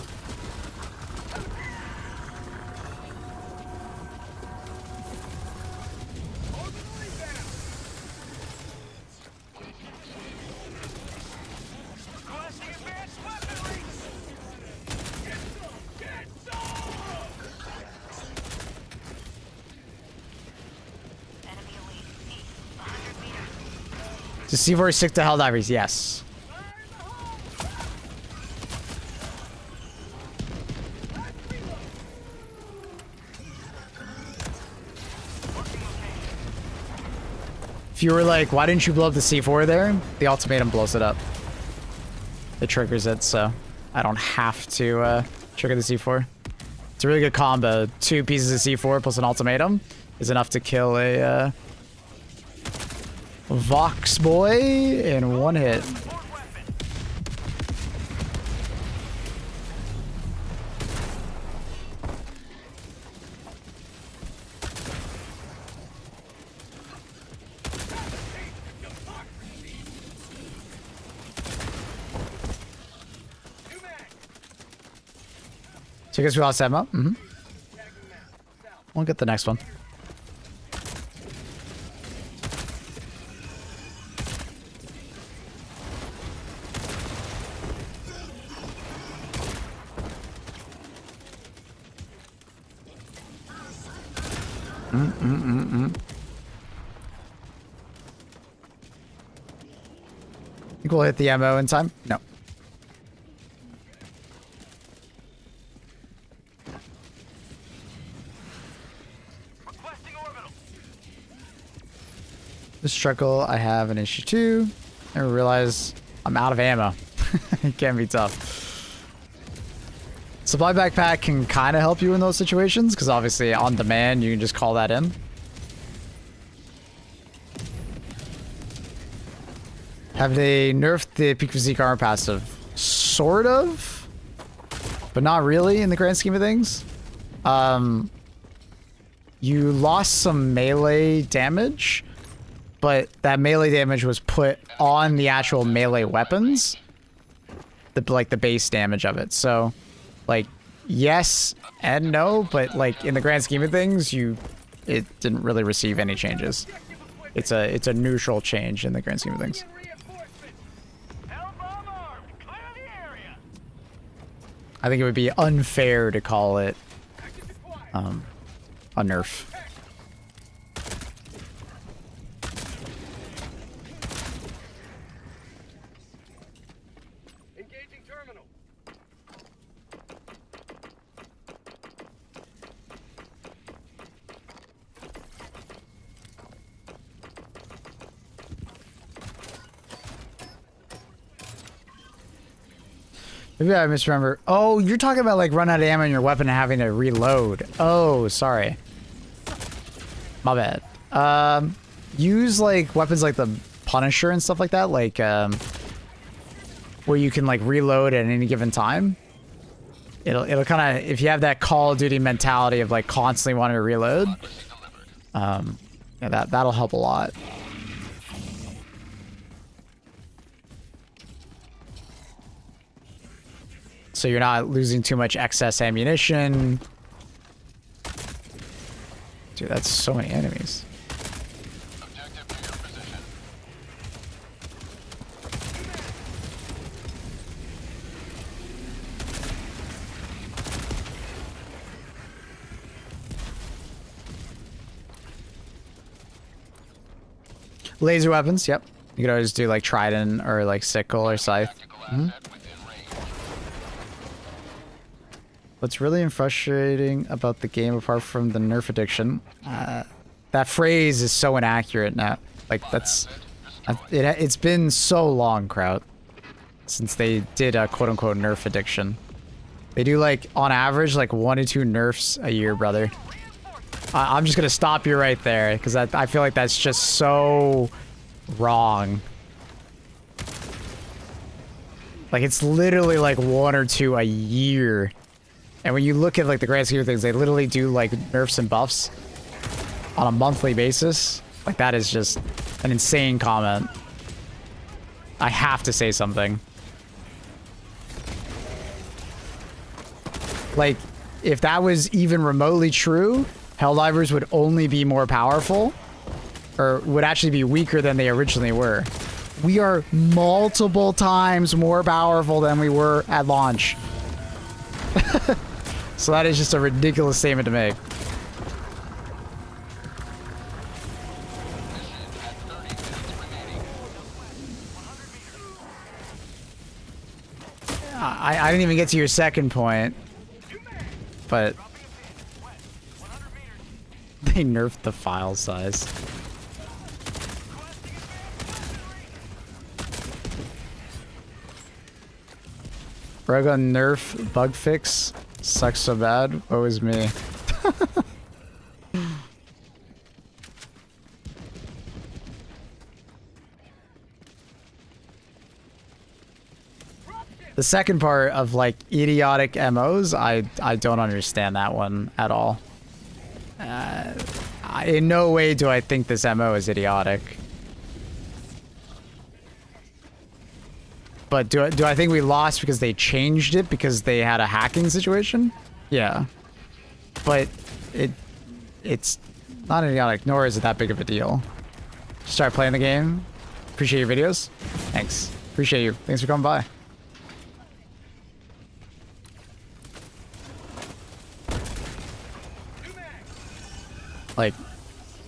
Does C4 stick to Helldivers? Yes. If you were like, why didn't you blow up the C4 there? The ultimatum blows it up. It triggers it, so I don't have to trigger the C4. It's a really good combo. 2 pieces of C4 plus an ultimatum is enough to kill a Vox boy in one hit. So I guess we lost ammo. We'll get the next one. Think we'll hit the ammo in time? No. This struggle, I have an issue too. I realize I'm out of ammo. It can be tough. Supply backpack can kind of help you in those situations because obviously on demand you can just call that in. Have they nerfed the peak physique armor passive? Sort of, but not really in the grand scheme of things. You lost some melee damage, but that melee damage was put on the actual melee weapons, like the base damage of it. So, like, yes and no, but like in the grand scheme of things, it didn't really receive any changes. It's a neutral change in the grand scheme of things. I think it would be unfair to call it a nerf. Engaging terminal. Maybe I misremember. Oh, you're talking about like run out of ammo in your weapon and having to reload. Oh, sorry. My bad. Use like weapons like the Punisher and stuff like that, like where you can like reload at any given time. It'll kind of, if you have that Call of Duty mentality of like constantly wanting to reload, yeah, that'll help a lot. So you're not losing too much excess ammunition. Dude, that's so many enemies. Objective to your position. Laser weapons, yep. You could always do like trident or like sickle or scythe. What's really frustrating about the game, apart from the nerf addiction, that phrase is so inaccurate now. Like it's been so long, Kraut, since they did a quote-unquote nerf addiction. They do like on average like 1 to 2 nerfs a year, brother. I'm just gonna stop you right there because I feel like that's just so wrong. Like it's literally like 1 or 2 a year. And when you look at like the grand scheme of things, they literally do like nerfs and buffs on a monthly basis. Like that is just an insane comment. I have to say something. Like if that was even remotely true, Helldivers would only be more powerful, or would actually be weaker than they originally were. We are multiple times more powerful than we were at launch. So that is just a ridiculous statement to make. I didn't even get to your second point, but they nerfed the file size. Ragon nerf bug fix sucks so bad. Woe is me. The second part of like idiotic MOs, I don't understand that one at all. In no way do I think this MO is idiotic. But do I think we lost because they changed it because they had a hacking situation? Yeah. But it's not idiotic, nor is it that big of a deal. Just start playing the game. Appreciate your videos. Thanks. Appreciate you. Thanks for coming by. Like,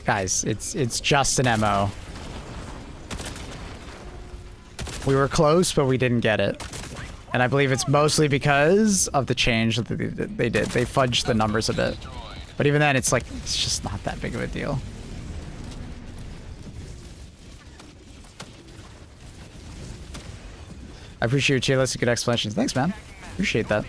guys, it's just an MO. We were close, but we didn't get it. And I believe it's mostly because of the change that they did. They fudged the numbers a bit. But even then, it's like, it's just not that big of a deal. I appreciate your tier list. Good explanations. Thanks, man. Appreciate that.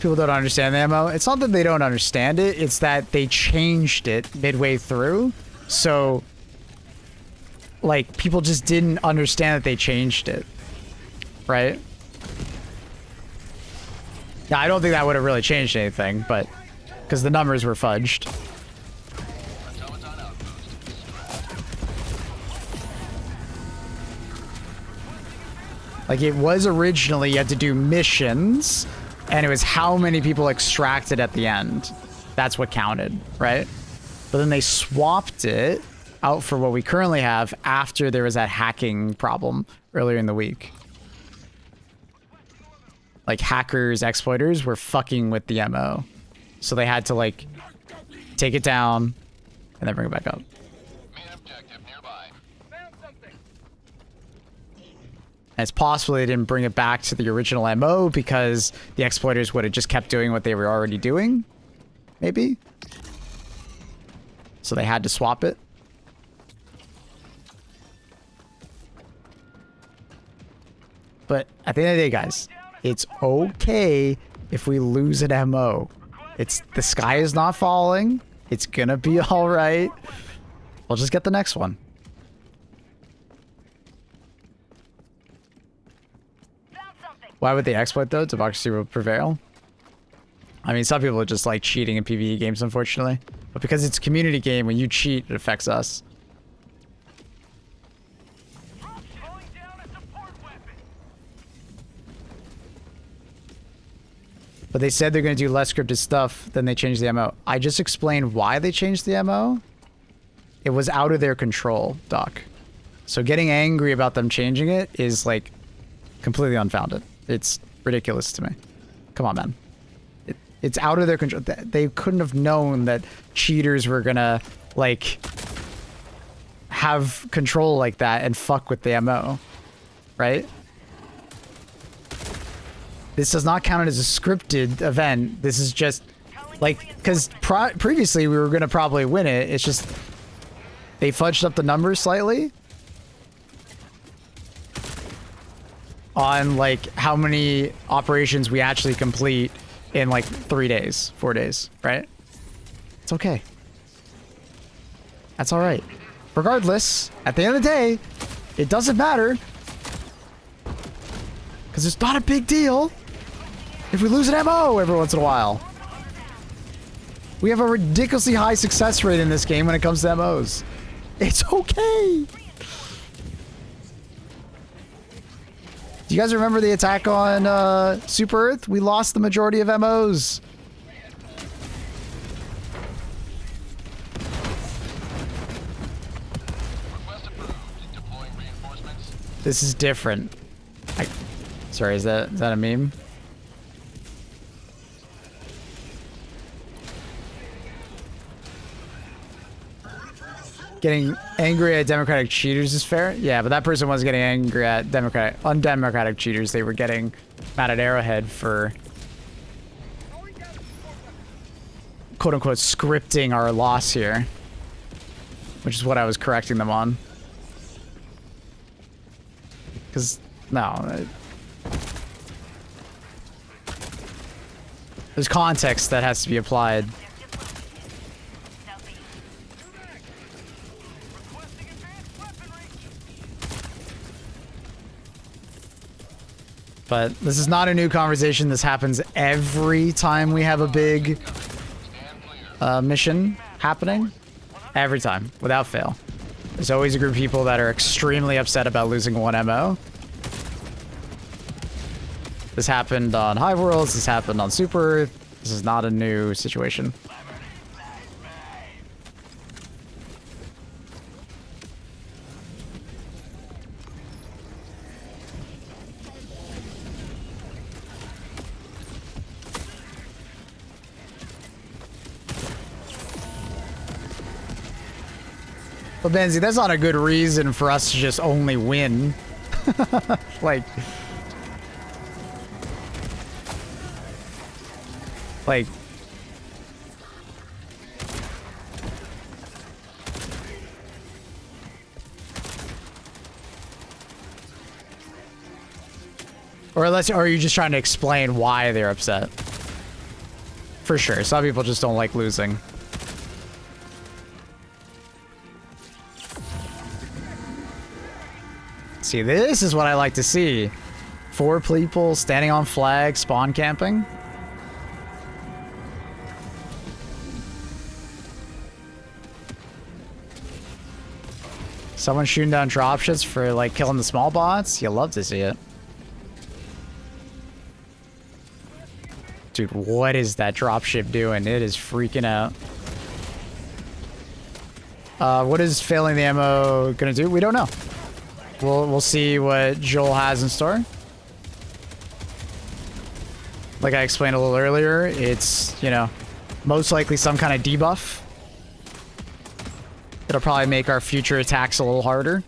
People don't understand the ammo. It's not that they don't understand it, it's that they changed it midway through. So, like, people just didn't understand that they changed it. Right? Yeah, I don't think that would have really changed anything, but... because the numbers were fudged. Like, it was originally you had to do missions... and it was how many people extracted at the end. That's what counted, right? But then they swapped it out for what we currently have after there was that hacking problem earlier in the week. Like hackers, exploiters were fucking with the MO. So they had to like take it down and then bring it back up. And it's possible they didn't bring it back to the original MO because the exploiters would have just kept doing what they were already doing. Maybe. So they had to swap it. But at the end of the day, guys, it's okay if we lose an MO. The sky is not falling. It's gonna be all right. We'll just get the next one. Why would they exploit though? Democracy will prevail. I mean, some people are just like cheating in PvE games, unfortunately. But because it's a community game, when you cheat, it affects us. But they said they're going to do less scripted stuff, then they changed the MO. I just explained why they changed the MO. It was out of their control, Doc. So getting angry about them changing it is, like, completely unfounded. It's ridiculous to me. Come on, man. It's out of their control. They couldn't have known that cheaters were going to, like, have control like that and fuck with the MO. Right? This does not count as a scripted event. This is just, like, because previously we were going to probably win it. It's just they fudged up the numbers slightly on, like, how many operations we actually complete in, like, 3 days, 4 days, right? It's okay. That's all right. Regardless, at the end of the day, it doesn't matter because it's not a big deal if we lose an MO every once in a while. We have a ridiculously high success rate in this game when it comes to MOs. It's okay. Do you guys remember the attack on Super Earth? We lost the majority of MOs. This is different. Sorry, is that a meme? Getting angry at democratic cheaters is fair? Yeah, but that person was getting angry at undemocratic cheaters. They were getting mad at Arrowhead for quote-unquote scripting our loss here, which is what I was correcting them on. Because, no. There's context that has to be applied. But this is not a new conversation. This happens every time we have a big mission happening. Every time, without fail. There's always a group of people that are extremely upset about losing one MO. This happened on Hive Worlds. This happened on Super Earth. This is not a new situation. But Benzie, that's not a good reason for us to just only win. like, or are you just trying to explain why they're upset? For sure, some people just don't like losing. See, this is what I like to see. 4 people standing on flag, spawn camping. Someone shooting down dropships for, like, killing the small bots. You love to see it. Dude, what is that dropship doing? It is freaking out. What is failing the ammo gonna do? We don't know. We'll see what Joel has in store. Like I explained a little earlier, it's, you know, most likely some kind of debuff. It'll probably make our future attacks a little harder.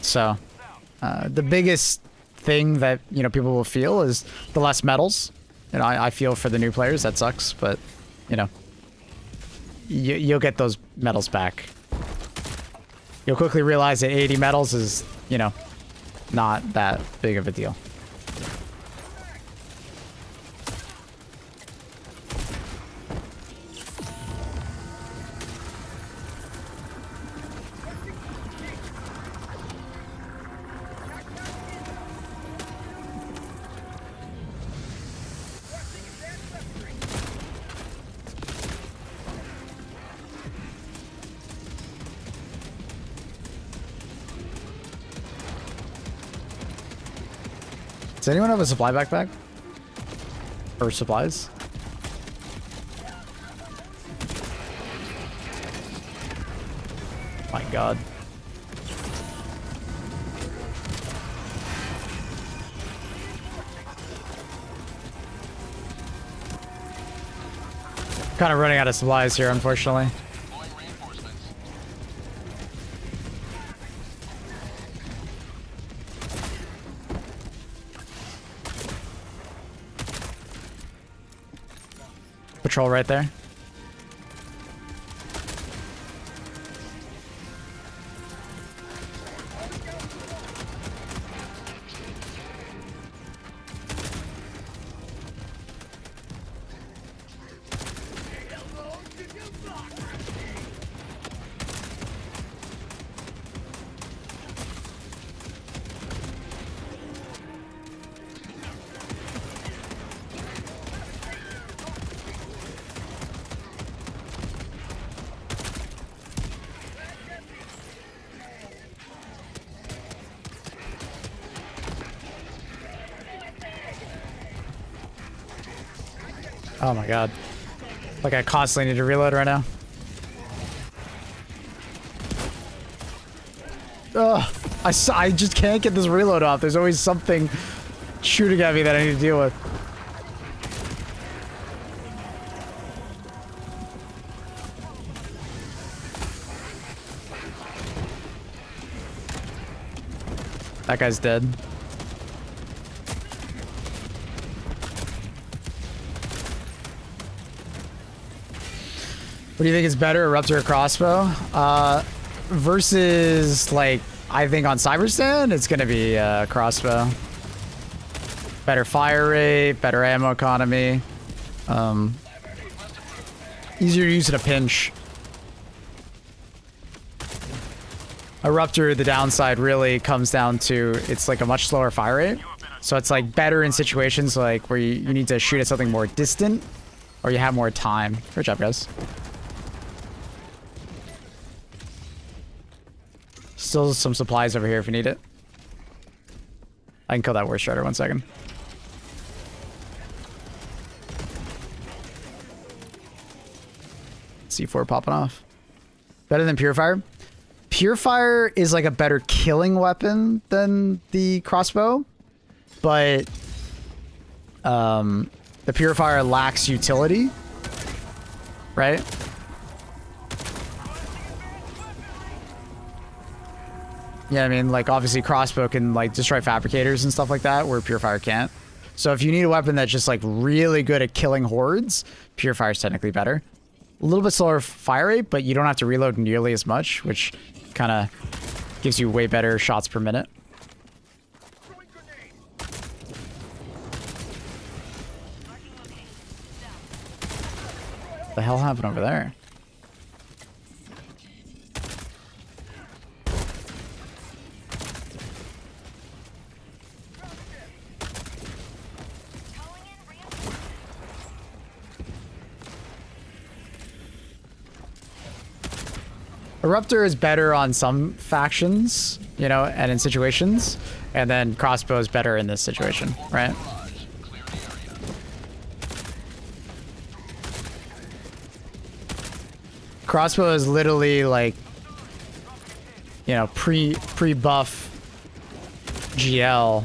So, the biggest thing that, you know, people will feel is the less medals. And I feel for the new players, that sucks, but, you know, you'll get those medals back. You'll quickly realize that 80 medals is, you know, not that big of a deal. Does anyone have a supply backpack? Or supplies? My god. Kind of running out of supplies here, unfortunately. Patrol right there. Oh my god. Like I constantly need to reload right now. Ugh. I just can't get this reload off. There's always something shooting at me that I need to deal with. That guy's dead. What do you think is better, Eruptor or Crossbow? Versus, like, I think on CYBERSTAN, it's gonna be Crossbow. Better fire rate, better ammo economy. Easier to use at a pinch. Eruptor, the downside really comes down to, it's like a much slower fire rate. So it's like better in situations like where you need to shoot at something more distant or you have more time. Good job, guys. Still some supplies over here if you need it. I can kill that War Strider 1 second. C4 popping off. Better than Purifier? Purifier is like a better killing weapon than the crossbow, but the Purifier lacks utility, right? Yeah, I mean, like, obviously crossbow can, like, destroy fabricators and stuff like that, where Purifier can't. So if you need a weapon that's just, like, really good at killing hordes, Purifier's technically better. A little bit slower fire rate, but you don't have to reload nearly as much, which kind of gives you way better shots per minute. What the hell happened over there? Eruptor is better on some factions, you know, and in situations, and then crossbow is better in this situation, right? Crossbow is literally like, you know, pre-buff GL.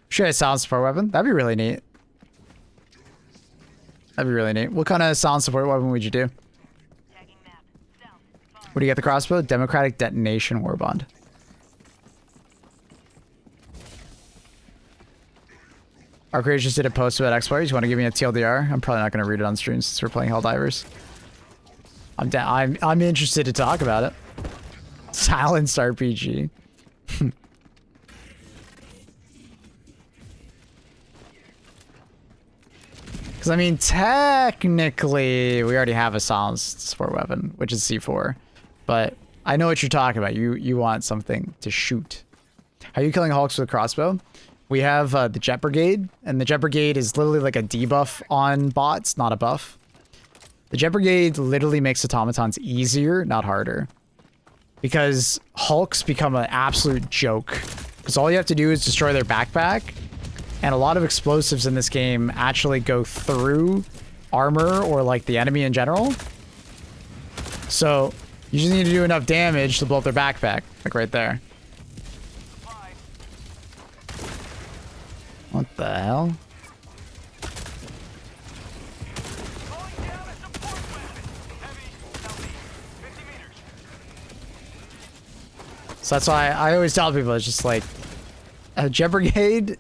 Should I sound support weapon? That'd be really neat. That'd be really neat. What kind of sound support weapon would you do? What do you get the crossbow? Democratic Detonation Warbond. Our creators just did a post about exploits. You want to give me a TLDR? I'm probably not going to read it on stream since we're playing Helldivers. I'm interested to talk about it. Silenced RPG. Because, I mean, technically, we already have a silenced support weapon, which is C4. But I know what you're talking about. You want something to shoot. How are you killing Hulks with a crossbow? we have the Jet Brigade, and the Jet Brigade is literally like a debuff on bots, not a buff. The Jet Brigade literally makes automatons easier, not harder. Because Hulks become an absolute joke. Because all you have to do is destroy their backpack, and a lot of explosives in this game actually go through armor or like the enemy in general. So you just need to do enough damage to blow up their backpack, like right there. What the hell? So that's why I always tell people, it's just like a Jet Brigade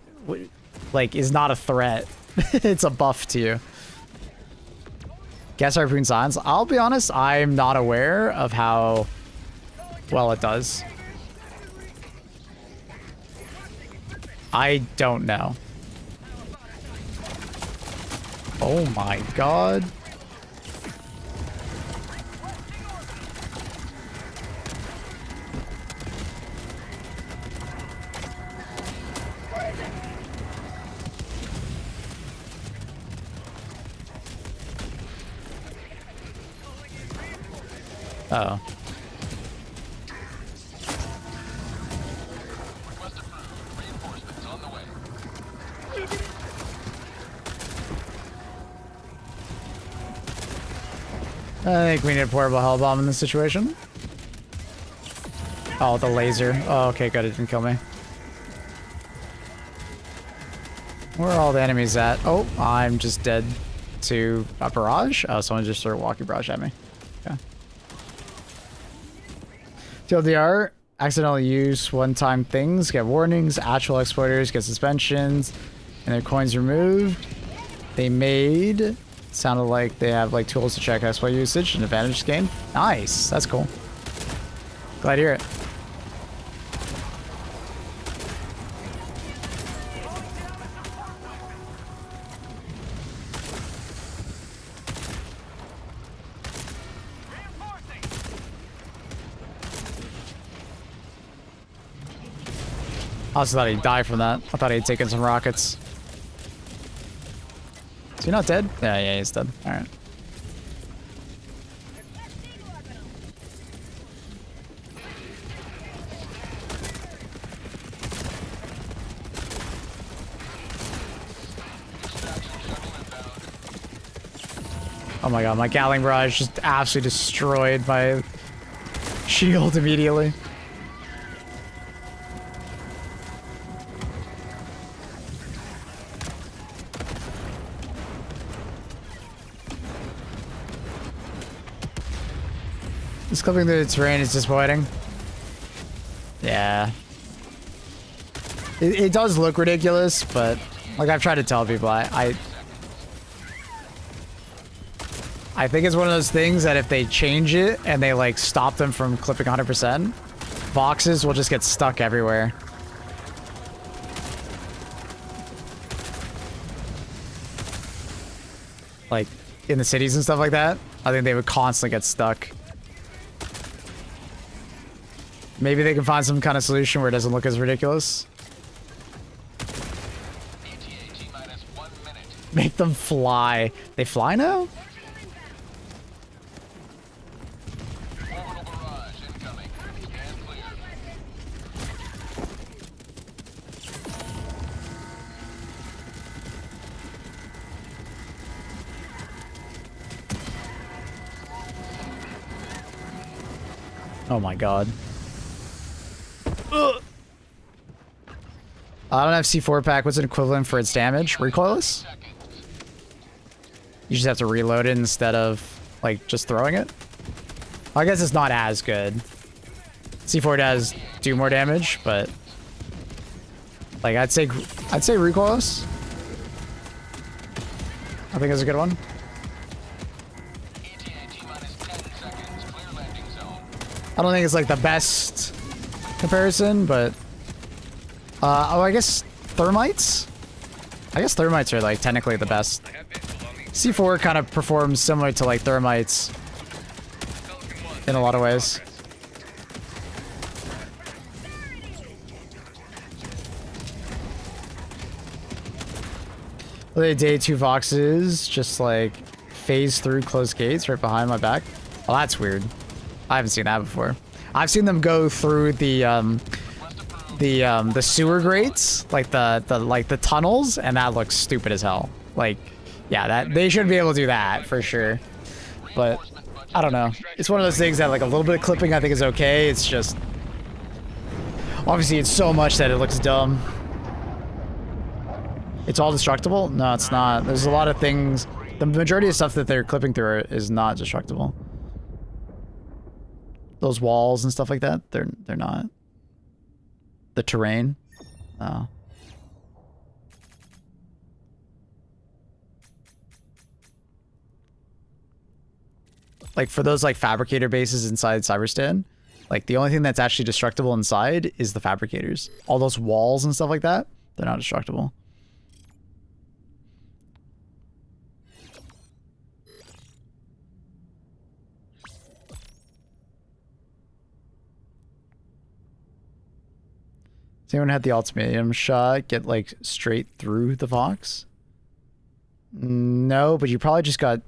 like is not a threat. It's a buff to you. Gas harpoon signs. I'll be honest, I'm not aware of how well it does. I don't know. Oh my god. Uh oh. I think we need a portable hell bomb in this situation. Oh, the laser. Oh, okay, good. It didn't kill me. Where are all the enemies at? Oh, I'm just dead to a barrage. Oh, someone just threw a walkie barrage at me. Okay. TLDR, accidentally use one-time things, get warnings, actual exploiters get suspensions, and their coins removed. They made... Sounded like they have like tools to check exploit usage and advantage gain. Nice, that's cool. Glad to hear it. I also thought he'd die from that. I thought he'd taken some rockets. Is he not dead? Yeah, he's dead. Alright. Oh my god, my Gatling barrage just absolutely destroyed my shield immediately. This clipping through the terrain is disappointing. Yeah. It does look ridiculous, but like I've tried to tell people, I think it's one of those things that if they change it and they like stop them from clipping 100%, boxes will just get stuck everywhere. Like in the cities and stuff like that, I think they would constantly get stuck. Maybe they can find some kind of solution where it doesn't look as ridiculous. Make them fly. They fly now? Oh my god. Ugh. I don't have C4 pack. What's an equivalent for its damage? Recoilless? You just have to reload it instead of like just throwing it? I guess it's not as good. C4 does do more damage, but like I'd say recoilless. I think it's a good one. I don't think it's like the best comparison, but oh, I guess thermites? I guess thermites are like technically the best. C4 kind of performs similar to like thermites in a lot of ways. They day 2 Voxes just like phase through closed gates right behind my back. Oh, that's weird. I haven't seen that before. I've seen them go through the sewer grates, like the tunnels, and that looks stupid as hell. Like, yeah, that they should be able to do that for sure. But I don't know. It's one of those things that like a little bit of clipping I think is okay. It's just obviously it's so much that it looks dumb. It's all destructible? No, it's not. There's a lot of things. The majority of stuff that they're clipping through is not destructible. Those walls and stuff like that, they're not. The terrain, no. Like for those like fabricator bases inside CYBERSTAN, like the only thing that's actually destructible inside is the fabricators. All those walls and stuff like that, they're not destructible. Does anyone have the ultimatum shot get like straight through the Vox? No, but you probably just got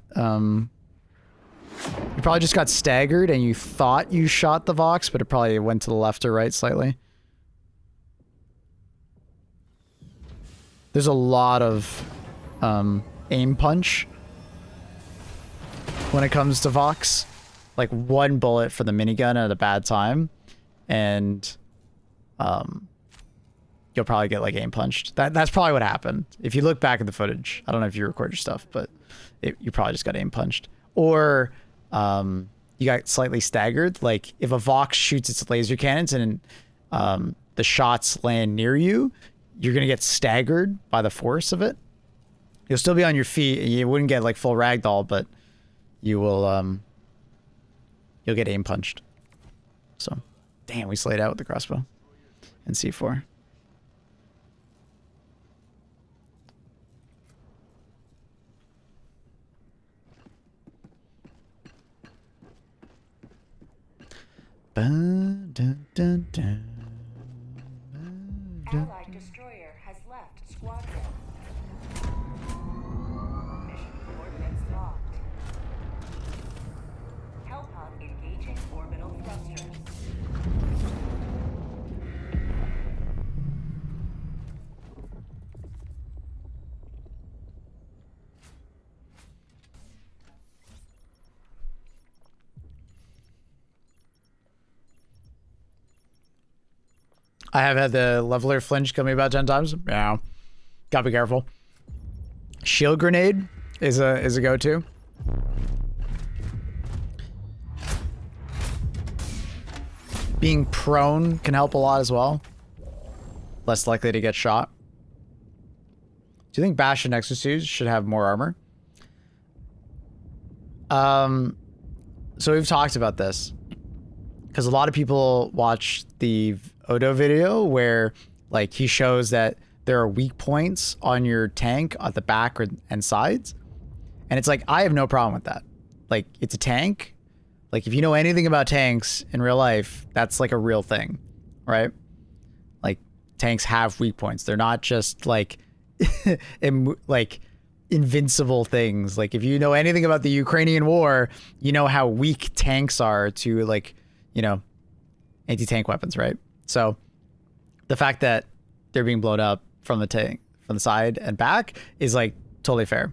staggered and you thought you shot the Vox, but it probably went to the left or right slightly. There's a lot of aim punch when it comes to Vox. Like one bullet for the minigun at a bad time, and you'll probably get like aim punched. That's probably what happened. If you look back at the footage, I don't know if you record your stuff, but you probably just got aim punched. Or you got slightly staggered. Like if a Vox shoots its laser cannons and the shots land near you, you're going to get staggered by the force of it. You'll still be on your feet and you wouldn't get like full ragdoll, but you will, you'll get aim punched. So, damn, we slayed out with the crossbow and C4. Allied destroyer has left squadron. Mission coordinates locked. Hellpod engaging orbital thrusters. I have had the leveler flinch kill me about 10 times. Yeah. Gotta be careful. Shield grenade is a go-to. Being prone can help a lot as well. Less likely to get shot. Do you think Bash and Exosuits should have more armor? So we've talked about this. Because a lot of people watch the Odo video where like he shows that there are weak points on your tank at the back and sides. And it's like, I have no problem with that. Like, it's a tank. Like, if you know anything about tanks in real life, that's like a real thing, right? Like, tanks have weak points. They're not just like, like invincible things. Like, if you know anything about the Ukrainian war, you know how weak tanks are to like, you know, anti-tank weapons, right? So the fact that they're being blown up from the tank, from the side and back is like totally fair.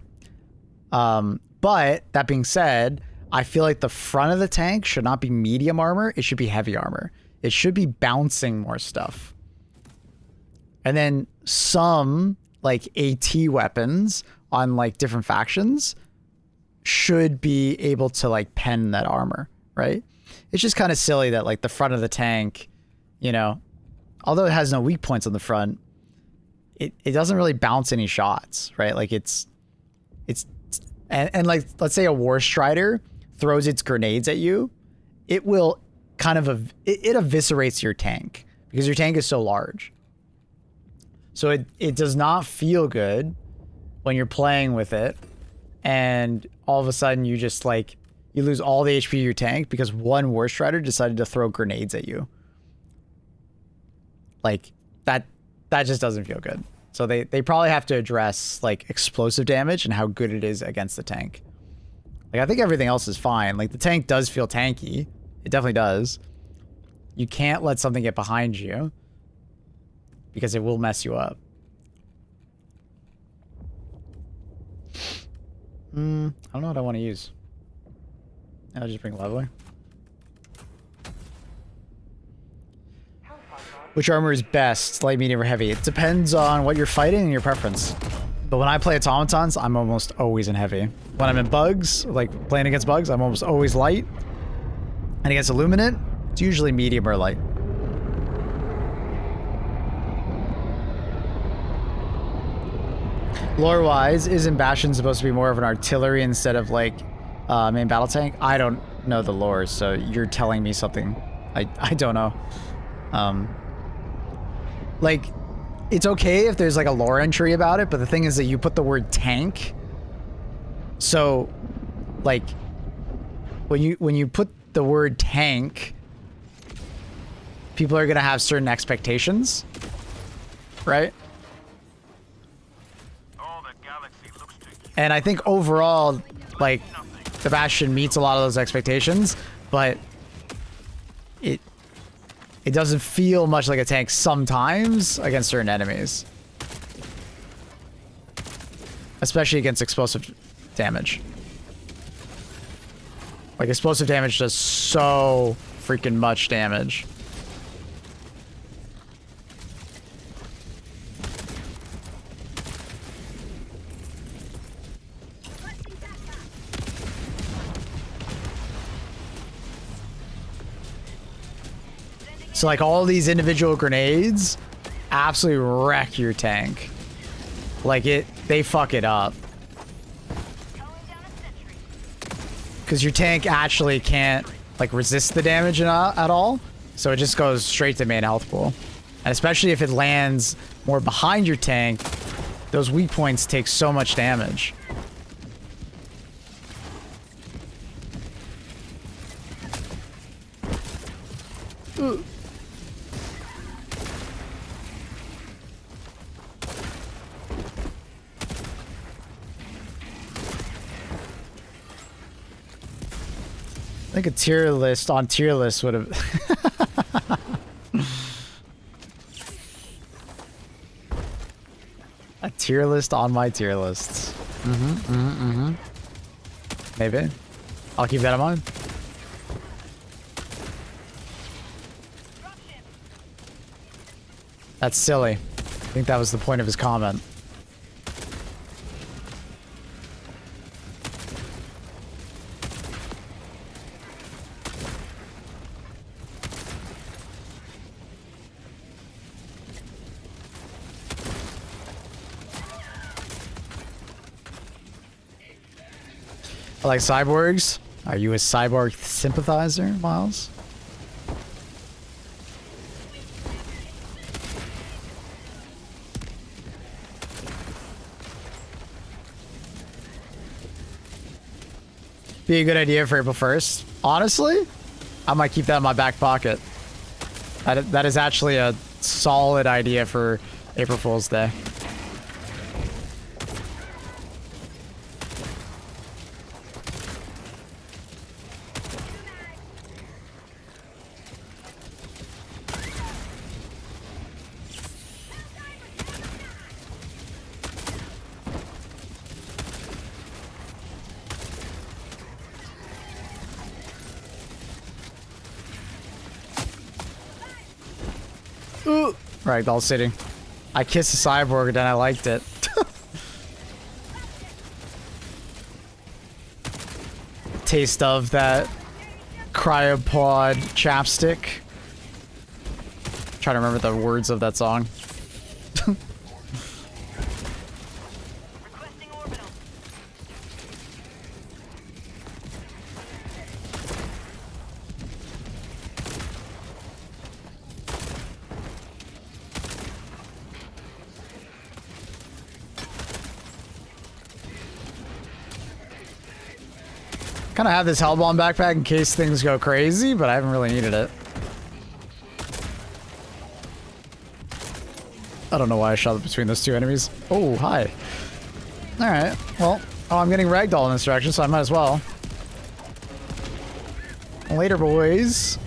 But that being said, I feel like the front of the tank should not be medium armor. It should be heavy armor. It should be bouncing more stuff. And then some like AT weapons on like different factions should be able to like pen that armor, right? It's just kind of silly that like the front of the tank, you know, although it has no weak points on the front, it doesn't really bounce any shots, right? Like it's like, let's say a War Strider throws its grenades at you, it will kind of, it eviscerates your tank because your tank is so large. So it does not feel good when you're playing with it and all of a sudden you just like, you lose all the HP of your tank because one War Strider decided to throw grenades at you. Like, that just doesn't feel good. So they probably have to address like explosive damage and how good it is against the tank. Like I think everything else is fine. Like the tank does feel tanky. It definitely does. You can't let something get behind you because it will mess you up. I don't know what I want to use. I'll just bring Leveler. Which armor is best, light, medium, or heavy? It depends on what you're fighting and your preference. But when I play automatons, I'm almost always in heavy. When I'm in bugs, like playing against bugs, I'm almost always light. And against Illuminate, it's usually medium or light. Lore-wise, isn't Bastion supposed to be more of an artillery instead of like main battle tank? I don't know the lore, so you're telling me something I don't know. Like, it's okay if there's like a lore entry about it, but the thing is that you put the word tank. So, like, when you put the word tank, people are gonna have certain expectations, right? And I think overall, like, the Bastion meets a lot of those expectations, but it doesn't feel much like a tank sometimes against certain enemies. Especially against explosive damage. Like, explosive damage does so freaking much damage. So like all these individual grenades absolutely wreck your tank. Like they fuck it up. Because your tank actually can't like resist the damage at all. So it just goes straight to main health pool. And especially if it lands more behind your tank, those weak points take so much damage. Ooh. I think a tier list on tier list would have... A tier list on my tier lists. Maybe. I'll keep that in mind. That's silly. I think that was the point of his comment. I like cyborgs. Are you a cyborg sympathizer, Miles? Be a good idea for April 1st. Honestly, I might keep that in my back pocket. That is actually a solid idea for April Fool's Day. Ooh. Ragdoll sitting. I kissed a cyborg and then I liked it. Taste of that cryopod chapstick. Trying to remember the words of that song. Kind of have this Hellbomb backpack in case things go crazy, but I haven't really needed it. I don't know why I shot between those two enemies. Oh, hi. Alright, well, I'm getting ragdoll in this direction, so I might as well. Later, boys.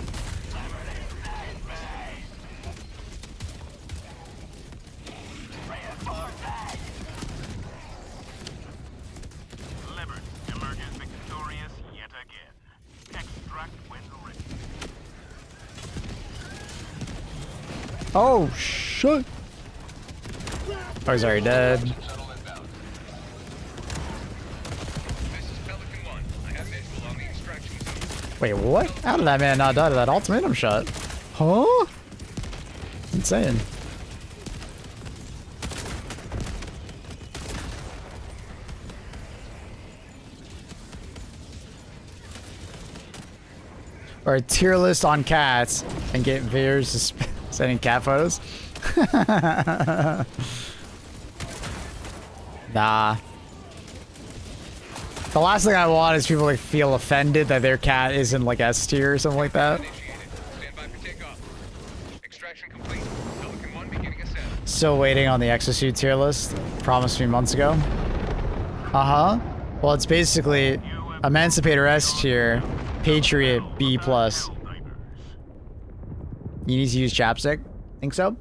Liberty emerges victorious yet again. Extract when ready. Oh, shit. Oh, he's already dead. Shuttle inbound. This is Pelican 1. I have visual on the extraction zone. Wait, what? How did that man not die to that ultimatum shot? Huh? Insane. Or a tier list on cats and get viewers sending cat photos. Nah. The last thing I want is people like feel offended that their cat isn't like S tier or something like that. Stand by for takeoff. Extraction complete. Pelican 1 beginning ascent. Still waiting on the exosuit tier list. Promised me months ago. Uh-huh. Well, it's basically Emancipator S tier, Patriot B+. You need to use chapstick? Think so?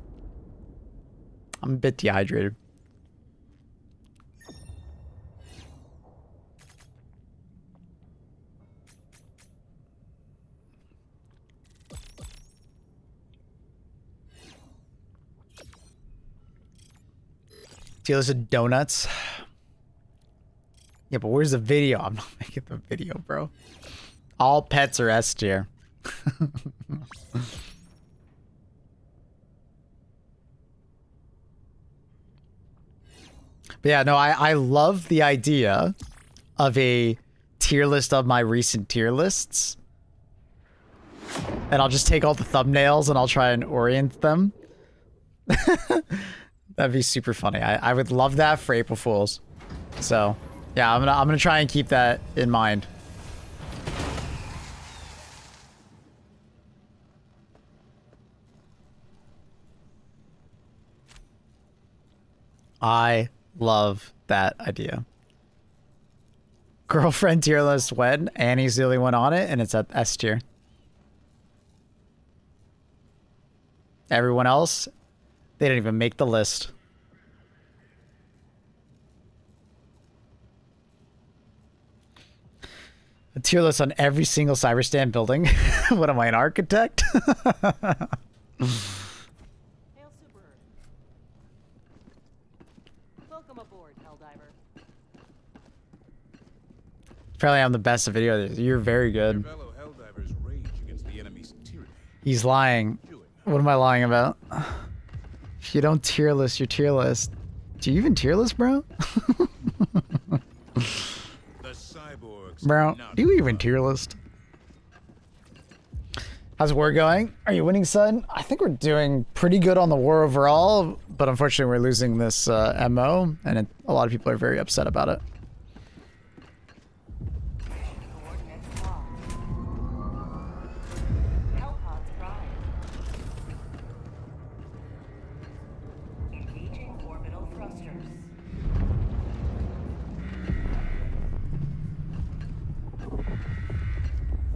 I'm a bit dehydrated. Tier list of donuts. Yeah, but where's the video? I'm not making the video, bro. All pets are S tier. But yeah, no, I love the idea of a tier list of my recent tier lists. And I'll just take all the thumbnails and I'll try and orient them. That'd be super funny. I would love that for April Fools. So, yeah, I'm gonna try and keep that in mind. I love that idea. Girlfriend tier list when Annie's the only one on it and it's at S tier. Everyone else, they didn't even make the list. A tier list on every single CYBERSTAN building. What am I, an architect? Welcome aboard, Helldiver. Apparently I'm the best at video. You're very good. Fellow Helldivers rage against the enemy's tyranny. He's lying. What am I lying about? If you don't tier list your tier list. Do you even tier list, bro? The cyborgs Bro, do you even tier list? How's war going? Are you winning, son? I think we're doing pretty good on the war overall, but unfortunately we're losing this MO, and a lot of people are very upset about it. Coordinates locked. Hellpods prime. Engaging orbital thrusters.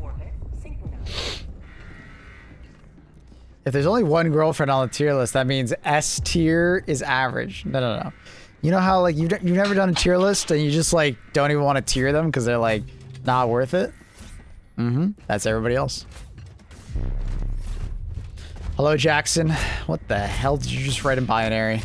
Orbit synchronized. If there's only one girlfriend on the tier list, that means S tier is average. No. You know how like you've never done a tier list and you just like don't even want to tier them because they're like not worth it? That's everybody else. Hello, Jackson. What the hell did you just write in binary?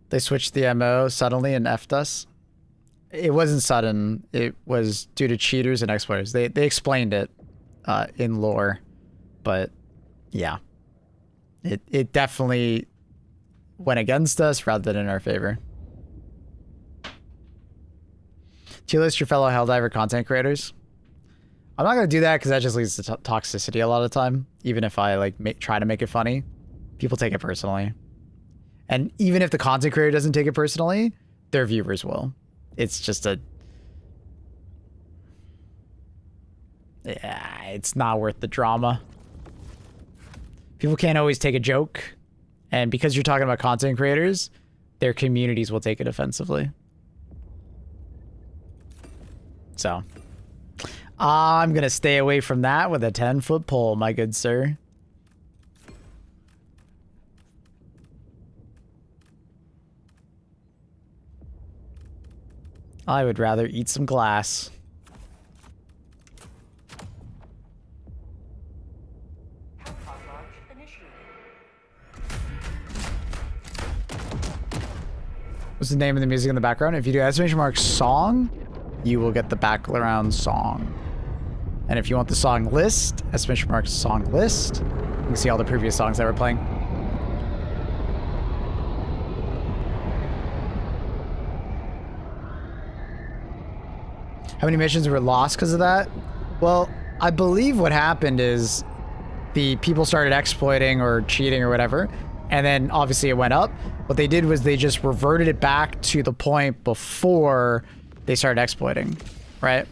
They switched the MO suddenly and effed us. It wasn't sudden. It was due to cheaters and exploiters. They explained it in lore, but yeah, it definitely went against us rather than in our favor. Tier list your fellow Helldiver content creators. I'm not gonna do that because that just leads to toxicity a lot of the time. Even if I like try to make it funny, people take it personally. And even if the content creator doesn't take it personally, their viewers will. It's just Yeah, it's not worth the drama. People can't always take a joke. And because you're talking about content creators, their communities will take it offensively. So, I'm going to stay away from that with a 10-foot pole, my good sir. I would rather eat some glass. What's the name of the music in the background? If you do exclamation mark song, you will get the background song. And if you want the song list, exclamation mark song list, you can see all the previous songs that we're playing. How many missions were lost because of that? Well, I believe what happened is the people started exploiting or cheating or whatever, and then obviously it went up. What they did was they just reverted it back to the point before they started exploiting, right?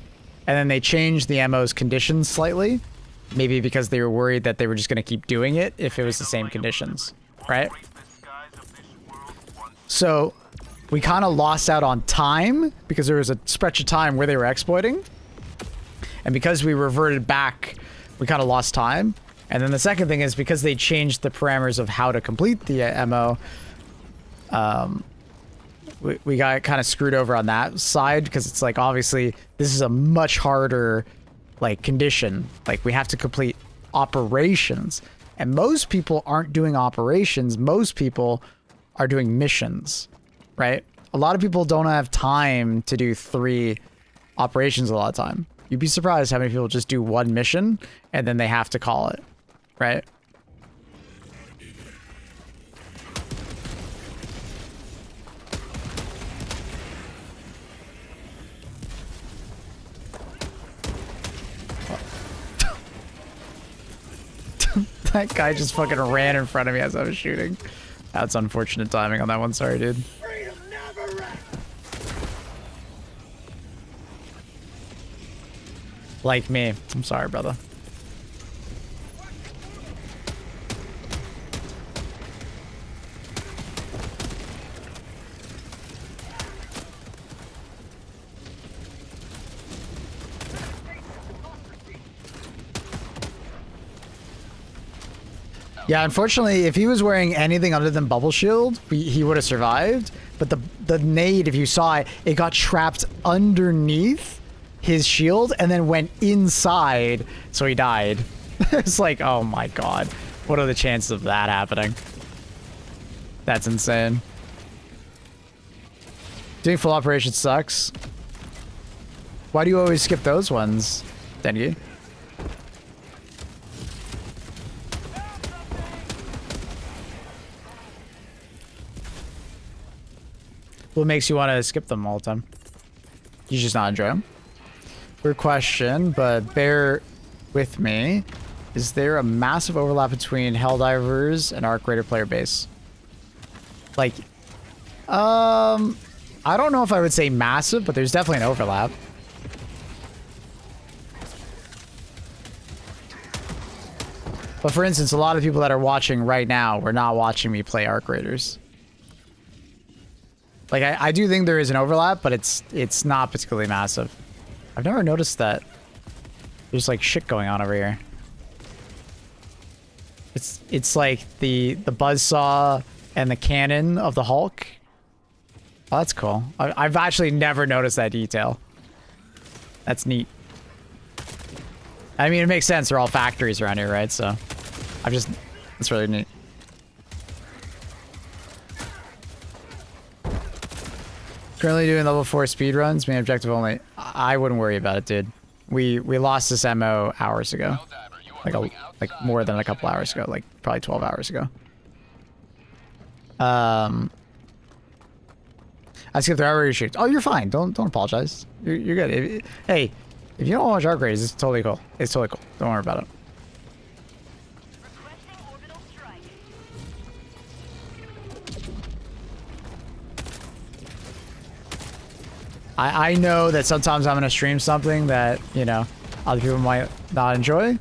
And then they changed the MO's conditions slightly, maybe because they were worried that they were just going to keep doing it if it was the same conditions, right? So we kind of lost out on time because there was a stretch of time where they were exploiting. And because we reverted back, we kind of lost time. And then the second thing is because they changed the parameters of how to complete the MO, we got kind of screwed over on that side because it's like, obviously, this is a much harder, like, condition. Like, we have to complete operations. And most people aren't doing operations. Most people are doing missions, right? A lot of people don't have time to do 3 operations a lot of time. You'd be surprised how many people just do 1 mission and then they have to call it, right? That guy just fucking ran in front of me as I was shooting. That's unfortunate timing on that one. Sorry, dude. Like me. I'm sorry, brother. Yeah, unfortunately, if he was wearing anything other than bubble shield, he would have survived. But the nade, if you saw it, it got trapped underneath his shield and then went inside, so he died. It's like, oh my god. What are the chances of that happening? That's insane. Doing full operation sucks. Why do you always skip those ones, Dengi? What makes you want to skip them all the time? You just not enjoy them? Weird question, but bear with me. Is there a massive overlap between Helldivers and Arc Raider player base? Like, I don't know if I would say massive, but there's definitely an overlap. But for instance, a lot of people that are watching right now were not watching me play Arc Raiders. Like, I do think there is an overlap, but it's not particularly massive. I've never noticed that. There's like shit going on over here. It's like the buzzsaw and the cannon of the Hulk. Oh, that's cool. I've actually never noticed that detail. That's neat. I mean, it makes sense. They're all factories around here, right? So, it's really neat. Currently doing level 4 speedruns, main objective only. I wouldn't worry about it, dude. We lost this MO hours ago. Like more than a couple hours ago, like probably 12 hours ago. I skipped the hour shoots. Oh, you're fine. Don't apologize. You're good. Hey, if you don't watch Arc Raiders, it's totally cool. It's totally cool. Don't worry about it. I know that sometimes I'm gonna stream something that, you know, other people might not enjoy.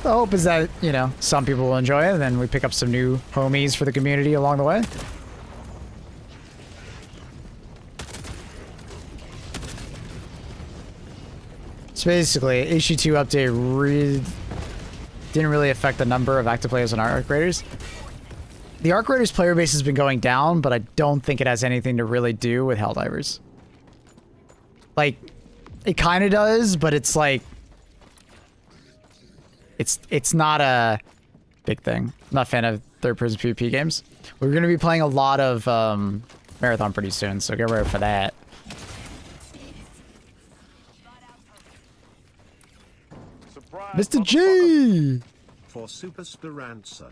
The hope is that, you know, some people will enjoy it, and then we pick up some new homies for the community along the way. So basically, HG2 update didn't really affect the number of active players on our Arc Raiders. The Arc Raiders player base has been going down, but I don't think it has anything to really do with Helldivers. Like, it kind of does, but it's like... It's not a big thing. I'm not a fan of third-person PvP games. We're going to be playing a lot of Marathon pretty soon, so get ready for that. Mr. G! For Super Speranza.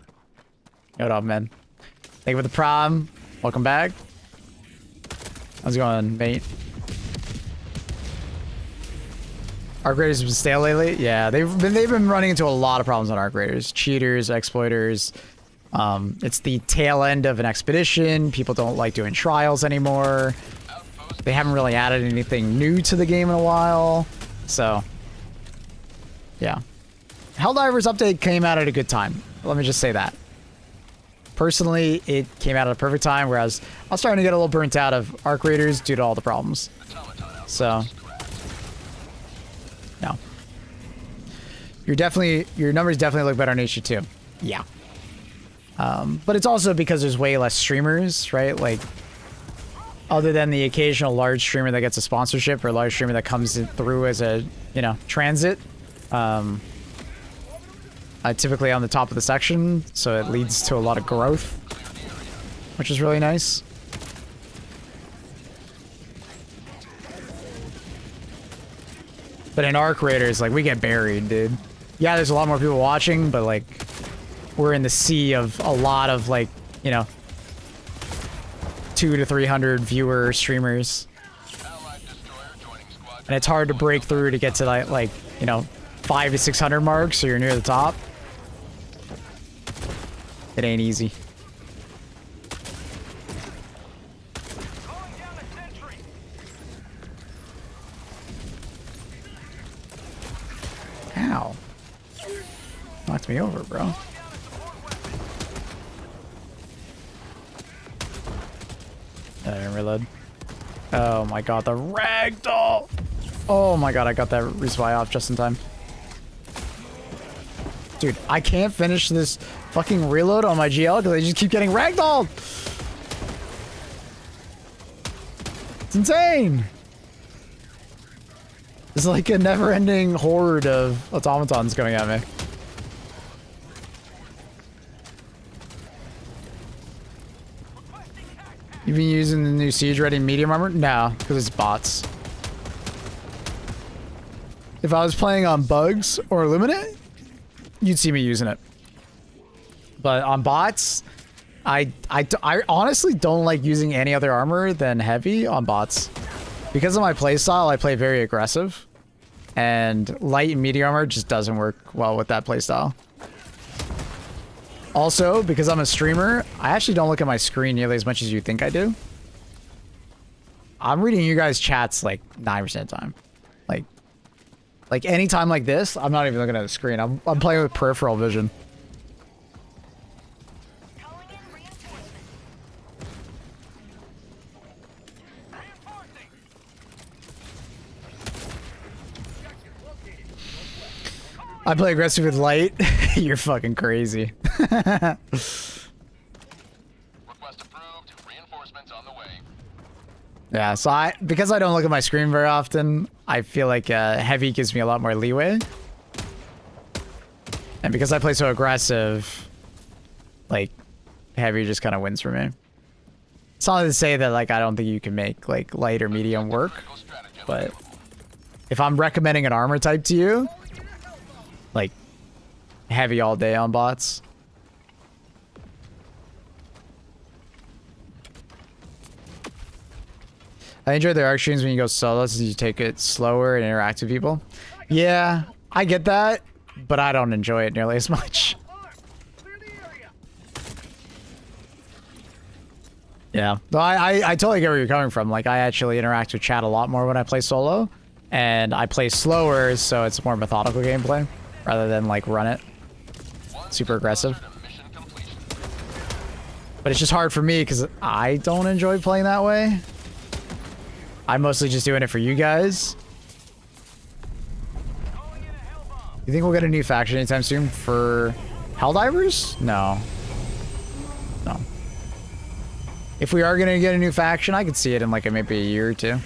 What up, man? Thank you for the prom. Welcome back. How's it going, mate? Arc Raiders have been stale lately. Yeah, they've been running into a lot of problems on Arc Raiders. Cheaters, exploiters. It's the tail end of an expedition. People don't like doing trials anymore. They haven't really added anything new to the game in a while. So, yeah. Helldivers update came out at a good time. Let me just say that. Personally, it came out at a perfect time, whereas I was starting to get a little burnt out of Arc Raiders due to all the problems. So, no. Your numbers definitely look better on HG2. Yeah. But it's also because there's way less streamers, right? Like, other than the occasional large streamer that gets a sponsorship or a large streamer that comes through as a, you know, transit. Typically on the top of the section, so it leads to a lot of growth, which is really nice. But in Arc Raiders, like, we get buried, dude. Yeah, there's a lot more people watching, but, like, we're in the sea of a lot of, like, you know, 200 to 300 viewer streamers. And it's hard to break through to get to, like, you know, 500 to 600 marks, so you're near the top. It ain't easy. Ow. Knocked me over, bro. I didn't reload. Oh my god, the ragdoll! Oh my god, I got that resupply off just in time. Dude, I can't finish this fucking reload on my GL because I just keep getting ragdolled. It's insane. It's like a never-ending horde of automatons coming at me. You been using the new Siege Ready medium armor? No, because it's bots. If I was playing on Bugs or Illuminate, you'd see me using it. But on bots, I honestly don't like using any other armor than heavy on bots. Because of my playstyle, I play very aggressive. And light and medium armor just doesn't work well with that playstyle. Also, because I'm a streamer, I actually don't look at my screen nearly as much as you think I do. I'm reading you guys' chats like 9% of the time. Like any time like this, I'm not even looking at the screen. I'm playing with peripheral vision. I play aggressive with light. You're fucking crazy. Request approved. Reinforcements on the way. Yeah, so because I don't look at my screen very often, I feel like heavy gives me a lot more leeway. And because I play so aggressive, like, heavy just kind of wins for me. It's not to say that, like, I don't think you can make, like, light or medium work, but if I'm recommending an armor type to you, like, heavy all day on bots. I enjoy the arc streams when you go solo since you take it slower and interact with people. Yeah, I get that, but I don't enjoy it nearly as much. Yeah, no, I totally get where you're coming from. Like, I actually interact with chat a lot more when I play solo, And I play slower, so it's more methodical gameplay rather than like run it super aggressive. But it's just hard for me because I don't enjoy playing that way. I'm mostly just doing it for you guys. You think we'll get a new faction anytime soon for Helldivers? No. No. If we are going to get a new faction, I could see it in like maybe a year or two.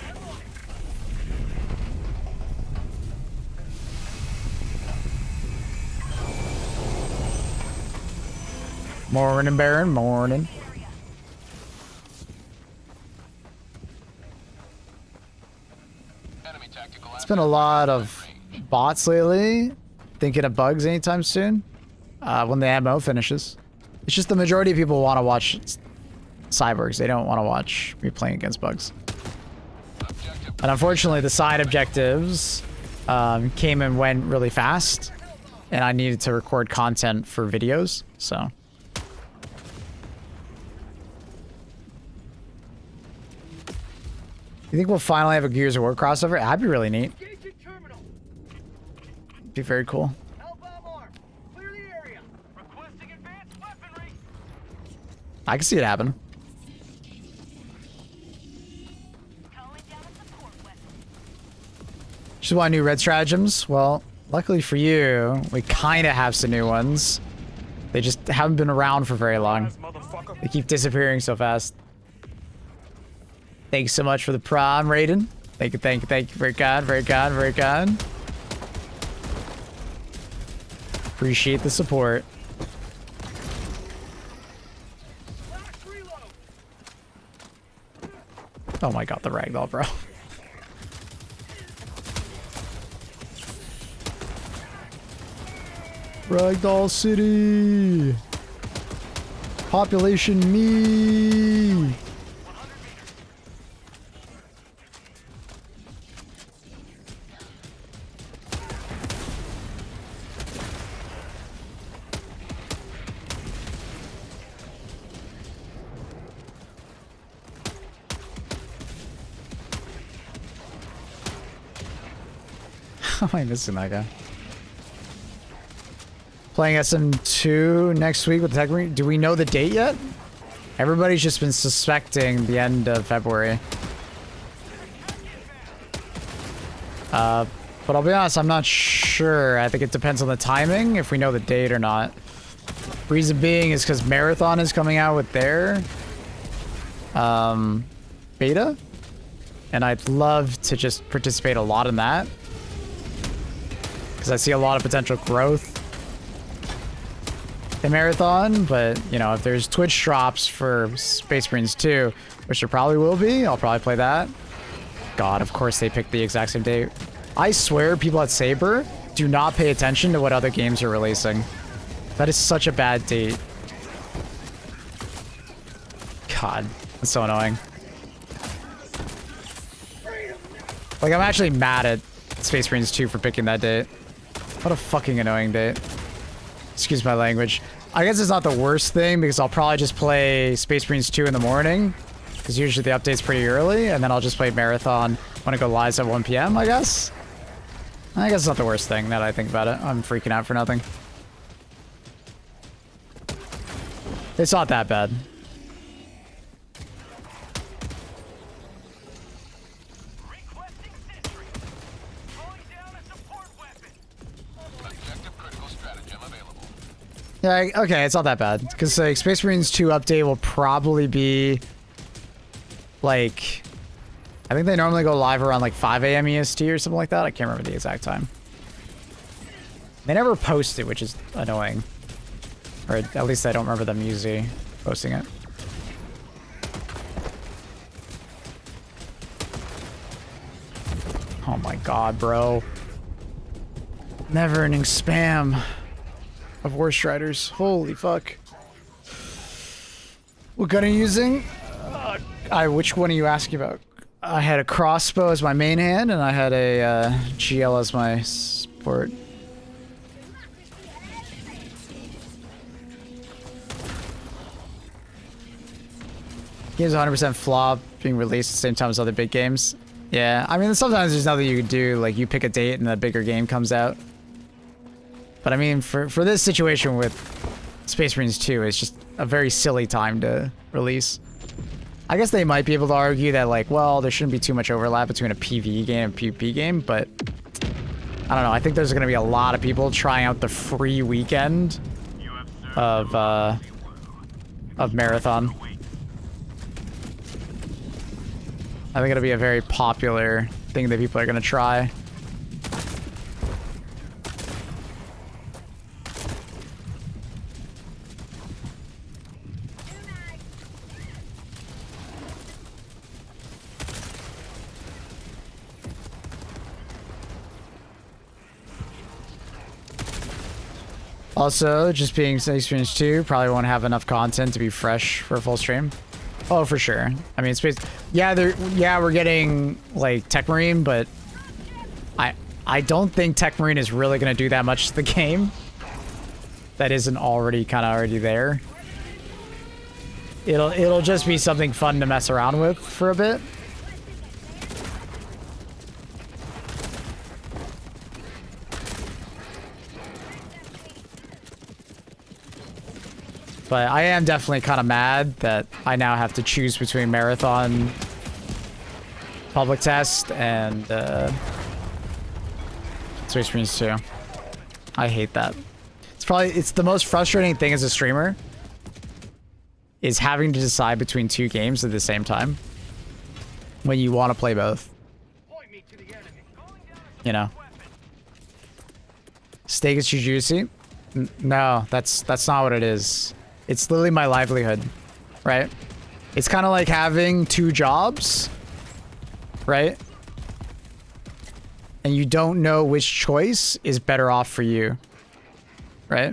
Morning, Baron. Morning. It's been a lot of bots lately. Thinking of bugs anytime soon. When the ammo finishes. It's just the majority of people want to watch cyborgs. They don't want to watch me playing against bugs. And unfortunately, the side objectives came and went really fast. And I needed to record content for videos, so... You think we'll finally have a Gears of War crossover? That'd be really neat. Be very cool. I can see it happen. Which is why new red stratagems. Well, luckily for you, we kind of have some new ones. They just haven't been around for very long. They keep disappearing so fast. Thanks so much for the prom, Raiden. Thank you, thank you, thank you. Very kind, very kind, very kind. Appreciate the support. Oh my god, the ragdoll, bro. Ragdoll City. Population me. How am I missing that guy? Playing SM2 next week with the tech. Do we know the date yet? Everybody's just been suspecting the end of February. But I'll be honest, I'm not sure. I think it depends on the timing, if we know the date or not. Reason being is because Marathon is coming out with their beta. And I'd love to just participate a lot in that. Because I see a lot of potential growth in Marathon, but, you know, if there's Twitch drops for Space Marines 2, which there probably will be, I'll probably play that. God, of course they picked the exact same date. I swear people at Saber do not pay attention to what other games are releasing. That is such a bad date. God, that's so annoying. Like, I'm actually mad at Space Marines 2 for picking that date. What a fucking annoying date. Excuse my language. I guess it's not the worst thing because I'll probably just play Space Marines 2 in the morning. Because usually the update's pretty early. And then I'll just play Marathon when it goes live at 1 PM, I guess. I guess it's not the worst thing now that I think about it. I'm freaking out for nothing. It's not that bad. Yeah, okay, it's not that bad. Because like, Space Marines 2 update will probably be like... I think they normally go live around like 5 AM EST or something like that. I can't remember the exact time. They never post it, which is annoying. Or at least I don't remember them usually posting it. Oh my god, bro. Never-ending spam of War Striders. Holy fuck. What gun are you using? Which one are you asking about? I had a crossbow as my main hand, and I had a GL as my support. Game's 100% flop, being released at the same time as other big games. Yeah, I mean, sometimes there's nothing you can do. Like, you pick a date and a bigger game comes out. But I mean, for this situation with Space Marines 2, it's just a very silly time to release. I guess they might be able to argue that, like, well, there shouldn't be too much overlap between a PvE game and a PvP game, but I don't know. I think there's going to be a lot of people trying out the free weekend of Marathon. I think it'll be a very popular thing that people are going to try. Also, just being Experience 2, probably won't have enough content to be fresh for a full stream. Oh, for sure. I mean, space. Yeah, we're getting like Tech Marine, but I don't think Tech Marine is really gonna do that much to the game that isn't already there. It'll just be something fun to mess around with for a bit. But I am definitely kind of mad that I now have to choose between Marathon, Public Test, and Space Marines 2. I hate that. It's the most frustrating thing as a streamer, is having to decide between two games at the same time when you want to play both. You know. Steak is too juicy? No, that's not what it is. It's literally my livelihood, right? It's kind of like having two jobs, right? And you don't know which choice is better off for you, right?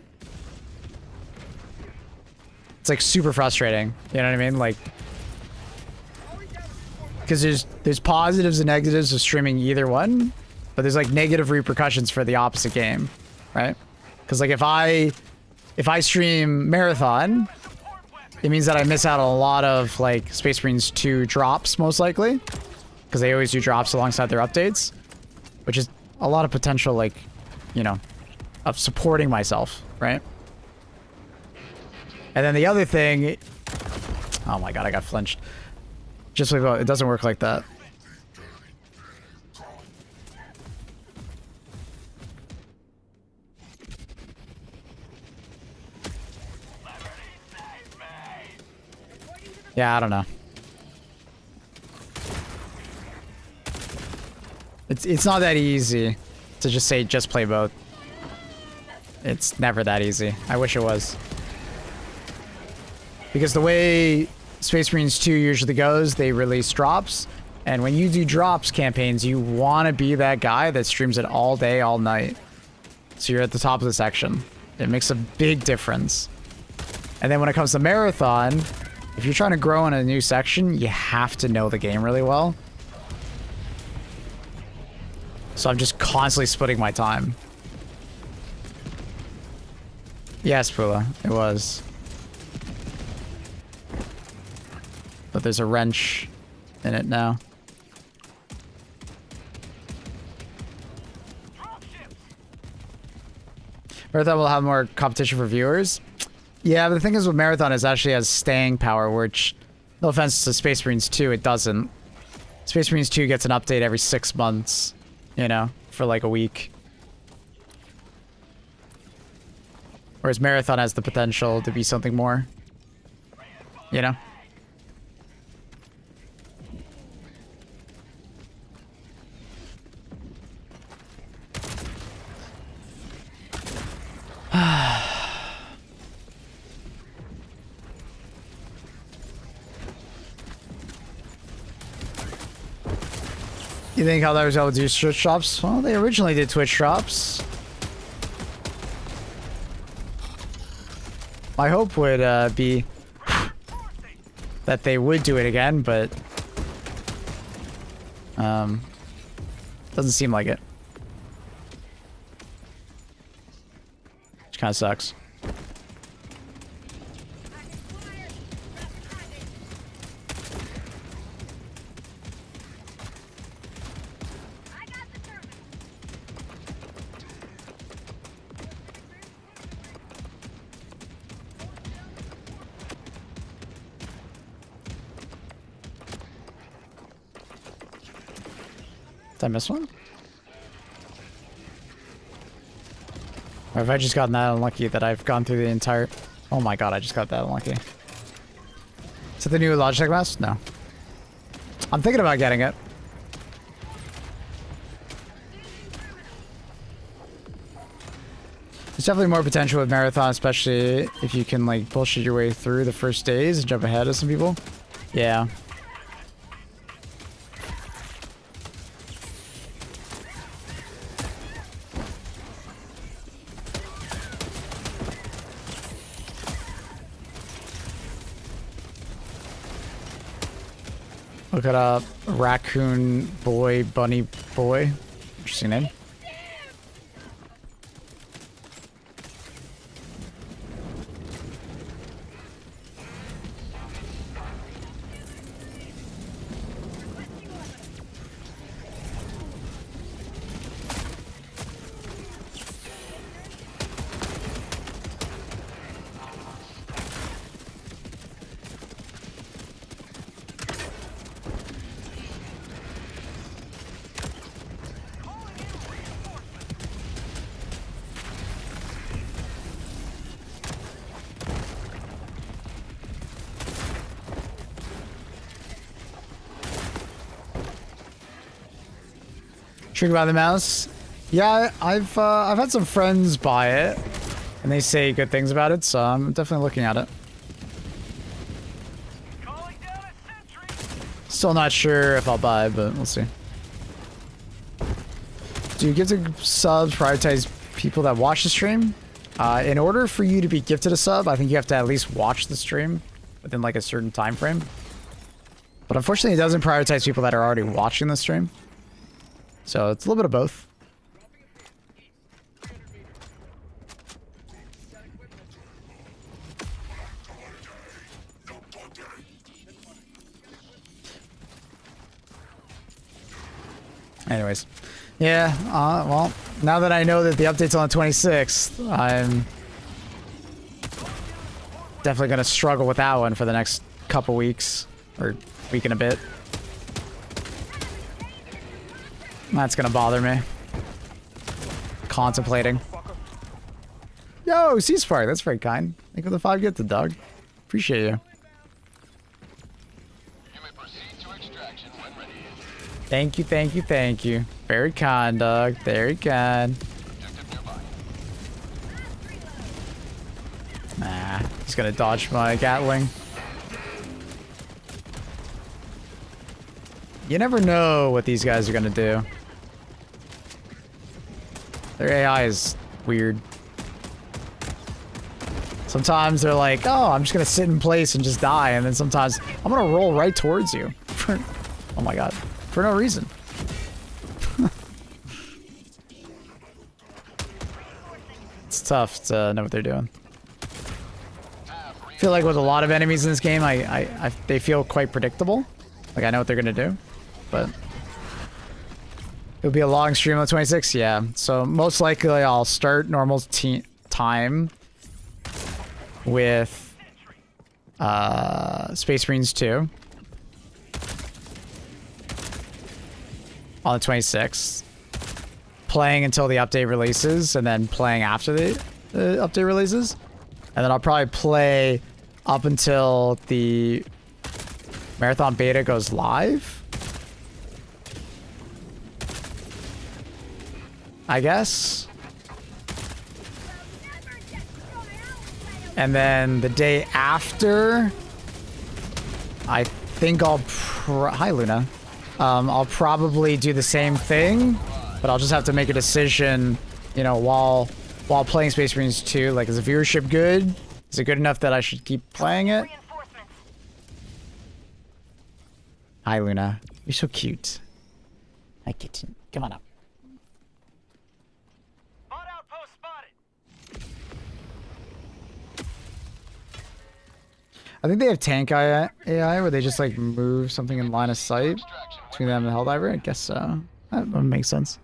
It's like super frustrating, you know what I mean? Like, because there's positives and negatives of streaming either one, but there's like negative repercussions for the opposite game, right? Because like if I stream Marathon, it means that I miss out on a lot of like Space Marines 2 drops, most likely, because they always do drops alongside their updates, which is a lot of potential, like, you know, of supporting myself, right? And then the other thing, oh my god, I got flinched. Just like, it doesn't work like that. Yeah, I don't know. It's not that easy to just say just play both. It's never that easy. I wish it was. Because the way Space Marines 2 usually goes, they release drops, and when you do drops campaigns, you want to be that guy that streams it all day, all night. So you're at the top of the section. It makes a big difference. And then when it comes to Marathon, if you're trying to grow in a new section, you have to know the game really well. So I'm just constantly splitting my time. Yes, Pula, it was. But there's a wrench in it now. Marathon will have more competition for viewers. Yeah, but the thing is with Marathon is actually has staying power, which, no offense to Space Marines 2, it doesn't. Space Marines 2 gets an update every 6 months, you know, for like a week. Whereas Marathon has the potential to be something more, you know? You think how that was able to do Twitch drops? Well, they originally did Twitch drops. My hope would be that they would do it again, but doesn't seem like it. Which kind of sucks. Did I miss one? Or have I just gotten that unlucky that I've gone through the entire... Oh my god, I just got that unlucky. Is it the new Logitech mouse? No. I'm thinking about getting it. There's definitely more potential with Marathon, especially if you can like bullshit your way through the first days and jump ahead of some people. Yeah. Look it up. Raccoon boy, bunny boy. Interesting name. Intrigued by the mouse? Yeah, I've had some friends buy it, and they say good things about it, so I'm definitely looking at it. Still not sure if I'll buy, but we'll see. Do you give to subs prioritize people that watch the stream? In order for you to be gifted a sub, I think you have to at least watch the stream within like a certain time frame. But unfortunately, it doesn't prioritize people that are already watching the stream. So it's a little bit of both. Anyways, yeah, well, now that I know that the update's on the 26th, I'm definitely going to struggle with that one for the next couple weeks, or week and a bit. That's gonna bother me. Contemplating. Yo, C-Spark, that's very kind. Thank you for the 5 gifted, dog. Appreciate you. Thank you, thank you, thank you. Very kind, dog. Very kind. Nah, he's gonna dodge my Gatling. You never know what these guys are gonna do. Their AI is weird. Sometimes they're like, oh, I'm just gonna sit in place and just die, and then sometimes I'm gonna roll right towards you. Oh my god. For no reason. It's tough to know what they're doing. I feel like with a lot of enemies in this game, they feel quite predictable. Like I know what they're gonna do, but it'll be a long stream on the 26th. Yeah, so most likely I'll start normal time with Space Marines 2 on the 26th, playing until the update releases, and then playing after the update releases, and then I'll probably play up until the Marathon beta goes live, I guess. And then the day after, I think I'll hi Luna. I'll probably do the same thing, but I'll just have to make a decision, you know, while playing Space Marines 2. Like, is the viewership good? Is it good enough that I should keep playing it? Hi, Luna. You're so cute. Hi, kitten. Come on up. I think they have tank AI where they just like move something in line of sight between them and the Helldiver. I guess so. That would make sense.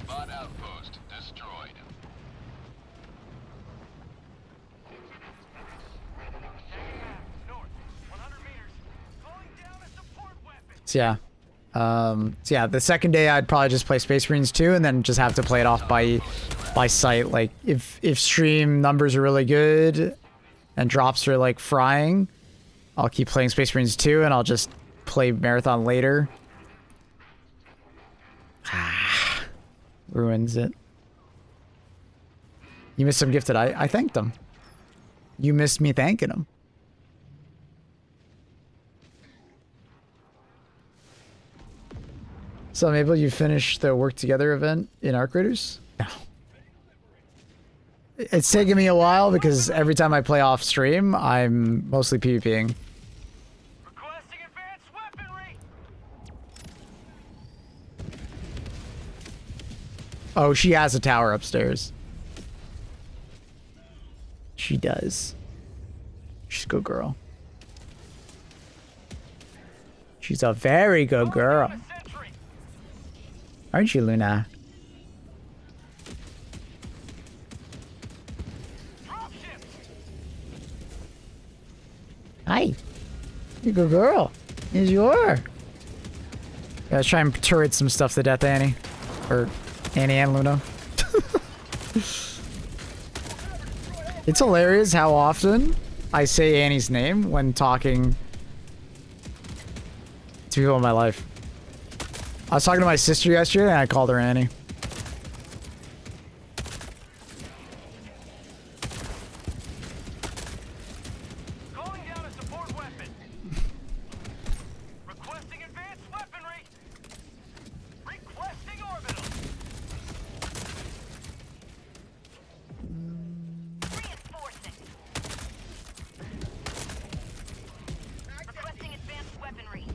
Bot outpost destroyed. So yeah. So yeah, the second day I'd probably just play Space Marines 2 and then just have to play it off by sight. Like if stream numbers are really good and drops are like frying, I'll keep playing Space Marines 2 and I'll just play Marathon later. Ruins it. You missed some gifted. I thanked them. You missed me thanking them. So maybe you finished the work together event in Arc Raiders? No. It's taken me a while because every time I play off stream, I'm mostly PvPing. Requesting advanced weaponry. Oh, she has a tower upstairs. She does. She's a good girl. She's a very good girl. Aren't you, Luna? Hi. You're a good girl. Yes, you are. Gotta try and turret some stuff to death, Annie. Or Annie and Luna. It's hilarious how often I say Annie's name when talking to people in my life. I was talking to my sister yesterday and I called her Annie. Calling down a support weapon. Requesting advanced weaponry. Requesting orbital. Reinforcing. Requesting advanced weaponry.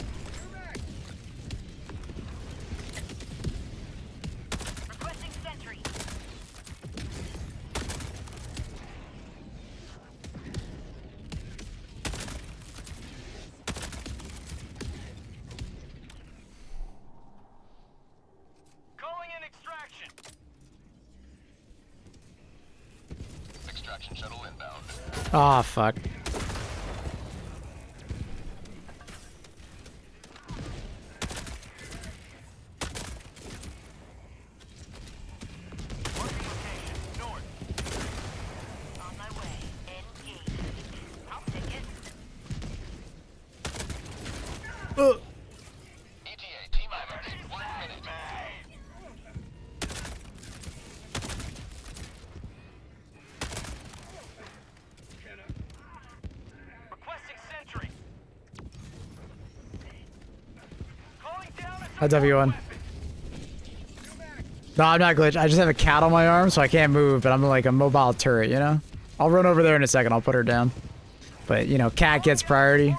Requesting sentry. Calling in extraction. Extraction shuttle inbound. Ah, fuck. North. On my way. Engage. I'll take it. ETA T-minus 1 minute. Requesting sentry. Calling down a Hi, W1. No, I'm not glitched. I just have a cat on my arm, so I can't move, but I'm like a mobile turret, you know? I'll run over there in a second. I'll put her down. But, you know, cat gets priority.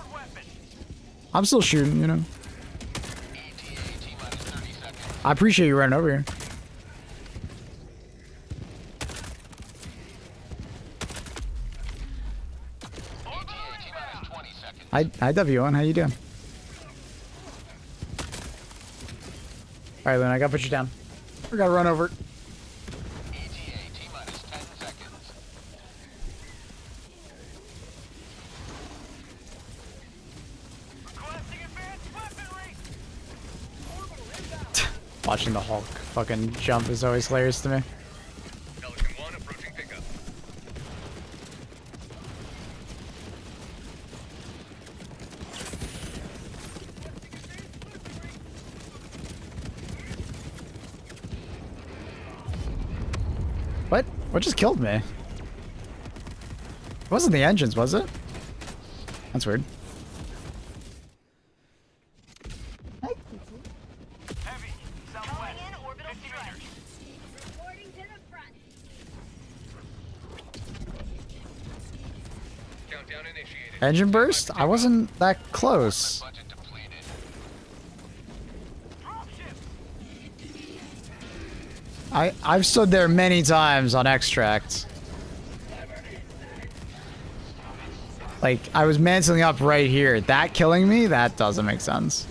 I'm still shooting, you know? I appreciate you running over here. Hi, W1. How you doing? Alright, Lynn, I gotta put you down. We gotta run over. ETA T-minus 10 seconds. requesting advanced weaponry. Watching the Hulk fucking jump is always hilarious to me. Pelican 1 approaching pickup. What? What just killed me? It wasn't the engines, was it? That's weird. Heavy. Calling Southwest. in orbital 50 strike. meters. Reporting to the front. Countdown initiated. Engine burst? I wasn't that close. Budget depleted. Dropship. I've stood there many times on extract. Like, I was mantling up right here. That killing me? That doesn't make sense.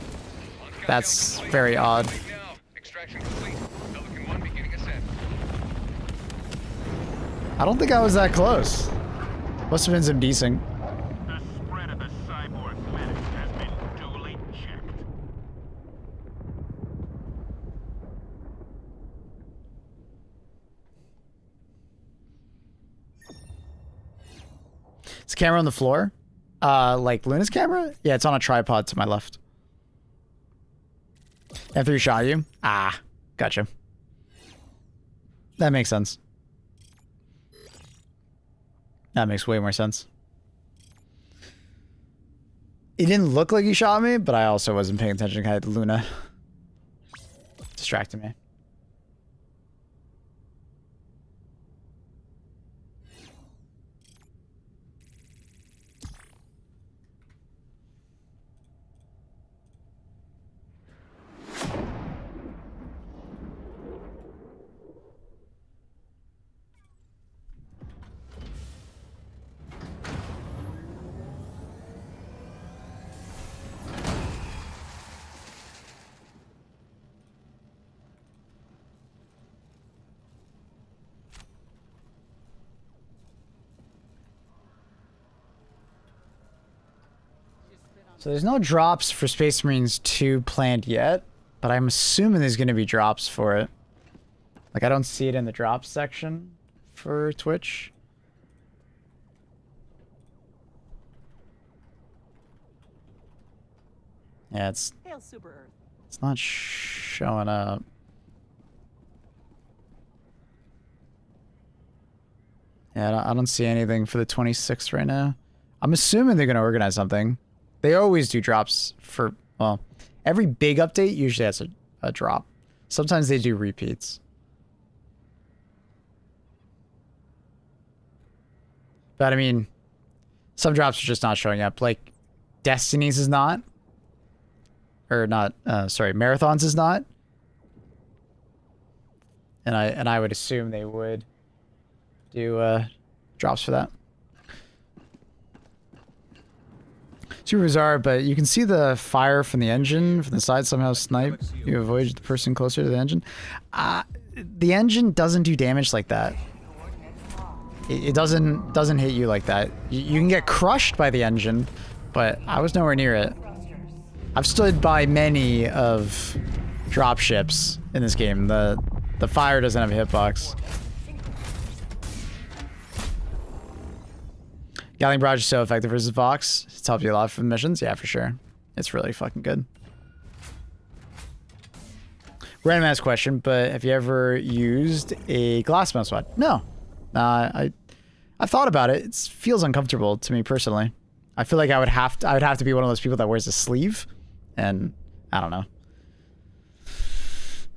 That's very odd. Right now. Extraction complete. Pelican 1 beginning ascent. I don't think I was that close. Must have been some decent. The spread of the cyborg menace has been duly checked. Is the camera on the floor? Like Luna's camera? Yeah, it's on a tripod to my left. F3 shot you? Ah, gotcha. That makes sense. That makes way more sense. It didn't look like he shot me, but I also wasn't paying attention. I had Luna distracting me. So there's no drops for Space Marines 2 planned yet, but I'm assuming there's going to be drops for it. Like, I don't see it in the drops section for Twitch. Yeah, it's Hail Super Earth. It's not showing up. Yeah, I don't see anything for the 26th right now. I'm assuming they're going to organize something. They always do drops for, well, every big update usually has a drop. Sometimes they do repeats. But I mean, some drops are just not showing up. Like, Destiny's is not. Or not, sorry, Marathons is not. And I would assume they would do drops for that. Super bizarre, but you can see the fire from the engine from the side somehow snipe. You avoid the person closer to the engine. The engine doesn't do damage like that. It doesn't hit you like that. You can get crushed by the engine, but I was nowhere near it. I've stood by many of drop ships in this game. The fire doesn't have a hitbox. Gatling Barrage is so effective versus Vox. It's helped you a lot for the missions. Yeah, for sure. It's really fucking good. Random ass question, but have you ever used a glass mouse pad? No. I've thought about it. It feels uncomfortable to me personally. I feel like I would have to be one of those people that wears a sleeve, and I don't know.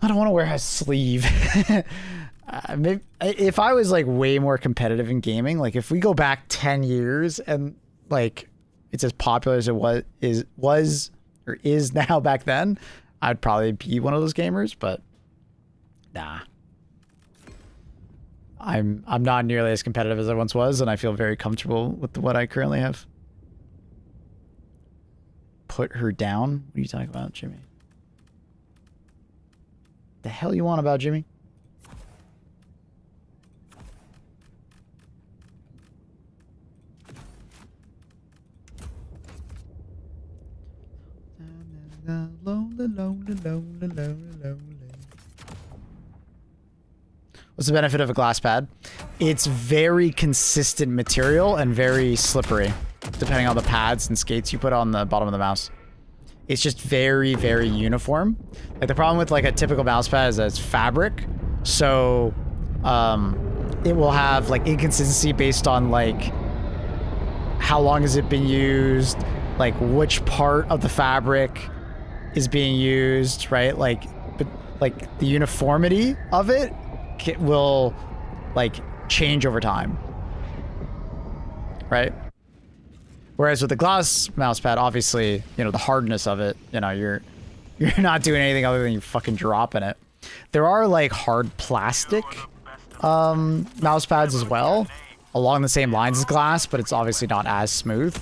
I don't want to wear a sleeve. Maybe, if I was like way more competitive in gaming, like if we go back 10 years and like it's as popular as it was or is now back then, I'd probably be one of those gamers, but nah. I'm not nearly as competitive as I once was, and I feel very comfortable with what I currently have. Put her down? What are you talking about, Jimmy? The hell you want about Jimmy? What's the benefit of a glass pad? It's very consistent material and very slippery, depending on the pads and skates you put on the bottom of the mouse. It's just very, very uniform. Like the problem with like a typical mouse pad is that it's fabric, so it will have like inconsistency based on like how long has it been used, like which part of the fabric is being used, right? Like, but like the uniformity of it will like change over time, right? Whereas with the glass mouse pad, obviously, you know, the hardness of it, you know, you're not doing anything other than you fucking dropping it. There are like hard plastic mouse pads as well, along the same lines as glass, but it's obviously not as smooth.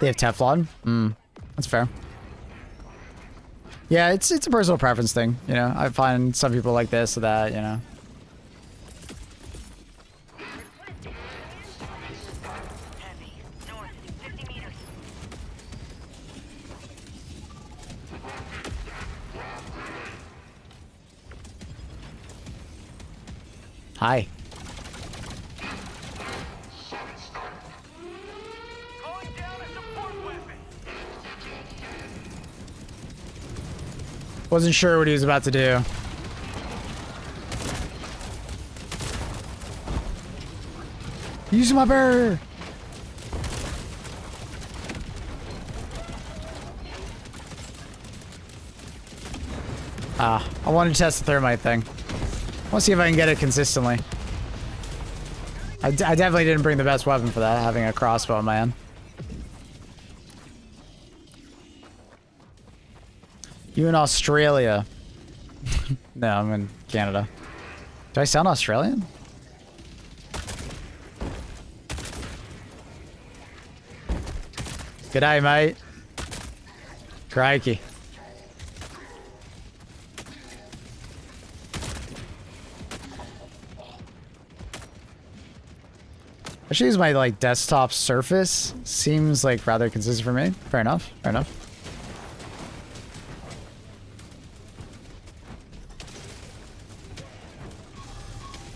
They have Teflon. That's fair. Yeah, it's a personal preference thing, you know. I find some people like this or that, you know. Hi. Calling down a support weapon. Wasn't sure what he was about to do. Use my bear. I wanted to test the thermite thing. I want to see if I can get it consistently. I definitely didn't bring the best weapon for that, having a crossbow in my hand. You in Australia? No, I'm in Canada. Do I sound Australian? G'day, mate. Crikey. I should use my like desktop Surface. Seems like rather consistent for me. Fair enough. Fair enough.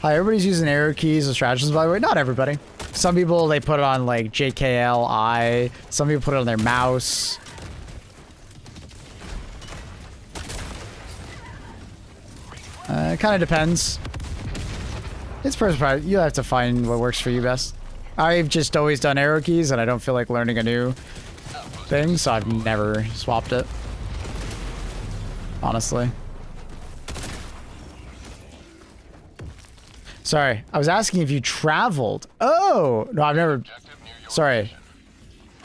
Hi, everybody's using arrow keys as stratagems, by the way. Not everybody. Some people, they put it on like JKLI. Some people put it on their mouse. It kind of depends. It's personal. You have to find what works for you best. I've just always done arrow keys, and I don't feel like learning a new thing, so I've never swapped it. Honestly. Sorry, I was asking if you traveled. Oh! No, I've never... Sorry.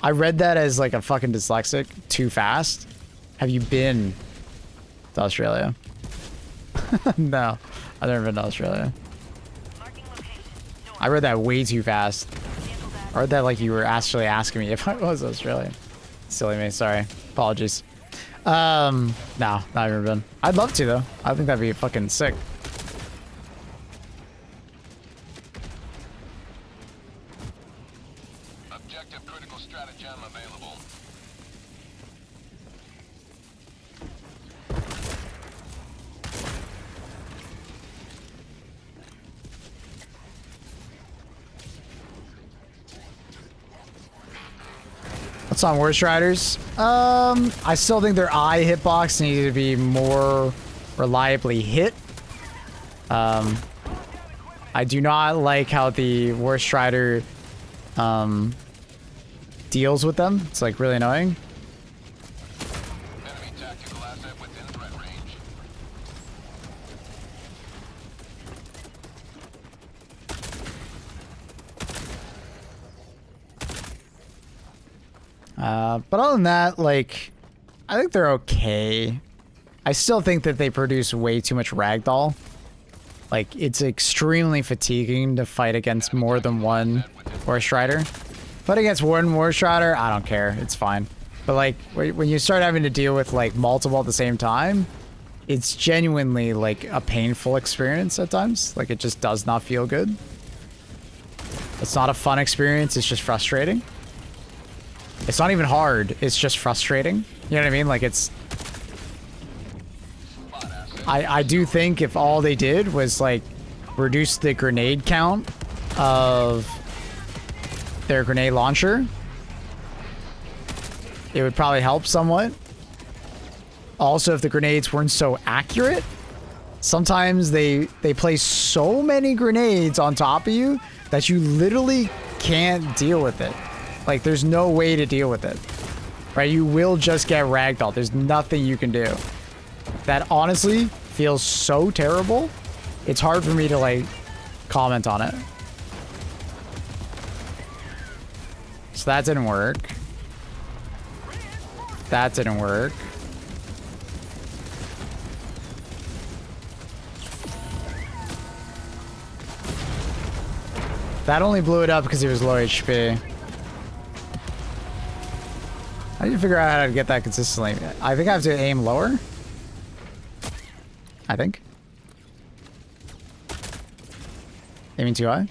I read that as like a fucking dyslexic too fast. Have you been to Australia? No, I've never been to Australia. I read that way too fast. I read that like you were actually asking me if I was Australian. Silly me, sorry. Apologies. No, not ever been. I'd love to though. I think that'd be fucking sick. Objective critical stratagem available. What's on Worst Riders? I still think their eye hitbox needed to be more reliably hit. I do not like how the Worst Rider deals with them. It's like really annoying. Enemy tactical asset within threat range. But other than that, like, I think they're okay. I still think that they produce way too much ragdoll. Like, it's extremely fatiguing to fight against more than one Worst Rider. Fight against one Worst Rider, I don't care. It's fine. But, like, when you start having to deal with, like, multiple at the same time, it's genuinely, like, a painful experience at times. Like, it just does not feel good. It's not a fun experience, it's just frustrating. It's not even hard, it's just frustrating. You know what I mean? Like, it's... I do think if all they did was, like, reduce the grenade count of their grenade launcher, it would probably help somewhat. Also, if the grenades weren't so accurate, sometimes they place so many grenades on top of you that you literally can't deal with it. Like, there's no way to deal with it. Right? You will just get ragdolled. There's nothing you can do. That honestly feels so terrible. It's hard for me to, like, comment on it. So that didn't work. That didn't work. That only blew it up because he was low HP. I need to figure out how to get that consistently. I think I have to aim lower. I think. Aiming too high?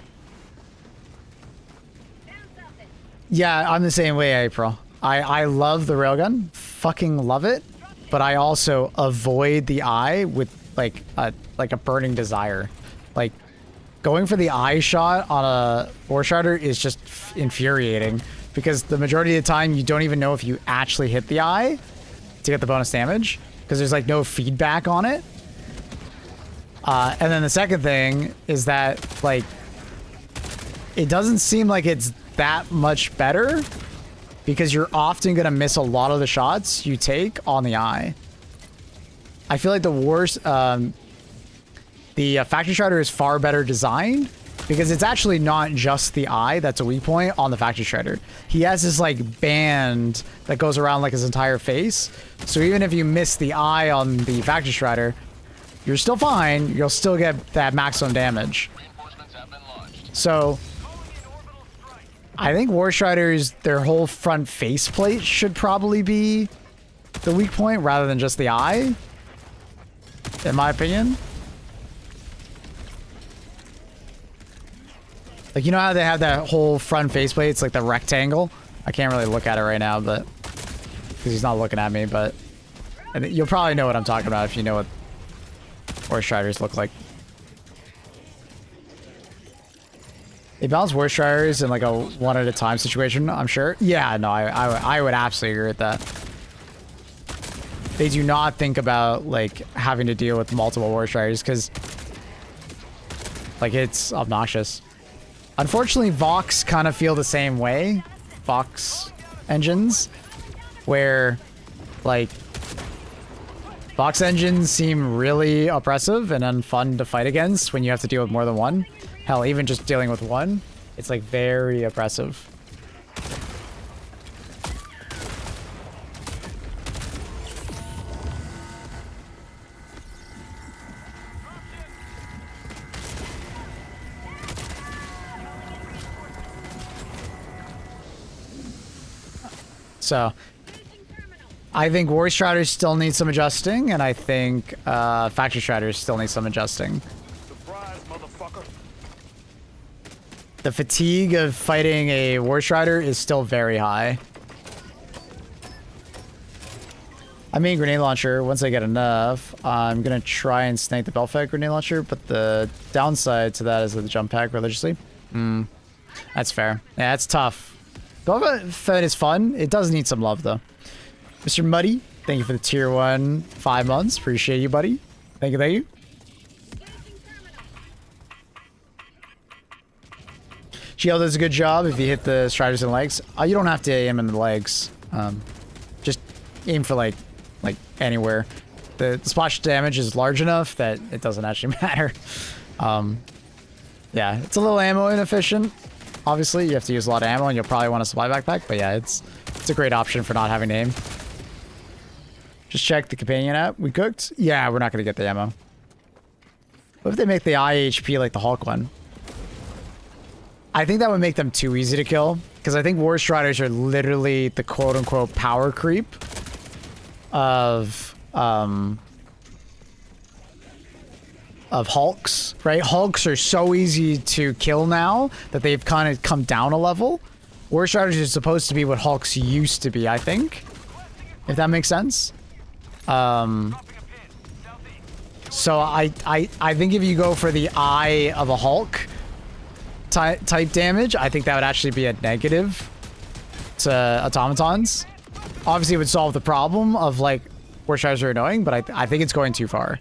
Yeah, I'm the same way, April. I love the railgun. Fucking love it. But I also avoid the eye with like a burning desire. Like, going for the eye shot on a War Strider is just infuriating because the majority of the time you don't even know if you actually hit the eye to get the bonus damage because there's like no feedback on it. And then the second thing is that like it doesn't seem like it's that much better because you're often going to miss a lot of the shots you take on the eye. I feel like the worst, the Factory Strider is far better designed because it's actually not just the eye that's a weak point on the Factory Strider. He has this like band that goes around like his entire face. So even if you miss the eye on the Factory Strider, you're still fine. You'll still get that maximum damage. So I think War Striders, their whole front faceplate should probably be the weak point rather than just the eye, in my opinion. Like, you know how they have that whole front faceplate? It's like the rectangle. I can't really look at it right now, but because he's not looking at me, but you'll probably know what I'm talking about if you know what War Striders look like. They balance War Striders in like a one at a time situation, I'm sure. Yeah, no, I would absolutely agree with that. They do not think about like having to deal with multiple War Striders because like it's obnoxious. Unfortunately, Vox kind of feel the same way. Vox engines, where like Vox engines seem really oppressive and unfun to fight against when you have to deal with more than one. Hell, even just dealing with one, it's like very oppressive. So, I think War Striders still need some adjusting, and I think Factory Striders still need some adjusting. The fatigue of fighting a War Strider is still very high. I mean, grenade launcher, once I get enough, I'm going to try and snake the Belfag grenade launcher, but the downside to that is the jump pack religiously. That's fair. Yeah, that's tough. Belfag is fun. It does need some love, though. Mr. Muddy, thank you for the tier 1 5 months. Appreciate you, buddy. Thank you, thank you. Shield does a good job if you hit the Striders in the legs. You don't have to aim in the legs. Just aim for like anywhere. The splash damage is large enough that it doesn't actually matter. Yeah, it's a little ammo inefficient. Obviously, you have to use a lot of ammo and you'll probably want a supply backpack. But yeah, it's a great option for not having to aim. Just check the companion app. We cooked? Yeah, we're not going to get the ammo. What if they make the IHP like the Hulk one? I think that would make them too easy to kill, because I think War Striders are literally the quote-unquote power creep of Hulks, right? Hulks are so easy to kill now that they've kind of come down a level. War Striders are supposed to be what Hulks used to be, I think, if that makes sense. So I think if you go for the eye of a Hulk type damage, I think that would actually be a negative to automatons. Obviously, it would solve the problem of like War Striders are annoying, but I think it's going too far.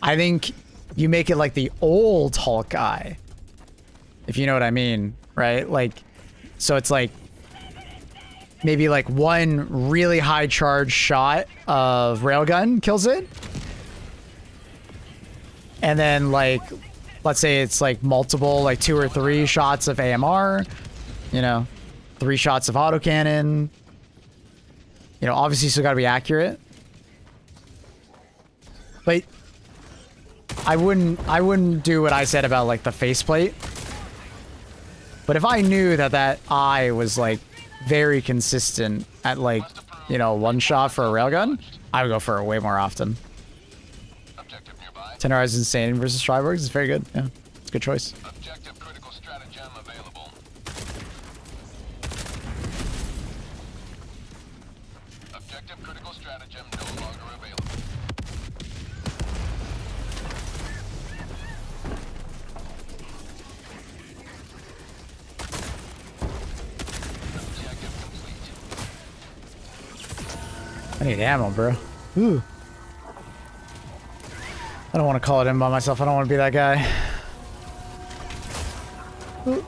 I think you make it like the old Hulk eye, if you know what I mean, right? Like, so it's like maybe like one really high charge shot of railgun kills it, and then like, let's say it's like multiple, like 2 or 3 shots of AMR, you know, 3 shots of autocannon. You know, obviously still gotta be accurate. But I wouldn't do what I said about like the faceplate. But if I knew that that eye was like very consistent at like, you know, 1 shot for a railgun, I would go for it way more often. Tenorize Insane versus Triborgs is very good. Yeah, it's a good choice. Objective critical stratagem available. Objective critical stratagem no longer available. need ammo, bro. Ooh. I don't want to call it in by myself. I don't want to be that guy. Ooh.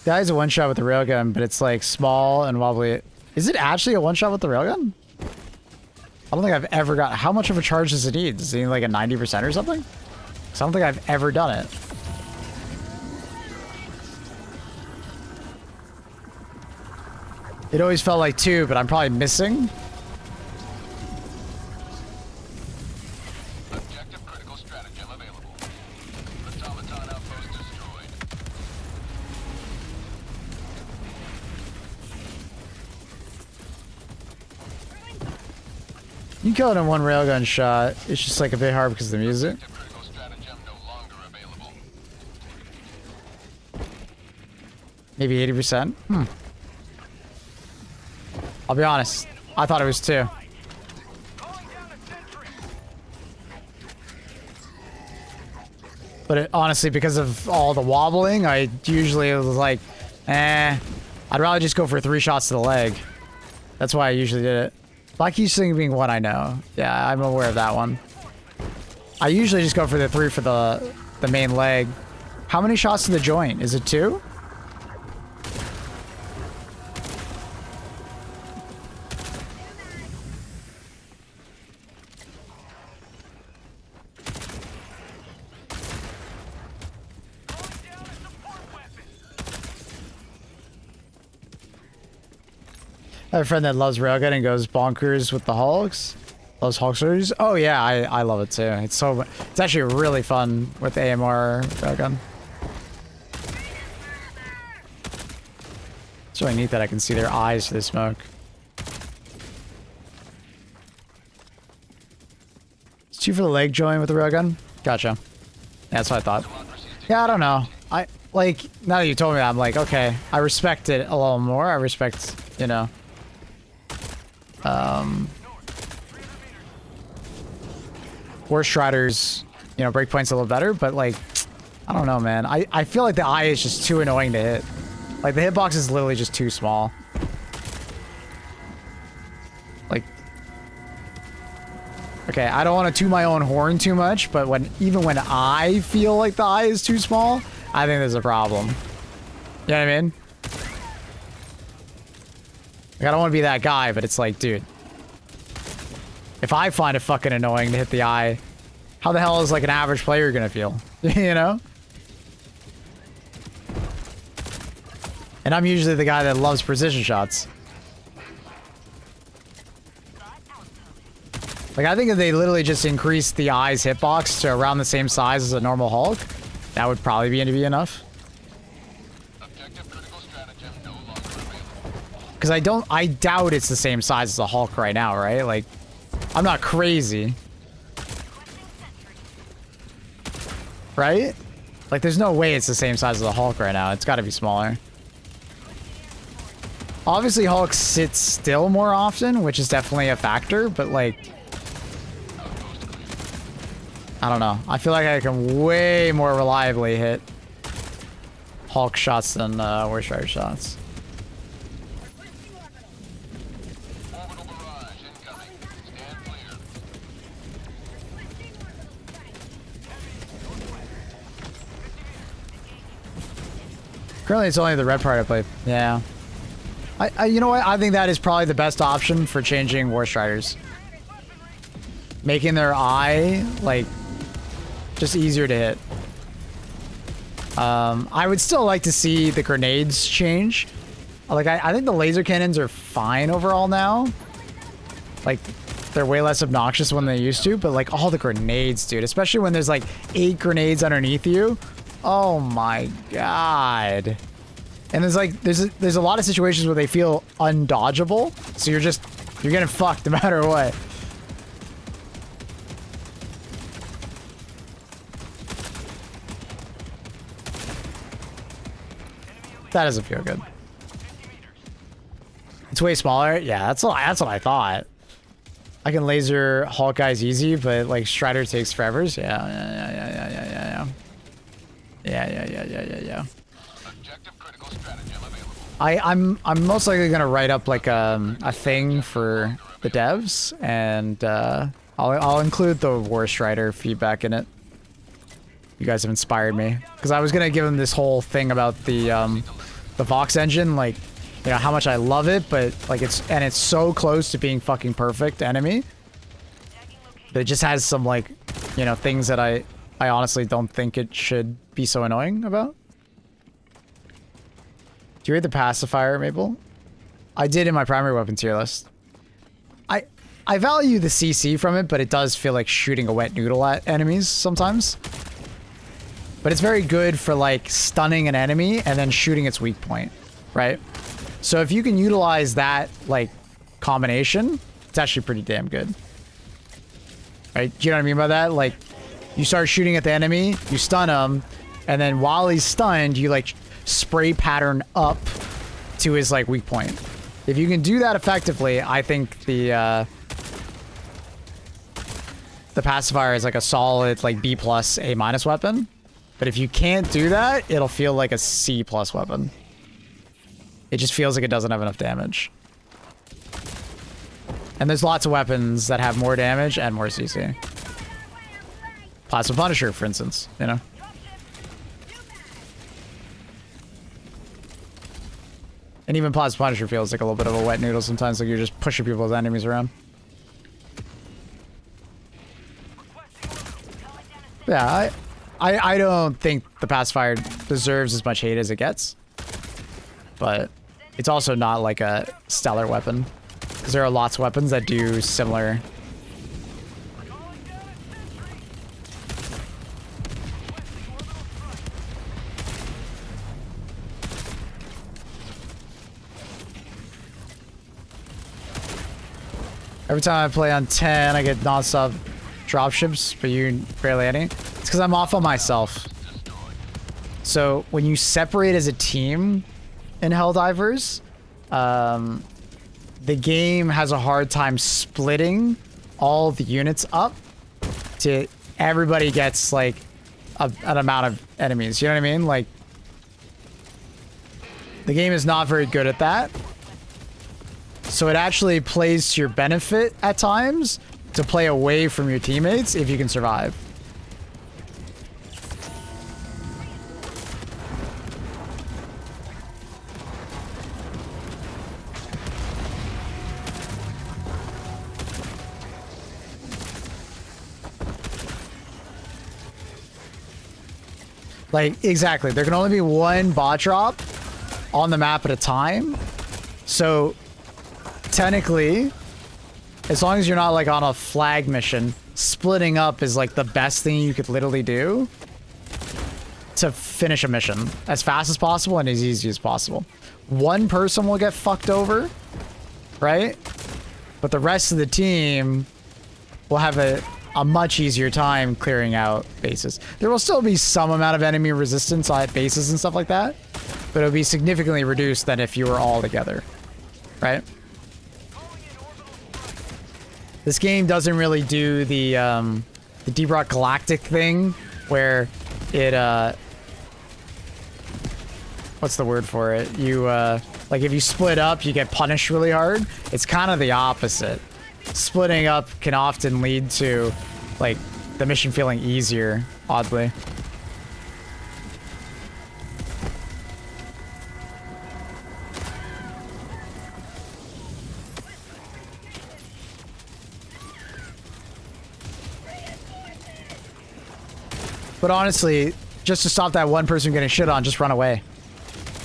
Guy's a one-shot with the railgun, but it's like small and wobbly. Is it actually a one-shot with the railgun? I don't think I've ever got... How much of a charge does it need? Does it need like a 90% or something? Because I don't think I've ever done it. It always felt like 2, but I'm probably missing. Objective critical stratagem available. Automaton outpost destroyed. You can kill it in one railgun shot. It's just like a bit hard because of the music. Critical stratagem no longer available. Maybe 80%. I'll be honest. I thought it was 2. But it, honestly, because of all the wobbling, I usually was like, I'd rather just go for 3 shots to the leg. That's why I usually did it. Black Keys thing being one I know. Yeah, I'm aware of that one. I usually just go for the 3 for the main leg. How many shots to the joint? Is it 2? I have a friend that loves railgun and goes bonkers with the Hulks. Loves Hulksters. Oh yeah, I love it too. It's actually really fun with AMR railgun. It's really neat that I can see their eyes through the smoke. It's 2 for the leg joint with the railgun. Gotcha. Yeah, that's what I thought. Yeah, I don't know. I like now that you told me that, I'm like, okay, I respect it a little more. I respect, you know. War Striders, you know, breakpoint's a little better, but like, I don't know, man. I feel like the eye is just too annoying to hit. Like, the hitbox is literally just too small. Like, okay, I don't want to toot my own horn too much, but even when I feel like the eye is too small, I think there's a problem. You know what I mean? Like, I don't want to be that guy, but it's like, dude. If I find it fucking annoying to hit the eye, how the hell is like an average player gonna feel? You know? And I'm usually the guy that loves precision shots. Like, I think if they literally just increased the eye's hitbox to around the same size as a normal Hulk, that would probably be enough. Because I doubt it's the same size as a Hulk right now, right? Like, I'm not crazy. Right? Like, there's no way it's the same size as a Hulk right now. It's got to be smaller. Obviously, Hulk sits still more often, which is definitely a factor, but like, I don't know. I feel like I can way more reliably hit Hulk shots than War Strider shots. Currently, it's only the red part I play. Yeah. You know what? I think that is probably the best option for changing War Striders. Making their eye, like, just easier to hit. I would still like to see the grenades change. Like, I think the laser cannons are fine overall now. Like, they're way less obnoxious than they used to, but like, all the grenades, dude. Especially when there's like 8 grenades underneath you. Oh my god. And there's like there's a lot of situations where they feel undodgeable, so you're getting fucked no matter what. That doesn't feel good. It's way smaller. Yeah, that's what I thought. I can laser Hulk guys easy, but like Strider takes forever. Yeah. Objective critical stratagem available. I'm most likely gonna write up like a thing for the devs, and I'll include the War Strider feedback in it. You guys have inspired me, because I was gonna give them this whole thing about the Vox engine, like, you know, how much I love it, but like it's so close to being fucking perfect enemy. But it just has some, like, you know, things that I honestly don't think it should be so annoying about. Do you read the pacifier, Maple? I did in my primary weapon tier list. I value the CC from it, but it does feel like shooting a wet noodle at enemies sometimes. But it's very good for, like, stunning an enemy and then shooting its weak point, right? So if you can utilize that, like, combination, it's actually pretty damn good. Right? Do you know what I mean by that? Like, you start shooting at the enemy, you stun him, and then while he's stunned, you, like, spray pattern up to his, like, weak point. If you can do that effectively, I think the pacifier is, like, a solid, like, B+, A- weapon. But if you can't do that, it'll feel like a C+ weapon. It just feels like it doesn't have enough damage. And there's lots of weapons that have more damage and more CC. Plasma Punisher, for instance, you know? And even Plasma Punisher feels like a little bit of a wet noodle sometimes, like you're just pushing people's enemies around. Yeah, I don't think the pacifier deserves as much hate as it gets. But it's also not like a stellar weapon. Because there are lots of weapons that do similar. Every time I play on 10, I get nonstop dropships, but you barely any. It's because I'm off on myself. So when you separate as a team in Helldivers, the game has a hard time splitting all the units up to everybody gets like an amount of enemies. You know what I mean? Like, the game is not very good at that. So it actually plays to your benefit at times to play away from your teammates if you can survive. Like, exactly. There can only be one bot drop on the map at a time. So, technically, as long as you're not, like, on a flag mission, splitting up is, like, the best thing you could literally do to finish a mission as fast as possible and as easy as possible. One person will get fucked over, right? But the rest of the team will have a much easier time clearing out bases. There will still be some amount of enemy resistance at bases and stuff like that, but it'll be significantly reduced than if you were all together, right? This game doesn't really do the Deep Rock Galactic thing where it what's the word for it? You like, if you split up, you get punished really hard. It's kind of the opposite. Splitting up can often lead to, like, the mission feeling easier, oddly. But honestly, just to stop that one person getting shit on, just run away.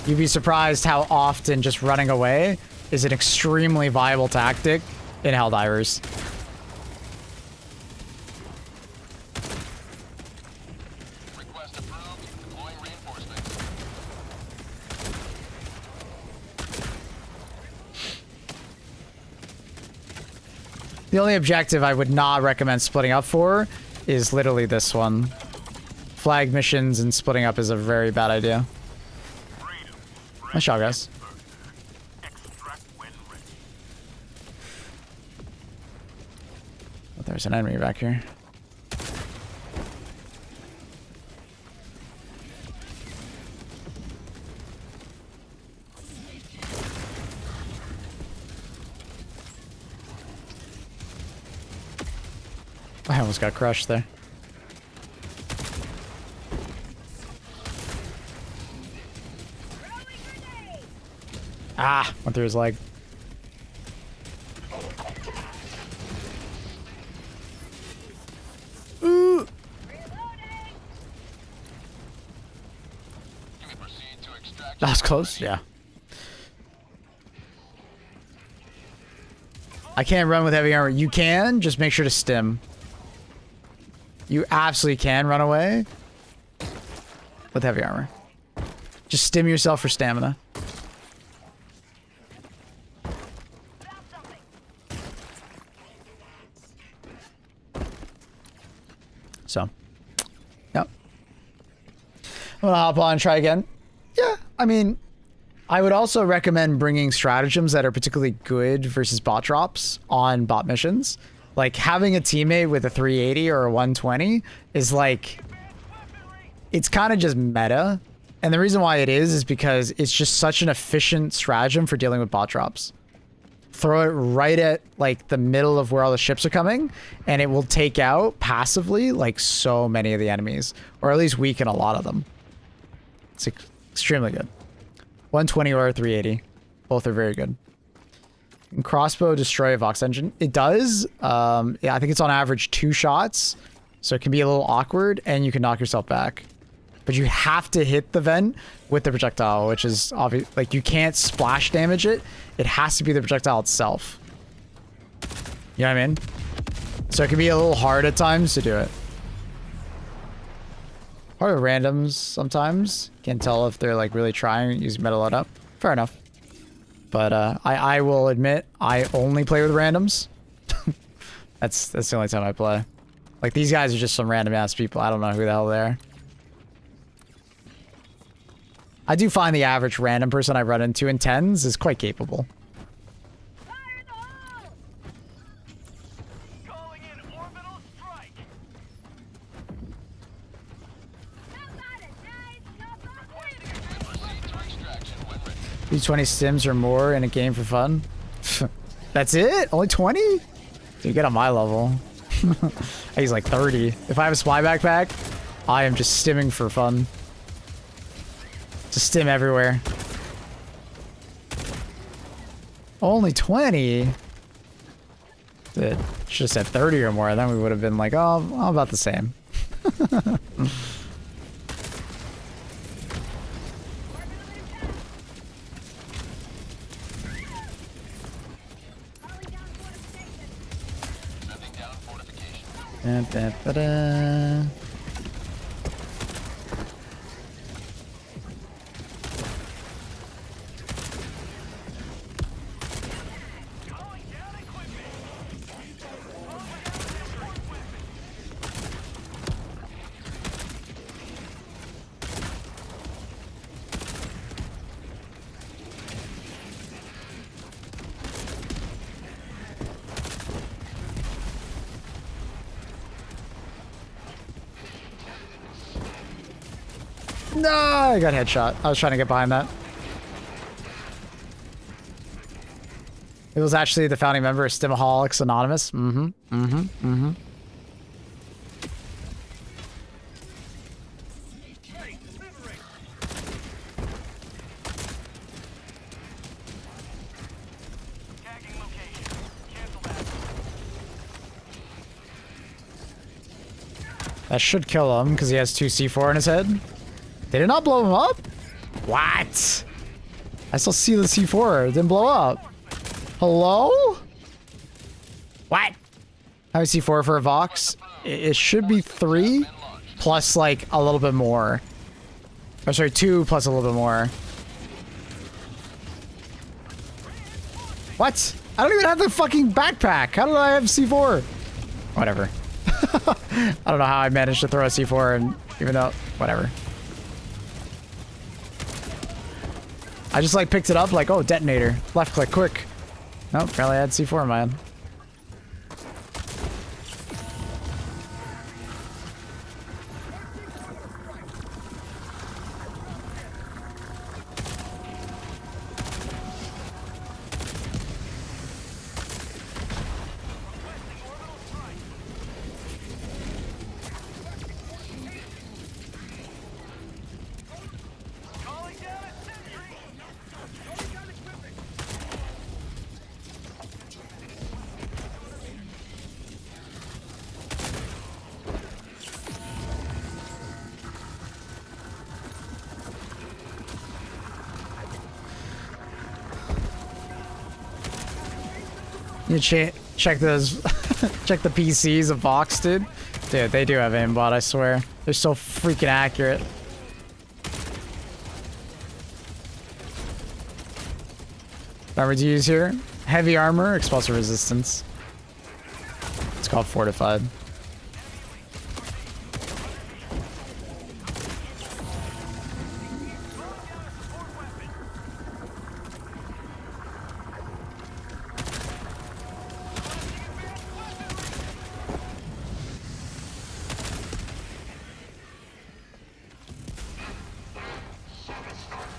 You'd be surprised how often just running away is an extremely viable tactic in Helldivers. Request approved. Deploying reinforcements. The only objective I would not recommend splitting up for is literally this one. Flag missions and splitting up is a very bad idea. Nice shot, guys. Oh, there's an enemy back here. I almost got crushed there. Ah, went through his leg. Ooh. That was close, yeah. I can't run with heavy armor. You can, just make sure to stim. You absolutely can run away with heavy armor. Just stim yourself for stamina. So, yep. I'm gonna hop on and try again. Yeah, I mean, I would also recommend bringing stratagems that are particularly good versus bot drops on bot missions. Like, having a teammate with a 380 or a 120 is like, it's kind of just meta. And the reason why it is because it's just such an efficient stratagem for dealing with bot drops. Throw it right at like the middle of where all the ships are coming, and it will take out passively like so many of the enemies, or at least weaken a lot of them. It's extremely good. 120 or 380, both are very good. And crossbow destroy a Vox engine. It does. Yeah, I think it's on average 2 shots, so it can be a little awkward, and you can knock yourself back. But you have to hit the vent with the projectile, which is obvious. Like, you can't splash damage it. It has to be the projectile itself. You know what I mean? So it can be a little hard at times to do it. Part of randoms sometimes. Can't tell if they're like really trying using meta loadout. Fair enough. But I will admit I only play with randoms. that's the only time I play. Like, these guys are just some random ass people. I don't know who the hell they are. I do find the average random person I run into in 10s is quite capable. D20 stims or more in a game for fun. That's it? Only 20? Dude, get on my level. I use like 30. If I have a spy backpack, I am just stimming for fun. Just stim everywhere. Only 20? It should have said 30 or more, then we would have been like, oh, about the same. Da-da-da-da. No, I got headshot. I was trying to get behind that. It was actually the founding member of Stimaholics Anonymous. That should kill him because he has 2 C4 in his head. Did it not blow him up? What? I still see the C4. It didn't blow up. Hello? What? How many C4 for a Vox? It should be 3 plus like a little bit more. Oh, sorry, 2 plus a little bit more. What? I don't even have the fucking backpack. How did I have C4? Whatever. I don't know how I managed to throw a C4 and even though, whatever. I just like picked it up like, oh, detonator. Left click, quick. Nope, apparently I had C4 in my hand. You check those, check the PCs of Vox, dude. Dude, they do have aimbot, I swear. They're so freaking accurate. Armor to use here. Heavy armor, explosive resistance. It's called fortified.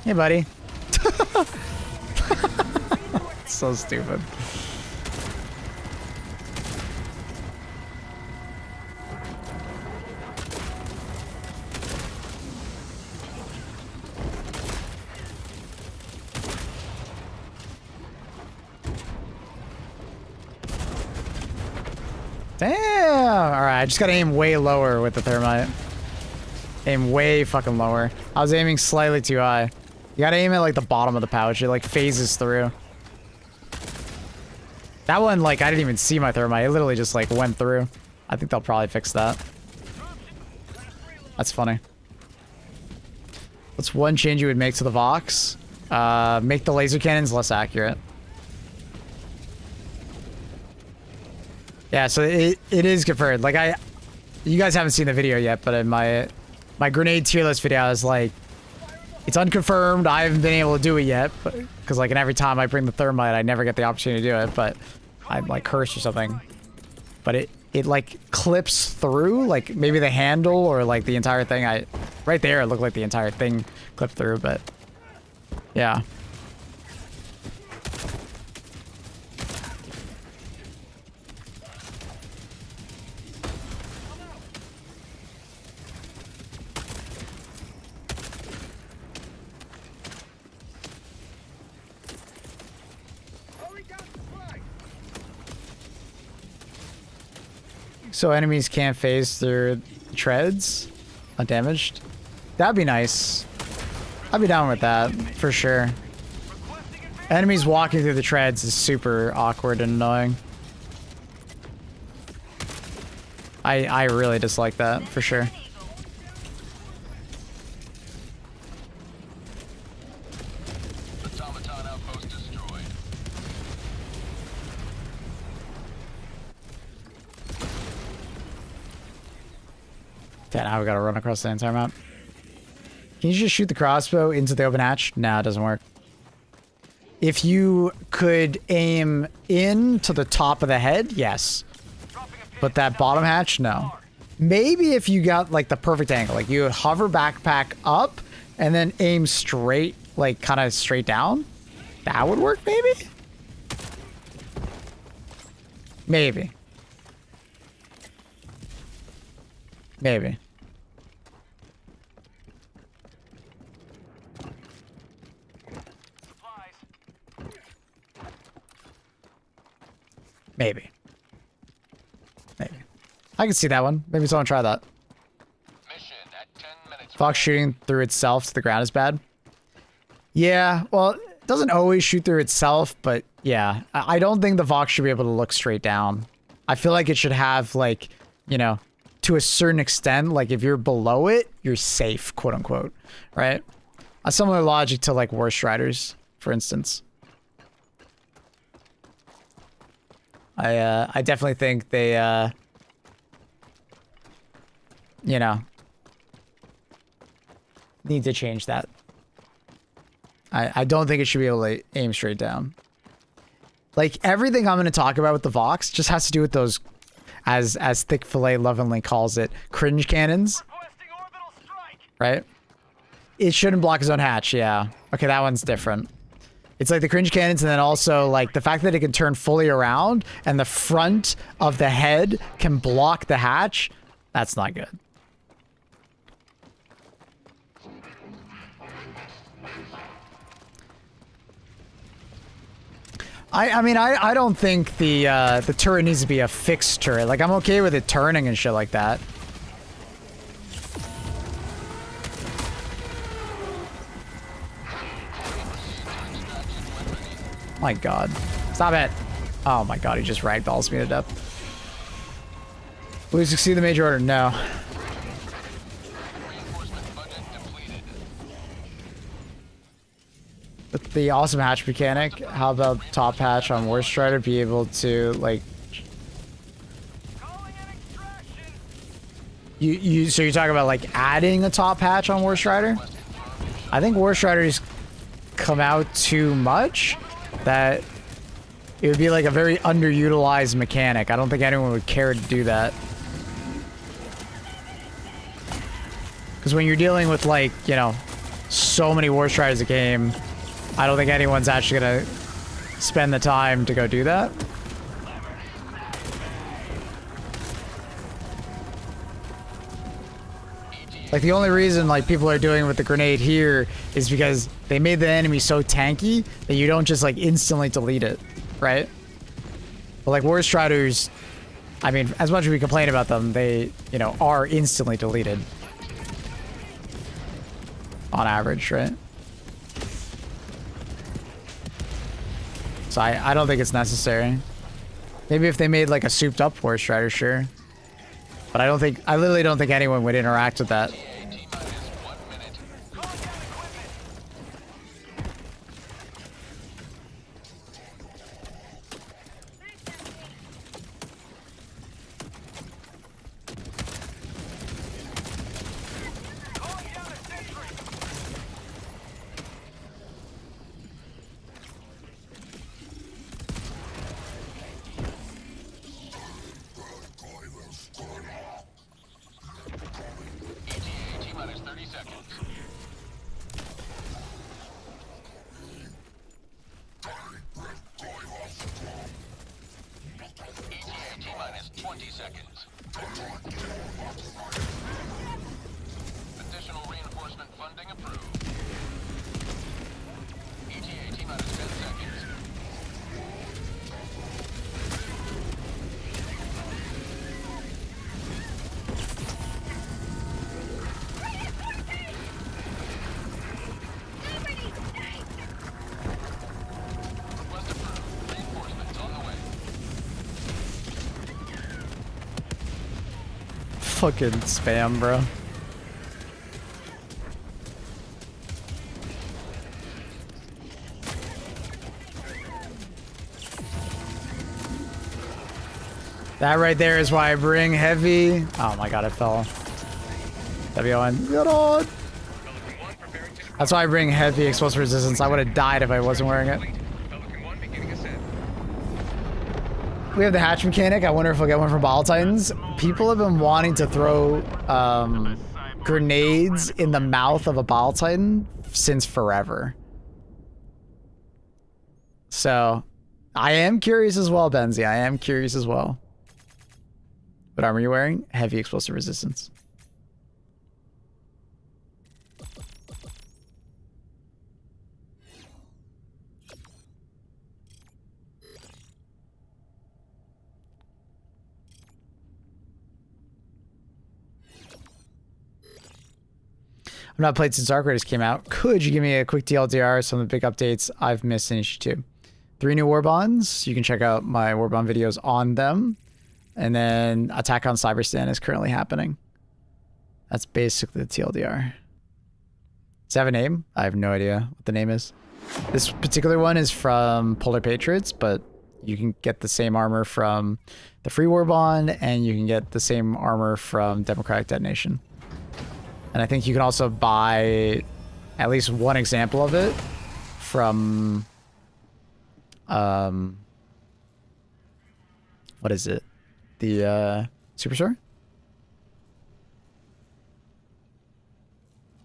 Hey, buddy. So stupid. Damn! Alright, I just gotta aim way lower with the thermite. Aim way fucking lower. I was aiming slightly too high. You gotta aim at like the bottom of the pouch. It like phases through. That one, like, I didn't even see my thermite. It literally just like went through. I think they'll probably fix that. That's funny. What's one change you would make to the Vox? Make the laser cannons less accurate. Yeah, so it is confirmed. Like you guys haven't seen the video yet, but in my grenade tier list video, I was like, it's unconfirmed. I haven't been able to do it yet, because like, and every time I bring the thermite, I never get the opportunity to do it. But I'm like cursed or something. But it like clips through, like maybe the handle or like the entire thing. Right there, it looked like the entire thing clipped through, but yeah. So enemies can't phase through treads undamaged. That'd be nice. I'd be down with that for sure. Enemies walking through the treads is super awkward and annoying. I really dislike that for sure. Automaton outpost destroyed. Yeah, now we gotta run across the entire map. Can you just shoot the crossbow into the open hatch? No, it doesn't work. If you could aim in to the top of the head, yes. But that bottom hatch, no. Maybe if you got like the perfect angle, like you hover backpack up and then aim straight, like kind of straight down, that would work maybe? Maybe. Maybe. Maybe. Maybe. I can see that one. Maybe someone try that. Mission at 10 minutes. Fox shooting through itself to the ground is bad. Yeah, well, it doesn't always shoot through itself, but yeah. I don't think the Vox should be able to look straight down. I feel like it should have, like, you know, to a certain extent, like if you're below it, you're safe, quote unquote, right? A similar logic to like Worst Riders, for instance. I definitely think they, you know, need to change that. I don't think it should be able to aim straight down. Like everything I'm going to talk about with the Vox just has to do with those, as Thick Fillet lovingly calls it, cringe cannons. Right? It shouldn't block his own hatch, yeah. Okay, that one's different. It's like the cringe cannons, and then also like the fact that it can turn fully around and the front of the head can block the hatch. That's not good. I mean, I don't think the turret needs to be a fixed turret. Like, I'm okay with it turning and shit like that. My God. Stop it. Oh my god, he just ragdolls me to death. Will we succeed the major order? No. With the awesome hatch mechanic, how about top hatch on War Strider be able to like so you're talking about like adding a top hatch on War Strider? I think War Striders come out too much that it would be like a very underutilized mechanic. I don't think anyone would care to do that. Because when you're dealing with like, you know, so many War Striders a game, I don't think anyone's actually gonna spend the time to go do that. Like the only reason like people are doing with the grenade here is because they made the enemy so tanky that you don't just like instantly delete it, right? But like War Striders, I mean, as much as we complain about them, they, you know, are instantly deleted. On average, right? So I don't think it's necessary. Maybe if they made like a souped up War Strider, sure. But I literally don't think anyone would interact with that. Fucking spam, bro. That right there is why I bring heavy. Oh my god, I fell. W1. Get on. That's why I bring heavy explosive resistance. I would have died if I wasn't wearing it. We have the hatch mechanic. I wonder if we'll get one from Bottle Titans. People have been wanting to throw grenades in the mouth of a Bottle Titan since forever. So I am curious as well, Benzie. I am curious as well. What armor are you wearing? Heavy explosive resistance. I've not played since Arc Raiders came out. Could you give me a quick TLDR, some of the big updates I've missed in issue 2? 3 new war bonds. You can check out my war bond videos on them. And then Attack on CYBERSTAN is currently happening. That's basically the TLDR. Does it have a name? I have no idea what the name is. This particular one is from Polar Patriots, but you can get the same armor from the Free War Bond, and you can get the same armor from Democratic Detonation. And I think you can also buy at least one example of it from, what is it? The, Superstore?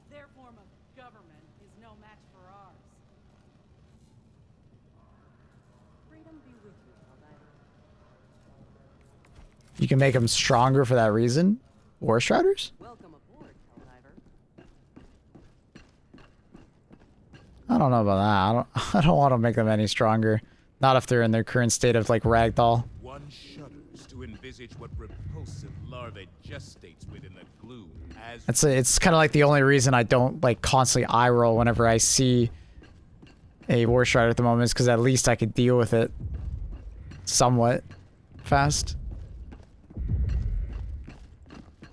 Their form of government is no match for ours. Freedom be with you, Helldiver. You can make them stronger for that reason? War Striders? Welcome aboard, Helldiver. I don't know about that. I don't want to make them any stronger. Not if they're in their current state of like ragdoll. One shudders to envisage what repulsive larvae gestates within the glue as It's kind of like the only reason I don't like constantly eye roll whenever I see a War Strider at the moment is because at least I could deal with it. somewhat fast.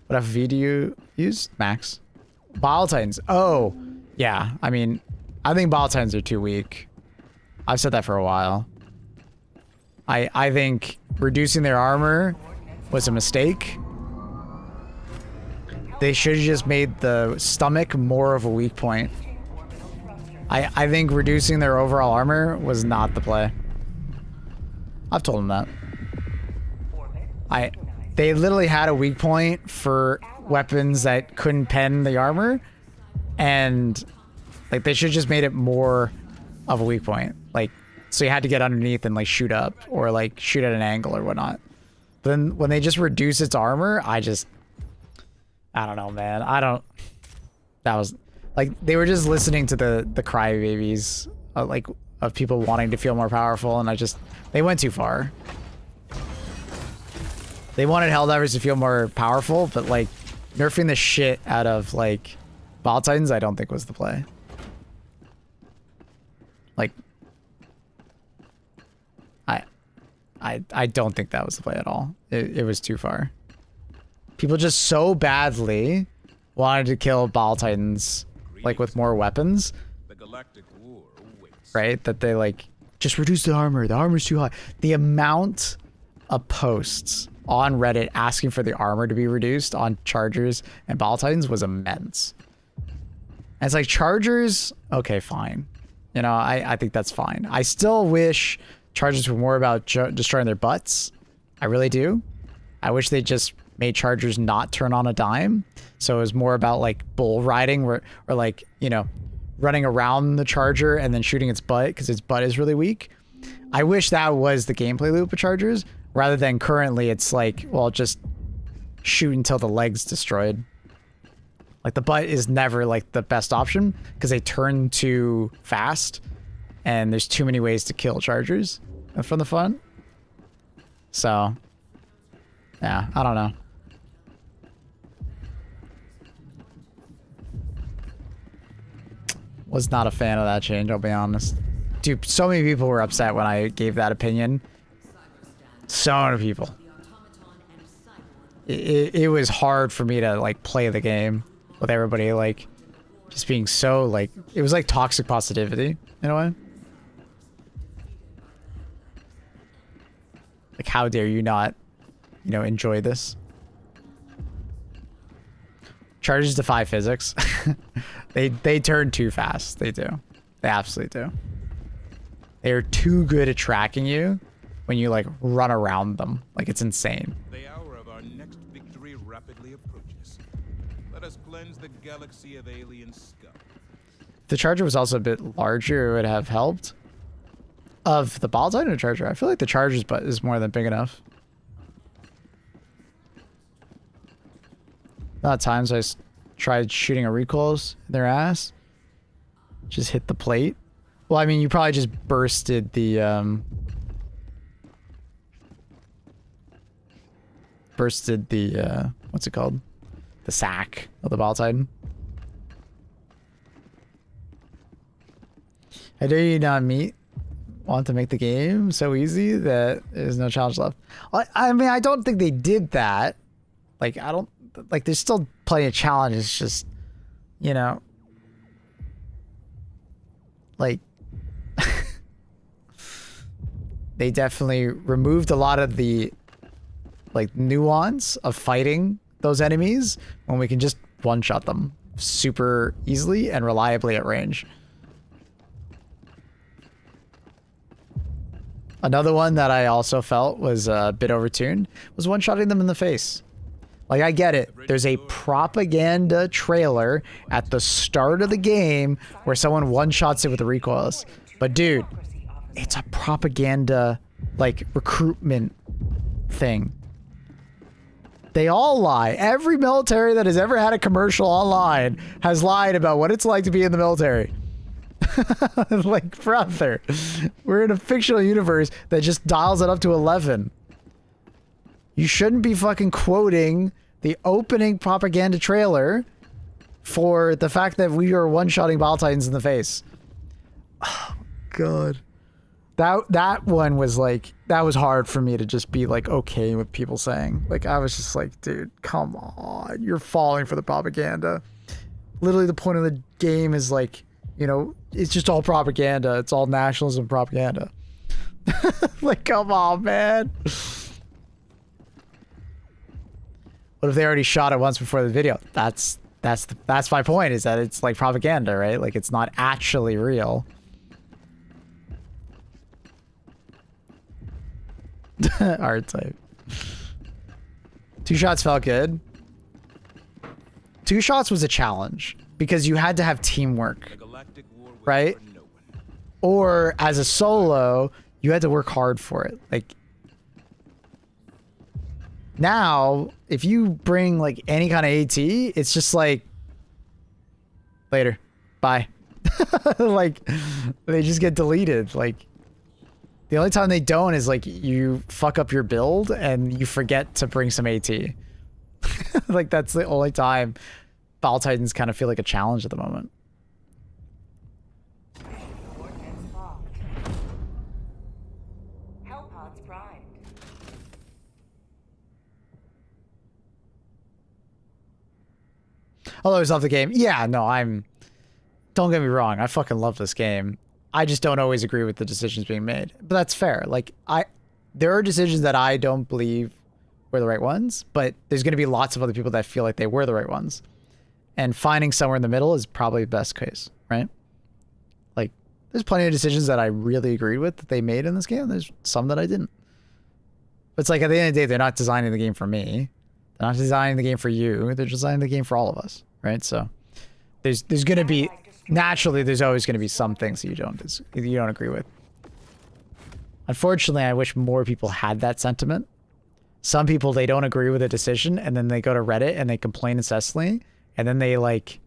What FV do you use? Max. Bile Titans. Oh, yeah. I mean, I think Bile Titans are too weak. I've said that for a while. I think reducing their armor was a mistake. They should have just made the stomach more of a weak point. I think reducing their overall armor was not the play. I've told them that. They literally had a weak point for weapons that couldn't pen the armor, and like they should have just made it more of a weak point. Like, so you had to get underneath and like shoot up or like shoot at an angle or whatnot. But then when they just reduce its armor, I don't know, man. That was like they were just listening to the crybabies like of people wanting to feel more powerful, and they went too far. They wanted Helldivers to feel more powerful, but like nerfing the shit out of like Bile Titans, I don't think was the play. Like, I don't think that was the play at all. It was too far. People just so badly wanted to kill Bile Titans like with more weapons, The Galactic War awaits. right? That they like just reduce the armor. The armor's too high. The amount of posts on Reddit asking for the armor to be reduced on Chargers and Bile Titans was immense. And it's like Chargers, okay, fine. You know, I think that's fine. I still wish Chargers were more about destroying their butts. I really do. I wish they just made Chargers not turn on a dime. So it was more about like bull riding or like, you know, running around the Charger and then shooting its butt because its butt is really weak. I wish that was the gameplay loop of Chargers rather than currently it's like, well, just shoot until the leg's destroyed. Like the butt is never like the best option because they turn too fast and there's too many ways to kill Chargers from the front. So yeah, I don't know. Was not a fan of that change, I'll be honest. Dude, so many people were upset when I gave that opinion. So many people. It was hard for me to like play the game with everybody like just being so like, it was like toxic positivity in a way. Like, how dare you not, you know, enjoy this? Chargers defy physics. They turn too fast. They do. They absolutely do. They are too good at tracking you when you like run around them. Like, it's insane. The hour of our next victory rapidly approaches. Let us cleanse the galaxy of alien scum. If the Charger was also a bit larger, it would have helped. Of the Bile Titan or Charger? I feel like the Charger's butt is more than big enough. A lot of times I tried shooting a recoils in their ass. Just hit the plate. Well, I mean, you probably just bursted the, what's it called? The sack of the Bile Titan. I dare you not want to make the game so easy that there's no challenge left. I mean, I don't think they did that. Like, I don't, like, there's still plenty of challenges. It's just, you know, like, they definitely removed a lot of the, like, nuance of fighting those enemies when we can just one-shot them super easily and reliably at range. Another one that I also felt was a bit overtuned was one-shotting them in the face. Like, I get it. There's a propaganda trailer at the start of the game where someone one-shots it with the recoils. But dude, it's a propaganda, like, recruitment thing. They all lie. Every military that has ever had a commercial online has lied about what it's like to be in the military. Like, brother, we're in a fictional universe that just dials it up to 11. You shouldn't be fucking quoting the opening propaganda trailer for the fact that we are one-shotting Bile Titans in the face. Oh, God. That one was like, that was hard for me to just be like okay with people saying. Like I was just like, dude, come on, you're falling for the propaganda. Literally the point of the game is like, you know, it's just all propaganda. It's all nationalism propaganda. Like, come on, man. What if they already shot it once before the video? That's my point, is that it's like propaganda, right? Like it's not actually real. Art type. 2 shots felt good. 2 shots was a challenge because you had to have teamwork, right? Or as a solo, you had to work hard for it. Like now, if you bring like any kind of AT, it's just like later, bye. Like they just get deleted. Like the only time they don't is like you fuck up your build and you forget to bring some AT. Like that's the only time Ball Titans kind of feel like a challenge at the moment. Coordinates locked. Hellpods primed. Although I love the game. Yeah, no, don't get me wrong. I fucking love this game. I just don't always agree with the decisions being made. But that's fair. Like there are decisions that I don't believe were the right ones, but there's going to be lots of other people that feel like they were the right ones. And finding somewhere in the middle is probably the best case, right? Like there's plenty of decisions that I really agreed with that they made in this game. There's some that I didn't. But it's like at the end of the day, they're not designing the game for me. They're not designing the game for you. They're designing the game for all of us, right? So there's going to be, naturally, there's always going to be some things that you don't agree with. Unfortunately, I wish more people had that sentiment. Some people, they don't agree with a decision, and then they go to Reddit and they complain incessantly, and then they like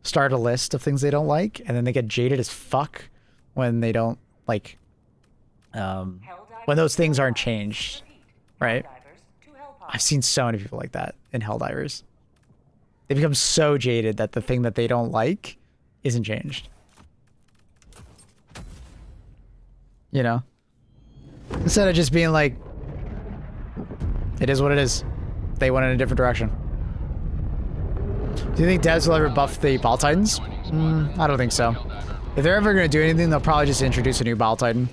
start a list of things they don't like, and then they get jaded as fuck when they don't like when those things aren't changed, right? I've seen so many people like that in Helldivers. They become so jaded that the thing that they don't like isn't changed. You know? Instead of just being like, it is what it is. They went in a different direction. Do you think devs will ever buff the Ball Titans? I don't think so. If they're ever going to do anything, they'll probably just introduce a new Ball Titan.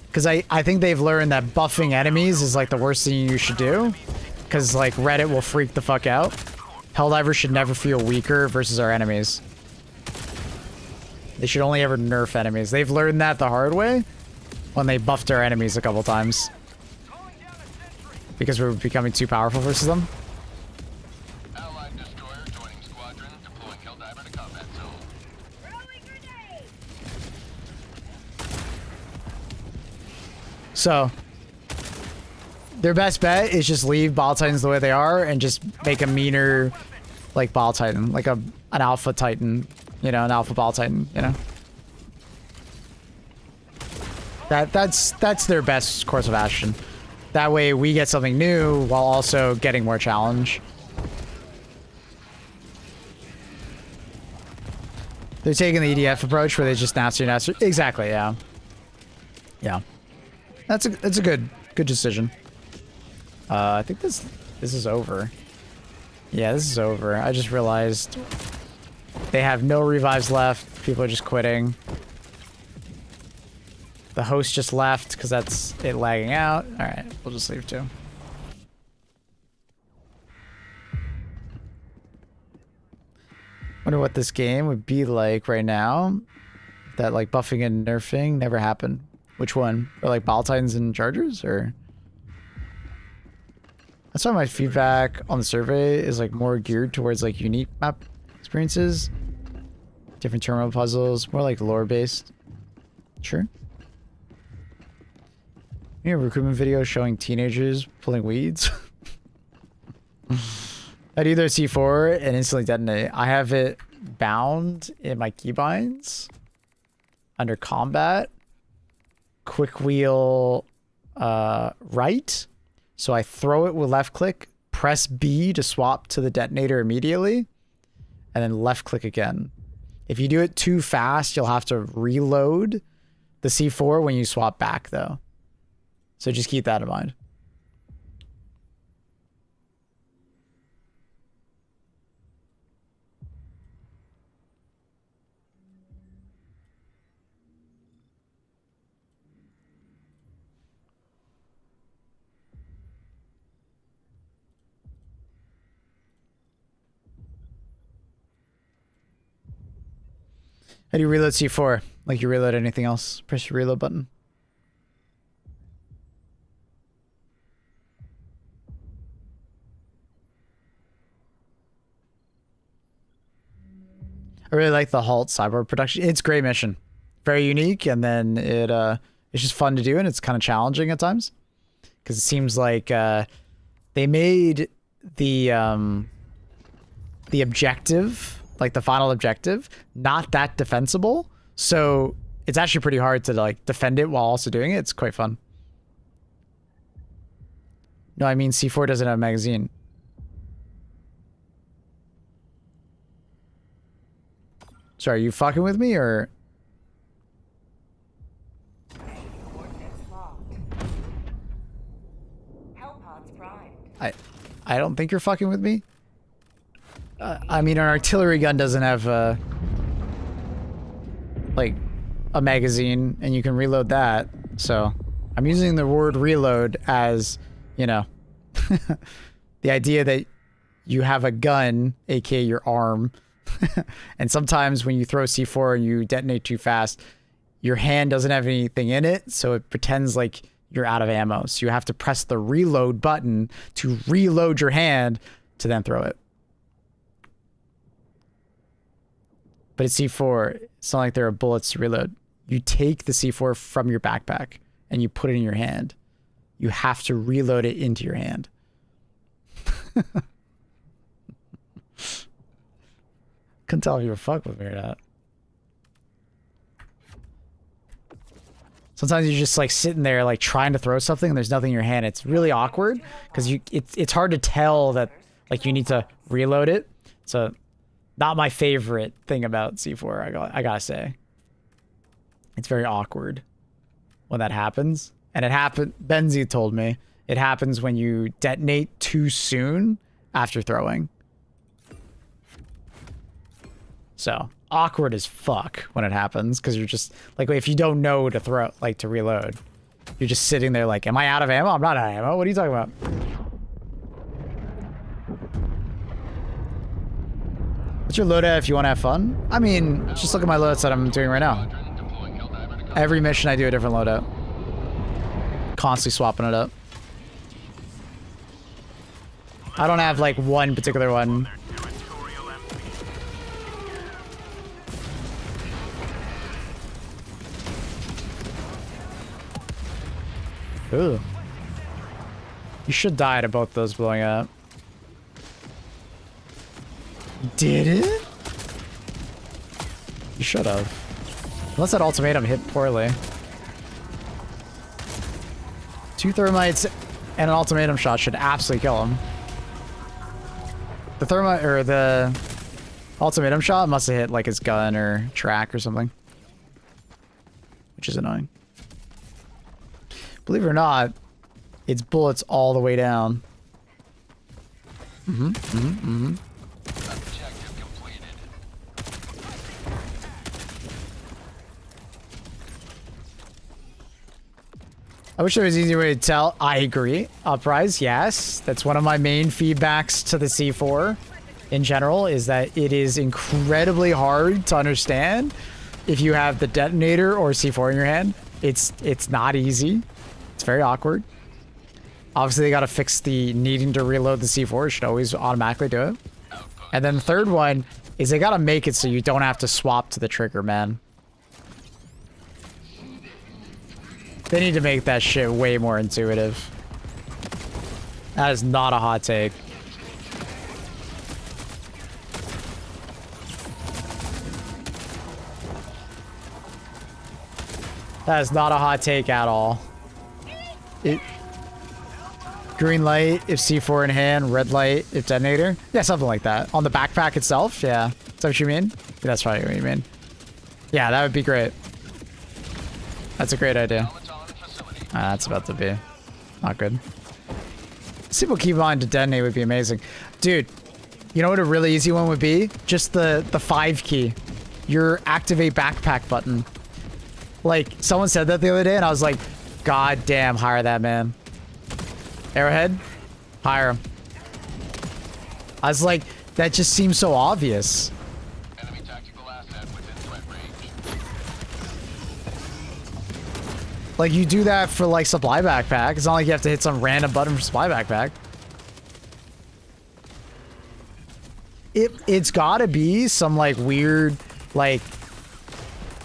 Because I think they've learned that buffing enemies is like the worst thing you should do. Because like Reddit will freak the fuck out. Helldivers should never feel weaker versus our enemies. They should only ever nerf enemies. They've learned that the hard way when they buffed our enemies a couple times. Because we're becoming too powerful versus them. Allied destroyer joining squadron, deploying Helldiver to combat zone. So, their best bet is just leave Ball Titans the way they are and just make a meaner, like, Ball Titan. Like an Alpha Titan. You know, an Alpha Ball Titan, you know? That's their best course of action. That way we get something new while also getting more challenge. They're taking the EDF approach where they just nasty. Exactly, yeah. Yeah. That's a good decision. I think this is over. Yeah, this is over. I just realized they have no revives left. People are just quitting. The host just left because that's it lagging out. All right, we'll just leave too. Wonder what this game would be like right now. That like buffing and nerfing never happened. Which one? Or like Ball Titans and Chargers, or? That's why my feedback on the survey is like more geared towards like unique map experiences, different terminal puzzles, more like lore based. Sure. You know, a recruitment video showing teenagers pulling weeds. I'd either C4 and instantly detonate. I have it bound in my keybinds under combat, quick wheel right. So I throw it with left click, press B to swap to the detonator immediately, and then left click again. If you do it too fast, you'll have to reload the C4 when you swap back, though. So just keep that in mind. How do you reload C4? Like you reload anything else? Press your reload button. I really like the halt cyborg production. It's a great mission. Very unique, and then it's just fun to do, and it's kind of challenging at times. Because it seems like they made the objective, like the final objective, not that defensible. So it's actually pretty hard to like defend it while also doing it. It's quite fun. No, I mean C4 doesn't have a magazine. Sorry, are you fucking with me or? I don't think you're fucking with me. I mean, an artillery gun doesn't have like a magazine, and you can reload that. So I'm using the word reload as, you know, the idea that you have a gun, aka your arm. And sometimes when you throw C4 and you detonate too fast, your hand doesn't have anything in it, so it pretends like you're out of ammo. So you have to press the reload button to reload your hand to then throw it. But it's C4. It's not like there are bullets to reload. You take the C4 from your backpack and you put it in your hand. You have to reload it into your hand. Couldn't tell if you were fucking with me or not. Sometimes you're just like sitting there like trying to throw something and there's nothing in your hand. It's really awkward because it's hard to tell that like you need to reload it. So not my favorite thing about C4, I gotta say. It's very awkward when that happens. And it happened, Benzie told me, it happens when you detonate too soon after throwing. So awkward as fuck when it happens because you're just like, if you don't know to throw, like to reload, you're just sitting there like, am I out of ammo? I'm not out of ammo. What are you talking about? What's your loadout if you want to have fun? I mean, just look at my loadouts that I'm doing right now. Every mission I do a different loadout. Constantly swapping it up. I don't have like one particular one. Ooh. You should die to both those blowing up. Did it? You should have. Unless that ultimatum hit poorly. 2 thermites and an ultimatum shot should absolutely kill him. The thermite or the ultimatum shot must have hit like his gun or track or something. Which is annoying. Believe it or not, it's bullets all the way down. Objective completed. I wish there was an easier way to tell. I agree. Uprise, yes. That's one of my main feedbacks to the C4 in general, is that it is incredibly hard to understand if you have the detonator or C4 in your hand. It's not easy. It's very awkward. Obviously, they got to fix the needing to reload the C4. It should always automatically do it. And then the third one is they got to make it so you don't have to swap to the trigger, man. They need to make that shit way more intuitive. That is not a hot take. That is not a hot take at all. Green light if C4 in hand, red light if detonator. Yeah, something like that. On the backpack itself, yeah. Is that what you mean? That's probably what you mean. Yeah, that would be great. That's a great idea. That's about to be not good. Simple keybind to detonate would be amazing. Dude, you know what a really easy one would be? Just the 5 key. Your activate backpack button. Like, someone said that the other day and I was like, God damn, hire that man. Arrowhead? Hire him. I was like, that just seems so obvious. Enemy tactical asset within threat range. Like, you do that for, like, supply backpack. It's not like you have to hit some random button for supply backpack. It's gotta be some, like, weird, like,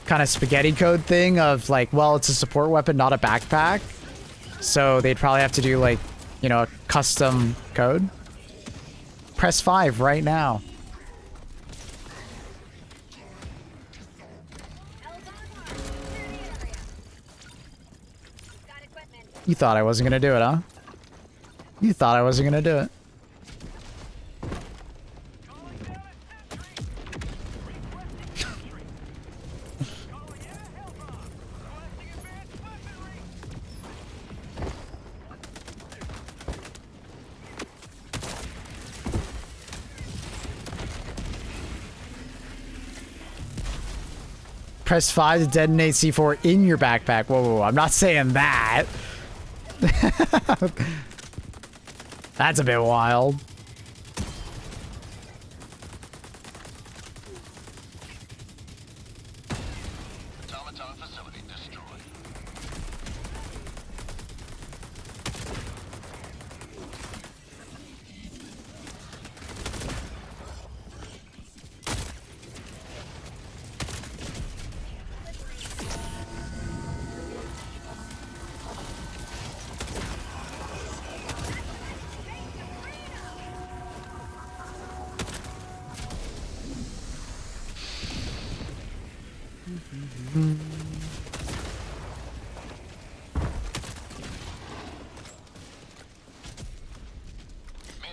kind of spaghetti code thing of, like, well, it's a support weapon, not a backpack. So they'd probably have to do, like, you know, a custom code. Press 5 right now. You thought I wasn't gonna do it, huh? You thought I wasn't gonna do it. Press 5 to detonate C4 in your backpack. Whoa, whoa, whoa. I'm not saying that. That's a bit wild. Automaton facility destroyed.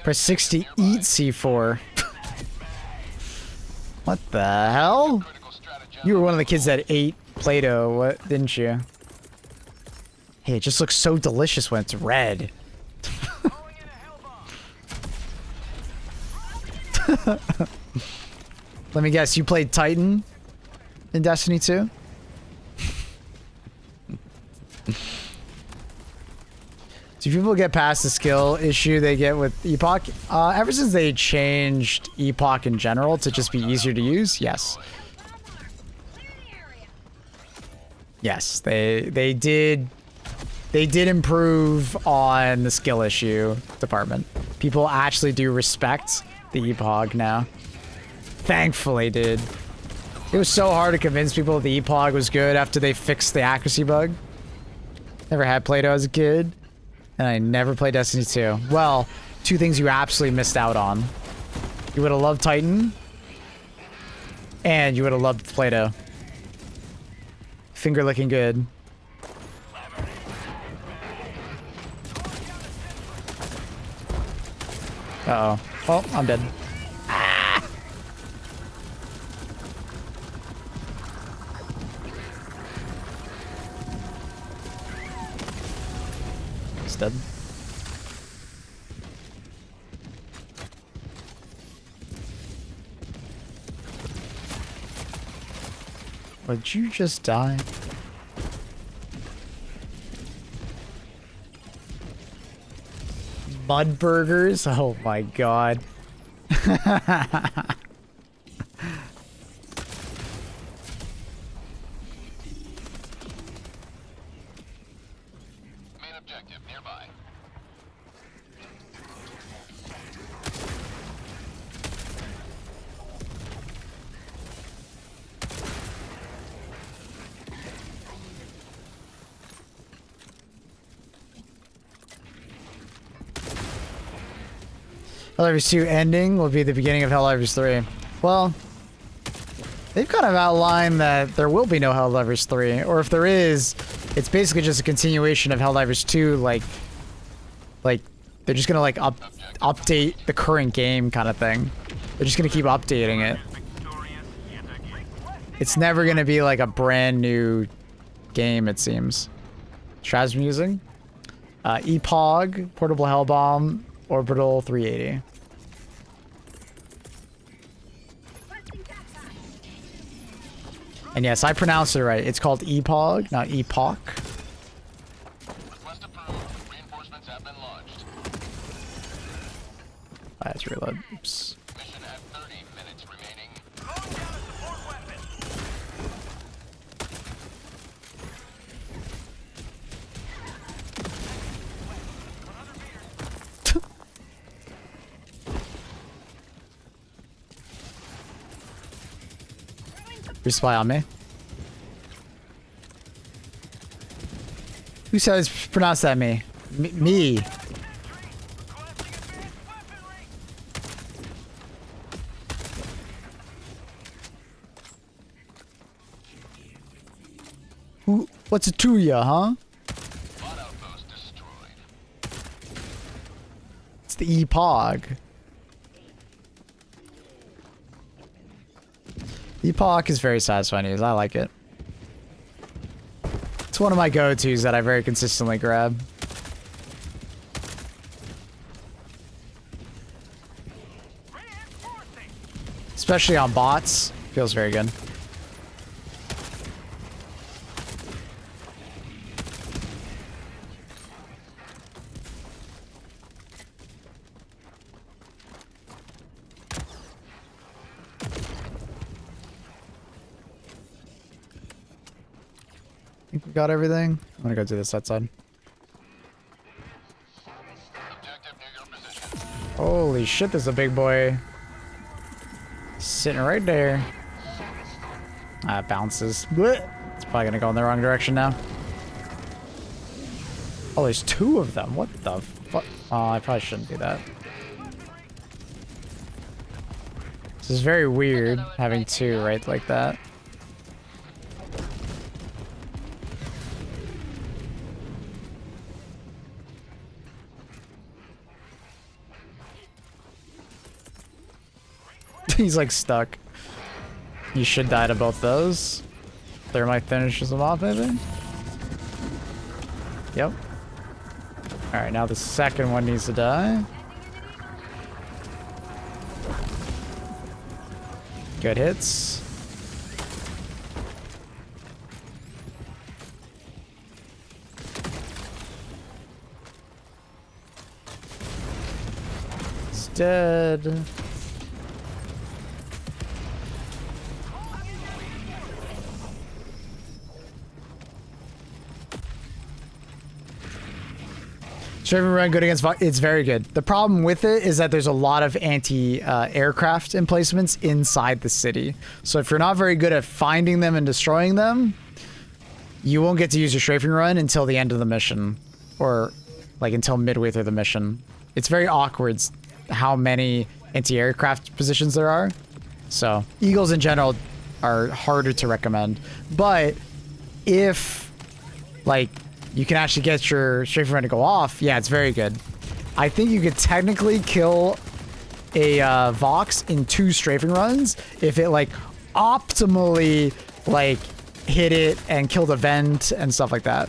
Press 6 to eat C4. What the hell? You were one of the kids that ate Play-Doh, what, didn't you? Hey, it just looks so delicious when it's red. Let me guess, you played Titan in Destiny 2? Do people get past the skill issue they get with Epoch? Ever since they changed Epoch in general to just be easier to use, yes. Yes, they did improve on the skill issue department. People actually do respect the Epoch now. Thankfully, dude. It was so hard to convince people the Epoch was good after they fixed the accuracy bug. Never had Play-Doh as a kid. And I never played Destiny 2. Well, 2 things you absolutely missed out on. You would have loved Titan. And you would have loved Play-Doh. Finger looking good. Uh-oh. Oh, I'm dead. Ah! It's dead. Would you just die? Mud burgers? Oh my god. Main objective nearby. Helldivers 2 ending will be the beginning of Helldivers 3. Well, they've kind of outlined that there will be no Helldivers 3, or if there is, it's basically just a continuation of Helldivers 2, like they're just gonna like update the current game kind of thing. They're just gonna keep updating it. It's never gonna be like a brand new game, it seems. Strategy I'm using. EPOG, Portable Hell Bomb, Orbital 380. And yes, I pronounced it right. It's called EPOG, not EPOC. Request approved. Reinforcements have been launched. I had to reload. Oops. Mission at 30 minutes remaining. Respy on me. Who says pronounce that me? Me. Who? What's it to ya, huh? Outpost destroyed. It's the EPOG. EPOC is very satisfying to use. I like it. It's one of my go-tos that I very consistently grab. Especially on bots. Feels very good. I think we got everything. I'm gonna go do this outside. Holy shit, there's a big boy sitting right there. Ah, it bounces. Blech. It's probably gonna go in the wrong direction now. Oh, there's two of them. What the fuck? Oh, I probably shouldn't do that. This is very weird, having two right like that. He's like stuck. You should die to both those. Thermite finishes them off, maybe? Yep. Alright, now the second one needs to die. Good hits. It's dead. Strafing run good against it's very good. The problem with it is that there's a lot of anti-aircraft emplacements inside the city. So if you're not very good at finding them and destroying them, you won't get to use your strafing run until the end of the mission. Or like until midway through the mission. It's very awkward how many anti-aircraft positions there are. So Eagles in general are harder to recommend. But if like you can actually get your strafing run to go off, yeah, it's very good. I think you could technically kill a Vox in 2 strafing runs if it like optimally like hit it and killed a vent and stuff like that.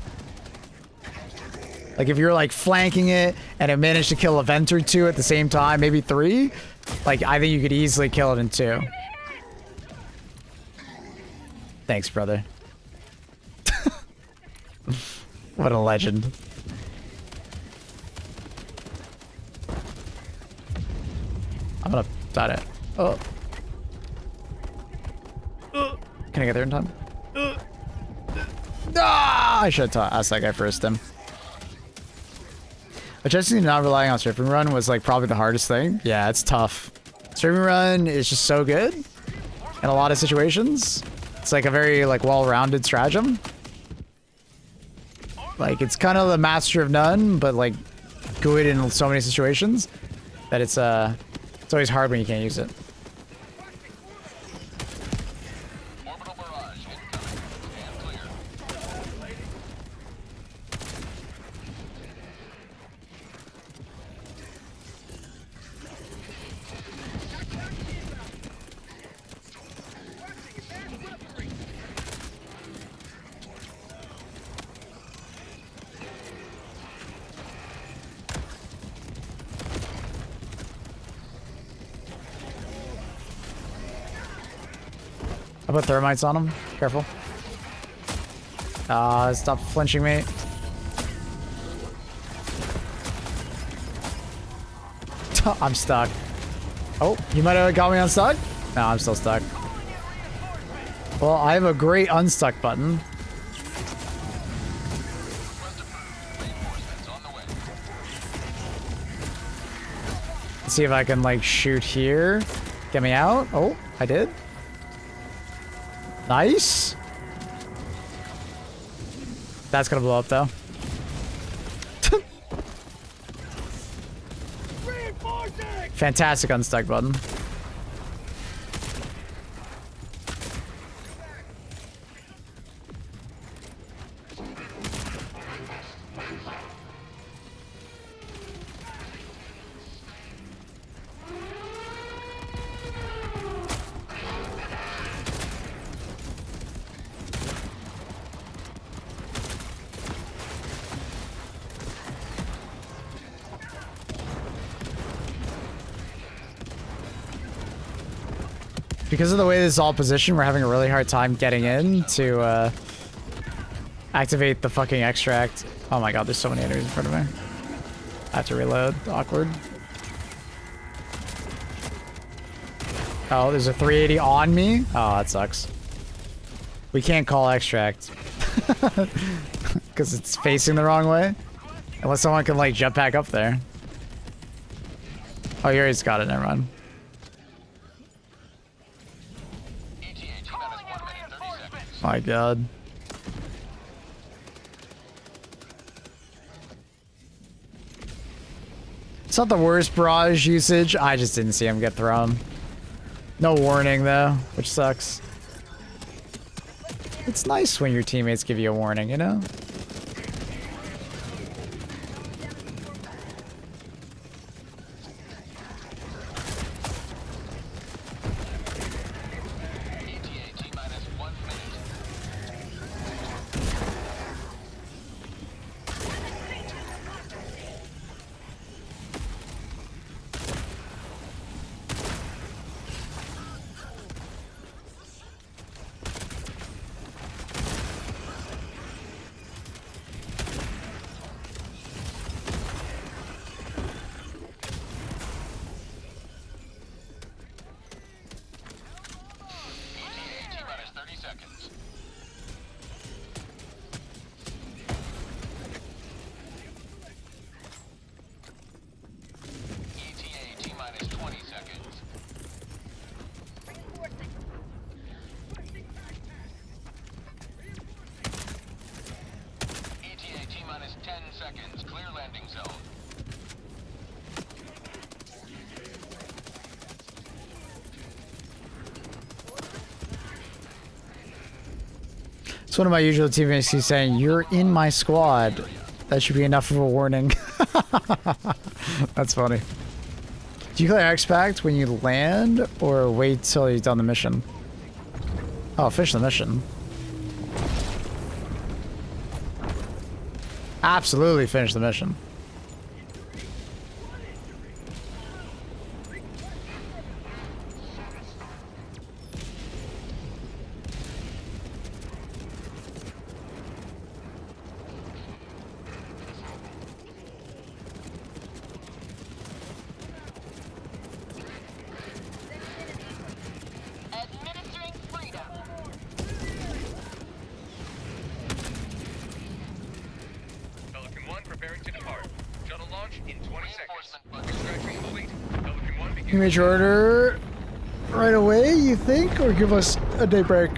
Like if you're like flanking it and it managed to kill a vent or 2 at the same time, maybe 3, like I think you could easily kill it in 2. Thanks, brother. What a legend. I'm gonna die it. Oh. Can I get there in time? Ah! I should have asked that guy first then. Adjusting to not relying on strafing run was like probably the hardest thing. Yeah, it's tough. Strafing run is just so good in a lot of situations. It's like a very like well-rounded stratagem. Like, it's kind of the master of none, but, like, good in so many situations that it's always hard when you can't use it. I put thermites on him. Careful. Stop flinching, mate. I'm stuck. Oh, you might have got me unstuck? No, I'm still stuck. Well, I have a great unstuck button. Let's see if I can, like, shoot here. Get me out. Oh, I did. Nice. That's gonna blow up, though. Fantastic unstuck button. Because of the way this is all positioned, we're having a really hard time getting in to activate the fucking extract. Oh my god, there's so many enemies in front of me. I have to reload. Awkward. Oh, there's a 380 on me? Oh, that sucks. We can't call extract. Because it's facing the wrong way. Unless someone can, like, jump back up there. Oh, you already got it. Never mind. My god. It's not the worst barrage usage. I just didn't see him get thrown. No warning though, which sucks. It's nice when your teammates give you a warning, you know? It's one of my usual teammates. He's saying, "You're in my squad." That should be enough of a warning. That's funny. Do you clear extract when you land, or wait till you've done the mission? Oh, finish the mission. Absolutely finish the mission. You made your order right away, you think? Or give us a day break?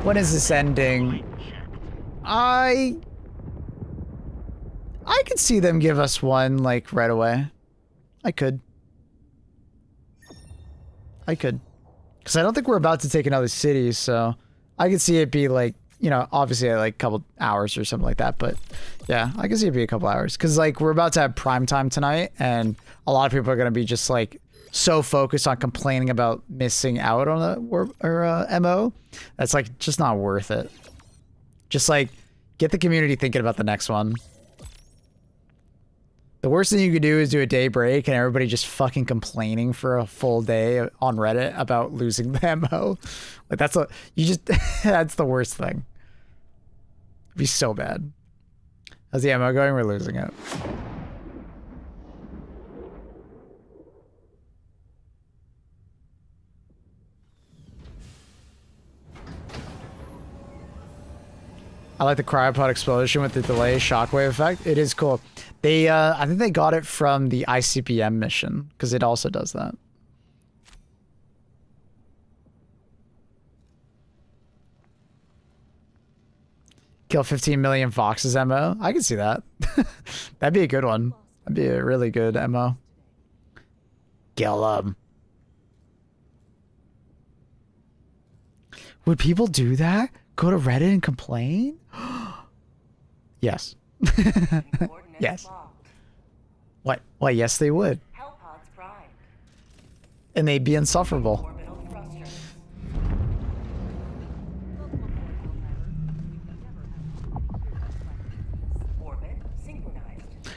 When is this ending? I could see them give us one, like, right away. I could. Because I don't think we're about to take another city, so I could see it be, like, you know, obviously like a couple hours or something like that, but yeah, I can see it be a couple hours because like we're about to have prime time tonight and a lot of people are going to be just like so focused on complaining about missing out on a MO. That's like just not worth it. Just like get the community thinking about the next one. The worst thing you could do is do a day break and everybody just fucking complaining for a full day on Reddit about losing the ammo. Like that's what you just that's the worst thing. It'd be so bad. How's the ammo going? We're losing it. I like the cryopod explosion with the delay shockwave effect. It is cool. They, I think they got it from the ICBM mission because it also does that. Kill 15 million foxes MO. I can see that. That'd be a good one. That'd be a really good MO. Kill 'em. Would people do that? Go to Reddit and complain? Yes. Yes. What? Why, yes, they would. And they'd be insufferable.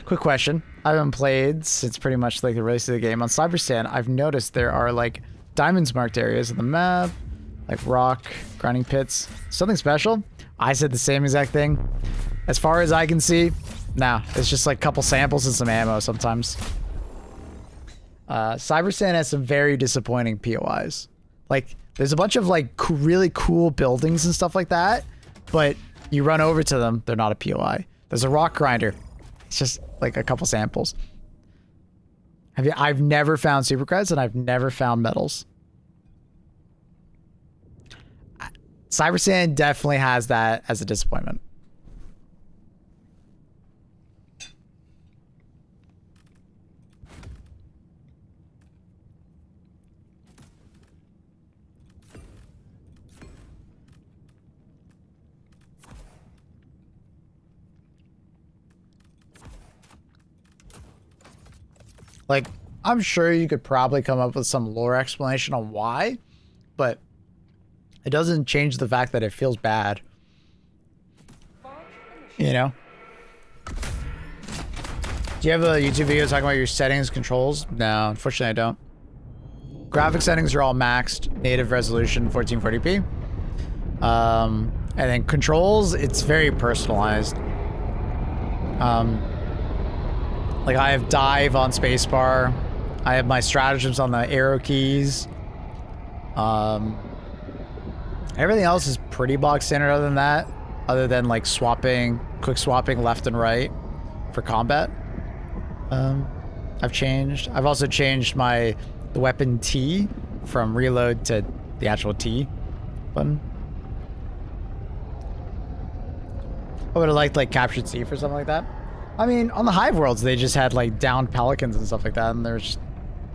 Quick question. I haven't played since pretty much like the release of the game. On CYBERSTAN, I've noticed there are like diamonds marked areas of the map, like rock, grinding pits. Something special? I said the same exact thing. As far as I can see, nah, it's just like a couple samples and some ammo sometimes. CYBERSTAN has some very disappointing POIs. Like, there's a bunch of like really cool buildings and stuff like that, but you run over to them, they're not a POI. There's a rock grinder. It's just like a couple samples. I've never found supercreds and I've never found metals. CYBERSTAN definitely has that as a disappointment. Like, I'm sure you could probably come up with some lore explanation on why, but it doesn't change the fact that it feels bad. You know? Do you have a YouTube video talking about your settings, controls? No, unfortunately I don't. Graphic settings are all maxed, native resolution 1440p. And then controls, it's very personalized. Like I have dive on spacebar. I have my stratagems on the arrow keys. Everything else is pretty box standard other than that. Other than like swapping, quick swapping left and right for combat. I've also changed the weapon T from reload to the actual T button. I would have liked like captured C for something like that. I mean, on the Hive Worlds, they just had like downed pelicans and stuff like that, and there's just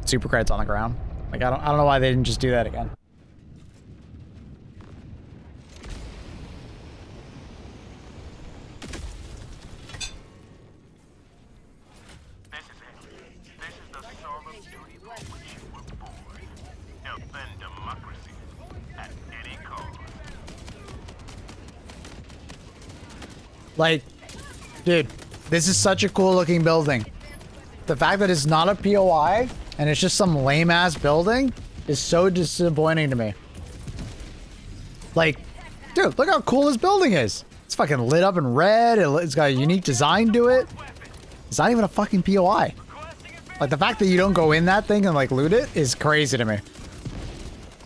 super credits on the ground. Like I don't know why they didn't just do that again. Like, dude, this is such a cool looking building. The fact that it's not a POI and it's just some lame ass building is so disappointing to me. Like, dude, look how cool this building is. It's fucking lit up in red. It's got a unique design to it. It's not even a fucking POI. Like, the fact that you don't go in that thing and like loot it is crazy to me.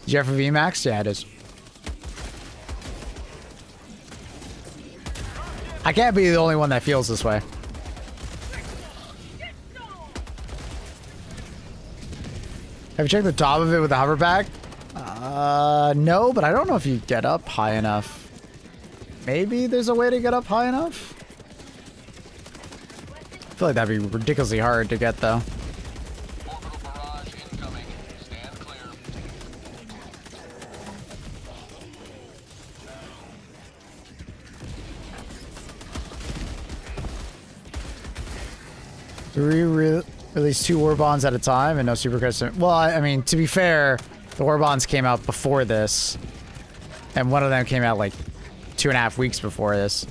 Did you have a VMAX? Yeah, it is. I can't be the only one that feels this way. Have you checked the top of it with the hoverback? No, but I don't know if you get up high enough. Maybe there's a way to get up high enough? I feel like that'd be ridiculously hard to get though. We release 2 war bonds at a time and no super credits. Well, I mean, to be fair, the war bonds came out before this, and one of them came out like 2.5 weeks before this.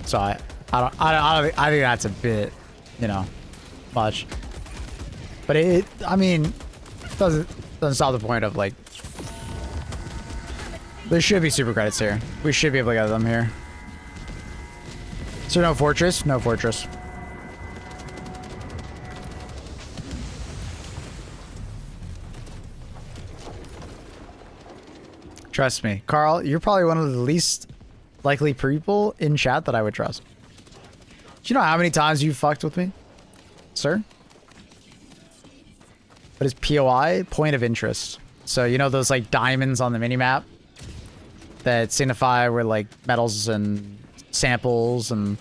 So I think that's a bit you know, much. But it I mean, doesn't solve the point of like, there should be super credits here. We should be able to get them here. So no fortress? No fortress. Trust me. Carl, you're probably one of the least likely people in chat that I would trust. Do you know how many times you fucked with me, sir? What is POI? Point of interest. So you know those like diamonds on the minimap that signify where like medals and samples and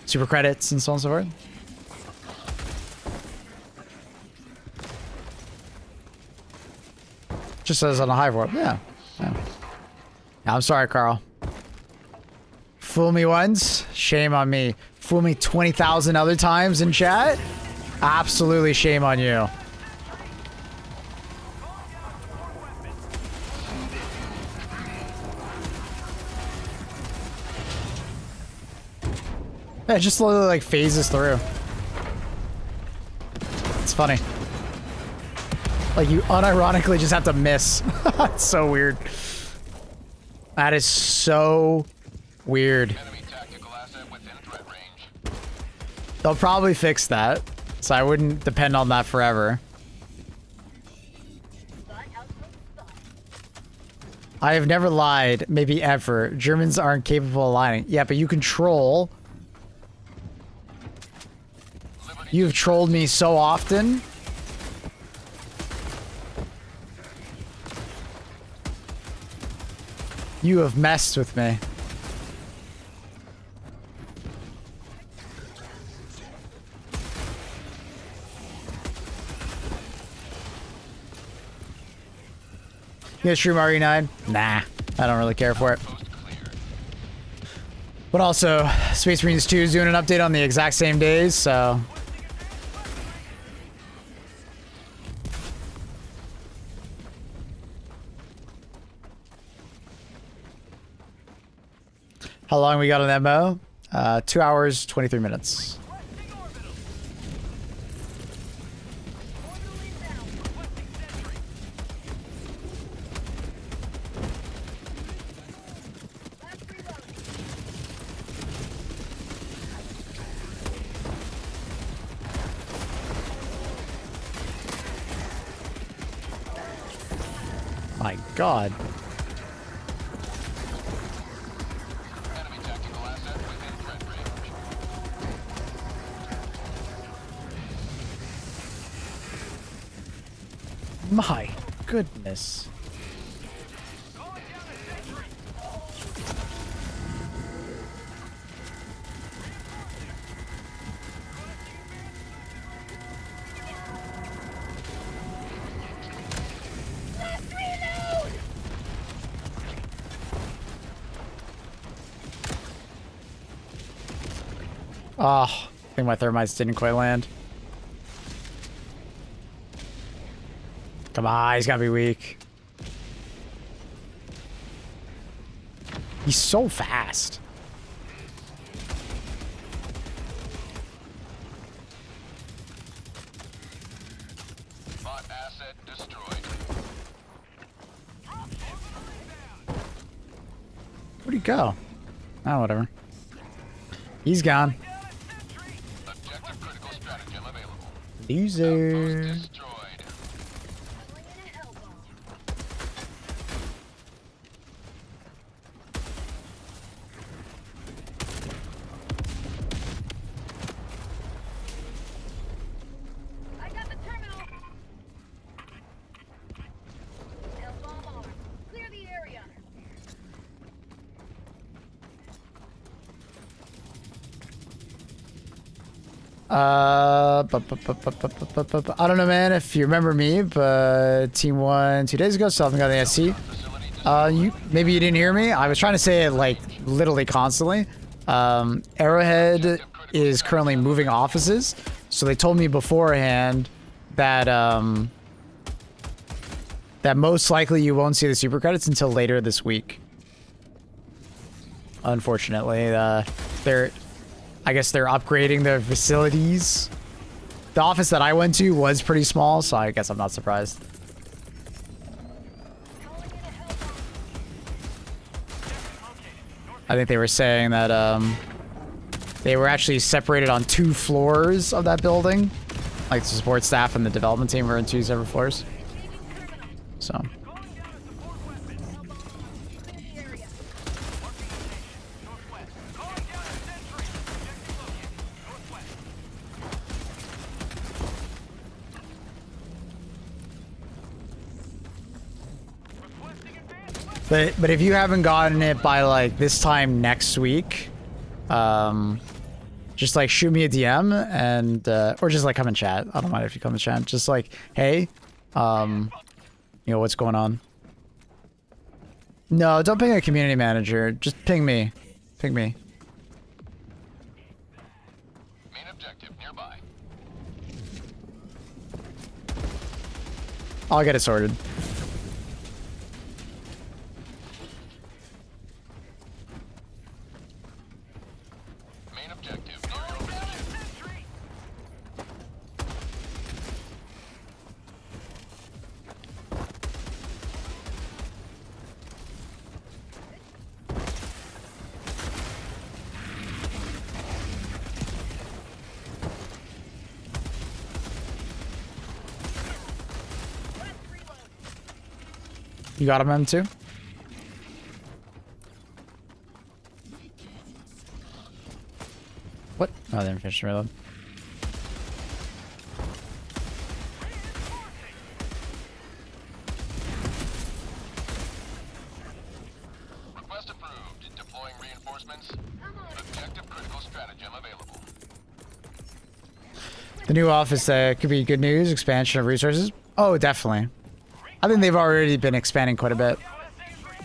super credits and so on and so forth? Just says on a hive warp. Yeah. Yeah. I'm sorry, Carl. Fool me once, shame on me. Fool me 20,000 other times in chat? Absolutely shame on you. Yeah, it just literally like phases through. It's funny. Like you unironically just have to miss. It's so weird. That is so weird. They'll probably fix that, so I wouldn't depend on that forever. I have never lied, maybe ever. Germans aren't capable of lying. Yeah, but you control. You've trolled me so often. You have messed with me. You gonna stream RE9? Nah, I don't really care for it. But also, Space Marines 2 is doing an update on the exact same days, so... How long we got on that MO? 2 hours, 23 minutes. My God. My goodness. Oh, I think my thermites didn't quite land. Come on, he's gotta be weak. He's so fast. Bot asset destroyed. Where'd he go? Oh, whatever. He's gone. Objective critical stratagem available. Loser. Destroyed. I don't know, man, if you remember me, but Team 1 2 days ago, so I haven't got an SC. Maybe you didn't hear me. I was trying to say it like literally constantly. Arrowhead is currently moving offices, so they told me beforehand that that most likely you won't see the super credits until later this week. Unfortunately, I guess they're upgrading their facilities the office that I went to was pretty small, so I guess I'm not surprised. I think they were saying that they were actually separated on 2 floors of that building. Like the support staff and the development team were in 2 separate floors. So. But if you haven't gotten it by like this time next week, just like shoot me a DM and or just like come and chat. I don't mind if you come and chat. Just like, hey, you know what's going on. No, don't ping a community manager. Just ping me. Ping me. Main objective nearby. I'll get it sorted. You got him, M2? What? Oh, they didn't finish the reload. Request approved. Deploying reinforcements. Objective critical stratagem available. The new office could be good news. Expansion of resources. Oh, definitely. I think they've already been expanding quite a bit.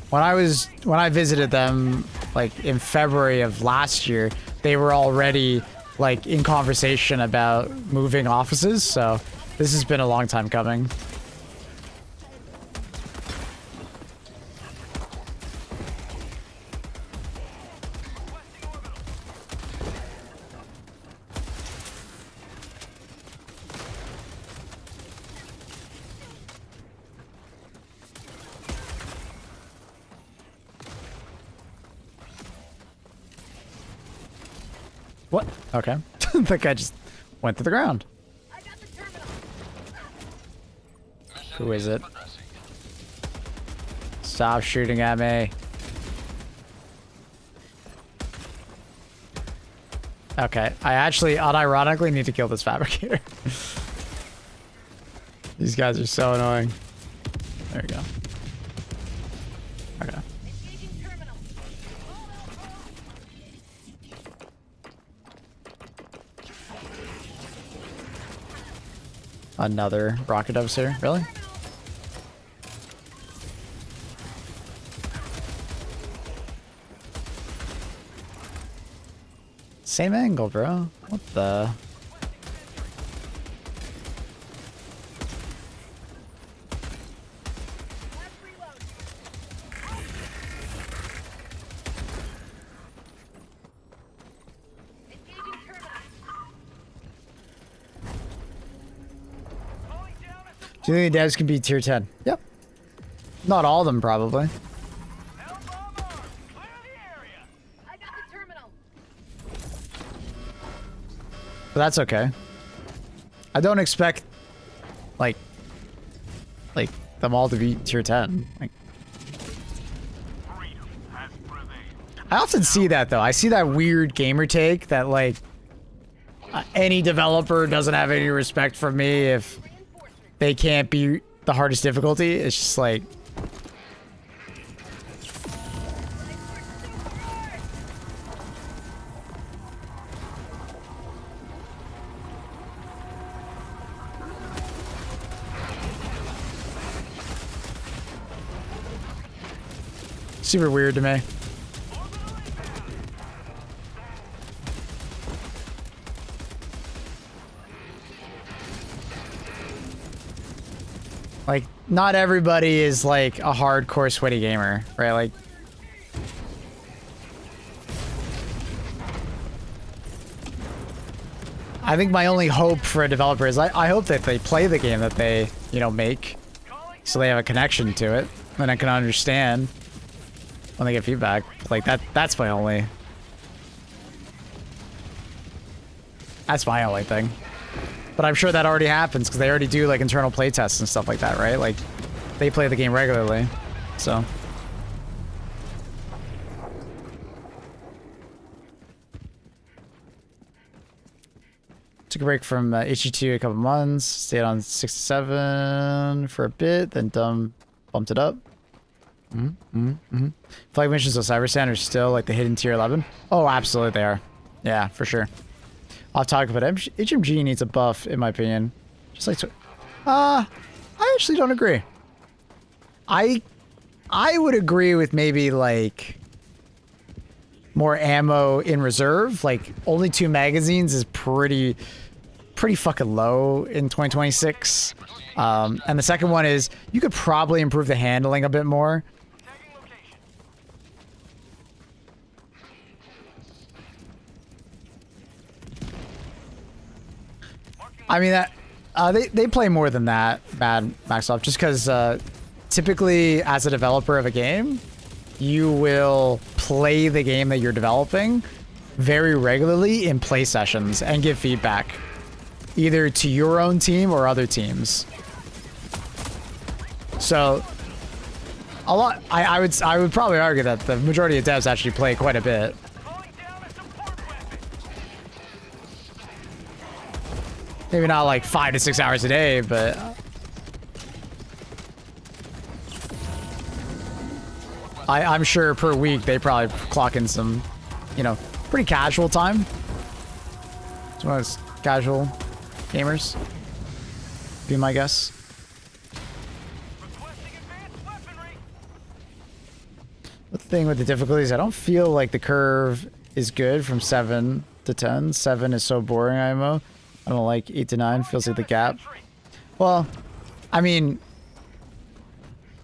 When I visited them, like in February of last year, they were already like in conversation about moving offices. So this has been a long time coming. What? Okay. That guy just went to the ground. Who is it? Stop shooting at me. Okay. I actually unironically need to kill this fabricator. These guys are so annoying. There we go. Okay. Another rocket doves here, really? Same angle, bro. What the? Do you think the devs can be tier 10? Yep. Not all of them, probably. But that's okay. I don't expect, like them all to be tier 10. Like, I often see that, though. I see that weird gamer take that, like, any developer doesn't have any respect for me if they can't beat the hardest difficulty. It's just like... super weird to me. Like, not everybody is like a hardcore sweaty gamer, right? Like, I think my only hope for a developer is I hope that they play the game that they, you know, make, so they have a connection to it, and I can understand when they get feedback. Like that's my only thing. But I'm sure that already happens because they already do like internal play tests and stuff like that, right? Like they play the game regularly, so. Took a break from HG2 a couple months, stayed on 67 for a bit, then bumped it up. Flag missions of CYBERSTAN are still like the hidden tier 11. Oh, absolutely they are. Yeah, for sure. Off topic, but HMG needs a buff, in my opinion. Just like, I actually don't agree. I would agree with maybe like more ammo in reserve. Like only 2 magazines is pretty fucking low in 2026. And the second one is you could probably improve the handling a bit more. I mean that they play more than that, bad Maxoff, just because typically as a developer of a game, you will play the game that you're developing very regularly in play sessions and give feedback either to your own team or other teams. So I would probably argue that the majority of devs actually play quite a bit. Maybe not like 5 to 6 hours a day, but I'm sure per week they probably clock in some, you know, pretty casual time. It's one of those casual gamers, be my guess. The thing with the difficulties, I don't feel like the curve is good from 7 to 10. 7 is so boring, IMO. I don't like 8 to 9. Feels like the gap. Well, I mean,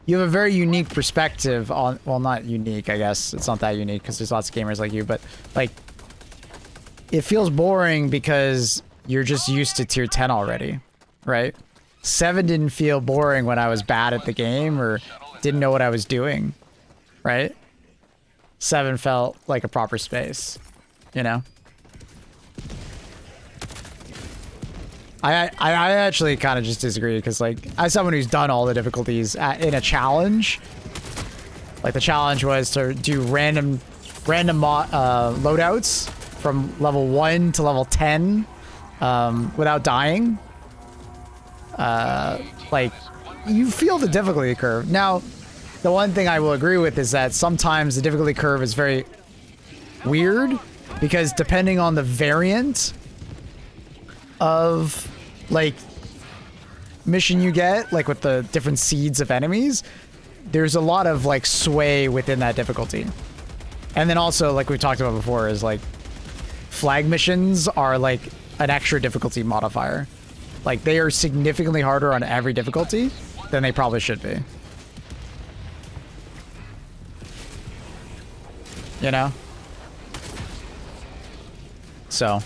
you have a very unique perspective on, well, not unique, I guess. It's not that unique because there's lots of gamers like you, but like, it feels boring because you're just used to tier 10 already, right? 7 didn't feel boring when I was bad at the game or didn't know what I was doing, right? 7 felt like a proper space, you know? I actually kind of just disagree because, like, as someone who's done all the difficulties in a challenge, like the challenge was to do random loadouts from level 1 to level 10 without dying. Like, you feel the difficulty curve. Now, the one thing I will agree with is that sometimes the difficulty curve is very weird because depending on the variant of like mission you get, like with the different seeds of enemies, there's a lot of like sway within that difficulty. And then also, like we talked about before, is like flag missions are like an extra difficulty modifier. Like they are significantly harder on every difficulty than they probably should be. You know? So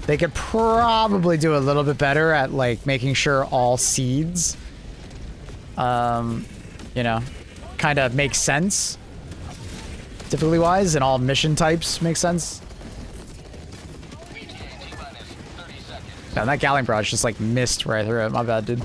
they could probably do a little bit better at like making sure all seeds, you know, kind of make sense difficulty wise, and all mission types make sense. Man, that Gatling barrage just like missed right through it. My bad, dude.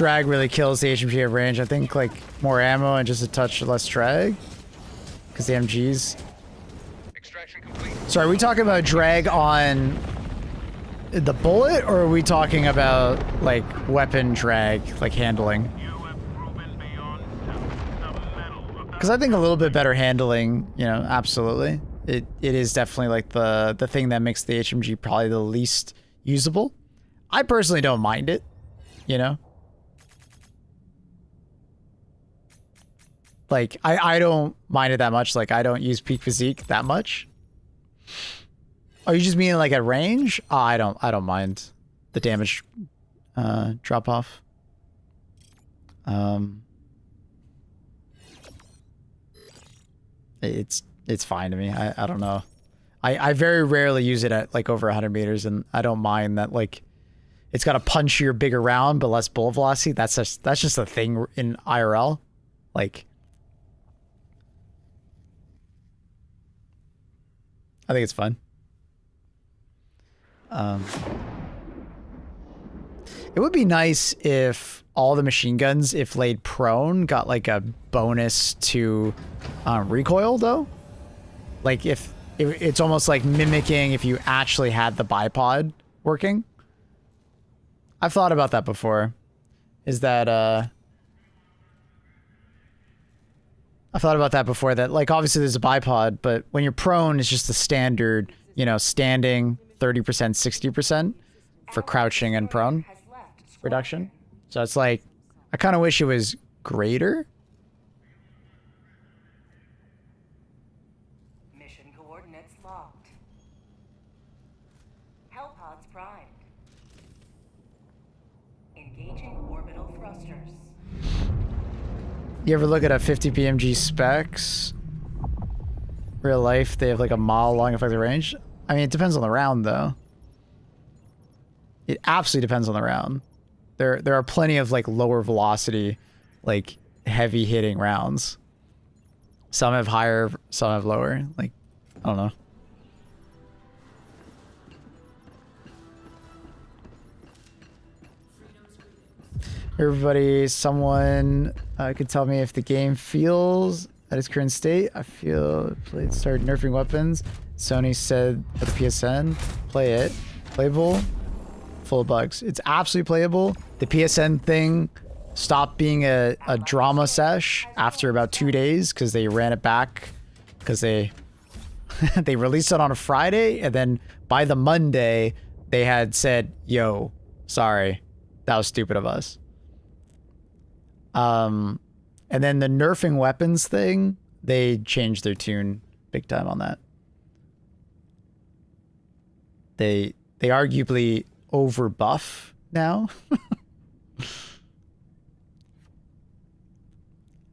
drag really kills the HMG at range. I think like more ammo and just a touch less drag. Because the MGs. Extraction complete. So are we talking about drag on the bullet, or are we talking about like weapon drag, like handling? Because I think a little bit better handling, you know, absolutely. It is definitely like the thing that makes the HMG probably the least usable. I personally don't mind it, you know? Like, I don't mind it that much. Like, I don't use peak physique that much. Oh, you just mean like at range? Oh, I don't mind the damage drop off. It's fine to me. I don't know. I very rarely use it at like over 100 meters, and I don't mind that like it's got a punchier, bigger round but less bullet velocity. That's just a thing in IRL. Like, I think it's fun. It would be nice if all the machine guns, if laid prone, got like a bonus to recoil though. Like if it's almost like mimicking if you actually had the bipod working. I've thought about that before. Is that I've thought about that before, that like obviously there's a bipod, but when you're prone it's just the standard, you know, standing 30%, 60% for crouching and prone reduction. So it's like, I kind of wish it was greater. Mission coordinates locked. Hellpods primed. Engaging orbital thrusters. You ever look at a 50 PMG specs? Real life, they have like a mile long effective range. I mean, it depends on the round though. It absolutely depends on the round. There are plenty of like lower velocity, like heavy hitting rounds. Some have higher, some have lower. Like, I don't know. Everybody, someone could tell me if the game feels at its current state. I feel it started nerfing weapons. Sony said at the PSN, play it. Playable, full of bugs. It's absolutely playable. The PSN thing stopped being a drama sesh after about 2 days because they ran it back because they they released it on a Friday, and then by the Monday they had said, yo, sorry, that was stupid of us. And then the nerfing weapons thing, they changed their tune big time on that. They arguably over buff now.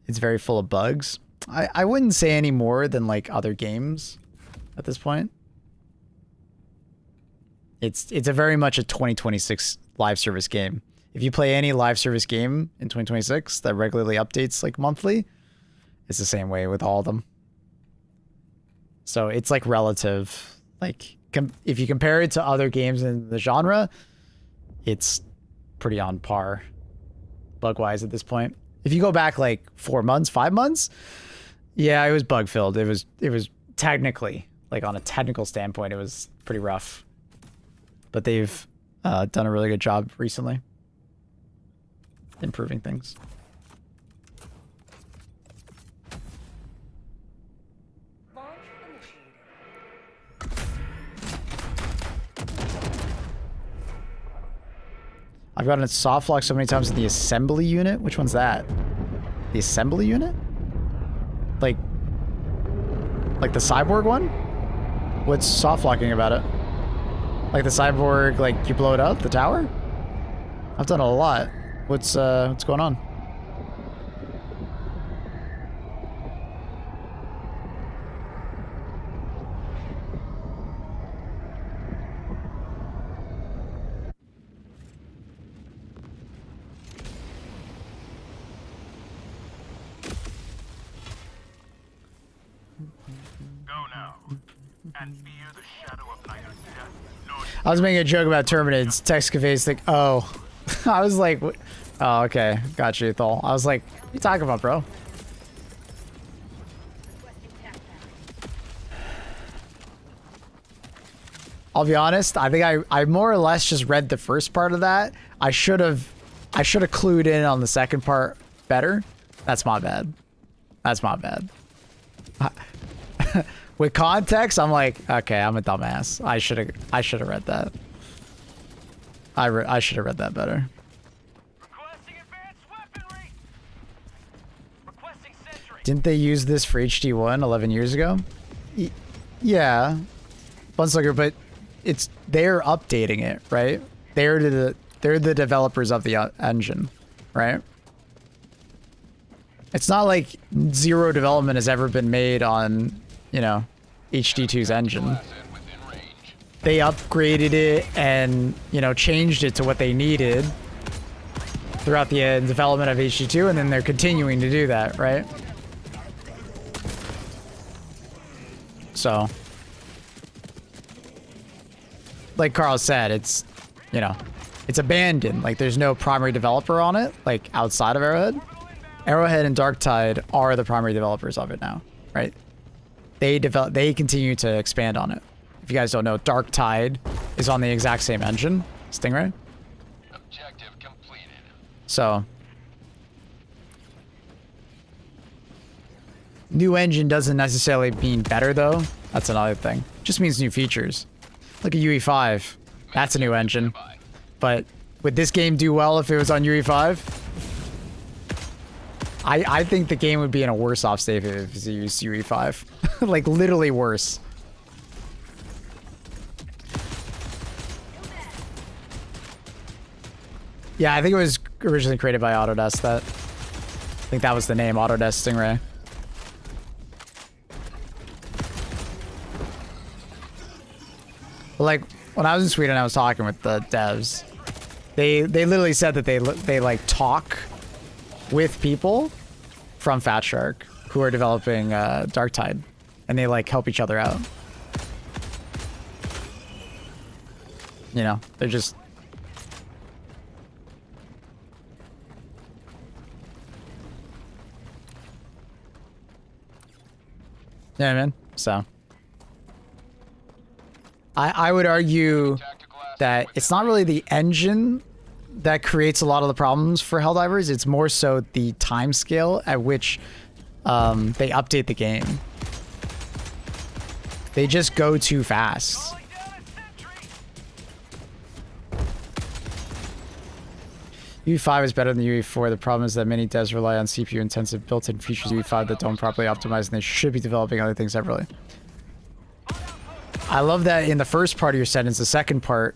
It's very full of bugs. I wouldn't say any more than like other games at this point. It's a very much a 2026 live service game. If you play any live service game in 2026 that regularly updates like monthly, it's the same way with all of them. So it's like relative. Like if you compare it to other games in the genre, it's pretty on par bug-wise at this point. If you go back like 4 months, 5 months, yeah, it was bug-filled. It was technically, like on a technical standpoint, it was pretty rough. But they've done a really good job recently improving things. Launch initiated. I've gotten it soft locked so many times in the assembly unit. Which one's that? The assembly unit? Like the cyborg one? What's soft locking about it? Like the cyborg, like you blow it up, the tower? I've done a lot. What's going on? I was making a joke about Terminids. Text conveys like, oh. I was like, Oh, okay. Got you, Thol. I was like, what are you talking about, bro? I'll be honest, I think I more or less just read the first part of that. I should have clued in on the second part better. That's my bad. That's my bad. With context, I'm like, okay, I'm a dumbass. I should have read that. I should have read that better. Requesting advanced weaponry. Requesting sentry. Didn't they use this for HD1 11 years ago? Yeah. Bunslugger, but they're updating it, right? They're the developers of the engine, right? It's not like zero development has ever been made on, you know, HD2's engine. They upgraded it and, you know, changed it to what they needed throughout the development of HD2, and then they're continuing to do that, right? So, like Carl said, it's, you know, it's abandoned. Like, there's no primary developer on it, like, outside of Arrowhead. Arrowhead and Darktide are the primary developers of it now, right? They continue to expand on it. If you guys don't know, Darktide is on the exact same engine, Stingray. Objective completed. So, new engine doesn't necessarily mean better, though. That's another thing. Just means new features. Look at UE5. That's a new engine. But would this game do well if it was on UE5? I think the game would be in a worse off state if it used UE5. Like, literally worse. Yeah, I think it was originally created by Autodesk. I think that was the name, Autodesk Stingray. But like, when I was in Sweden, I was talking with the devs. They literally said that they like talk with people from Fat Shark who are developing Darktide, and they like help each other out. You know, they're just. Yeah, man. So, I would argue that it's not really the engine that creates a lot of the problems for Helldivers. It's more so the time scale at which they update the game. They just go too fast. UE5 is better than UE4. The problem is that many devs rely on CPU-intensive built-in features of UE5 that don't properly optimize, and they should be developing other things separately. I love that in the first part of your sentence, the second part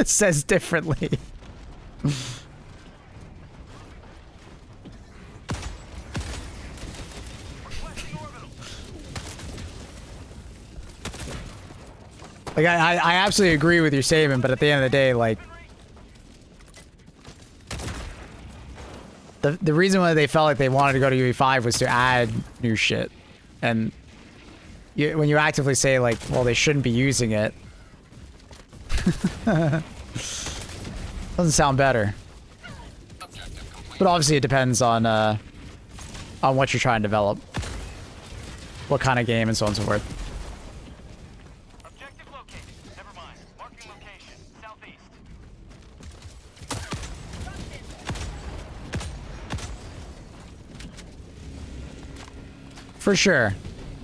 says differently. Like, I absolutely agree with your statement, but at the end of the day, like, the reason why they felt like they wanted to go to UE5 was to add new shit. And when you actively say, like, well, they shouldn't be using it, doesn't sound better. But obviously it depends on what you're trying to develop. What kind of game and so on and so forth. Objective located. Never mind. Marking location. Southeast. For sure.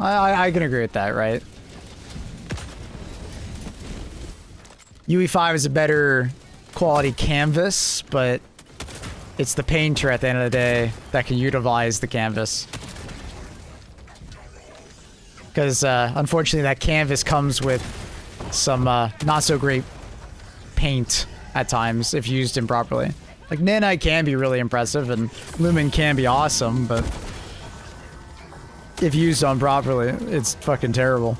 I can agree with that, right? UE5 is a better quality canvas, but it's the painter at the end of the day that can utilize the canvas. Because unfortunately that canvas comes with some not so great paint at times if used improperly. Like, Nanite can be really impressive and Lumen can be awesome, but if used on properly, it's fucking terrible.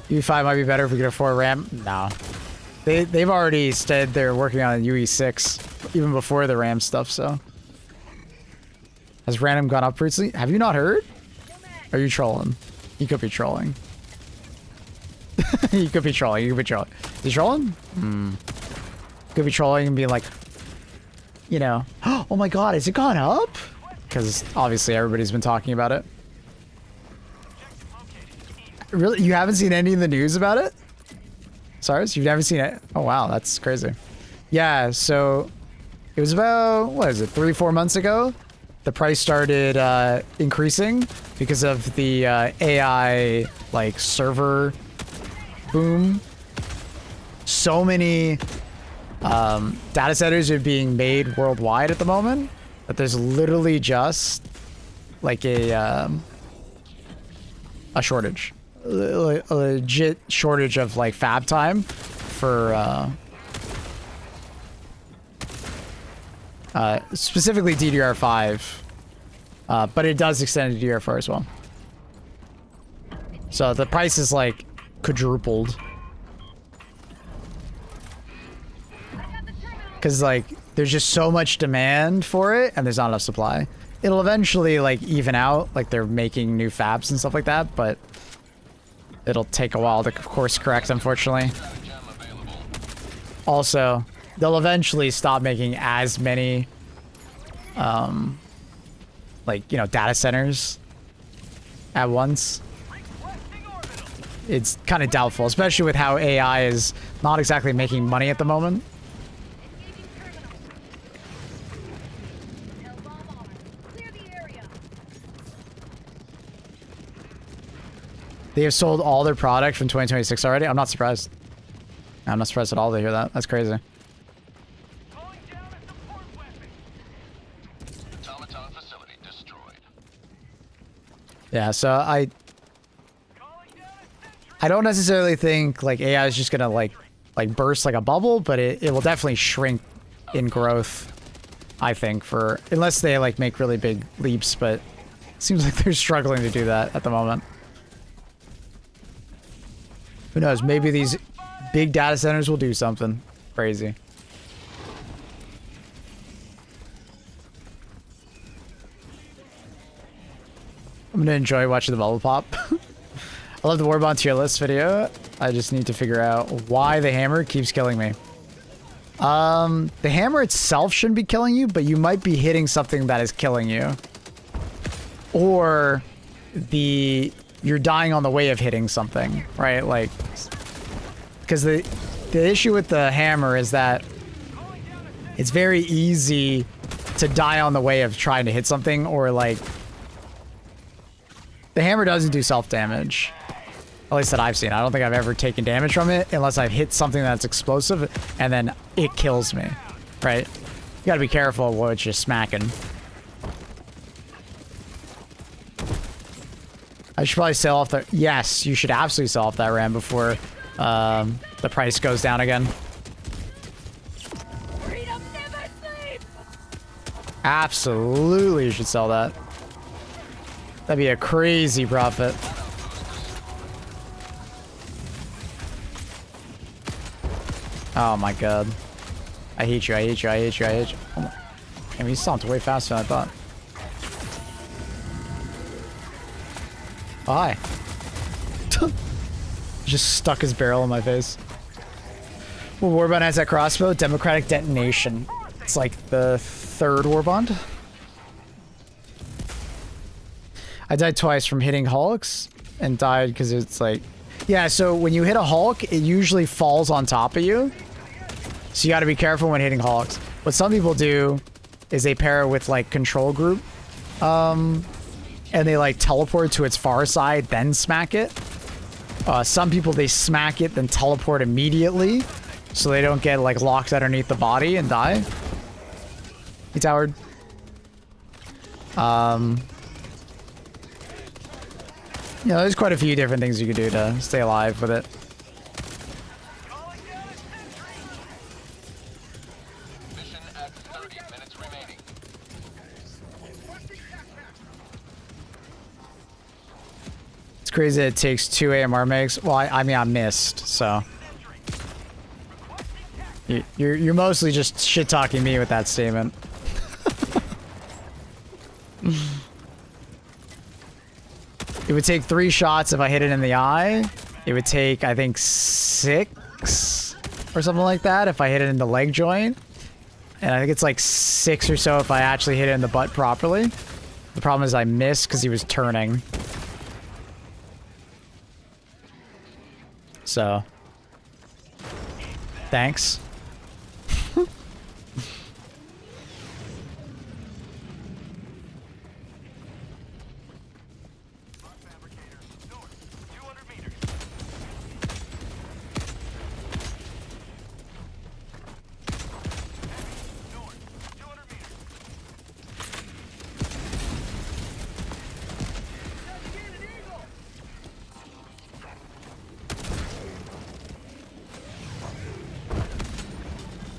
UE5 might be better if we could afford RAM. No. They've already said they're working on UE6 even before the RAM stuff, so. Has random gone up recently? Have you not heard? Are you trolling? You could be trolling. You could be trolling. You could be trolling. Is he trolling? Hmm. Could be trolling and being like, you know, oh my god, has it gone up? Because obviously everybody's been talking about it. Really? You haven't seen any of the news about it? Cyrus, you've never seen it? Oh wow, that's crazy. Yeah, so it was about, what is it, 3-4 months ago? The price started increasing because of the AI like server boom. So many data centers are being made worldwide at the moment that there's literally just like a shortage, a legit shortage of like fab time for specifically DDR5, but it does extend to DDR4 as well. So the price is like quadrupled. Because like there's just so much demand for it and there's not enough supply. It'll eventually like even out, like they're making new fabs and stuff like that, but it'll take a while to course correct, unfortunately. Also, they'll eventually stop making as many like, you know, data centers at once. It's kind of doubtful, especially with how AI is not exactly making money at the moment. They have sold all their product from 2026 already? I'm not surprised. I'm not surprised at all to hear that. That's crazy. Automaton facility destroyed. Yeah, so I don't necessarily think like AI is just gonna like burst like a bubble, but it will definitely shrink in growth, I think, for unless they like make really big leaps, but it seems like they're struggling to do that at the moment. Who knows? Maybe these big data centers will do something crazy. I'm gonna enjoy watching the bubble pop. I love the Warbond tier list video. I just need to figure out why the hammer keeps killing me. The hammer itself shouldn't be killing you, but you might be hitting something that is killing you. Or you're dying on the way of hitting something, right? Like, because the issue with the hammer is that it's very easy to die on the way of trying to hit something, or like the hammer doesn't do self-damage, at least that I've seen. I don't think I've ever taken damage from it unless I've hit something that's explosive and then it kills me, right? You gotta be careful of what you're smacking. I should probably sell off the... Yes, you should absolutely sell off that RAM before the price goes down again. Freedom never sleeps! Absolutely, you should sell that. That'd be a crazy profit. Oh my god. I hate you, I hate you, I hate you, I hate you. Oh my... I mean, he stomped way faster than I thought. Oh, hi. Just stuck his barrel in my face. Well, Warbond has that crossbow. Democratic detonation. It's like the third Warbond. I died twice from hitting Hulks and died because it's like... Yeah, so when you hit a Hulk, it usually falls on top of you. So you gotta be careful when hitting Hulks. What some people do is they pair it with like control group. And they like teleport to its far side, then smack it. Some people, they smack it, then teleport immediately, so they don't get like locked underneath the body and die. He towered. Yeah, there's quite a few different things you could do to stay alive with it. Mission at 30 minutes remaining. It's crazy that it takes 2 AMR megs. Well, I mean, I missed, so. You're mostly just shit-talking me with that statement. It would take 3 shots if I hit it in the eye. It would take, I think, 6 or something like that if I hit it in the leg joint. And I think it's like 6 or so if I actually hit it in the butt properly. The problem is I missed because he was turning. So. Thanks.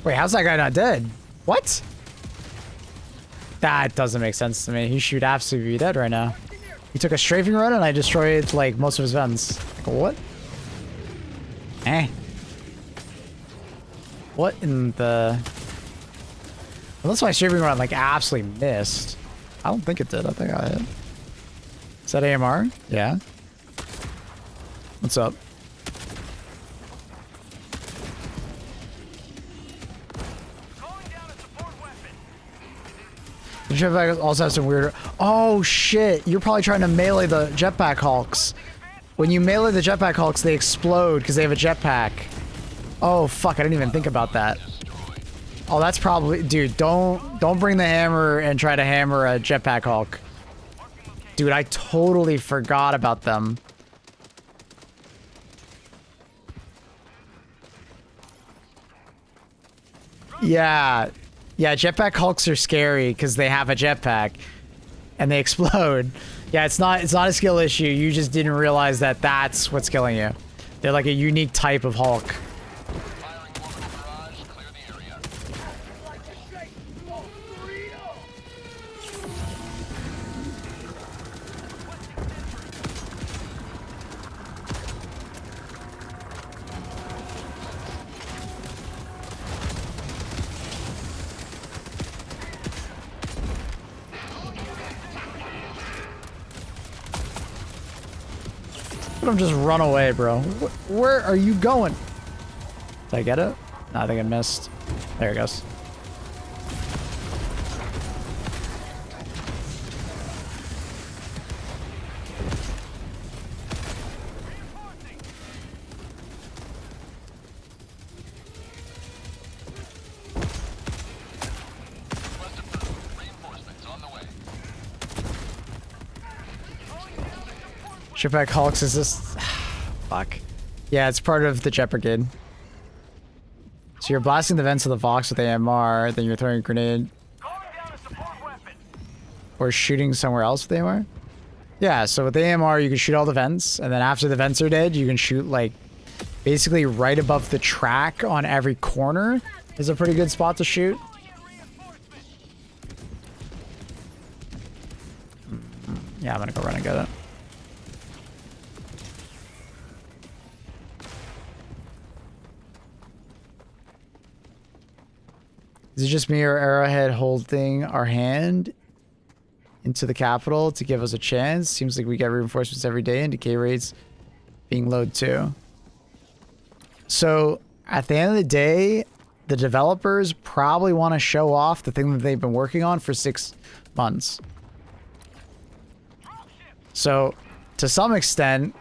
Wait, how's that guy not dead? What? That doesn't make sense to me. He should absolutely be dead right now. He took a strafing run and I destroyed, like, most of his vents. Like, what? Eh. What in the... Unless my strafing run, like, absolutely missed. I don't think it did. I think I hit. Is that AMR? Yeah. What's up? The jetpack also has some weird... Oh, shit. You're probably trying to melee the jetpack hulks. When you melee the jetpack hulks, they explode because they have a jetpack. Oh, fuck. I didn't even think about that. Oh, that's probably... Dude, don't bring the hammer and try to hammer a jetpack hulk. Dude, I totally forgot about them. Yeah. Yeah, jetpack hulks are scary because they have a jetpack and they explode. Yeah, it's not a skill issue. You just didn't realize that that's what's killing you. They're like a unique type of hulk. Let him just run away, bro. Where are you going? Did I get it? No, I think I missed. There it goes. Jetpack hulks is this... Fuck. Yeah, it's part of the jet brigade. So you're blasting the vents of the Vox with AMR, then you're throwing a grenade. Or shooting somewhere else with AMR? Yeah, so with AMR you can shoot all the vents, and then after the vents are dead, you can shoot like... basically right above the track on every corner is a pretty good spot to shoot. Yeah, I'm gonna go run and get it. Is it just me or Arrowhead holding our hand into the capital to give us a chance? Seems like we get reinforcements every day and decay rates being low too. So at the end of the day, the developers probably want to show off the thing that they've been working on for 6 months. So to some extent,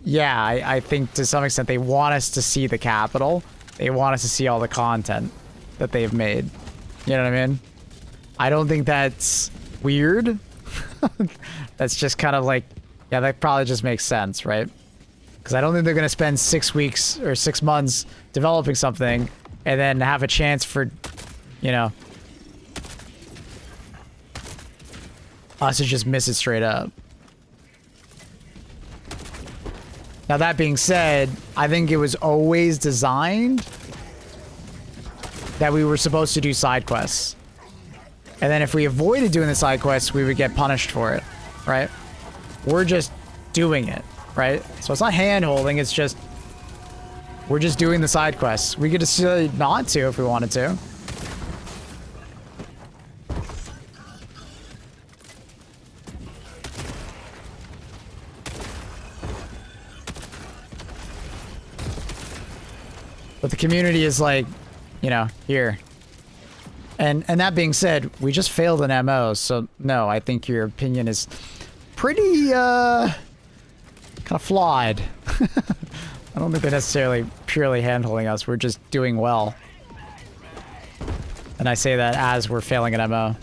yeah, I think to some extent they want us to see the capital. They want us to see all the content that they've made. You know what I mean? I don't think that's weird. That's just kind of like, yeah, that probably just makes sense, right? Because I don't think they're going to spend 6 weeks or 6 months developing something and then have a chance for, you know, us to just miss it straight up. Now that being said, I think it was always designed that we were supposed to do side quests. And then if we avoided doing the side quests, we would get punished for it, right? We're just doing it, right? So it's not hand-holding, it's just... we're just doing the side quests. We could decide not to if we wanted to. But the community is like, you know, here. And that being said, we just failed an MO, so no, I think your opinion is pretty kind of flawed. I don't think they're necessarily purely handholding us. We're just doing well. And I say that as we're failing an MO.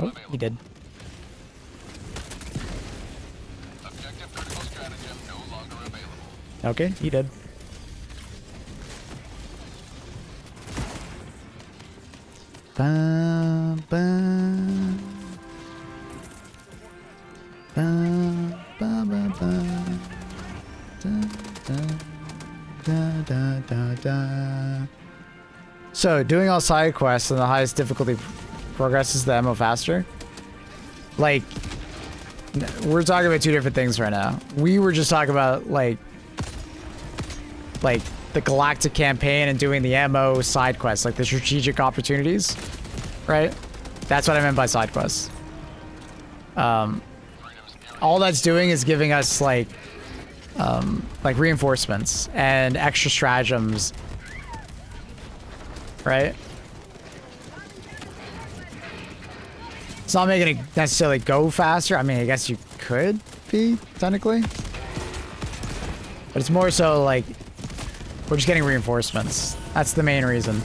Oh, he did. Objective critical stratagem no longer available. Okay, he did. Ba, ba, ba, ba, ba, ba. Da, da, da, da. So, doing all side quests and the highest difficulty progresses the ammo faster. Like, we're talking about two different things right now. We were just talking about like the galactic campaign and doing the ammo side quests, like the strategic opportunities, right? That's what I meant by side quests. All that's doing is giving us like reinforcements and extra stratagems, right? It's not making it necessarily go faster. I mean, I guess you could be, technically. But it's more so like, we're just getting reinforcements. That's the main reason.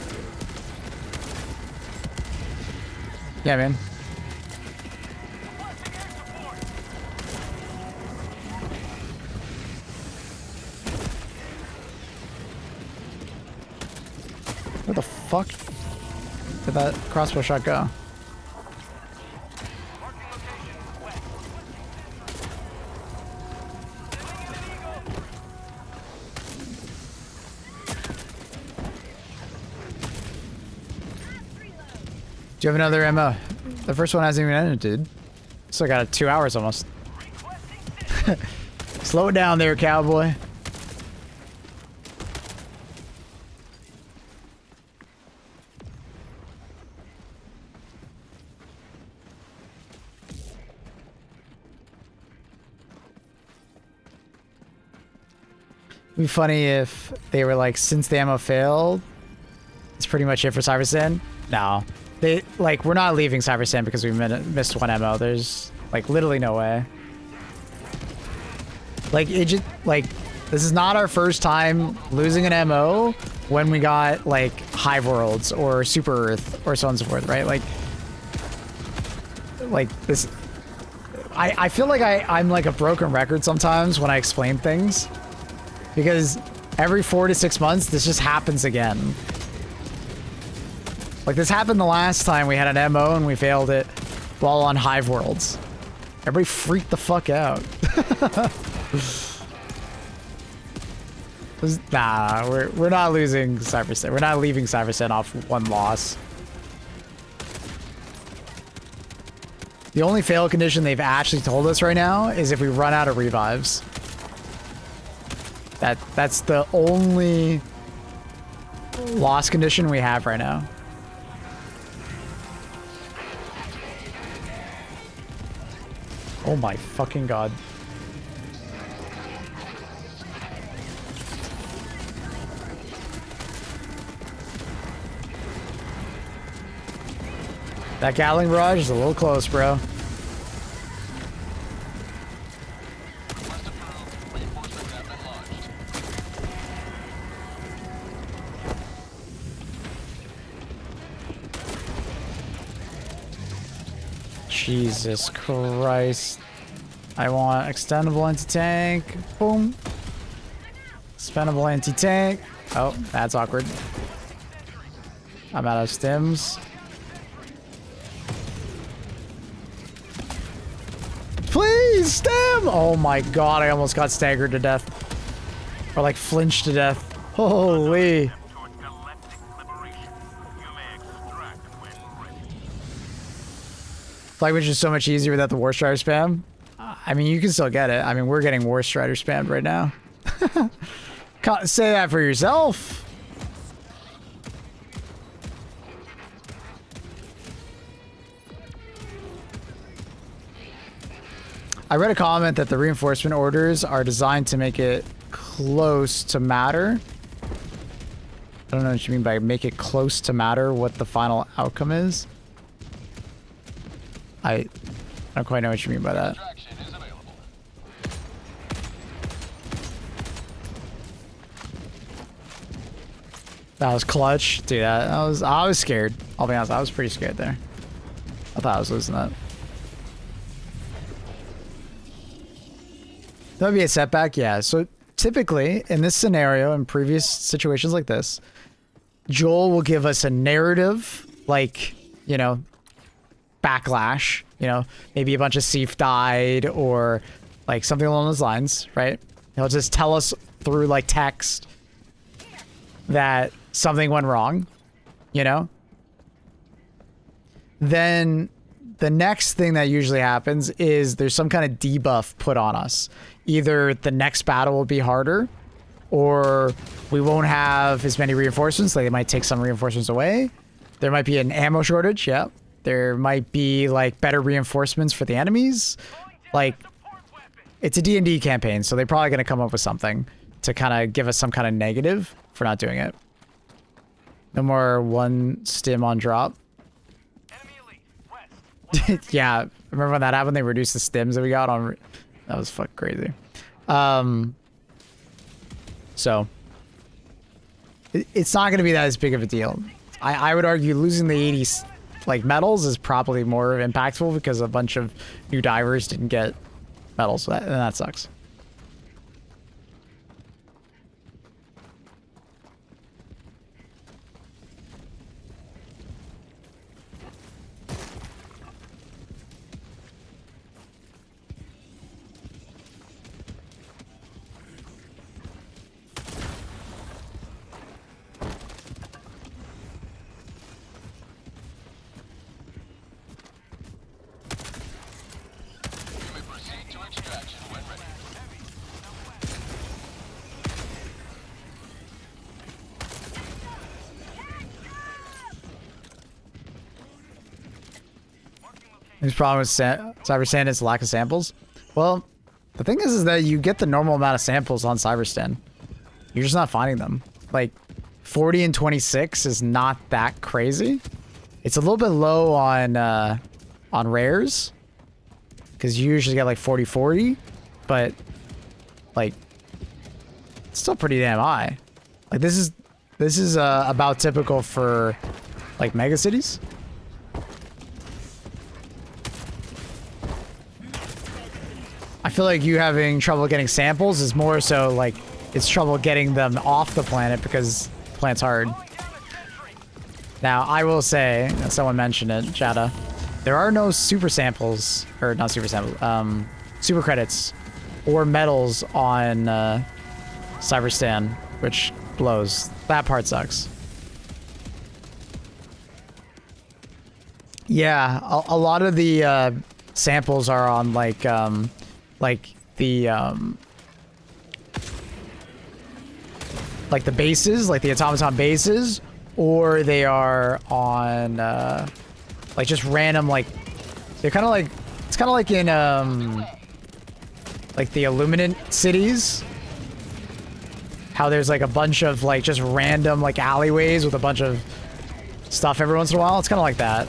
Yeah, man. Where the fuck did that crossbow shot go? Do you have another ammo? The first one hasn't even ended, dude. Still got 2 hours almost. Slow it down there, cowboy. It'd be funny if they were like, since the ammo failed, it's pretty much it for CYBERSTAN. No. They, like, we're not leaving CYBERSTAN because we missed one MO. There's, like, literally no way. Like, it just, like, this is not our first time losing an MO when we got, like, Hive Worlds or Super Earth or so on and so forth, right? Like this, I feel like I'm like a broken record sometimes when I explain things. Because every 4 to 6 months, this just happens again. Like, this happened the last time we had an MO and we failed it while on Hive Worlds. Everybody freaked the fuck out. Nah, we're not losing CYBERSTAN. We're not leaving CYBERSTAN off one loss. The only fail condition they've actually told us right now is if we run out of revives. That's the only loss condition we have right now. Oh my fucking god. That Gatling barrage is a little close, bro. Jesus Christ. I want extendable anti-tank. Boom. Expendable anti-tank. Oh, that's awkward. I'm out of stims. Please, stem! Oh my god, I almost got staggered to death. Or like flinched to death. Holy. Flag Witch is so much easier without the War Strider spam. I mean, you can still get it. I mean, we're getting War Strider spammed right now. Can't say that for yourself. I read a comment that the reinforcement orders are designed to make it close to matter. I don't know what you mean by make it close to matter what the final outcome is. I don't quite know what you mean by that. That was clutch. Dude, I was scared. I'll be honest, I was pretty scared there. I thought I was losing that. That would be a setback, yeah. So typically, in this scenario, in previous situations like this, Joel will give us a narrative, like, you know, backlash, you know, maybe a bunch of Seif died or like something along those lines, right? He'll just tell us through like text that something went wrong, you know? Then the next thing that usually happens is there's some kind of debuff put on us. Either the next battle will be harder, or we won't have as many reinforcements. Like, they might take some reinforcements away. There might be an ammo shortage, yeah. There might be, like, better reinforcements for the enemies. Like, it's a D&D campaign, so they're probably going to come up with something to kind of give us some kind of negative for not doing it. No more one stim on drop. Yeah, remember when that happened? They reduced the stims that we got on... That was fucking crazy. So it's not going to be that as big of a deal. I would argue losing the 80 like medals is probably more impactful because a bunch of new divers didn't get medals, and that sucks. His problem with CyberStan is lack of samples. Well, the thing is that you get the normal amount of samples on CyberStan. You're just not finding them. Like, 40 and 26 is not that crazy. It's a little bit low on rares, because you usually get like 40-40, but like, it's still pretty damn high. Like, this is about typical for like mega cities. I feel like you having trouble getting samples is more so like it's trouble getting them off the planet because the planet's hard. Now, I will say, someone mentioned it, Jada, there are no super samples, or not super samples, super credits or medals on CyberStan, which blows. That part sucks. Yeah, a lot of the samples are on like the bases, like the Automaton bases, or they are on like just random, like they're kind of like, it's kind of like in like the Illuminant cities, how there's like a bunch of like just random like alleyways with a bunch of stuff every once in a while. It's kind of like that.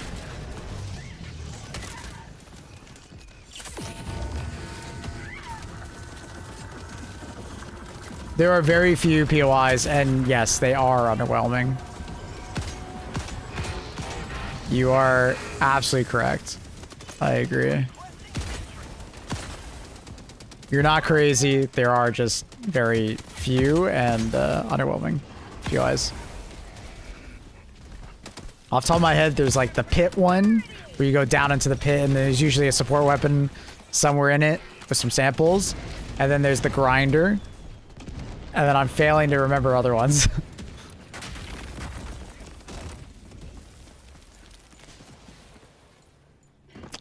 There are very few POIs, and yes, they are underwhelming. You are absolutely correct. I agree. You're not crazy. There are just very few and underwhelming POIs. Off the top of my head, there's like the pit one, where you go down into the pit, and there's usually a support weapon somewhere in it with some samples. And then there's the grinder. And then I'm failing to remember other ones.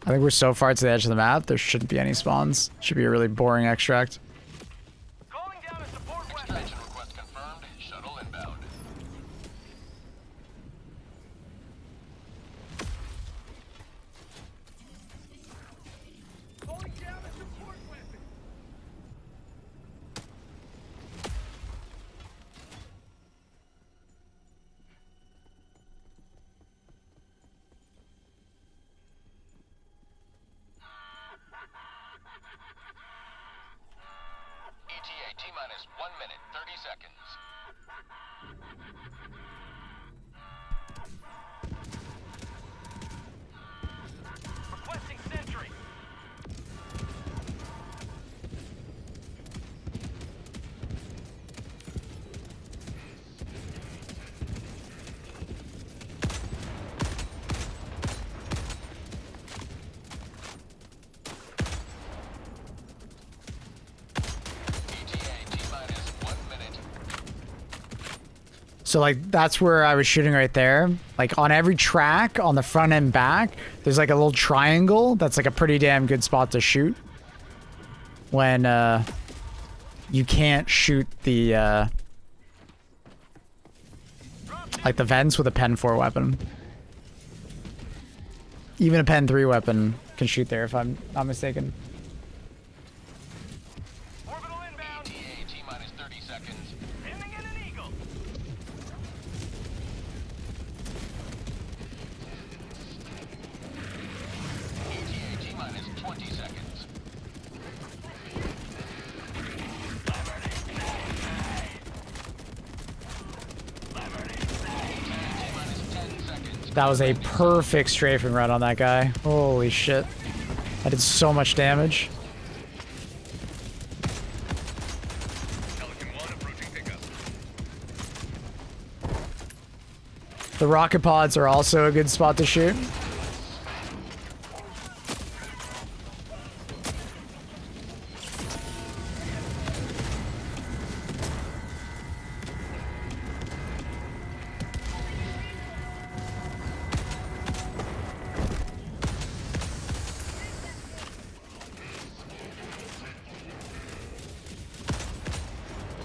I think we're so far to the edge of the map, there shouldn't be any spawns. Should be a really boring extract. Calling down a support weapon. Extraction request confirmed. Shuttle inbound. Calling down a support weapon. ETA T-minus 1 minute, 30 seconds. Requesting sentry. So like that's where I was shooting right there. Like on every track on the front and back, there's like a little triangle that's like a pretty damn good spot to shoot when you can't shoot the like the vents with a Pen 4 weapon. Even a Pen 3 weapon can shoot there if I'm not mistaken. Orbital inbound. ETA T-minus 30 seconds. Aiming in an eagle. ETA T-minus 20 seconds. T-minus 10 seconds. That was a perfect strafing run on that guy. Holy shit. I did so much damage. Pelican 1 approaching pickup. The rocket pods are also a good spot to shoot.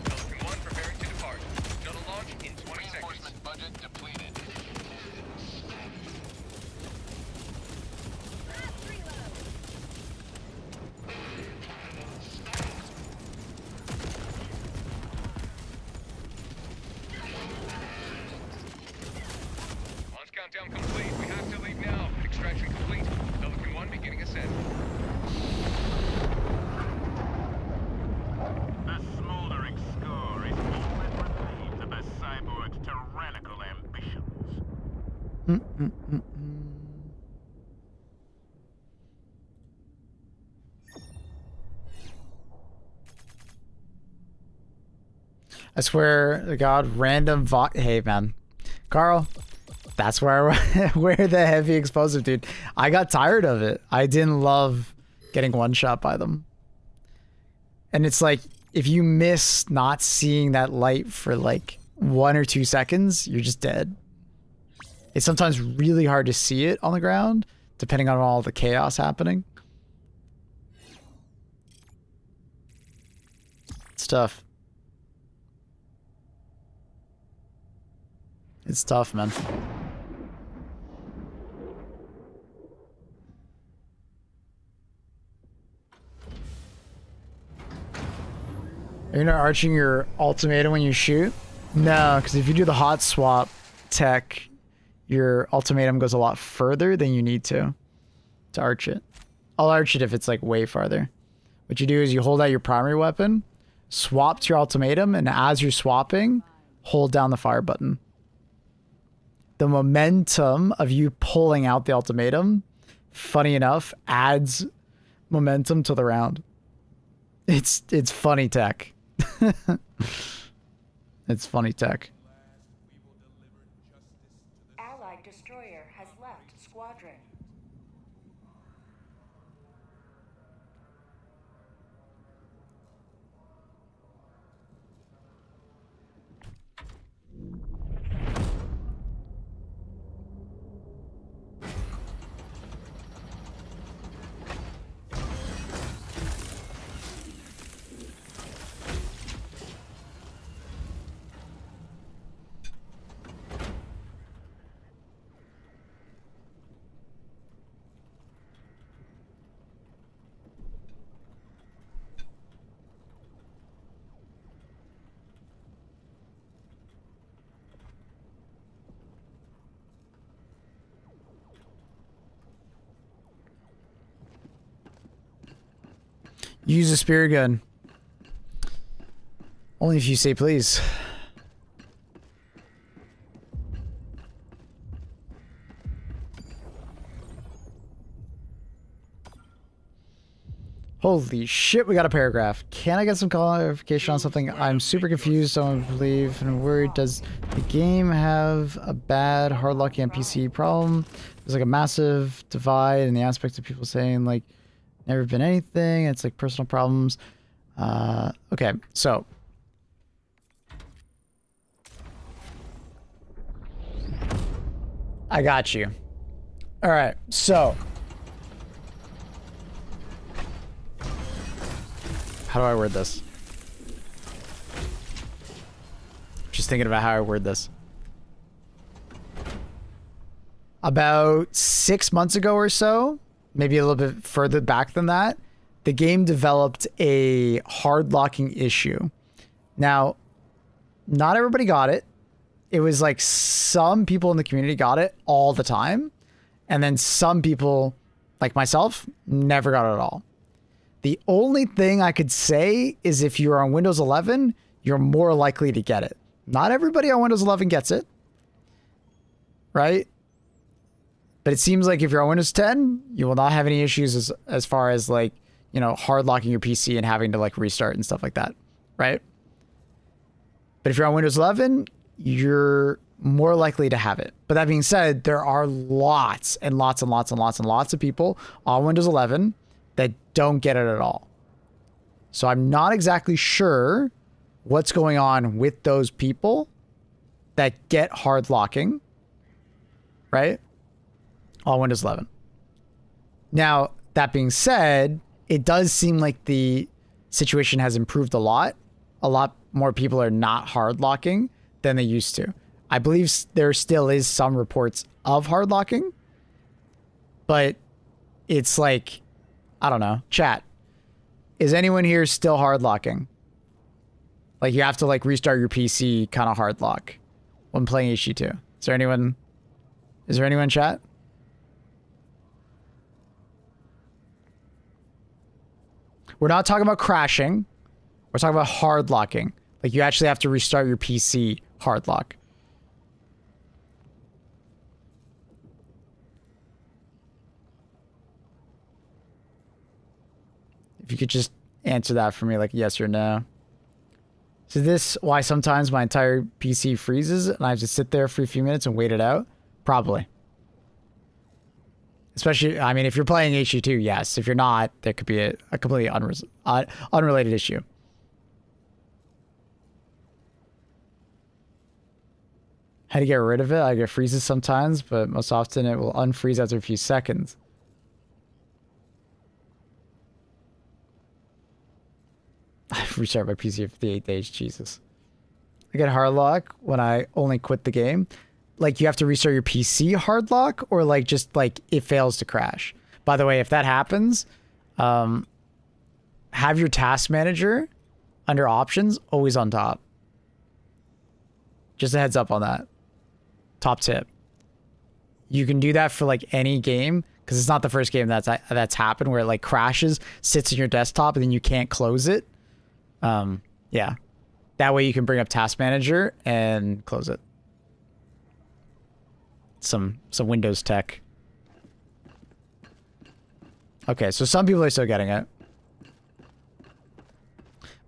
Pelican 1 preparing to depart. Shuttle launch in 20 seconds. Reinforcement budget depleted. Launch countdown complete. We have to leave now. Extraction complete. Pelican 1 beginning ascent. The smoldering score is all that remains of a cyborg's tyrannical ambitions. I swear to God, random hey man, Carl, that's where where the heavy explosive, dude. I got tired of it. I didn't love getting one shot by them. And it's like if you miss not seeing that light for like 1 or 2 seconds, you're just dead. It's sometimes really hard to see it on the ground, depending on all the chaos happening. It's tough. It's tough, man. You're not arching your ultimatum when you shoot? No, because if you do the hot swap tech, your ultimatum goes a lot further than you need to arch it. I'll arch it if it's like way farther. What you do is you hold out your primary weapon, swap to your ultimatum, and as you're swapping, hold down the fire button. The momentum of you pulling out the ultimatum, funny enough, adds momentum to the round. It's funny tech. It's funny tech. Allied destroyer has left squadron. Use a spear gun. Only if you say please. Holy shit, we got a paragraph. Can I get some clarification on something? I'm super confused, don't believe and worried. Does the game have a bad hard locking on PC problem? There's like a massive divide in the aspect of people saying like never been anything. It's like personal problems. Okay, so I got you. All right, so how do I word this? Just thinking about how I word this. About 6 months ago or so, maybe a little bit further back than that, the game developed a hard locking issue. Now, not everybody got it. It was like some people in the community got it all the time. And then some people, like myself, never got it at all. The only thing I could say is if you're on Windows 11, you're more likely to get it. Not everybody on Windows 11 gets it, right? But it seems like if you're on Windows 10, you will not have any issues as far as like, you know, hard locking your PC and having to like restart and stuff like that, right? But if you're on Windows 11, you're more likely to have it. But that being said, there are lots and lots and lots and lots and lots of people on Windows 11 that don't get it at all. So I'm not exactly sure what's going on with those people that get hard locking, right? On Windows 11. Now, that being said, it does seem like the situation has improved a lot. A lot more people are not hard locking than they used to. I believe there still is some reports of hard locking, but it's like, I don't know. Chat. Is anyone here still hard locking? Like you have to like restart your PC kind of hard lock when playing HG2. Is there anyone in chat? We're not talking about crashing. We're talking about hard locking. Like you actually have to restart your PC hard lock. If you could just answer that for me, like yes or no. So this why sometimes my entire PC freezes and I have to sit there for a few minutes and wait it out? Probably. Especially, I mean, if you're playing HG2, yes. If you're not, there could be a completely unrelated issue. How to get rid of it? I get freezes sometimes, but most often it will unfreeze after a few seconds. I restart my PC for 58 days. Jesus. I get hard lock when I only quit the game. Like you have to restart your PC hard lock or like just like it fails to crash. By the way, if that happens, have your task manager under options always on top. Just a heads up on that. Top tip. You can do that for like any game because it's not the first game that's happened where it like crashes, sits in your desktop and then you can't close it. Yeah, that way you can bring up task manager and close it. Some Windows tech. Okay, so some people are still getting it.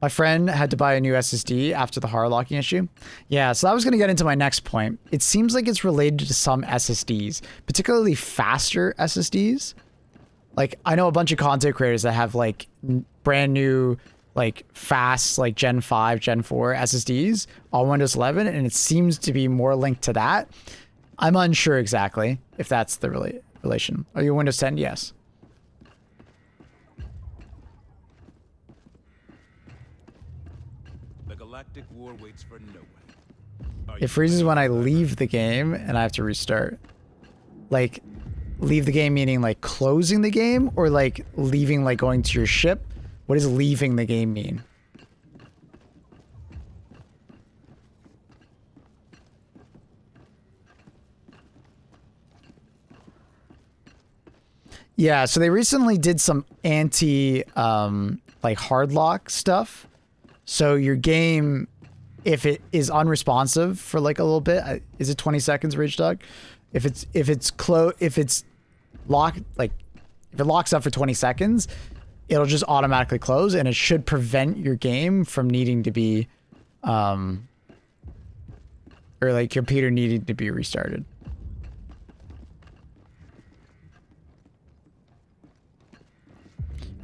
My friend had to buy a new SSD after the hard locking issue. Yeah, so I was going to get into my next point. It seems like it's related to some SSDs, particularly faster SSDs. Like, I know a bunch of content creators that have, like, brand new, like, fast, like, Gen 5, Gen 4 SSDs on Windows 11, and it seems to be more linked to that. I'm unsure exactly if that's the relation. Are you Windows 10? Yes. The Galactic War waits for no one. It freezes when I leave the game and I have to restart. Like, leave the game meaning like closing the game or like leaving, like going to your ship? What does leaving the game mean? Yeah, so they recently did some like hard lock stuff. So your game, if it is unresponsive for like a little bit, is it 20 seconds, Rage Dog? If it's locked, like if it locks up for 20 seconds, it'll just automatically close, and it should prevent your game from needing to be, or like computer needing to be restarted.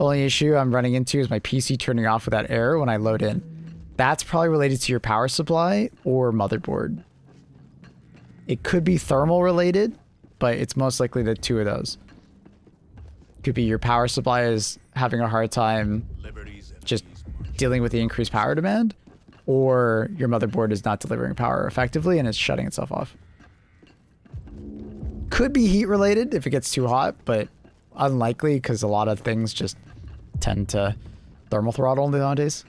Only issue I'm running into is my PC turning off without error when I load in. That's probably related to your power supply or motherboard. It could be thermal related, but it's most likely the two of those. Could be your power supply is having a hard time just dealing with the increased power demand, or your motherboard is not delivering power effectively and it's shutting itself off. Could be heat related if it gets too hot, but unlikely because a lot of things just tend to thermal throttle nowadays.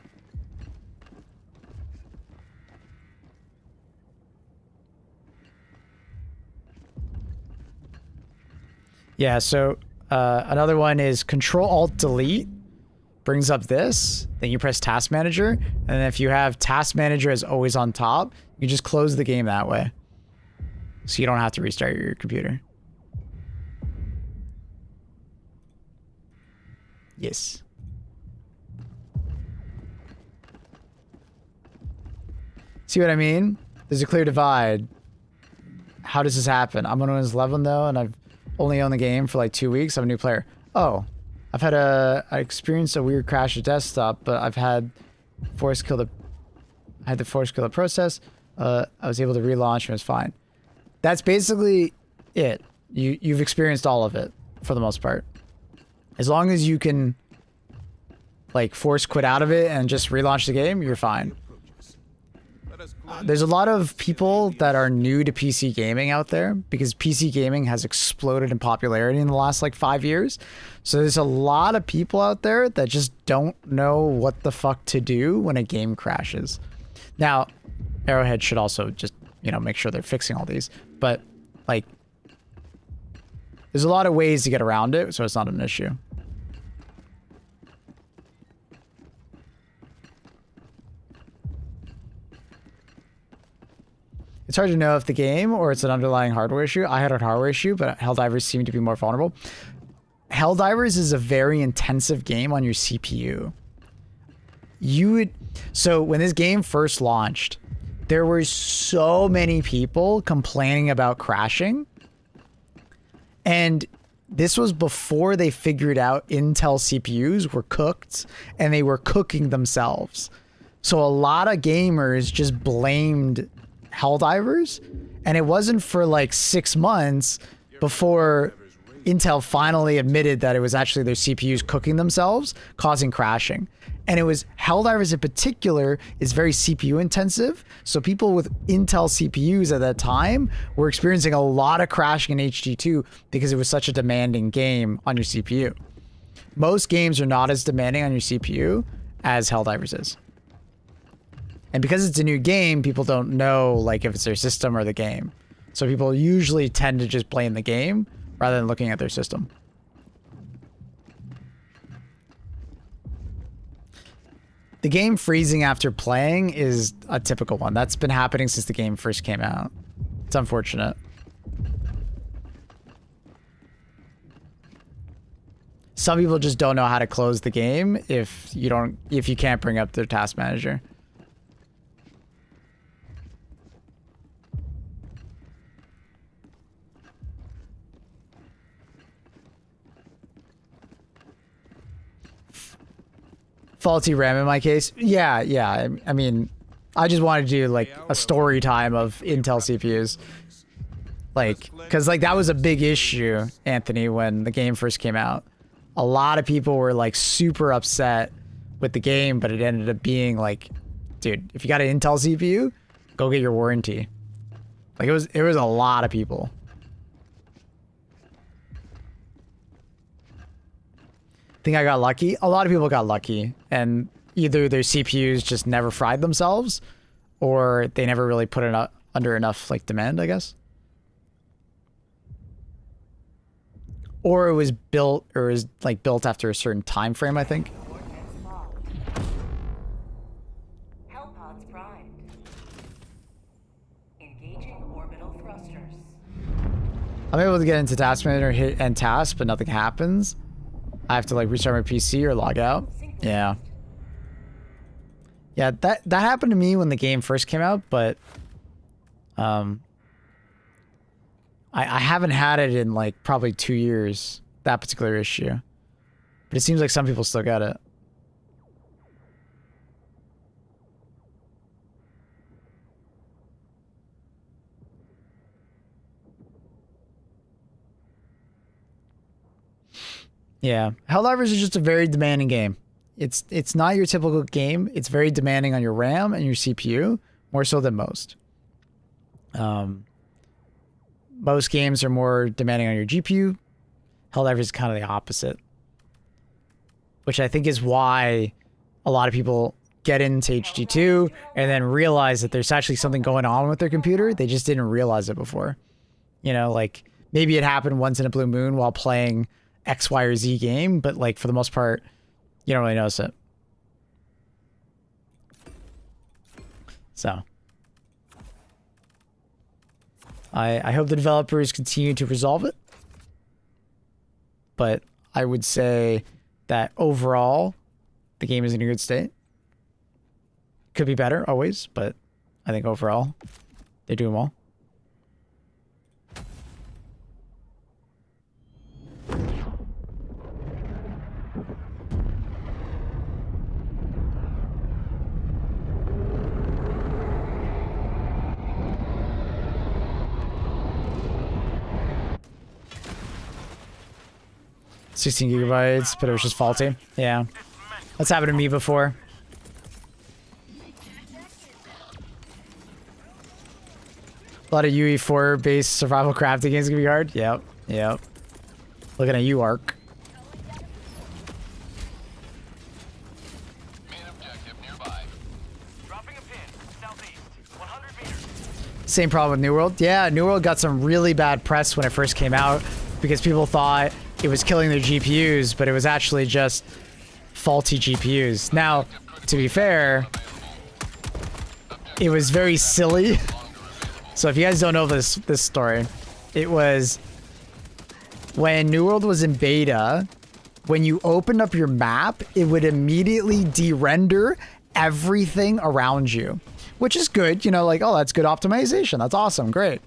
Yeah, so another one is Control-Alt-Delete brings up this. Then you press Task Manager, and if you have Task Manager as always on top, you just close the game that way. So you don't have to restart your computer. Yes. See what I mean? There's a clear divide. How does this happen? I'm on Windows 11 though, and I've only owned the game for like 2 weeks. I'm a new player. Oh, I experienced a weird crash of desktop, but I've had the force kill the process. I was able to relaunch and it was fine. That's basically it. You've experienced all of it for the most part. As long as you can like force quit out of it and just relaunch the game, you're fine. There's a lot of people that are new to PC gaming out there because PC gaming has exploded in popularity in the last like 5 years. So there's a lot of people out there that just don't know what the fuck to do when a game crashes. Now, Arrowhead should also just, you know, make sure they're fixing all these. But like, there's a lot of ways to get around it, so it's not an issue. It's hard to know if the game or it's an underlying hardware issue. I had a hardware issue, but Helldivers seem to be more vulnerable. Helldivers is a very intensive game on your CPU. So when this game first launched, there were so many people complaining about crashing. And this was before they figured out Intel CPUs were cooked and they were cooking themselves. So a lot of gamers just blamed Helldivers, and it wasn't for like 6 months before Intel finally admitted that it was actually their CPUs cooking themselves, causing crashing. And it was Helldivers in particular is very CPU intensive. So people with Intel CPUs at that time were experiencing a lot of crashing in HD2 because it was such a demanding game on your CPU. Most games are not as demanding on your CPU as Helldivers is. And because it's a new game, people don't know like if it's their system or the game. So people usually tend to just blame the game rather than looking at their system. The game freezing after playing is a typical one. That's been happening since the game first came out. It's unfortunate. Some people just don't know how to close the game if you can't bring up their task manager. Faulty RAM in my case. Yeah. I mean, I just wanted to do like a story time of Intel CPUs. Like, cause like that was a big issue, Anthony, when the game first came out. A lot of people were like super upset with the game, but it ended up being like, dude, if you got an Intel CPU, go get your warranty. Like it was a lot of people. Think I got lucky? A lot of people got lucky, and either their CPUs just never fried themselves, or they never really put it under enough like demand, I guess. Or it was built, or is like built after a certain time frame, I think. Engaging orbital thrusters. I'm able to get into Task Manager, hit end task, but nothing happens. I have to like restart my PC or log out. Yeah. Yeah, that happened to me when the game first came out, but I haven't had it in like probably 2 years, that particular issue. But it seems like some people still got it. Yeah, Helldivers is just a very demanding game. It's not your typical game. It's very demanding on your RAM and your CPU, more so than most. Most games are more demanding on your GPU. Helldivers is kind of the opposite, which I think is why a lot of people get into HD2 and then realize that there's actually something going on with their computer. They just didn't realize it before. You know, like maybe it happened once in a blue moon while playing X, Y, or Z game, but like for the most part, you don't really notice it. So I hope the developers continue to resolve it. But I would say that overall, the game is in a good state. Could be better, always, but I think overall, they're doing well. $16 gigabytes, but it was just faulty. Yeah. That's happened to me before. A lot of UE4 based survival crafting games gonna be hard. Yep. Yep. Looking at you, Ark. Same problem with New World. Yeah, New World got some really bad press when it first came out because people thought it was killing their GPUs, but it was actually just faulty GPUs. Now, to be fair, it was very silly. So if you guys don't know this story, it was when New World was in beta, when you opened up your map, it would immediately de-render everything around you, which is good. You know, like, oh, that's good optimization. That's awesome. Great.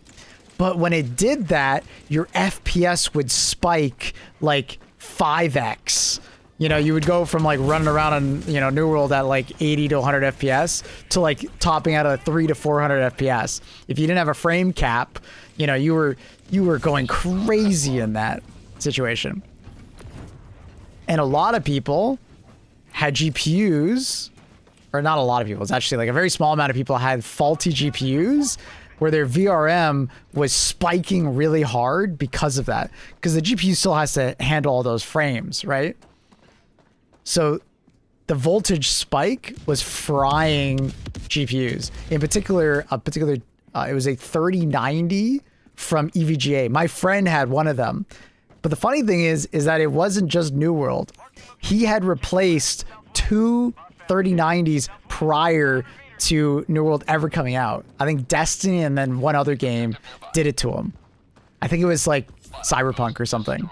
But when it did that, your FPS would spike like 5x. You know, you would go from like running around on, you know, New World at like 80 to 100 FPS to like topping out at 300 to 400 FPS. If you didn't have a frame cap, you know, you were going crazy in that situation. And a lot of people had GPUs, or not a lot of people, it's actually like a very small amount of people had faulty GPUs where their VRM was spiking really hard because of that. Because the GPU still has to handle all those frames, right? So the voltage spike was frying GPUs. In particular, it was a 3090 from EVGA. My friend had one of them. But the funny thing is that it wasn't just New World. He had replaced two 3090s prior to New World ever coming out. I think Destiny and then one other game did it to him. I think it was like Cyberpunk or something.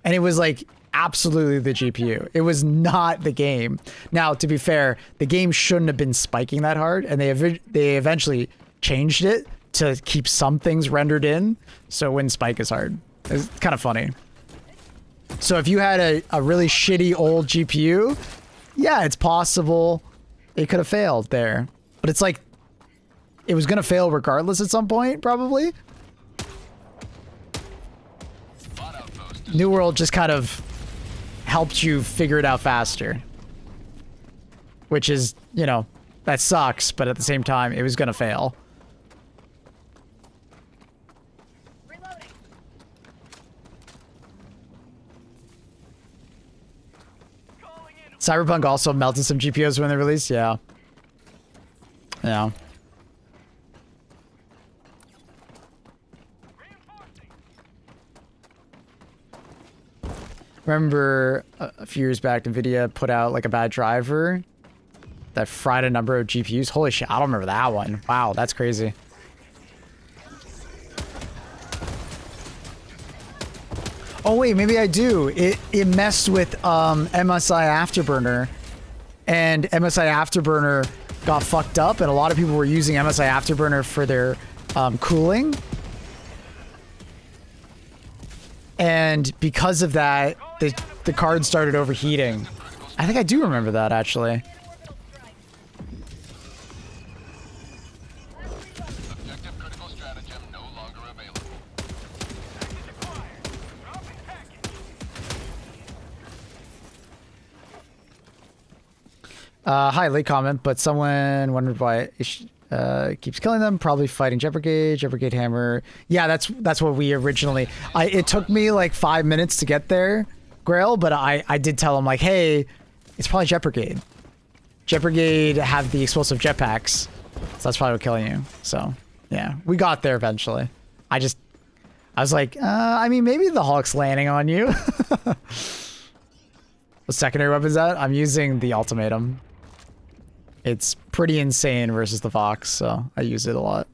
And it was like absolutely the GPU. It was not the game. Now, to be fair, the game shouldn't have been spiking that hard, and they eventually changed it to keep some things rendered in, so it wouldn't spike as hard. It's kind of funny. So if you had a really shitty old GPU, yeah, it's possible it could have failed there. But it's like, it was going to fail regardless at some point, probably. New World just kind of helped you figure it out faster. Which is, you know, that sucks, but at the same time, it was going to fail. Cyberpunk also melted some GPUs when they released, yeah. Yeah. Remember a few years back, NVIDIA put out like a bad driver that fried a number of GPUs. Holy shit, I don't remember that one. Wow, that's crazy. Oh wait, maybe I do. It messed with MSI Afterburner, and MSI Afterburner got fucked up, and a lot of people were using MSI Afterburner for their cooling. And because of that, the card started overheating. I think I do remember that, actually. Objective critical stratagem no longer available. Hi, late comment, but someone wondered why it keeps killing them. Probably fighting Jet Brigade Hammer. Yeah, that's what we originally... It took me like 5 minutes to get there, Grail, but I did tell him, like, hey, it's probably Jet Brigade. Jet Brigade have the explosive jetpacks, so that's probably what's killing you. So, yeah, we got there eventually. I was like, I mean, maybe the Hulk's landing on you. What secondary weapons that? I'm using the Ultimatum. It's pretty insane versus the Vox, so I use it a lot.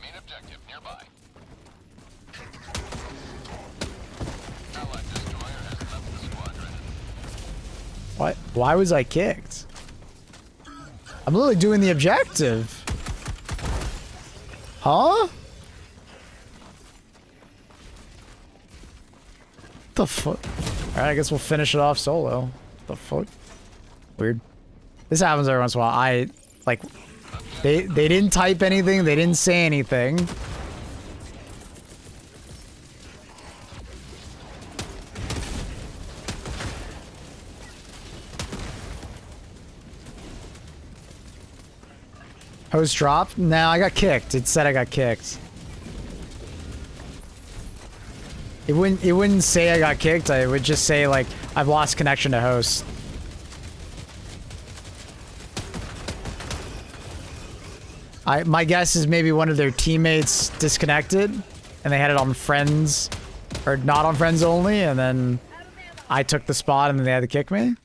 Main objective nearby. Allied destroyer has left the squadron. What? Why was I kicked? I'm literally doing the objective. Huh? The fuck? Alright, I guess we'll finish it off solo. The fuck? Weird. This happens every once in a while. They didn't type anything, they didn't say anything. Host dropped? No, I got kicked. It said I got kicked. It wouldn't say I got kicked. It would just say, like, I've lost connection to host. My guess is maybe one of their teammates disconnected and they had it on friends or not on friends only, and then I took the spot and then they had to kick me.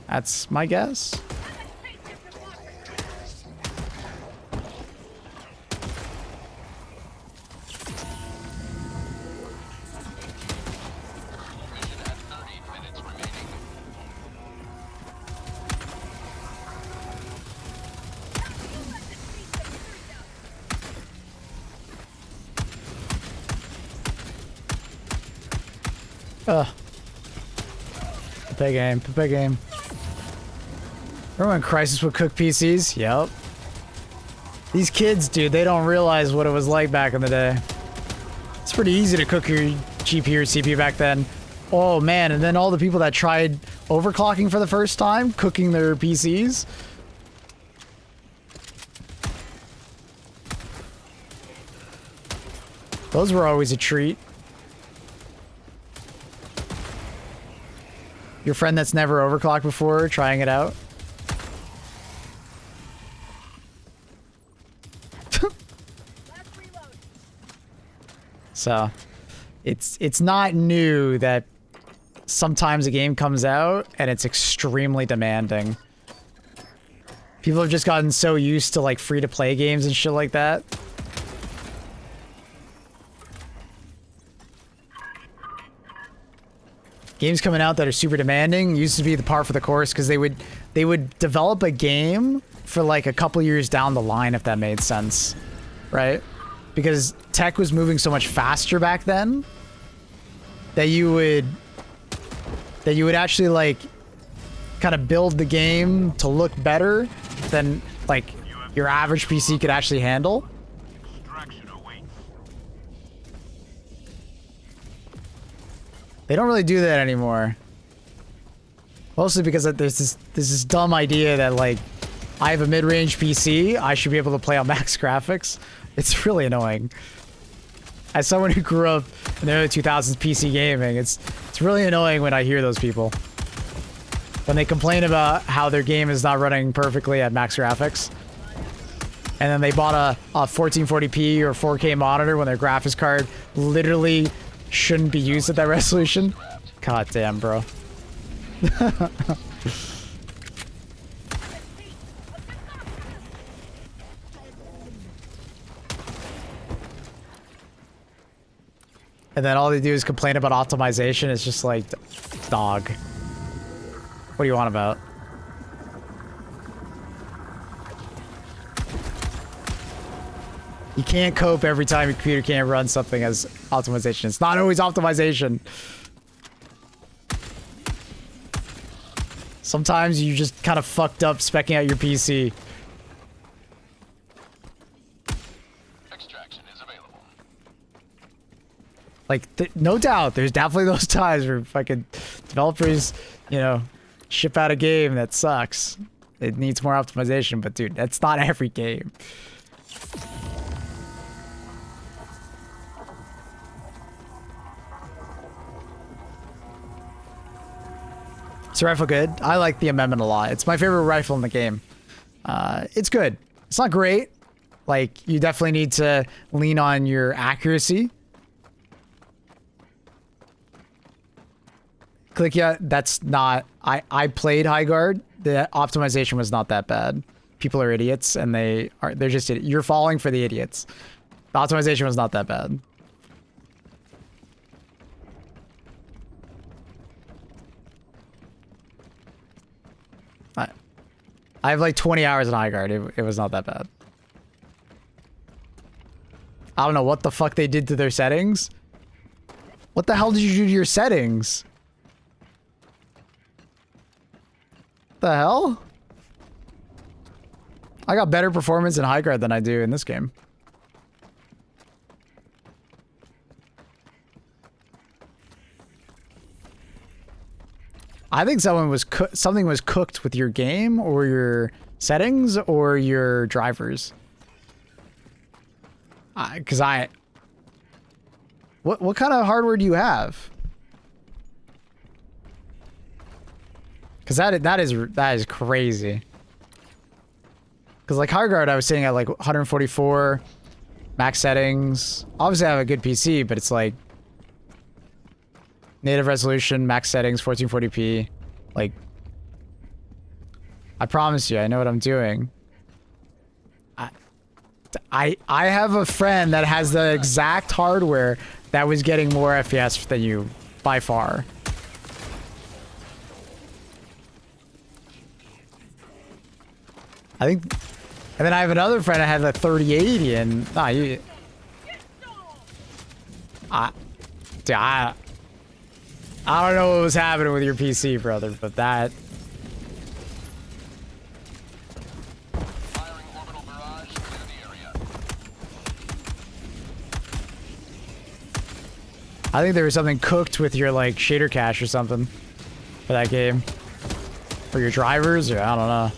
That's my guess. Big game, big game. Remember when Crisis would cook PCs? Yep. These kids, dude, they don't realize what it was like back in the day. It's pretty easy to cook your GPU or CPU back then. Oh man, and then all the people that tried overclocking for the first time, cooking their PCs. Those were always a treat. Your friend that's never overclocked before, trying it out. So, it's not new that sometimes a game comes out and it's extremely demanding. People have just gotten so used to like free-to-play games and shit like that. Games coming out that are super demanding used to be the par for the course because they would develop a game for like a couple years down the line, if that made sense, right? Because tech was moving so much faster back then that you would actually like kind of build the game to look better than like your average PC could actually handle. They don't really do that anymore. Mostly because there's this dumb idea that like I have a mid-range PC, I should be able to play on max graphics. It's really annoying. As someone who grew up in the early 2000s PC gaming, it's really annoying when I hear those people. When they complain about how their game is not running perfectly at max graphics. And then they bought a 1440p or 4K monitor when their graphics card literally shouldn't be used at that resolution. God damn, bro. and then all they do is complain about optimization. It's just like, dog. What do you want about? You can't cope every time your computer can't run something as optimization. It's not always optimization. Sometimes you just kind of fucked up specking out your PC. Extraction is available. Like, no doubt, there's definitely those times where fucking developers, you know, ship out a game that sucks. It needs more optimization, but dude, that's not every game. Is the rifle good? I like the amendment a lot. It's my favorite rifle in the game. It's good. It's not great. Like, you definitely need to lean on your accuracy. Click, yeah, that's not... I played High Guard. The optimization was not that bad. People are idiots, and they're just idiots. You're falling for the idiots. The optimization was not that bad. I have like 20 hours in High Guard. It was not that bad. I don't know what the fuck they did to their settings. What the hell did you do to your settings? The hell? I got better performance in High Guard than I do in this game. I think something was cooked with your game or your settings or your drivers. Because what kind of hardware do you have? Because that is crazy. Because like High Guard, I was sitting at like 144 max settings. Obviously, I have a good PC, but it's like native resolution, max settings, 1440p. Like, I promise you, I know what I'm doing. I have a friend that has the exact hardware that was getting more FPS than you by far. I think, and then I have another friend that had a 3080 and nah, dude, I don't know what was happening with your PC, brother, but that... Firing orbital barrage into the area. I think there was something cooked with your, like, shader cache or something for that game. For your drivers, or I don't know.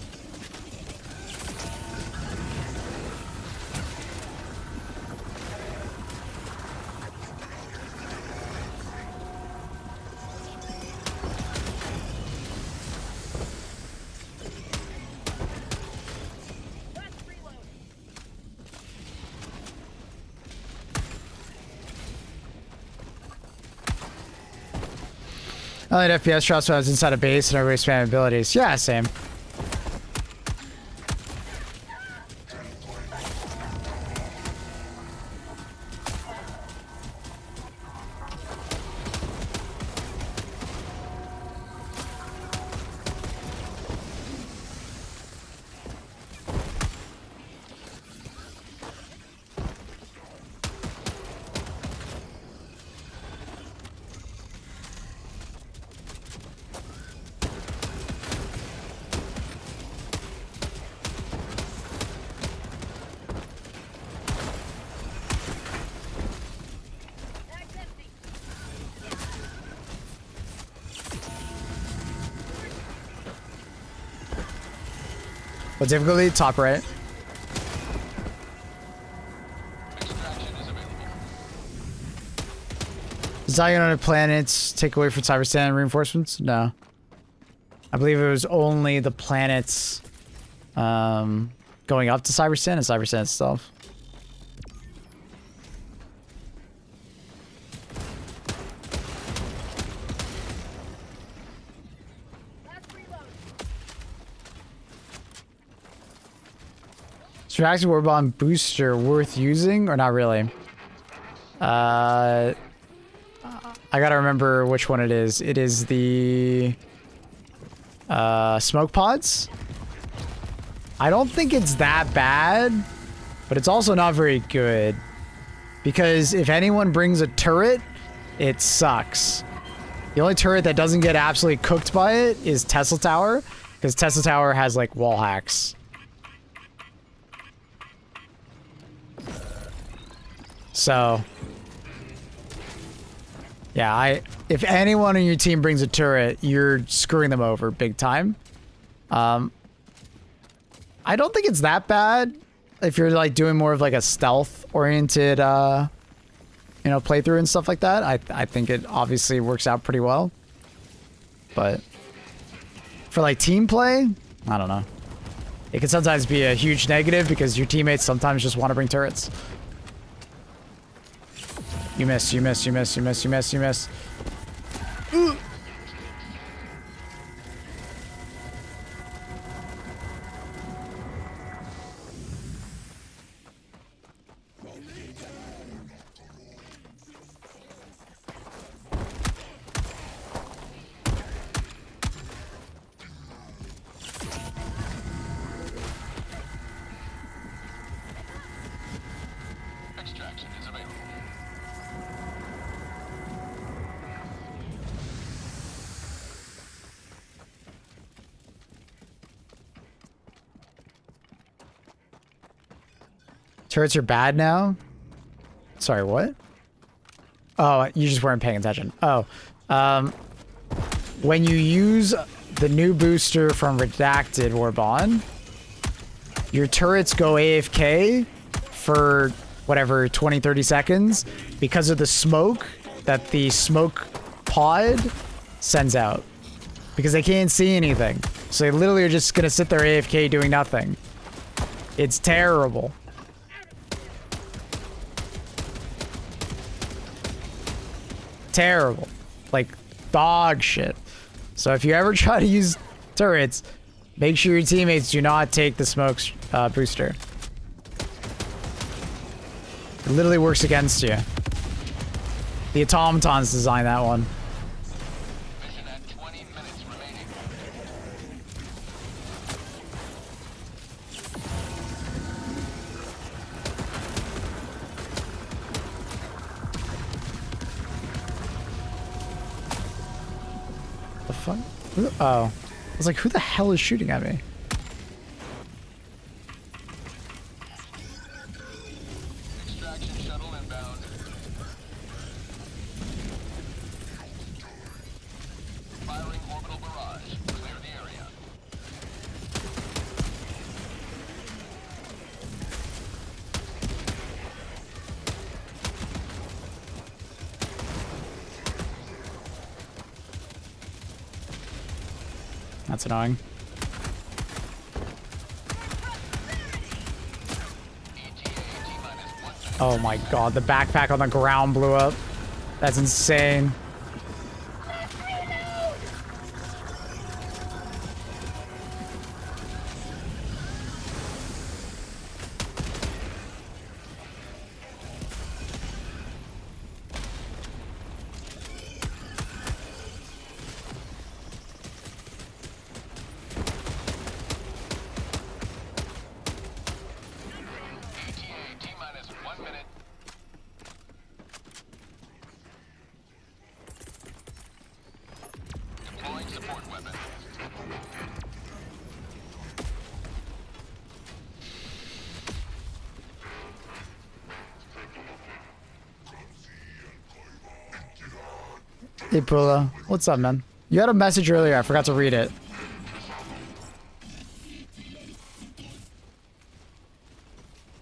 I like FPS drops when I was inside a base and everybody spamming abilities. Yeah, same. What difficulty? Top right. Extraction is available. Does Zion on planets take away from CYBERSTAN reinforcements? No. I believe it was only the planets going up to CYBERSTAN and CYBERSTAN itself. Is reactive warbomb booster worth using or not really? I gotta remember which one it is. It is the smoke pods. I don't think it's that bad, but it's also not very good. Because if anyone brings a turret, it sucks. The only turret that doesn't get absolutely cooked by it is Tesla Tower, because Tesla Tower has like wall hacks. So, yeah, if anyone on your team brings a turret, you're screwing them over big time. I don't think it's that bad if you're like doing more of like a stealth oriented you know, playthrough and stuff like that. I think it obviously works out pretty well. But for like team play, I don't know. It can sometimes be a huge negative because your teammates sometimes just want to bring turrets. You miss, you miss, you miss, you miss, you miss, you miss. Ooh. Extraction is available. Turrets are bad now? Sorry, what? Oh, you just weren't paying attention. Oh, when you use the new booster from Redacted Warbond, your turrets go AFK for whatever, 20, 30 seconds because of the smoke that the smoke pod sends out. Because they can't see anything. So they literally are just gonna sit there AFK doing nothing. It's terrible. Terrible. Like dog shit. So if you ever try to use turrets, make sure your teammates do not take the smoke booster. It literally works against you. The Automatons designed that one. Mission at 20 minutes remaining. The fuck? Oh. I was like, who the hell is shooting at me? Extraction shuttle inbound. Firing orbital barrage. Clear the area. That's annoying. Oh my god, the backpack on the ground blew up. That's insane. T-minus 1 minute. Deploying support weapon. Hey, Prula. What's up, man? You had a message earlier. I forgot to read it.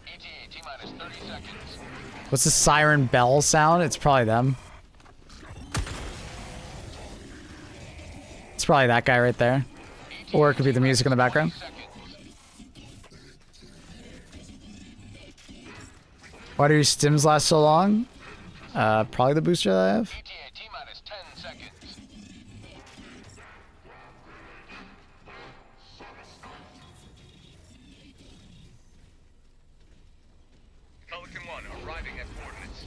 ETA T-minus 30 seconds. What's the siren bell sound? It's probably them. It's probably that guy right there. Or it could be the music in the background. Why do your stims last so long? Probably the booster that I have. ETA T-minus 10 seconds. Pelican 1 arriving at coordinates.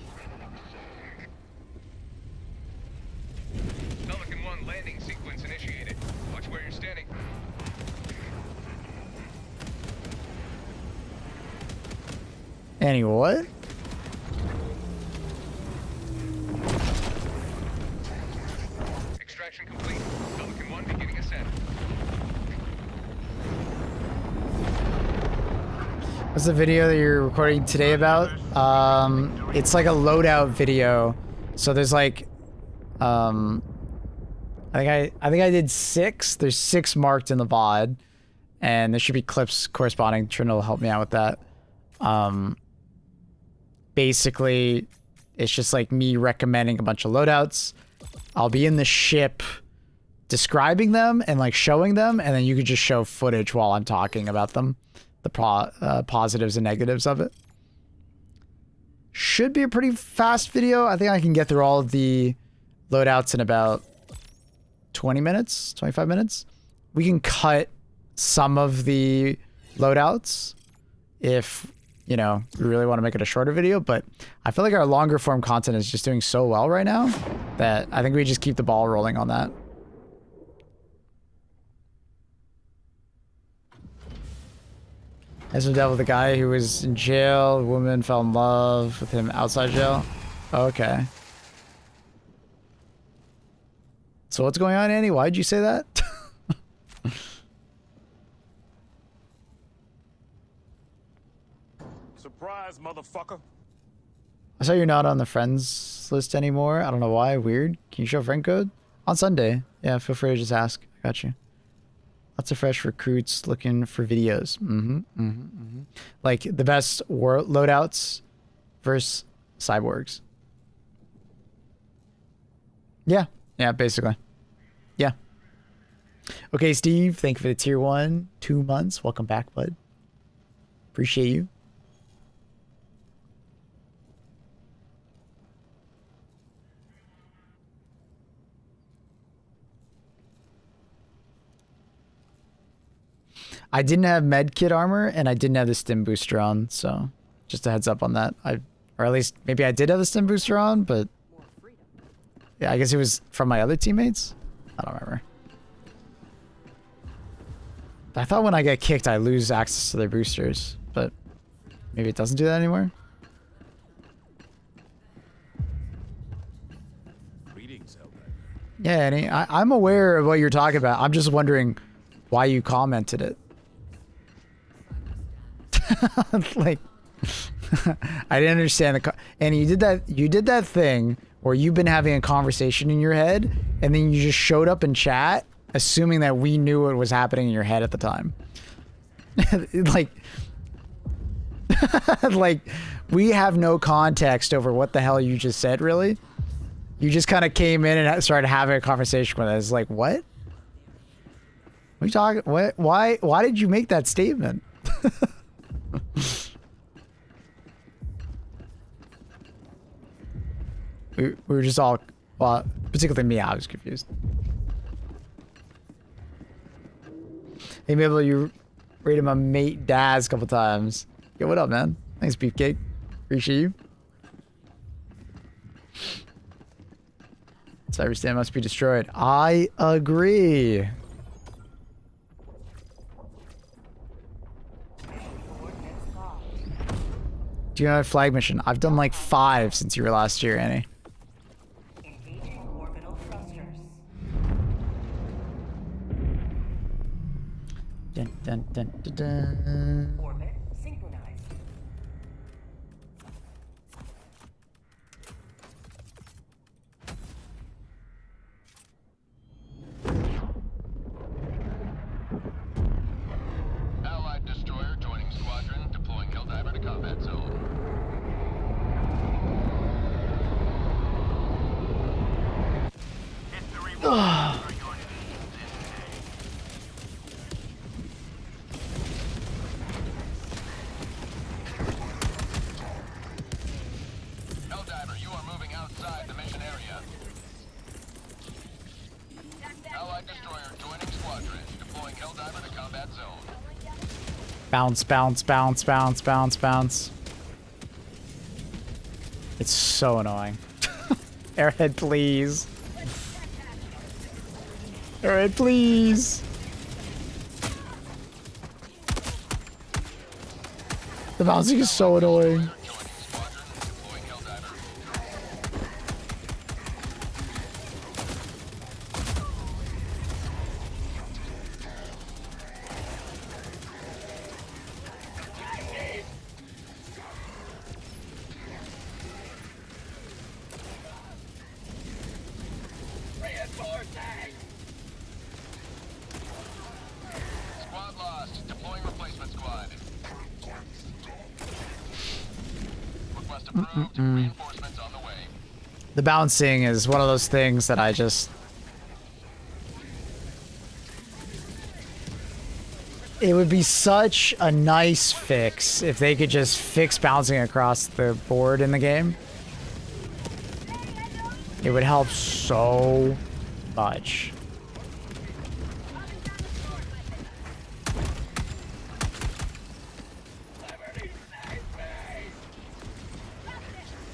Annie, what? Extraction complete. Pelican 1 beginning ascent. What's the video that you're recording today about? It's like a loadout video. So there's like, I think I did 6. There's 6 marked in the VOD, and there should be clips corresponding. Trin will help me out with that. Basically, it's just like me recommending a bunch of loadouts. I'll be in the ship describing them and like showing them, and then you could just show footage while I'm talking about them. The positives and negatives of it. Should be a pretty fast video. I think I can get through all of the loadouts in about 20 minutes, 25 minutes. We can cut some of the loadouts if, you know, we really want to make it a shorter video, but I feel like our longer form content is just doing so well right now that I think we just keep the ball rolling on that. I also dealt with a guy who was in jail. A woman fell in love with him outside jail. Okay. So what's going on, Annie? Why'd you say that? Surprise, motherfucker. I saw you're not on the friends list anymore. I don't know why. Weird. Can you show friend code? On Sunday. Yeah, feel free to just ask. I got you. Lots of fresh recruits looking for videos. Like the best loadouts versus cyborgs. Yeah. Yeah, basically. Yeah. Okay, Steve. Thank you for the tier 1. 2 months. Welcome back, bud. Appreciate you. I didn't have medkit armor, and I didn't have the stim booster on, so just a heads up on that. Or at least maybe I did have the stim booster on, but yeah, I guess it was from my other teammates. I don't remember. I thought when I get kicked, I lose access to their boosters, but maybe it doesn't do that anymore. Yeah, Annie, I'm aware of what you're talking about. I'm just wondering why you commented it. Like, I didn't understand and you did that thing where you've been having a conversation in your head, and then you just showed up in chat, assuming that we knew what was happening in your head at the time. Like, like, we have no context over what the hell you just said, really. You just kind of came in and started having a conversation with us. Like, what? What are you talking? What? Why did you make that statement? we were just all, well, particularly me, I was confused. Hey, maybe you rated my mate Daz a couple times. Yo, what up, man? Thanks, Beefcake. Appreciate you. CYBERSTAN must be destroyed. I agree. Do you have a flag mission? I've done like 5 since you were last year, Annie. Engaging orbital thrusters. Dun, dun, dun, dun, dun. Orbit synchronized. Allied destroyer joining squadron, deploying Helldiver to combat zone. Helldiver, you are moving outside the mission area. Allied destroyer joining squadron, deploying Helldiver to combat zone. Bounce, bounce, bounce, bounce, bounce, bounce. It's so annoying. Airhead, please. Airhead, please. The bouncing is so annoying. The bouncing is one of those things that I just... It would be such a nice fix if they could just fix bouncing across the board in the game. It would help so much.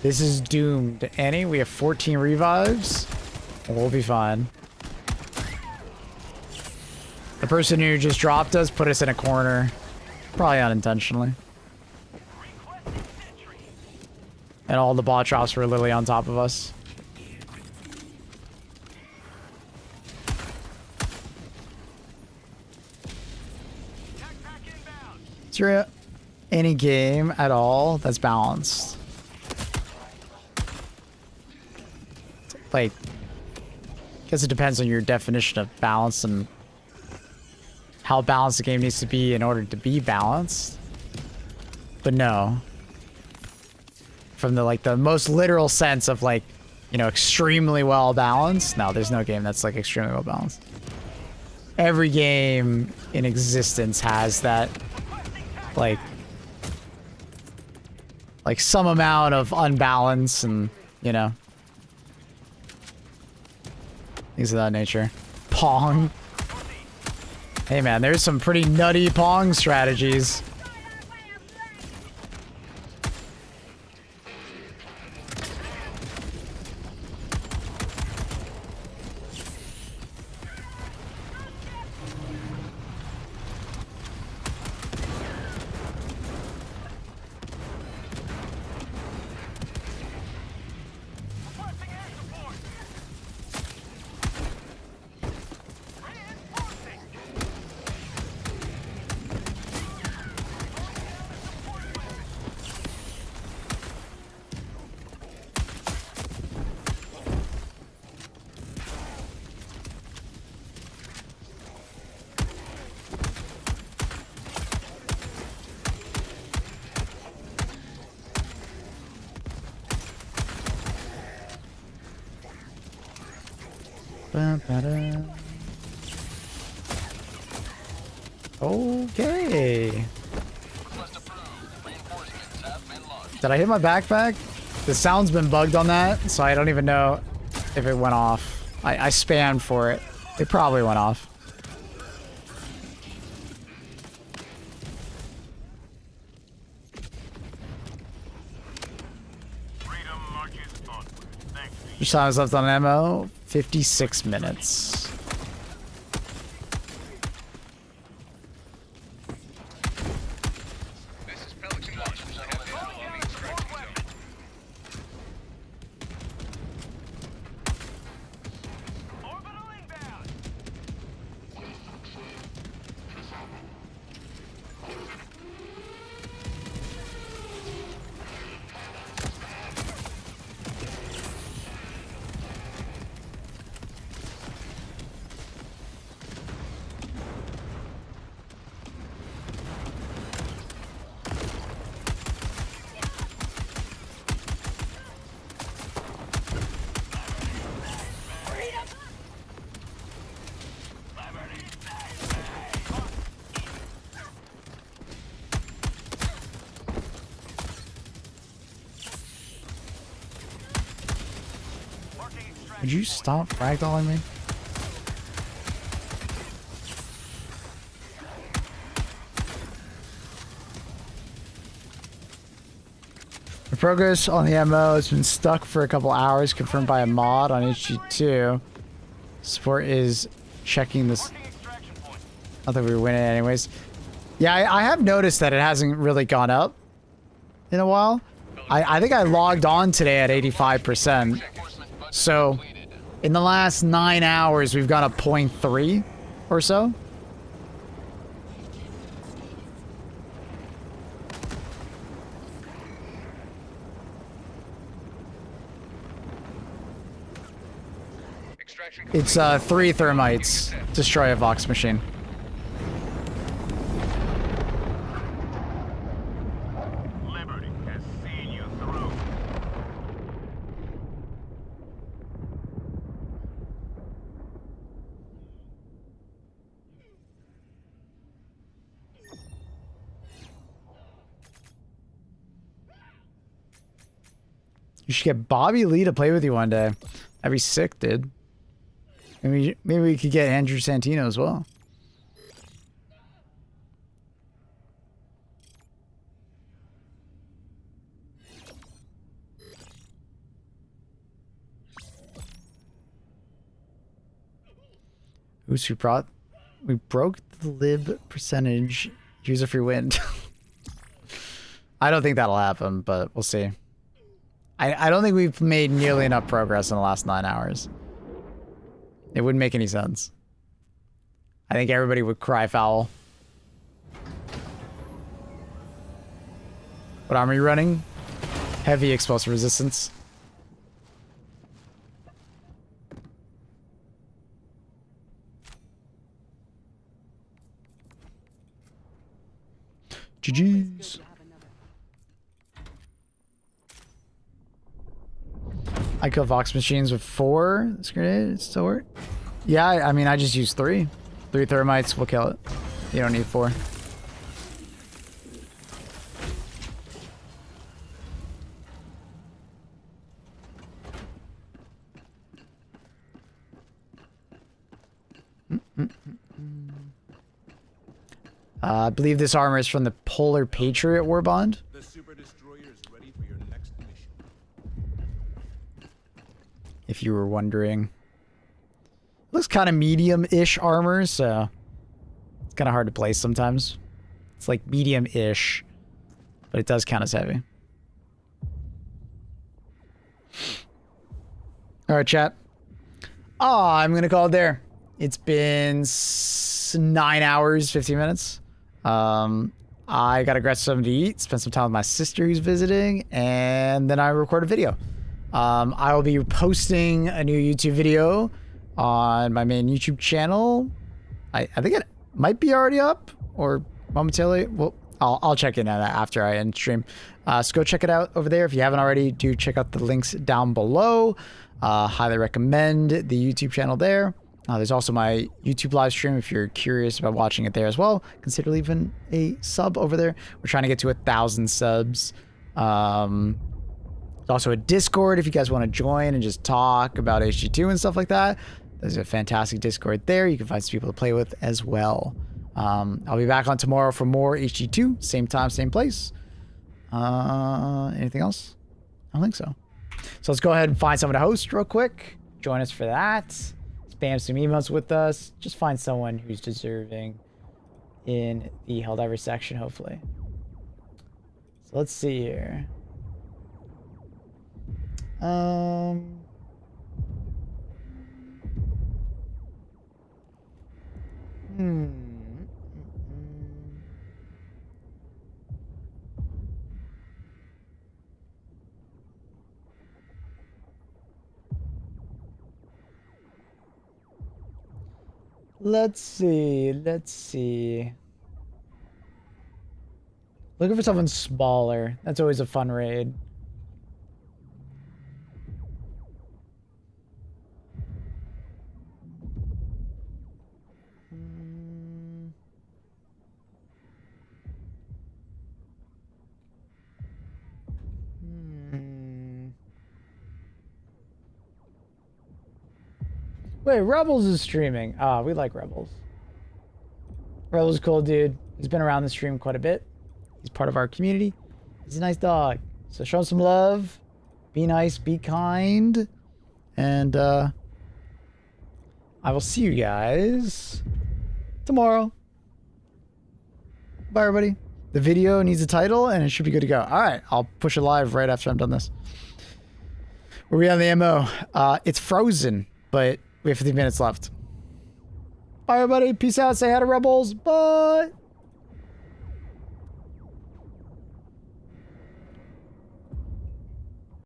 This is doomed. Annie, we have 14 revives. We'll be fine. The person who just dropped us put us in a corner. Probably unintentionally. And all the bot drops were literally on top of us. Is there any game at all that's balanced? Like, I guess it depends on your definition of balance and how balanced the game needs to be in order to be balanced. But no. From the the most literal sense of extremely well balanced. No, there's no game that's extremely well balanced. Every game in existence has that some amount of unbalance and things of that nature. Pong. Hey man, there's some pretty nutty Pong strategies. Okay. Did I hit my backpack? The sound's been bugged on that, so I don't even know if it went off. I spammed for it. It probably went off. Which time is left on ammo? 56 minutes. Would you stop ragdolling me? The progress on the MO has been stuck for a couple hours, confirmed by a mod on HG2. Support is checking this. I thought we were winning anyways. Yeah, I have noticed that it hasn't really gone up in a while. I think I logged on today at 85%. So, in the last 9 hours, we've got a 0.3 or so. It's 3 thermites. Destroy a Vox machine. Liberty has seen you through. You should get Bobby Lee to play with you one day. That'd be sick, dude. Maybe we could get Andrew Santino as well. Oops, we broke the lib percentage user free win. I don't think that'll happen, but we'll see. I don't think we've made nearly enough progress in the last 9 hours. It wouldn't make any sense. I think everybody would cry foul. What armor are you running? Heavy explosive resistance. GG's. I kill Vox machines with 4 grenades. Still work? Yeah, I mean, I just use 3. 3 thermites will kill it. You don't need 4. I believe this armor is from the Polar Patriot War Bond. The Super Destroyer is ready for your next mission. If you were wondering. Looks kind of medium-ish armor, so it's kind of hard to place sometimes. It's like medium-ish, but it does count as heavy. All right, chat. I'm going to call it there. It's been 9 hours, 15 minutes. I got to grab something to eat, spend some time with my sister who's visiting, and then I record a video. I will be posting a new YouTube video on my main YouTube channel. I think it might be already up or momentarily. Well, I'll check in on that after I end stream. So go check it out over there. If you haven't already, do check out the links down below. Highly recommend the YouTube channel there. There's also my YouTube live stream if you're curious about watching it there as well. Consider leaving a sub over there. We're trying to get to 1,000 subs. There's also a Discord if you guys want to join and just talk about HG2 and stuff like that. There's a fantastic Discord there. You can find some people to play with as well. I'll be back on tomorrow for more HG2. Same time, same place. Anything else? I don't think so. So let's go ahead and find someone to host real quick. Join us for that. Spam some emails with us. Just find someone who's deserving in the Helldiver section, hopefully. So let's see here. Let's see. Looking for someone smaller. That's always a fun raid. Wait, Rebels is streaming. We like Rebels. Rebels is cool, dude. He's been around the stream quite a bit. He's part of our community. He's a nice dog. So show him some love. Be nice, be kind. And I will see you guys tomorrow. Bye, everybody. The video needs a title, and it should be good to go. All right, I'll push it live right after I'm done this. Where are we on the MO? It's frozen, but we have 15 minutes left. Bye, everybody. Peace out. Say hi to Rebels. Bye.